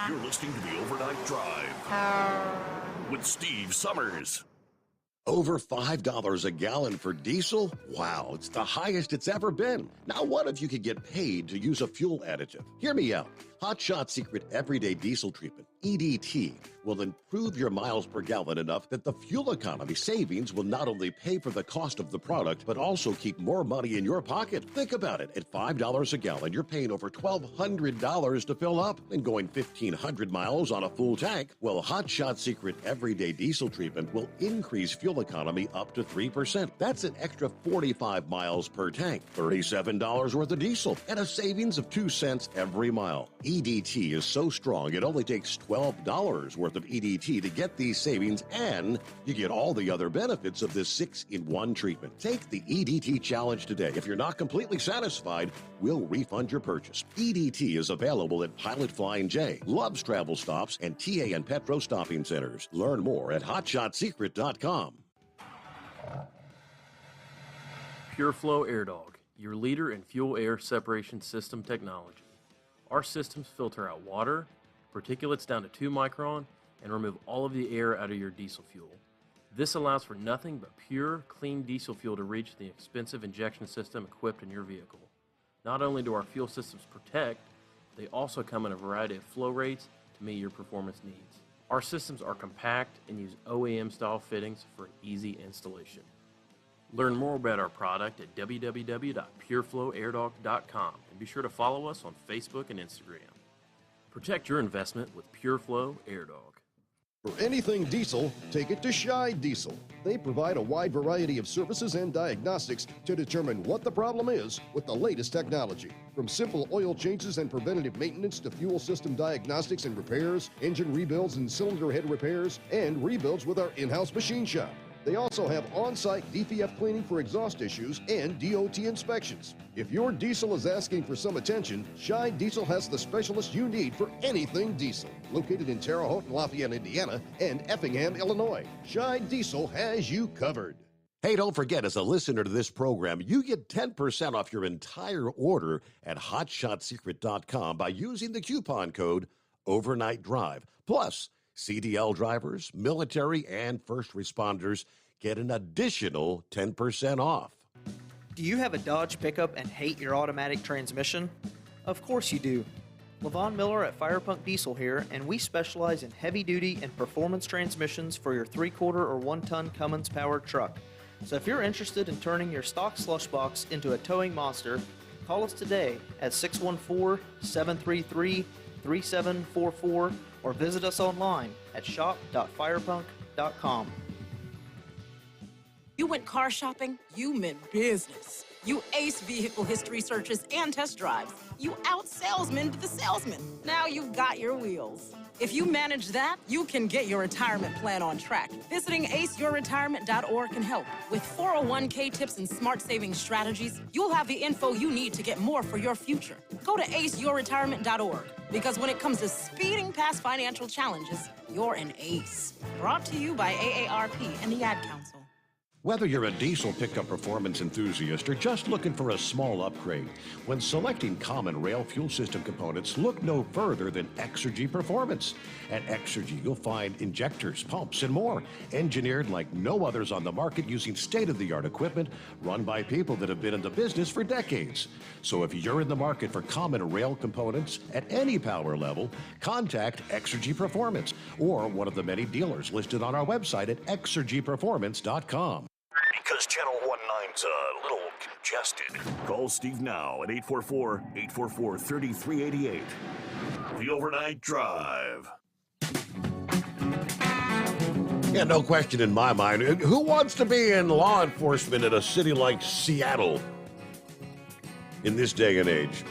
Speaker 7: You're listening to the Overnight Drive with Steve Summers.
Speaker 3: Over $5 a gallon for diesel? Wow, it's the highest it's ever been. Now what if you could get paid to use a fuel additive? Hear me out. Hot Shot Secret Everyday Diesel Treatment, EDT, will improve your miles per gallon enough that the fuel economy savings will not only pay for the cost of the product, but also keep more money in your pocket. Think about it. At $5 a gallon, you're paying over $1,200 to fill up and going 1,500 miles on a full tank. Well, Hot Shot Secret Everyday Diesel Treatment will increase fuel economy up to 3%. That's an extra 45 miles per tank, $37 worth of diesel, and a savings of 2 cents every mile. EDT is so strong, it only takes $12 worth of EDT to get these savings, and you get all the other benefits of this 6-in-1 treatment. Take the EDT challenge today. If you're not completely satisfied, we'll refund your purchase. EDT is available at Pilot Flying J, Love's Travel Stops, and TA and Petro Stopping Centers. Learn more at hotshotsecret.com.
Speaker 24: Pureflow Airdog, your leader in fuel air separation system technology. Our systems filter out water, particulates down to 2 micron, and remove all of the air out of your diesel fuel. This allows for nothing but pure, clean diesel fuel to reach the expensive injection system equipped in your vehicle. Not only do our fuel systems protect, they also come in a variety of flow rates to meet your performance needs. Our systems are compact and use OEM-style fittings for an easy installation. Learn more about our product at www.pureflowairdog.com and be sure to follow us on Facebook and Instagram. Protect your investment with Pureflow Airdog.
Speaker 20: For anything diesel, take it to Shy Diesel. They provide a wide variety of services and diagnostics to determine what the problem is with the latest technology. From simple oil changes and preventative maintenance to fuel system diagnostics and repairs, engine rebuilds and cylinder head repairs, and rebuilds with our in-house machine shop. They also have on-site DPF cleaning for exhaust issues and DOT inspections. If your diesel is asking for some attention, Shy Diesel has the specialist you need for anything diesel. Located in Terre Haute, Lafayette, Indiana, and Effingham, Illinois, Shy Diesel has you covered.
Speaker 3: Hey, don't forget, as a listener to this program, you get 10% off your entire order at hotshotsecret.com by using the coupon code Overnight Drive. Plus, CDL drivers, military, and first responders get an additional 10% off.
Speaker 14: Do you have a Dodge pickup and hate your automatic transmission? Of course you do. Lebron Miller at Firepunk Diesel here, and we specialize in heavy-duty and performance transmissions for your 3/4 or 1-ton Cummins-powered truck. So if you're interested in turning your stock slush box into a towing monster, call us today at 614-733-3744 or visit us online at shop.firepunk.com.
Speaker 16: You went car shopping? You meant business. You ace vehicle history searches and test drives. You out-salesman the salesman. Now you've got your wheels. If you manage that, you can get your retirement plan on track. Visiting aceyourretirement.org can help. With 401k tips and smart savings strategies, you'll have the info you need to get more for your future. Go to aceyourretirement.org, because when it comes to speeding past financial challenges, you're an ace. Brought to you by AARP and the Ad Council.
Speaker 3: Whether you're a diesel pickup performance enthusiast or just looking for a small upgrade, when selecting common rail fuel system components, look no further than Exergy Performance. At Exergy, you'll find injectors, pumps, and more, engineered like no others on the market using state-of-the-art equipment run by people that have been in the business for decades. So if you're in the market for common rail components at any power level, contact Exergy Performance or one of the many dealers listed on our website at exergyperformance.com.
Speaker 7: Because Channel 19's a little congested. Call Steve now at 844-844-3388. The Overnight Drive.
Speaker 3: Yeah, no question in my mind. Who wants to be in law enforcement in a city like Seattle in this day and age?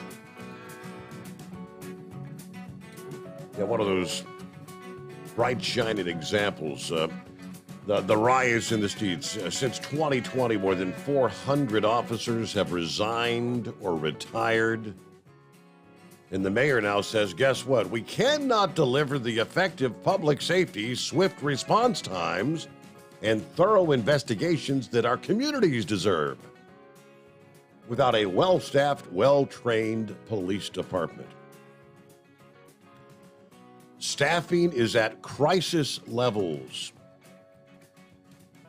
Speaker 3: Yeah, one of those bright, shining examples. The riots in the streets. Since 2020, more than 400 officers have resigned or retired. And the mayor now says, guess what? We cannot deliver the effective public safety, swift response times, and thorough investigations that our communities deserve without a well-staffed, well-trained police department. Staffing is at crisis levels.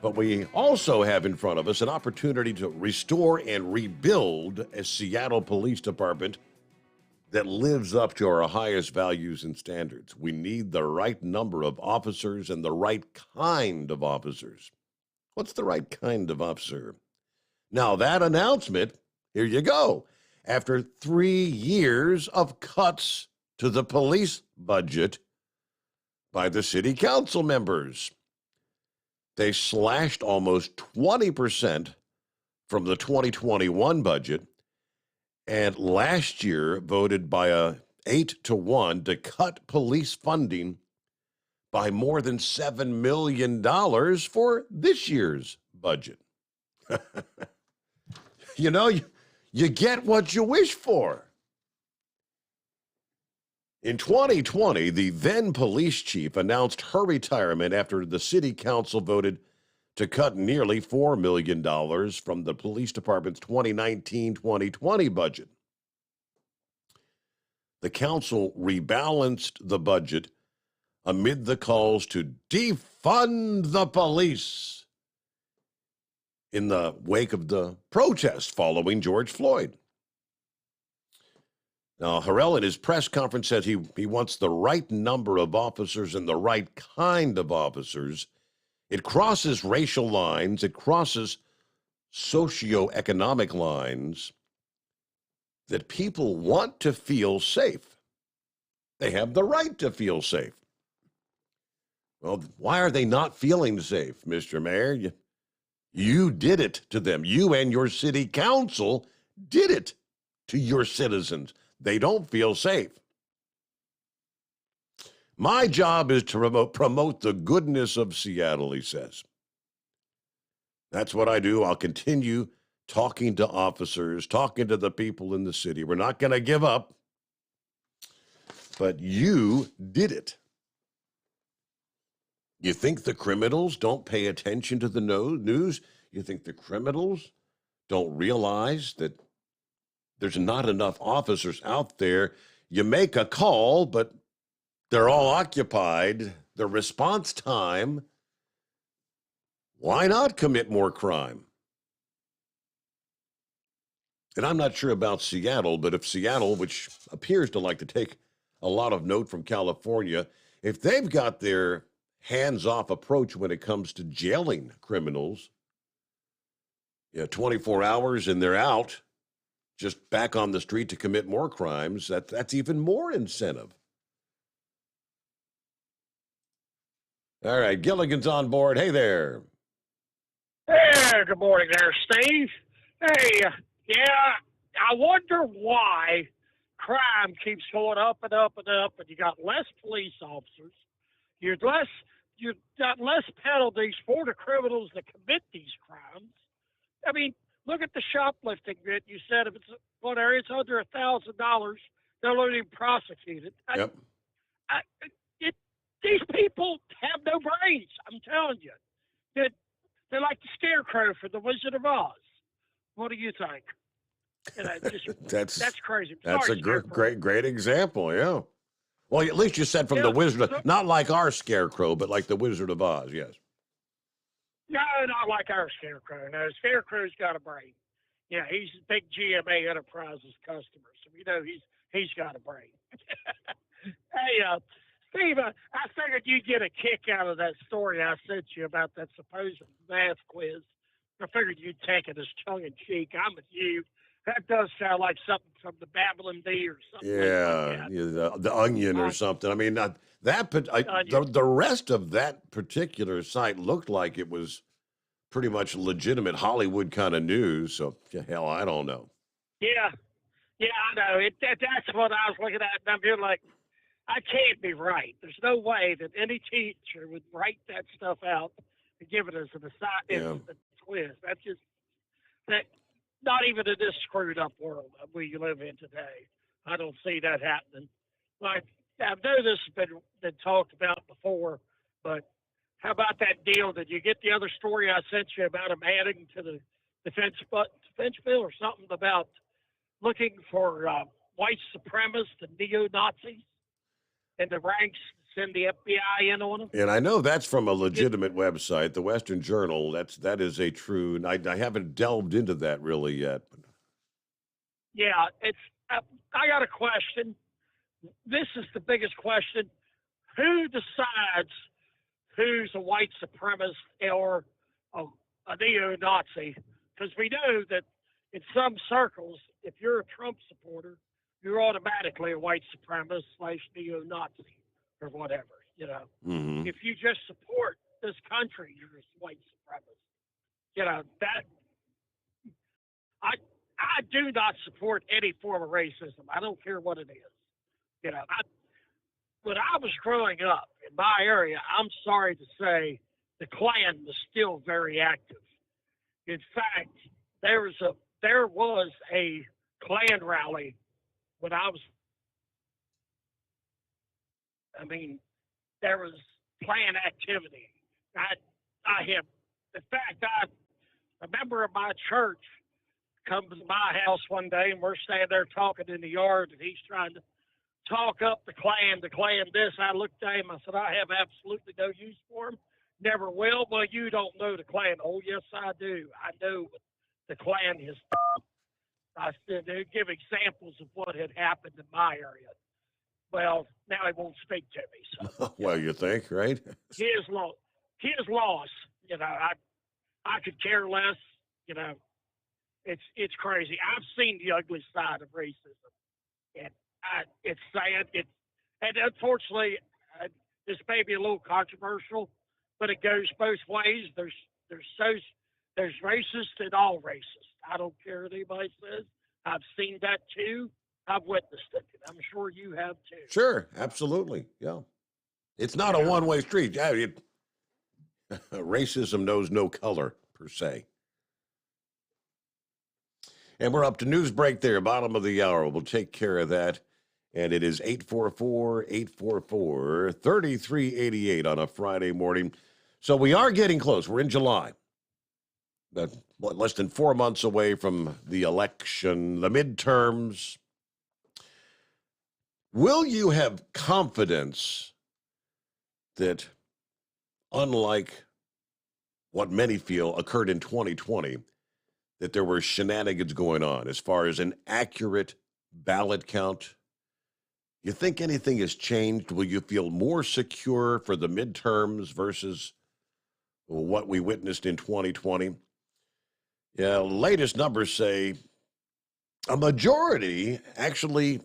Speaker 3: But we also have in front of us an opportunity to restore and rebuild a Seattle Police Department that lives up to our highest values and standards. We need the right number of officers and the right kind of officers. What's the right kind of officer? Now, that announcement, here you go. After 3 years of cuts to the police budget by the city council members. They slashed almost 20% from the 2021 budget, and last year voted by a 8-1 to cut police funding by more than $7 million for this year's budget. You know, you get what you wish for. In 2020, the then police chief announced her retirement after the city council voted to cut nearly $4 million from the police department's 2019-2020 budget. The council rebalanced the budget amid the calls to defund the police in the wake of the protests following George Floyd. Now, Harrell in his press conference said he wants the right number of officers and the right kind of officers. It crosses racial lines. It crosses socioeconomic lines that people want to feel safe. They have the right to feel safe. Well, why are they not feeling safe, Mr. Mayor? You did it to them. You and your city council did it to your citizens. They don't feel safe. My job is to promote the goodness of Seattle, he says. That's what I do. I'll continue talking to officers, talking to the people in the city. We're not going to give up. But you did it. You think the criminals don't pay attention to the news? You think the criminals don't realize that there's not enough officers out there? You make a call, but they're all occupied. The response time, why not commit more crime? And I'm not sure about Seattle, but if Seattle, which appears to like to take a lot of note from California, if they've got their hands-off approach when it comes to jailing criminals, 24 hours and they're out, just back on the street to commit more crimes, that's even more incentive. All right, Gilligan's on board. Hey there.
Speaker 13: Hey, good morning there, Steve. Hey, yeah, I wonder why crime keeps going up and up and up, and you got less police officers. You got less penalties for the criminals that commit these crimes. I mean, look at the shoplifting bit. You said if it's one area, it's under $1,000, they'll not even prosecute it.
Speaker 3: Yep.
Speaker 13: These people have no brains. I'm telling you. They're like the Scarecrow for the Wizard of Oz. What do you think? That's crazy.
Speaker 3: That's
Speaker 13: Sorry,
Speaker 3: a great example. Yeah. Well, at least you said from the Wizard, not like our Scarecrow, but like the Wizard of Oz. Yes.
Speaker 13: No, not like our Scarecrow. No, Scarecrow's got a brain. Yeah, he's a big GMA Enterprises customer, so we know he's got a brain. Hey, Steve, I figured you'd get a kick out of that story I sent you about that supposed math quiz. I figured you'd take it as tongue-in-cheek. I'm with you. That does sound like something from the Babylon Bee or something.
Speaker 3: Yeah, the Onion or something. I mean, the rest of that particular site looked like it was pretty much legitimate Hollywood kind of news. So, hell, I don't know.
Speaker 13: Yeah, I know. That's what I was looking at, and I'm feeling like, I can't be right. There's no way that any teacher would write that stuff out and give it as an assignment, a quiz. That's just that. Not even in this screwed up world we live in today. I don't see that happening. Like, I know this has been talked about before, but how about that deal? Did you get the other story I sent you about them adding to the defense bill or something about looking for white supremacists and neo-Nazis in the ranks, send the FBI in on them?
Speaker 3: And I know that's from a legitimate website, the Western Journal. That is a true, and I haven't delved into that really yet.
Speaker 13: Yeah, I got a question. This is the biggest question. Who decides who's a white supremacist or a neo-Nazi? Because we know that in some circles, if you're a Trump supporter, you're automatically a white supremacist / neo-Nazi or whatever,
Speaker 3: Mm-hmm.
Speaker 13: If you just support this country, you're a white supremacist. That I do not support any form of racism. I don't care what it is. When I was growing up in my area, I'm sorry to say the Klan was still very active. In fact, there was a Klan rally when I was. I mean, there was Klan activity. A member of my church comes to my house one day, and we're standing there talking in the yard, and he's trying to talk up the Klan this. I looked at him, I said, I have absolutely no use for him. Never will. Well, you don't know the Klan. Oh, yes, I do. I know the Klan is. I said, they give examples of what had happened in my area. Well, now he won't speak to me. So,
Speaker 3: well, you think, right?
Speaker 13: His loss. I could care less. It's crazy. I've seen the ugly side of racism, and it's sad. And unfortunately, this may be a little controversial, but it goes both ways. There's racist and all racist. I don't care what anybody says. I've seen that too. I've witnessed it. I'm sure you have too.
Speaker 3: Sure, absolutely. Yeah. It's not a one-way street. Yeah, racism knows no color, per se. And we're up to news break there, bottom of the hour. We'll take care of that. And it is 844-844-3388 on a Friday morning. So we are getting close. We're in July. But less than 4 months away from the election, the midterms. Will you have confidence that, unlike what many feel occurred in 2020, that there were shenanigans going on as far as an accurate ballot count? You think anything has changed? Will you feel more secure for the midterms versus what we witnessed in 2020? Yeah, latest numbers say a majority actually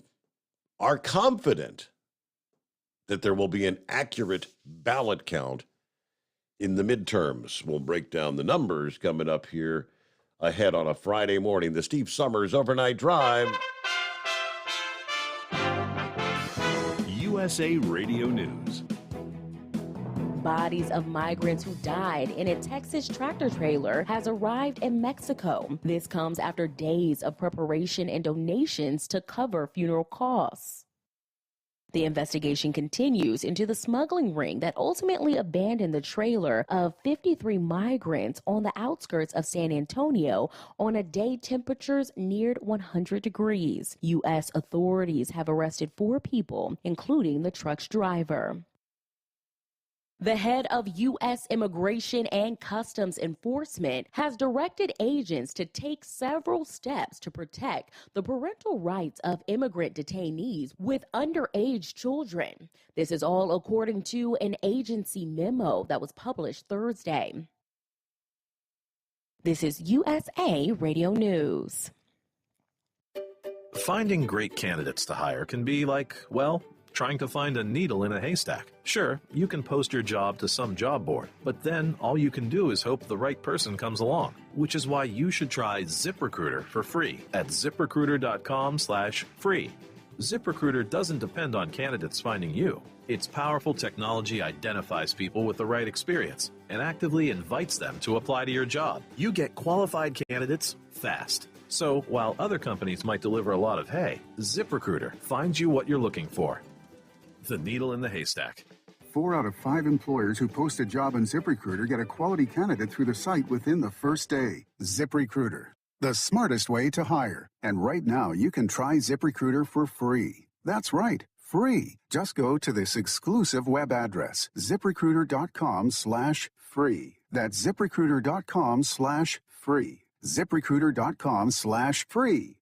Speaker 3: are confident that there will be an accurate ballot count in the midterms. We'll break down the numbers coming up here ahead on a Friday morning. The Steve Summers Overnight Drive.
Speaker 8: USA Radio News.
Speaker 6: Bodies of migrants who died in a Texas tractor trailer has arrived in Mexico. This comes after days of preparation and donations to cover funeral costs. The investigation continues into the smuggling ring that ultimately abandoned the trailer of 53 migrants on the outskirts of San Antonio on a day temperatures neared 100 degrees. U.S. authorities have arrested 4 people, including the truck's driver. The head of U.S. Immigration and Customs Enforcement has directed agents to take several steps to protect the parental rights of immigrant detainees with underage children. This is all according to an agency memo that was published Thursday. This is USA Radio News.
Speaker 1: Finding great candidates to hire can be like, well, trying to find a needle in a haystack. Sure, you can post your job to some job board, but then all you can do is hope the right person comes along, which is why you should try ZipRecruiter for free at ZipRecruiter.com/free. ZipRecruiter doesn't depend on candidates finding you. Its powerful technology identifies people with the right experience and actively invites them to apply to your job. You get qualified candidates fast. So while other companies might deliver a lot of hay, ZipRecruiter finds you what you're looking for. The needle in the haystack.
Speaker 18: 4 out of 5 employers who post a job on ZipRecruiter get a quality candidate through the site within the first day. ZipRecruiter, the smartest way to hire. And right now, you can try ZipRecruiter for free. That's right, free. Just go to this exclusive web address, ZipRecruiter.com/free. That's ZipRecruiter.com/free. ZipRecruiter.com/free.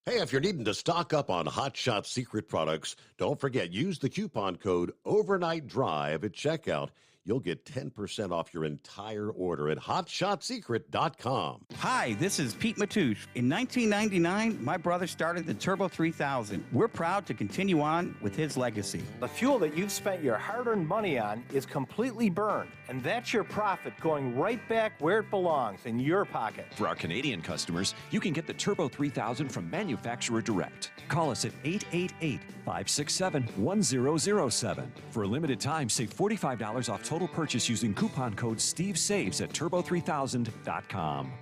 Speaker 3: Hey, if you're needing to stock up on Hot Shot Secret products, don't forget, use the coupon code Overnight Drive at checkout. You'll get 10% off your entire order at hotshotsecret.com.
Speaker 19: Hi, this is Pete Matouche. In 1999, my brother started the Turbo 3000. We're proud to continue on with his legacy.
Speaker 5: The fuel that you've spent your hard-earned money on is completely burned, and that's your profit going right back where it belongs, in your pocket.
Speaker 4: For our Canadian customers, you can get the Turbo 3000 from manufacturer direct. Call us at 888-567-1007. For a limited time, save $45 off total purchase using coupon code SteveSaves at turbo3000.com.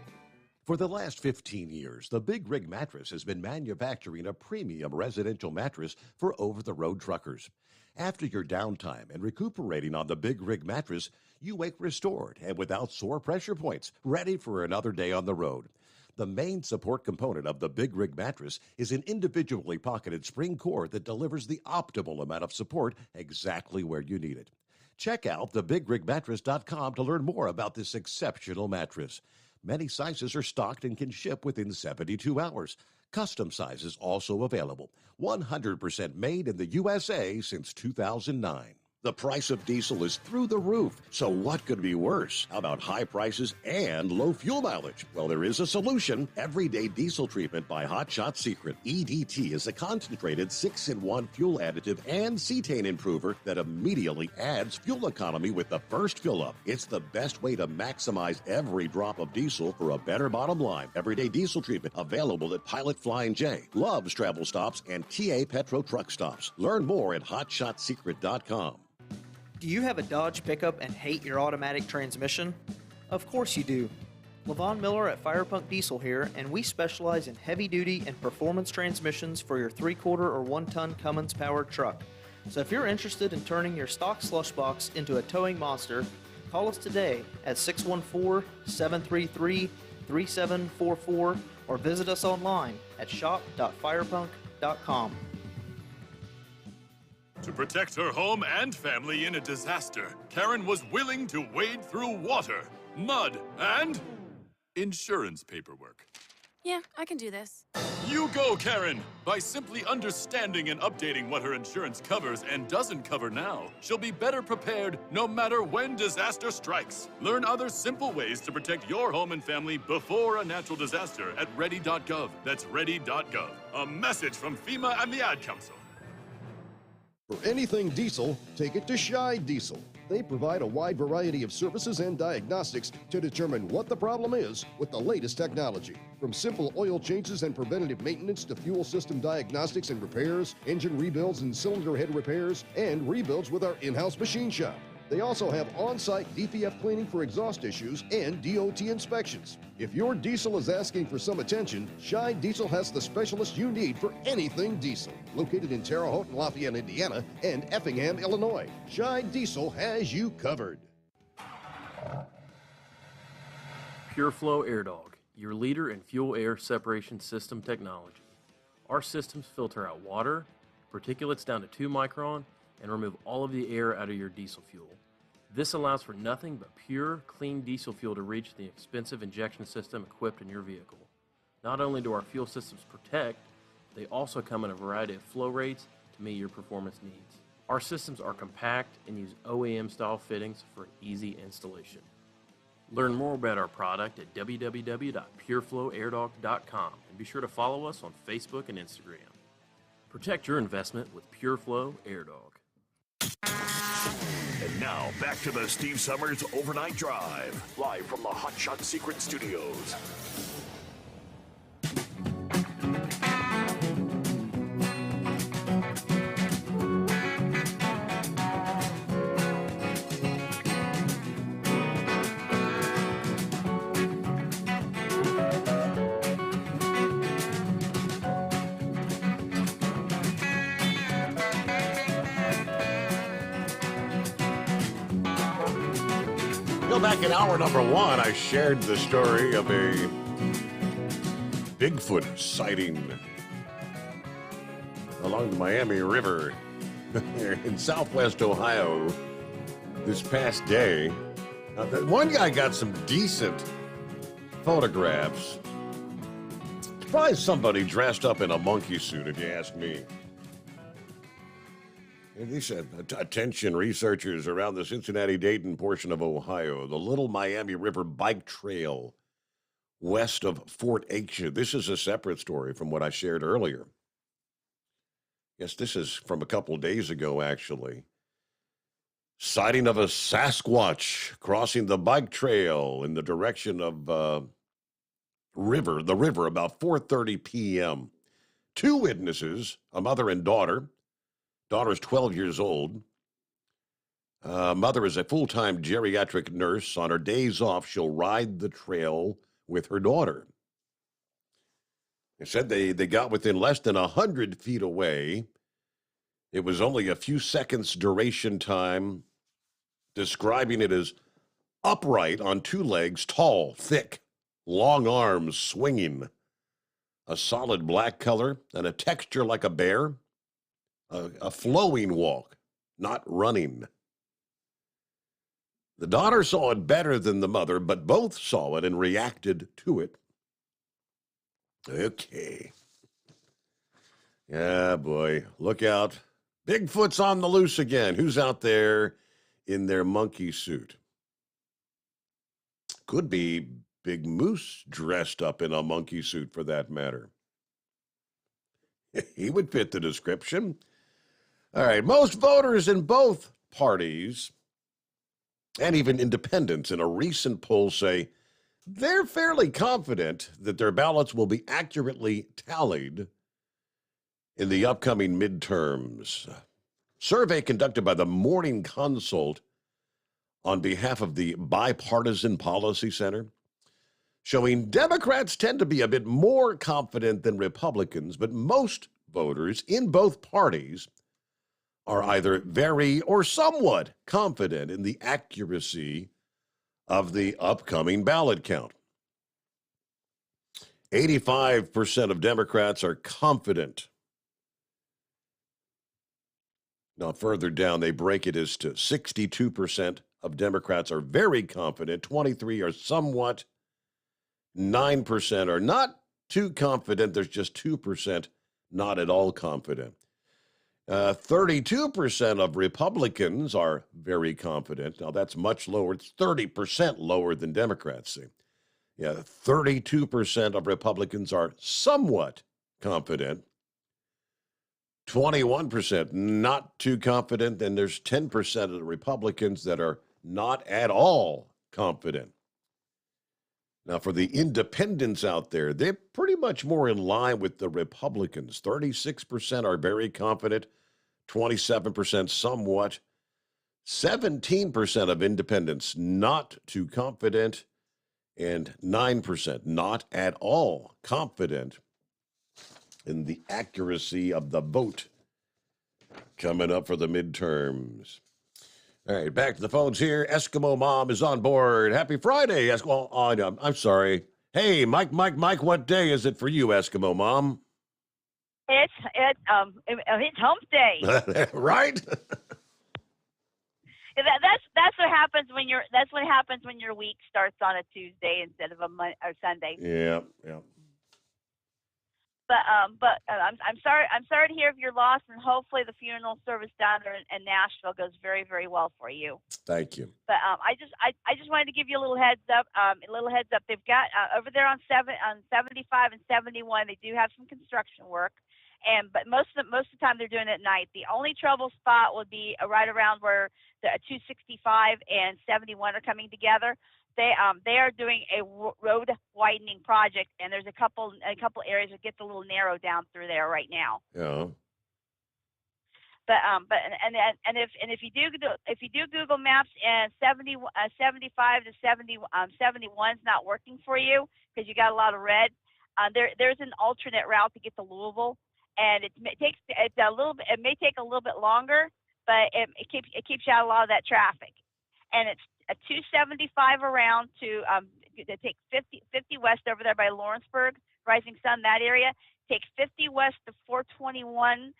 Speaker 3: For the last 15 years, the Big Rig Mattress has been manufacturing a premium residential mattress for over-the-road truckers. After your downtime and recuperating on the Big Rig Mattress, you wake restored and without sore pressure points, ready for another day on the road. The main support component of the Big Rig Mattress is an individually pocketed spring core that delivers the optimal amount of support exactly where you need it. Check out thebigrigmattress.com to learn more about this exceptional mattress. Many sizes are stocked and can ship within 72 hours. Custom sizes also available. 100% made in the USA since 2009. The price of diesel is through the roof, so what could be worse? How about high prices and low fuel mileage? Well, there is a solution. Everyday Diesel Treatment by Hot Shot Secret. EDT is a concentrated 6-in-1 fuel additive and cetane improver that immediately adds fuel economy with the first fill-up. It's the best way to maximize every drop of diesel for a better bottom line. Everyday Diesel Treatment available at Pilot Flying J, Love's Travel Stops, and TA Petro Truck Stops. Learn more at hotshotsecret.com.
Speaker 14: Do you have a Dodge pickup and hate your automatic transmission? Of course you do. Lebron Miller at Firepunk Diesel here, and we specialize in heavy-duty and performance transmissions for your 3-quarter or 1-ton Cummins-powered truck. So if you're interested in turning your stock slush box into a towing monster, call us today at 614-733-3744 or visit us online at shop.firepunk.com.
Speaker 21: To protect her home and family in a disaster, Karen was willing to wade through water, mud, and insurance paperwork.
Speaker 2: Yeah, I can do this.
Speaker 21: You go, Karen! By simply understanding and updating what her insurance covers and doesn't cover now, she'll be better prepared no matter when disaster strikes. Learn other simple ways to protect your home and family before a natural disaster at ready.gov. That's ready.gov. A message from FEMA and the Ad Council.
Speaker 20: For anything diesel, take it to Shy Diesel. They provide a wide variety of services and diagnostics to determine what the problem is with the latest technology. From simple oil changes and preventative maintenance to fuel system diagnostics and repairs, engine rebuilds and cylinder head repairs, and rebuilds with our in-house machine shop. They also have on-site DPF cleaning for exhaust issues and DOT inspections. If your diesel is asking for some attention, Shy Diesel has the specialist you need for anything diesel. Located in Terre Haute and Lafayette, Indiana, and Effingham, Illinois, Shy Diesel has you covered.
Speaker 24: Pureflow Airdog, your leader in fuel air separation system technology. Our systems filter out water, particulates down to 2 micron, and remove all of the air out of your diesel fuel. This allows for nothing but pure, clean diesel fuel to reach the expensive injection system equipped in your vehicle. Not only do our fuel systems protect, they also come in a variety of flow rates to meet your performance needs. Our systems are compact and use OEM-style fittings for easy installation. Learn more about our product at www.pureflowairdog.com and be sure to follow us on Facebook and Instagram. Protect your investment with Pureflow Airdog.
Speaker 7: And now, back to the Steve Summers Overnight Drive, live from the Hot Shot Secret Studios.
Speaker 3: Back in hour number 1, I shared the story of a Bigfoot sighting along the Miami River in southwest Ohio this past day. One guy got some decent photographs. It's probably somebody dressed up in a monkey suit, if you ask me. And he said, attention researchers around the Cincinnati-Dayton portion of Ohio, the Little Miami River Bike Trail west of Fort Aitchen. This is a separate story from what I shared earlier. Yes, this is from a couple days ago, actually. Sighting of a Sasquatch crossing the bike trail in the direction of the river, about 4:30 p.m. 2 witnesses, a mother and daughter. Daughter's 12 years old. Mother is a full-time geriatric nurse. On her days off, she'll ride the trail with her daughter. They said they got within less than 100 feet away. It was only a few seconds duration time, describing it as upright on 2 legs, tall, thick, long arms swinging, a solid black color, and a texture like a bear. A flowing walk, not running. The daughter saw it better than the mother, but both saw it and reacted to it. Okay. Yeah, boy, look out. Bigfoot's on the loose again. Who's out there in their monkey suit? Could be Big Moose dressed up in a monkey suit, for that matter. He would fit the description. All right, most voters in both parties, and even independents in a recent poll, say they're fairly confident that their ballots will be accurately tallied in the upcoming midterms. Survey conducted by the Morning Consult on behalf of the Bipartisan Policy Center, showing Democrats tend to be a bit more confident than Republicans, but most voters in both parties are either very or somewhat confident in the accuracy of the upcoming ballot count. 85% of Democrats are confident. Now, further down, they break it as to 62% of Democrats are very confident, 23% are somewhat, 9% are not too confident. There's just 2% not at all confident. 32% of Republicans are very confident. Now, that's much lower. It's 30% lower than Democrats see. Yeah, 32% of Republicans are somewhat confident. 21% not too confident. And there's 10% of the Republicans that are not at all confident. Now, for the independents out there, they're pretty much more in line with the Republicans. 36% are very confident, 27% somewhat, 17% of independents not too confident, and 9% not at all confident in the accuracy of the vote coming up for the midterms. All right, back to the phones here. Eskimo Mom is on board. Happy Friday. I'm sorry. Hey, Mike, what day is it for you, Eskimo Mom?
Speaker 9: It's hump day.
Speaker 3: Right?
Speaker 9: That's what happens when your week starts on a Tuesday instead of a Sunday.
Speaker 3: Yeah.
Speaker 9: But I'm sorry to hear of your loss, and hopefully the funeral service down there in Nashville goes very, very well for you.
Speaker 3: Thank you.
Speaker 9: But I just wanted to give you a little heads up. They've got over there on 75 and 71. They do have some construction work, but most of the time they're doing it at night. The only trouble spot would be right around where the 265 and 71 are coming together. They are doing a road widening project, and there's a couple areas that gets a little narrow down through there right now.
Speaker 3: Yeah.
Speaker 9: If you do Google Maps and 75 to 71's not working for you because you got a lot of red, there's an alternate route to get to Louisville, and it may take a little bit longer, but it keeps you out of a lot of that traffic, and it's a 275 around to take 50 west over there by Lawrenceburg, Rising Sun, that area. Take 50 west to 421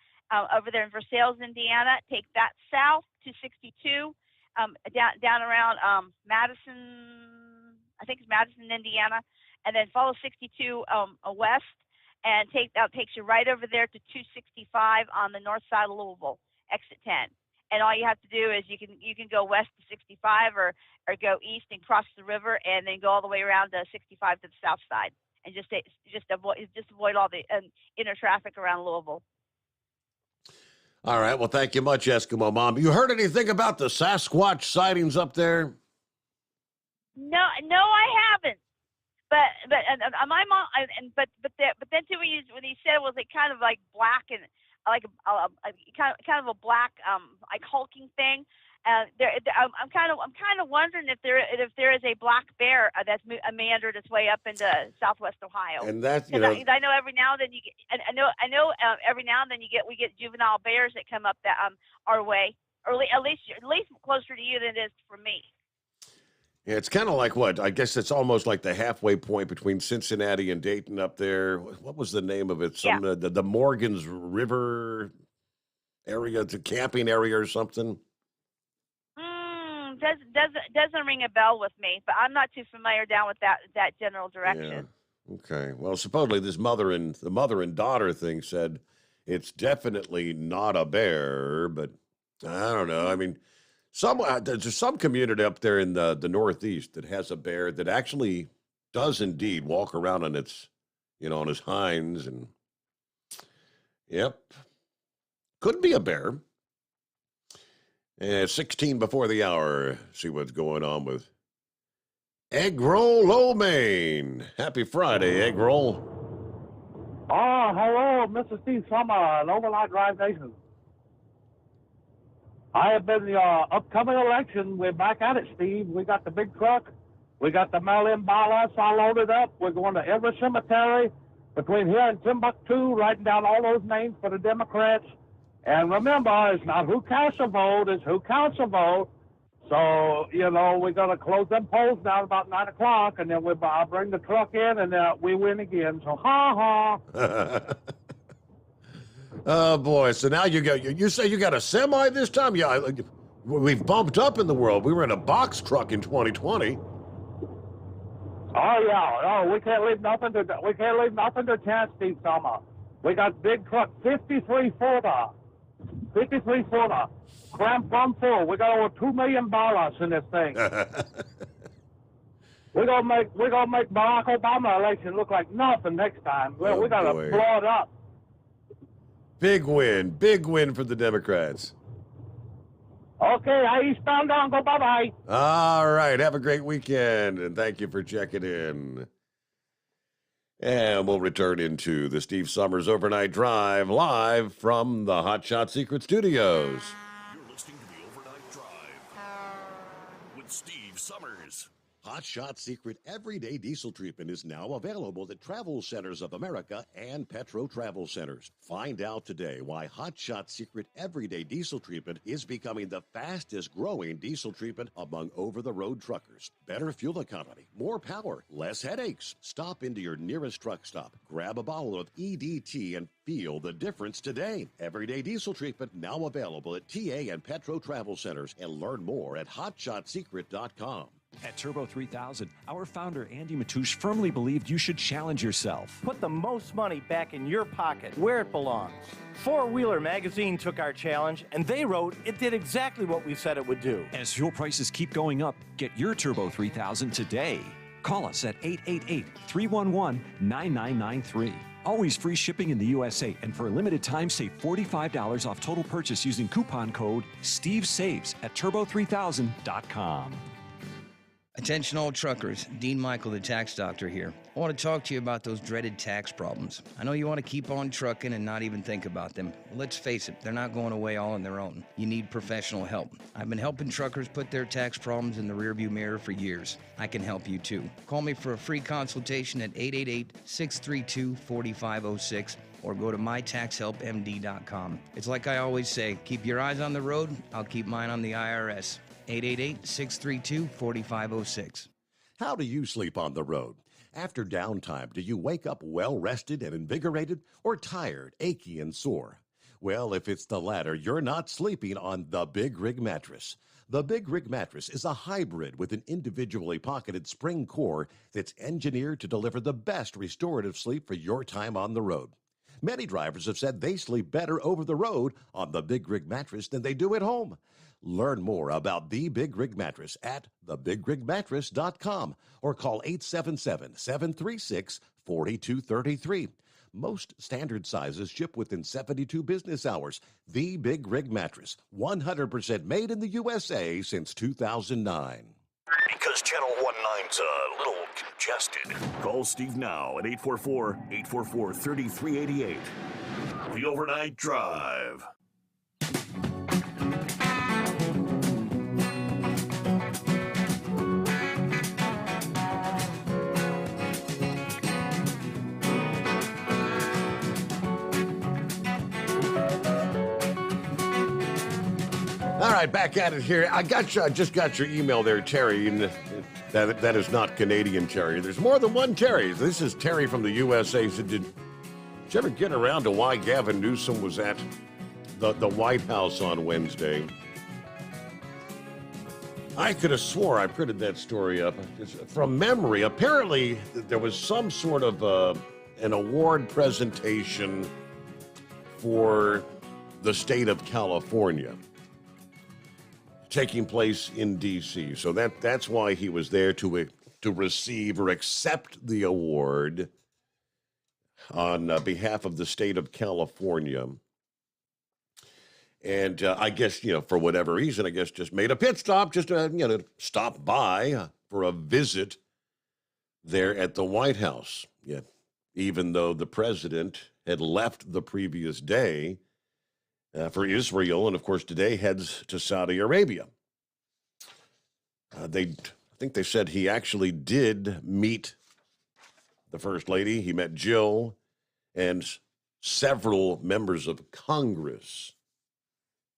Speaker 9: over there in Versailles, Indiana. Take that south to 62 down around Madison, I think it's Madison, Indiana, and then follow 62 west, and that takes you right over there to 265 on the north side of Louisville, exit 10. And all you have to do is you can go west to 65 or go east and cross the river and then go all the way around to 65 to the south side and just avoid all the inner traffic around Louisville.
Speaker 3: All right. Well, thank you much, Eskimo Mom. You heard anything about the Sasquatch sightings up there?
Speaker 9: No, I haven't. But my mom but then too when he said it was like kind of like black and like kind of a black like hulking thing. I'm kind of wondering if there is a black bear that's meandered its way up into Southwest Ohio.
Speaker 3: And that's
Speaker 9: I know every now and then you get every now and then we get juvenile bears that come up that our way, or at least closer to you than it is for me.
Speaker 3: Yeah, it's kind of like what? I guess it's almost like the halfway point between Cincinnati and Dayton up there. What was the name of it? The Morgan's River area, the camping area or something?
Speaker 9: Doesn't ring a bell with me, but I'm not too familiar down with that general direction.
Speaker 3: Yeah. Okay. Well, supposedly the mother and daughter thing said it's definitely not a bear, but I don't know. I mean, there's some community up there in the Northeast that has a bear that actually does indeed walk around on its, on his hinds, and yep, could be a bear. 16 before the hour. See what's going on with Egg Roll Lomain. Happy Friday, Egg Roll.
Speaker 12: Oh, hello, Mr. Steve Summer and Overnight Drive Nation. I have been the upcoming election. We're back at it, Steve. We got the big truck. We got the mail-in ballots all loaded up. We're going to every cemetery between here and Timbuktu, writing down all those names for the Democrats. And remember, it's not who casts a vote, it's who counts a vote. So, we're going to close them polls down about 9 o'clock, and then I'll bring the truck in, and we win again. So, ha-ha.
Speaker 3: Oh, boy. So now you say you got a semi this time? Yeah, we've bumped up in the world. We were in a box truck in 2020.
Speaker 12: Oh yeah, oh we can't leave nothing to chance, Steve Summer. We got big truck, 53 footer, crammed plumb full. We got over $2 million in this thing. We're gonna make Barack Obama election look like nothing next time. Well, we gotta blow it up.
Speaker 3: Big win for the Democrats.
Speaker 12: Okay, eastbound down, go bye-bye.
Speaker 3: All right, have a great weekend, and thank you for checking in. And we'll return into the Steve Summers Overnight Drive live from the Hot Shot Secret Studios.
Speaker 7: You're listening to the Overnight Drive with Steve Summers.
Speaker 3: Hot Shot Secret Everyday Diesel Treatment is now available at Travel Centers of America and Petro Travel Centers. Find out today why Hot Shot Secret Everyday Diesel Treatment is becoming the fastest growing diesel treatment among over-the-road truckers. Better fuel economy, more power, less headaches. Stop into your nearest truck stop, grab a bottle of EDT, and feel the difference today. Everyday Diesel Treatment now available at TA and Petro Travel Centers, and learn more at hotshotsecret.com.
Speaker 4: At Turbo 3000, our founder Andy Matoush firmly believed you should challenge yourself.
Speaker 5: Put the most money back in your pocket, where it belongs. Four Wheeler Magazine took our challenge, and they wrote it did exactly what we said it would do.
Speaker 4: As fuel prices keep going up, get your Turbo 3000 today. Call us at 888-311-9993. Always free shipping in the USA, and for a limited time, save $45 off total purchase using coupon code STEVESAVES at turbo3000.com.
Speaker 15: Attention all truckers, Dean Michael, the tax doctor here. I want to talk to you about those dreaded tax problems. I know you want to keep on trucking and not even think about them. Well, let's face it, they're not going away all on their own. You need professional help. I've been helping truckers put their tax problems in the rearview mirror for years. I can help you too. Call me for a free consultation at 888-632-4506 or go to mytaxhelpmd.com. It's like I always say, keep your eyes on the road, I'll keep mine on the IRS. 888-632-4506.
Speaker 3: How do you sleep on the road? After downtime, do you wake up well-rested and invigorated, or tired, achy, and sore? Well, if it's the latter, you're not sleeping on the Big Rig Mattress. The Big Rig Mattress is a hybrid with an individually pocketed spring core that's engineered to deliver the best restorative sleep for your time on the road. Many drivers have said they sleep better over the road on the Big Rig Mattress than they do at home. Learn more about the Big Rig Mattress at thebigrigmattress.com or call 877-736-4233. Most standard sizes ship within 72 business hours. The Big Rig Mattress, 100% made in the USA since 2009.
Speaker 7: Because Channel 19's a little congested. Call Steve now at 844-844-3388. The Overnight Drive.
Speaker 3: All right, back at it here. I just got your email there, Terry, and that is not Canadian Terry. There's more than one Terry. This is Terry from the USA. He said, did you ever get around to why Gavin Newsom was at the White House on Wednesday? I could have swore I printed that story up. From memory, apparently there was some sort of an award presentation for the state of California taking place in D.C. So that's why he was there to receive or accept the award on behalf of the state of California. And I guess, for whatever reason, just made a pit stop, just to, stop by for a visit there at the White House. Yeah, even though the president had left the previous day for Israel, and of course today heads to Saudi Arabia. I think they said he actually did meet the First Lady. He met Jill and several members of Congress,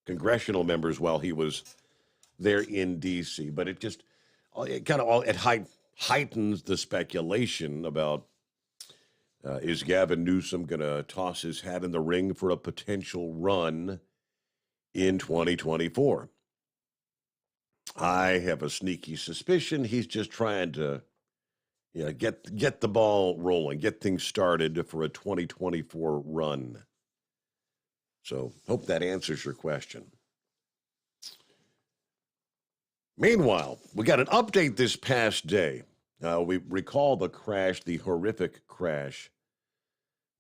Speaker 3: congressional members, while he was there in D.C. But it heightens the speculation about is Gavin Newsom going to toss his hat in the ring for a potential run in 2024? I have a sneaky suspicion he's just trying to, Yeah, get the ball rolling, get things started for a 2024 run. So hope that answers your question. Meanwhile, we got an update this past day. We recall the crash, the horrific crash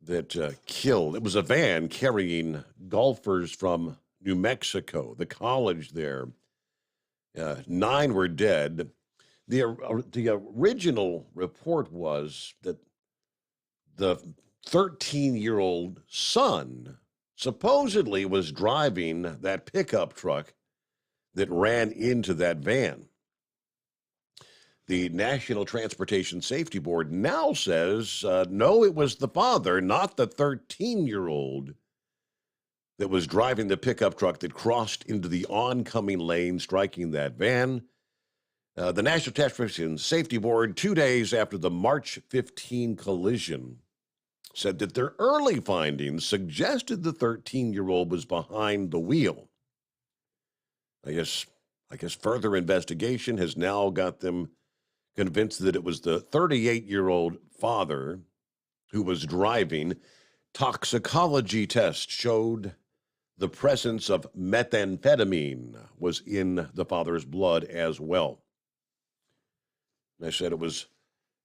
Speaker 3: that killed. It was a van carrying golfers from New Mexico, the college there. 9 were dead. The original report was that the 13-year-old son supposedly was driving that pickup truck that ran into that van. The National Transportation Safety Board now says, no, it was the father, not the 13-year-old that was driving the pickup truck that crossed into the oncoming lane, striking that van. The National Transportation Safety Board, 2 days after the March 15 collision, said that their early findings suggested the 13-year-old was behind the wheel. I guess further investigation has now got them convinced that it was the 38-year-old father who was driving. Toxicology tests showed the presence of methamphetamine was in the father's blood as well. And I said it was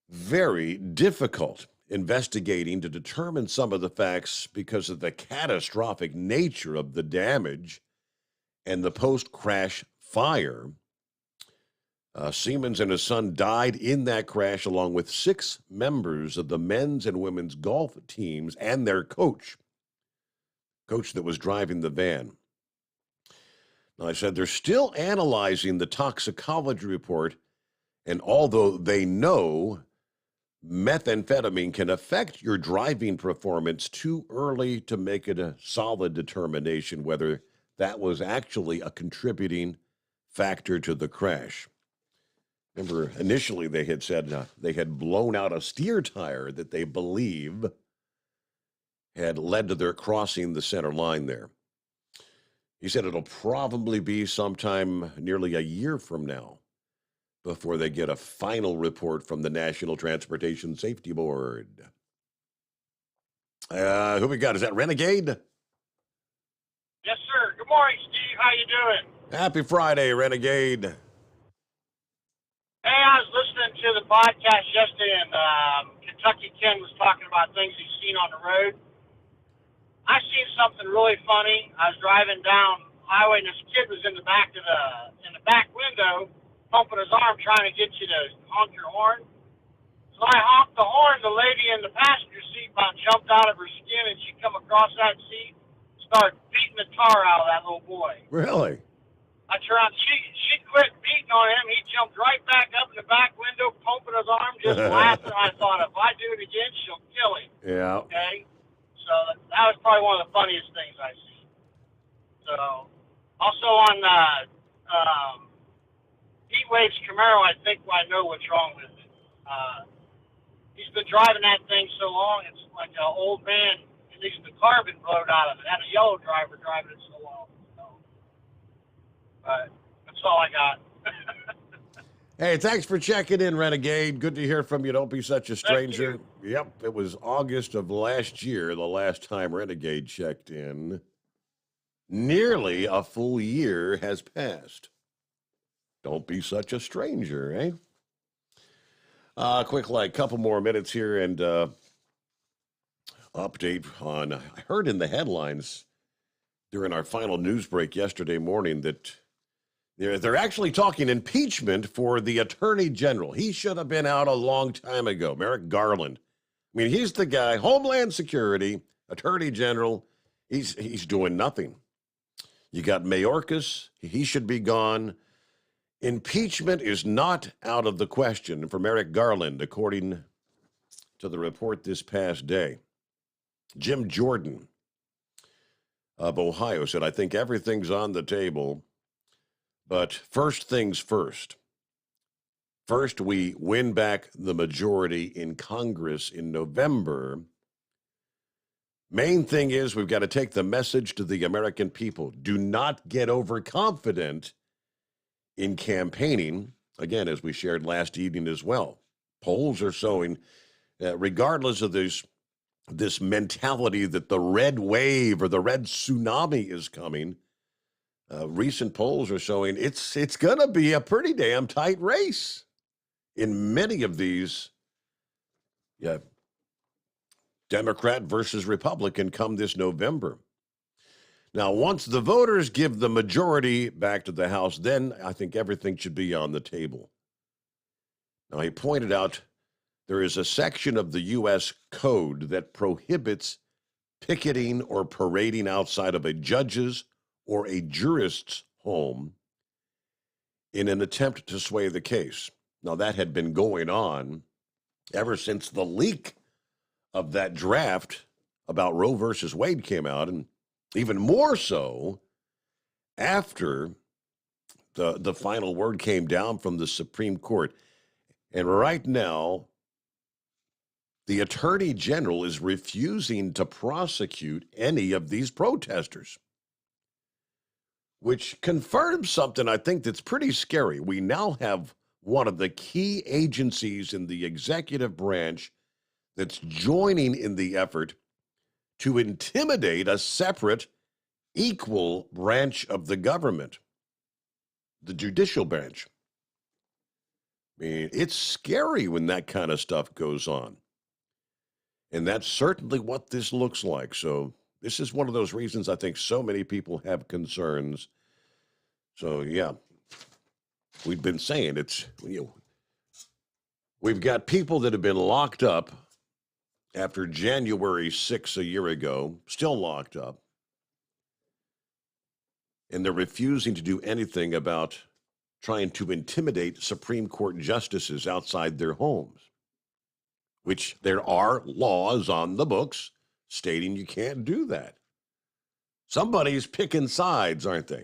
Speaker 3: very difficult investigating to determine some of the facts because of the catastrophic nature of the damage and the post-crash fire. Siemens and his son died in that crash along with 6 members of the men's and women's golf teams and their coach that was driving the van. Now, I said they're still analyzing the toxicology report, and although they know methamphetamine can affect your driving performance, too early to make it a solid determination whether that was actually a contributing factor to the crash. Remember, initially they had said they had blown out a steer tire that they believe had led to their crossing the center line there. He said it'll probably be sometime nearly a year from now before they get a final report from the National Transportation Safety Board. Who we got? Is that Renegade?
Speaker 13: Yes, sir. Good morning, Steve. How you doing?
Speaker 3: Happy Friday, Renegade.
Speaker 13: Hey, I was listening to the podcast yesterday, and Kentucky Ken was talking about things he's seen on the road. I seen something really funny. I was driving down the highway, and this kid was in the back window, pumping his arm, trying to get you to honk your horn. So I honked the horn. The lady in the passenger seat about jumped out of her skin, and she come across that seat, started beating the tar out of that little boy.
Speaker 3: Really?
Speaker 13: I tried. She quit beating on him. He jumped right back up in the back window, pumping his arm, just laughing. I thought, if I do it again, she'll kill him.
Speaker 3: Yeah.
Speaker 13: Okay. So that was probably one of the funniest things I've seen. So, also on Heat Wave's Camaro, I think I know what's wrong with it. He's been driving that thing so long, it's like an old man, at least the carbon blowed out of it. Had a yellow driver driving it so long. So, but that's all I got.
Speaker 3: Hey, thanks for checking in, Renegade. Good to hear from you. Don't be such a stranger. Yep, it was August of last year, the last time Renegade checked in. Nearly a full year has passed. Don't be such a stranger, eh? Quick, couple more minutes here and update on, I heard in the headlines during our final news break yesterday morning that they're actually talking impeachment for the Attorney General. He should have been out a long time ago, Merrick Garland. I mean, he's the guy, Homeland Security, Attorney General. He's doing nothing. You got Mayorkas. He should be gone. Impeachment is not out of the question for Merrick Garland, according to the report this past day. Jim Jordan of Ohio said, I think everything's on the table, but first things first. First, we win back the majority in Congress in November. Main thing is we've got to take the message to the American people. Do not get overconfident in campaigning, again, as we shared last evening as well. Polls are showing, regardless of this mentality that the red wave or the red tsunami is coming, recent polls are showing it's going to be a pretty damn tight race in many of these Democrat versus Republican come this November. Now, once the voters give the majority back to the House, then I think everything should be on the table. Now, he pointed out there is a section of the U.S. Code that prohibits picketing or parading outside of a judge's or a jurist's home in an attempt to sway the case. Now, that had been going on ever since the leak of that draft about Roe versus Wade came out, and even more so after the final word came down from the Supreme Court. And right now, the Attorney General is refusing to prosecute any of these protesters, which confirms something I think that's pretty scary. We now have one of the key agencies in the executive branch that's joining in the effort to intimidate a separate, equal branch of the government, the judicial branch. I mean, it's scary when that kind of stuff goes on. And that's certainly what this looks like. So this is one of those reasons I think so many people have concerns. So, yeah, we've been saying we've got people that have been locked up after January 6th a year ago, still locked up. And they're refusing to do anything about trying to intimidate Supreme Court justices outside their homes, which there are laws on the books stating you can't do that. Somebody's picking sides, aren't they?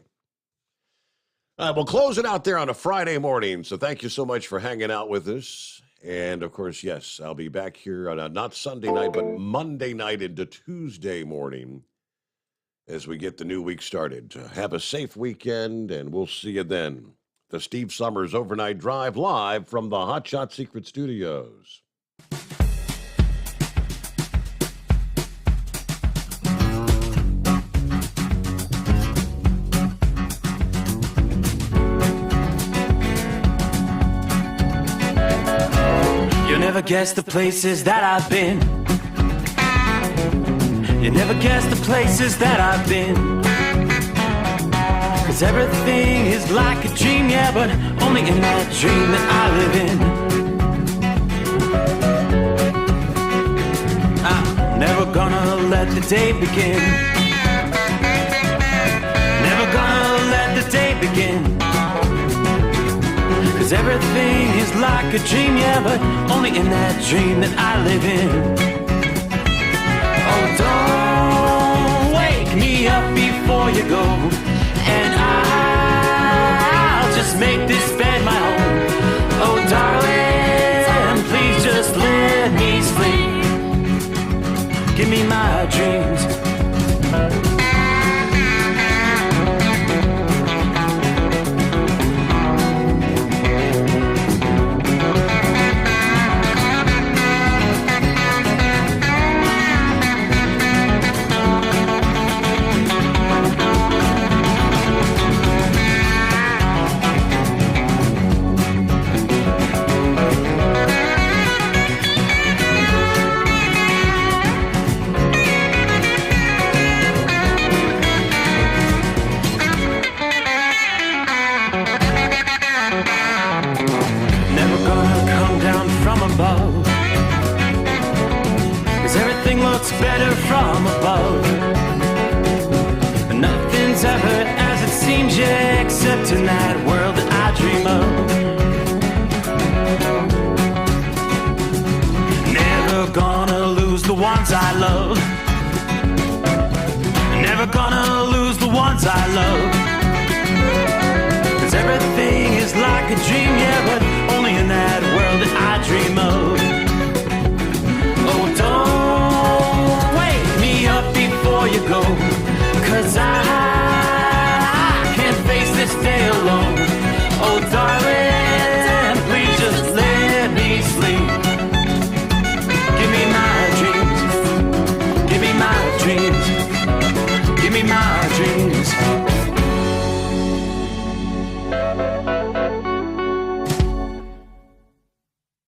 Speaker 3: We'll close it out there on a Friday morning. So thank you so much for hanging out with us. And, of course, yes, I'll be back here on not Sunday night, but Monday night into Tuesday morning as we get the new week started. Have a safe weekend, and we'll see you then. The Steve Summers Overnight Drive live from the Hot Shot Secret Studios.
Speaker 10: You never guess the places that I've been. You never guess the places that I've been. 'Cause everything is like a dream, yeah, but only in that dream that I live in. I'm never gonna let the day begin. Never gonna let the day begin. 'Cause everything is like a dream, yeah, but only in that dream that I live in. Oh, don't wake me up before you go, and I'll just make this bed my home. Oh, darling, please just let me sleep. Give me my dreams. Better from above. Nothing's ever as it seems, yeah, except in that world that I dream of. Never gonna lose the ones I love. Never gonna lose the ones I love. 'Cause everything is like a dream, yeah, but only in that world that I dream of. Oh, don't wake me up before you go, 'cause I can't face this day alone. Oh, darling, please just let me sleep. dreams.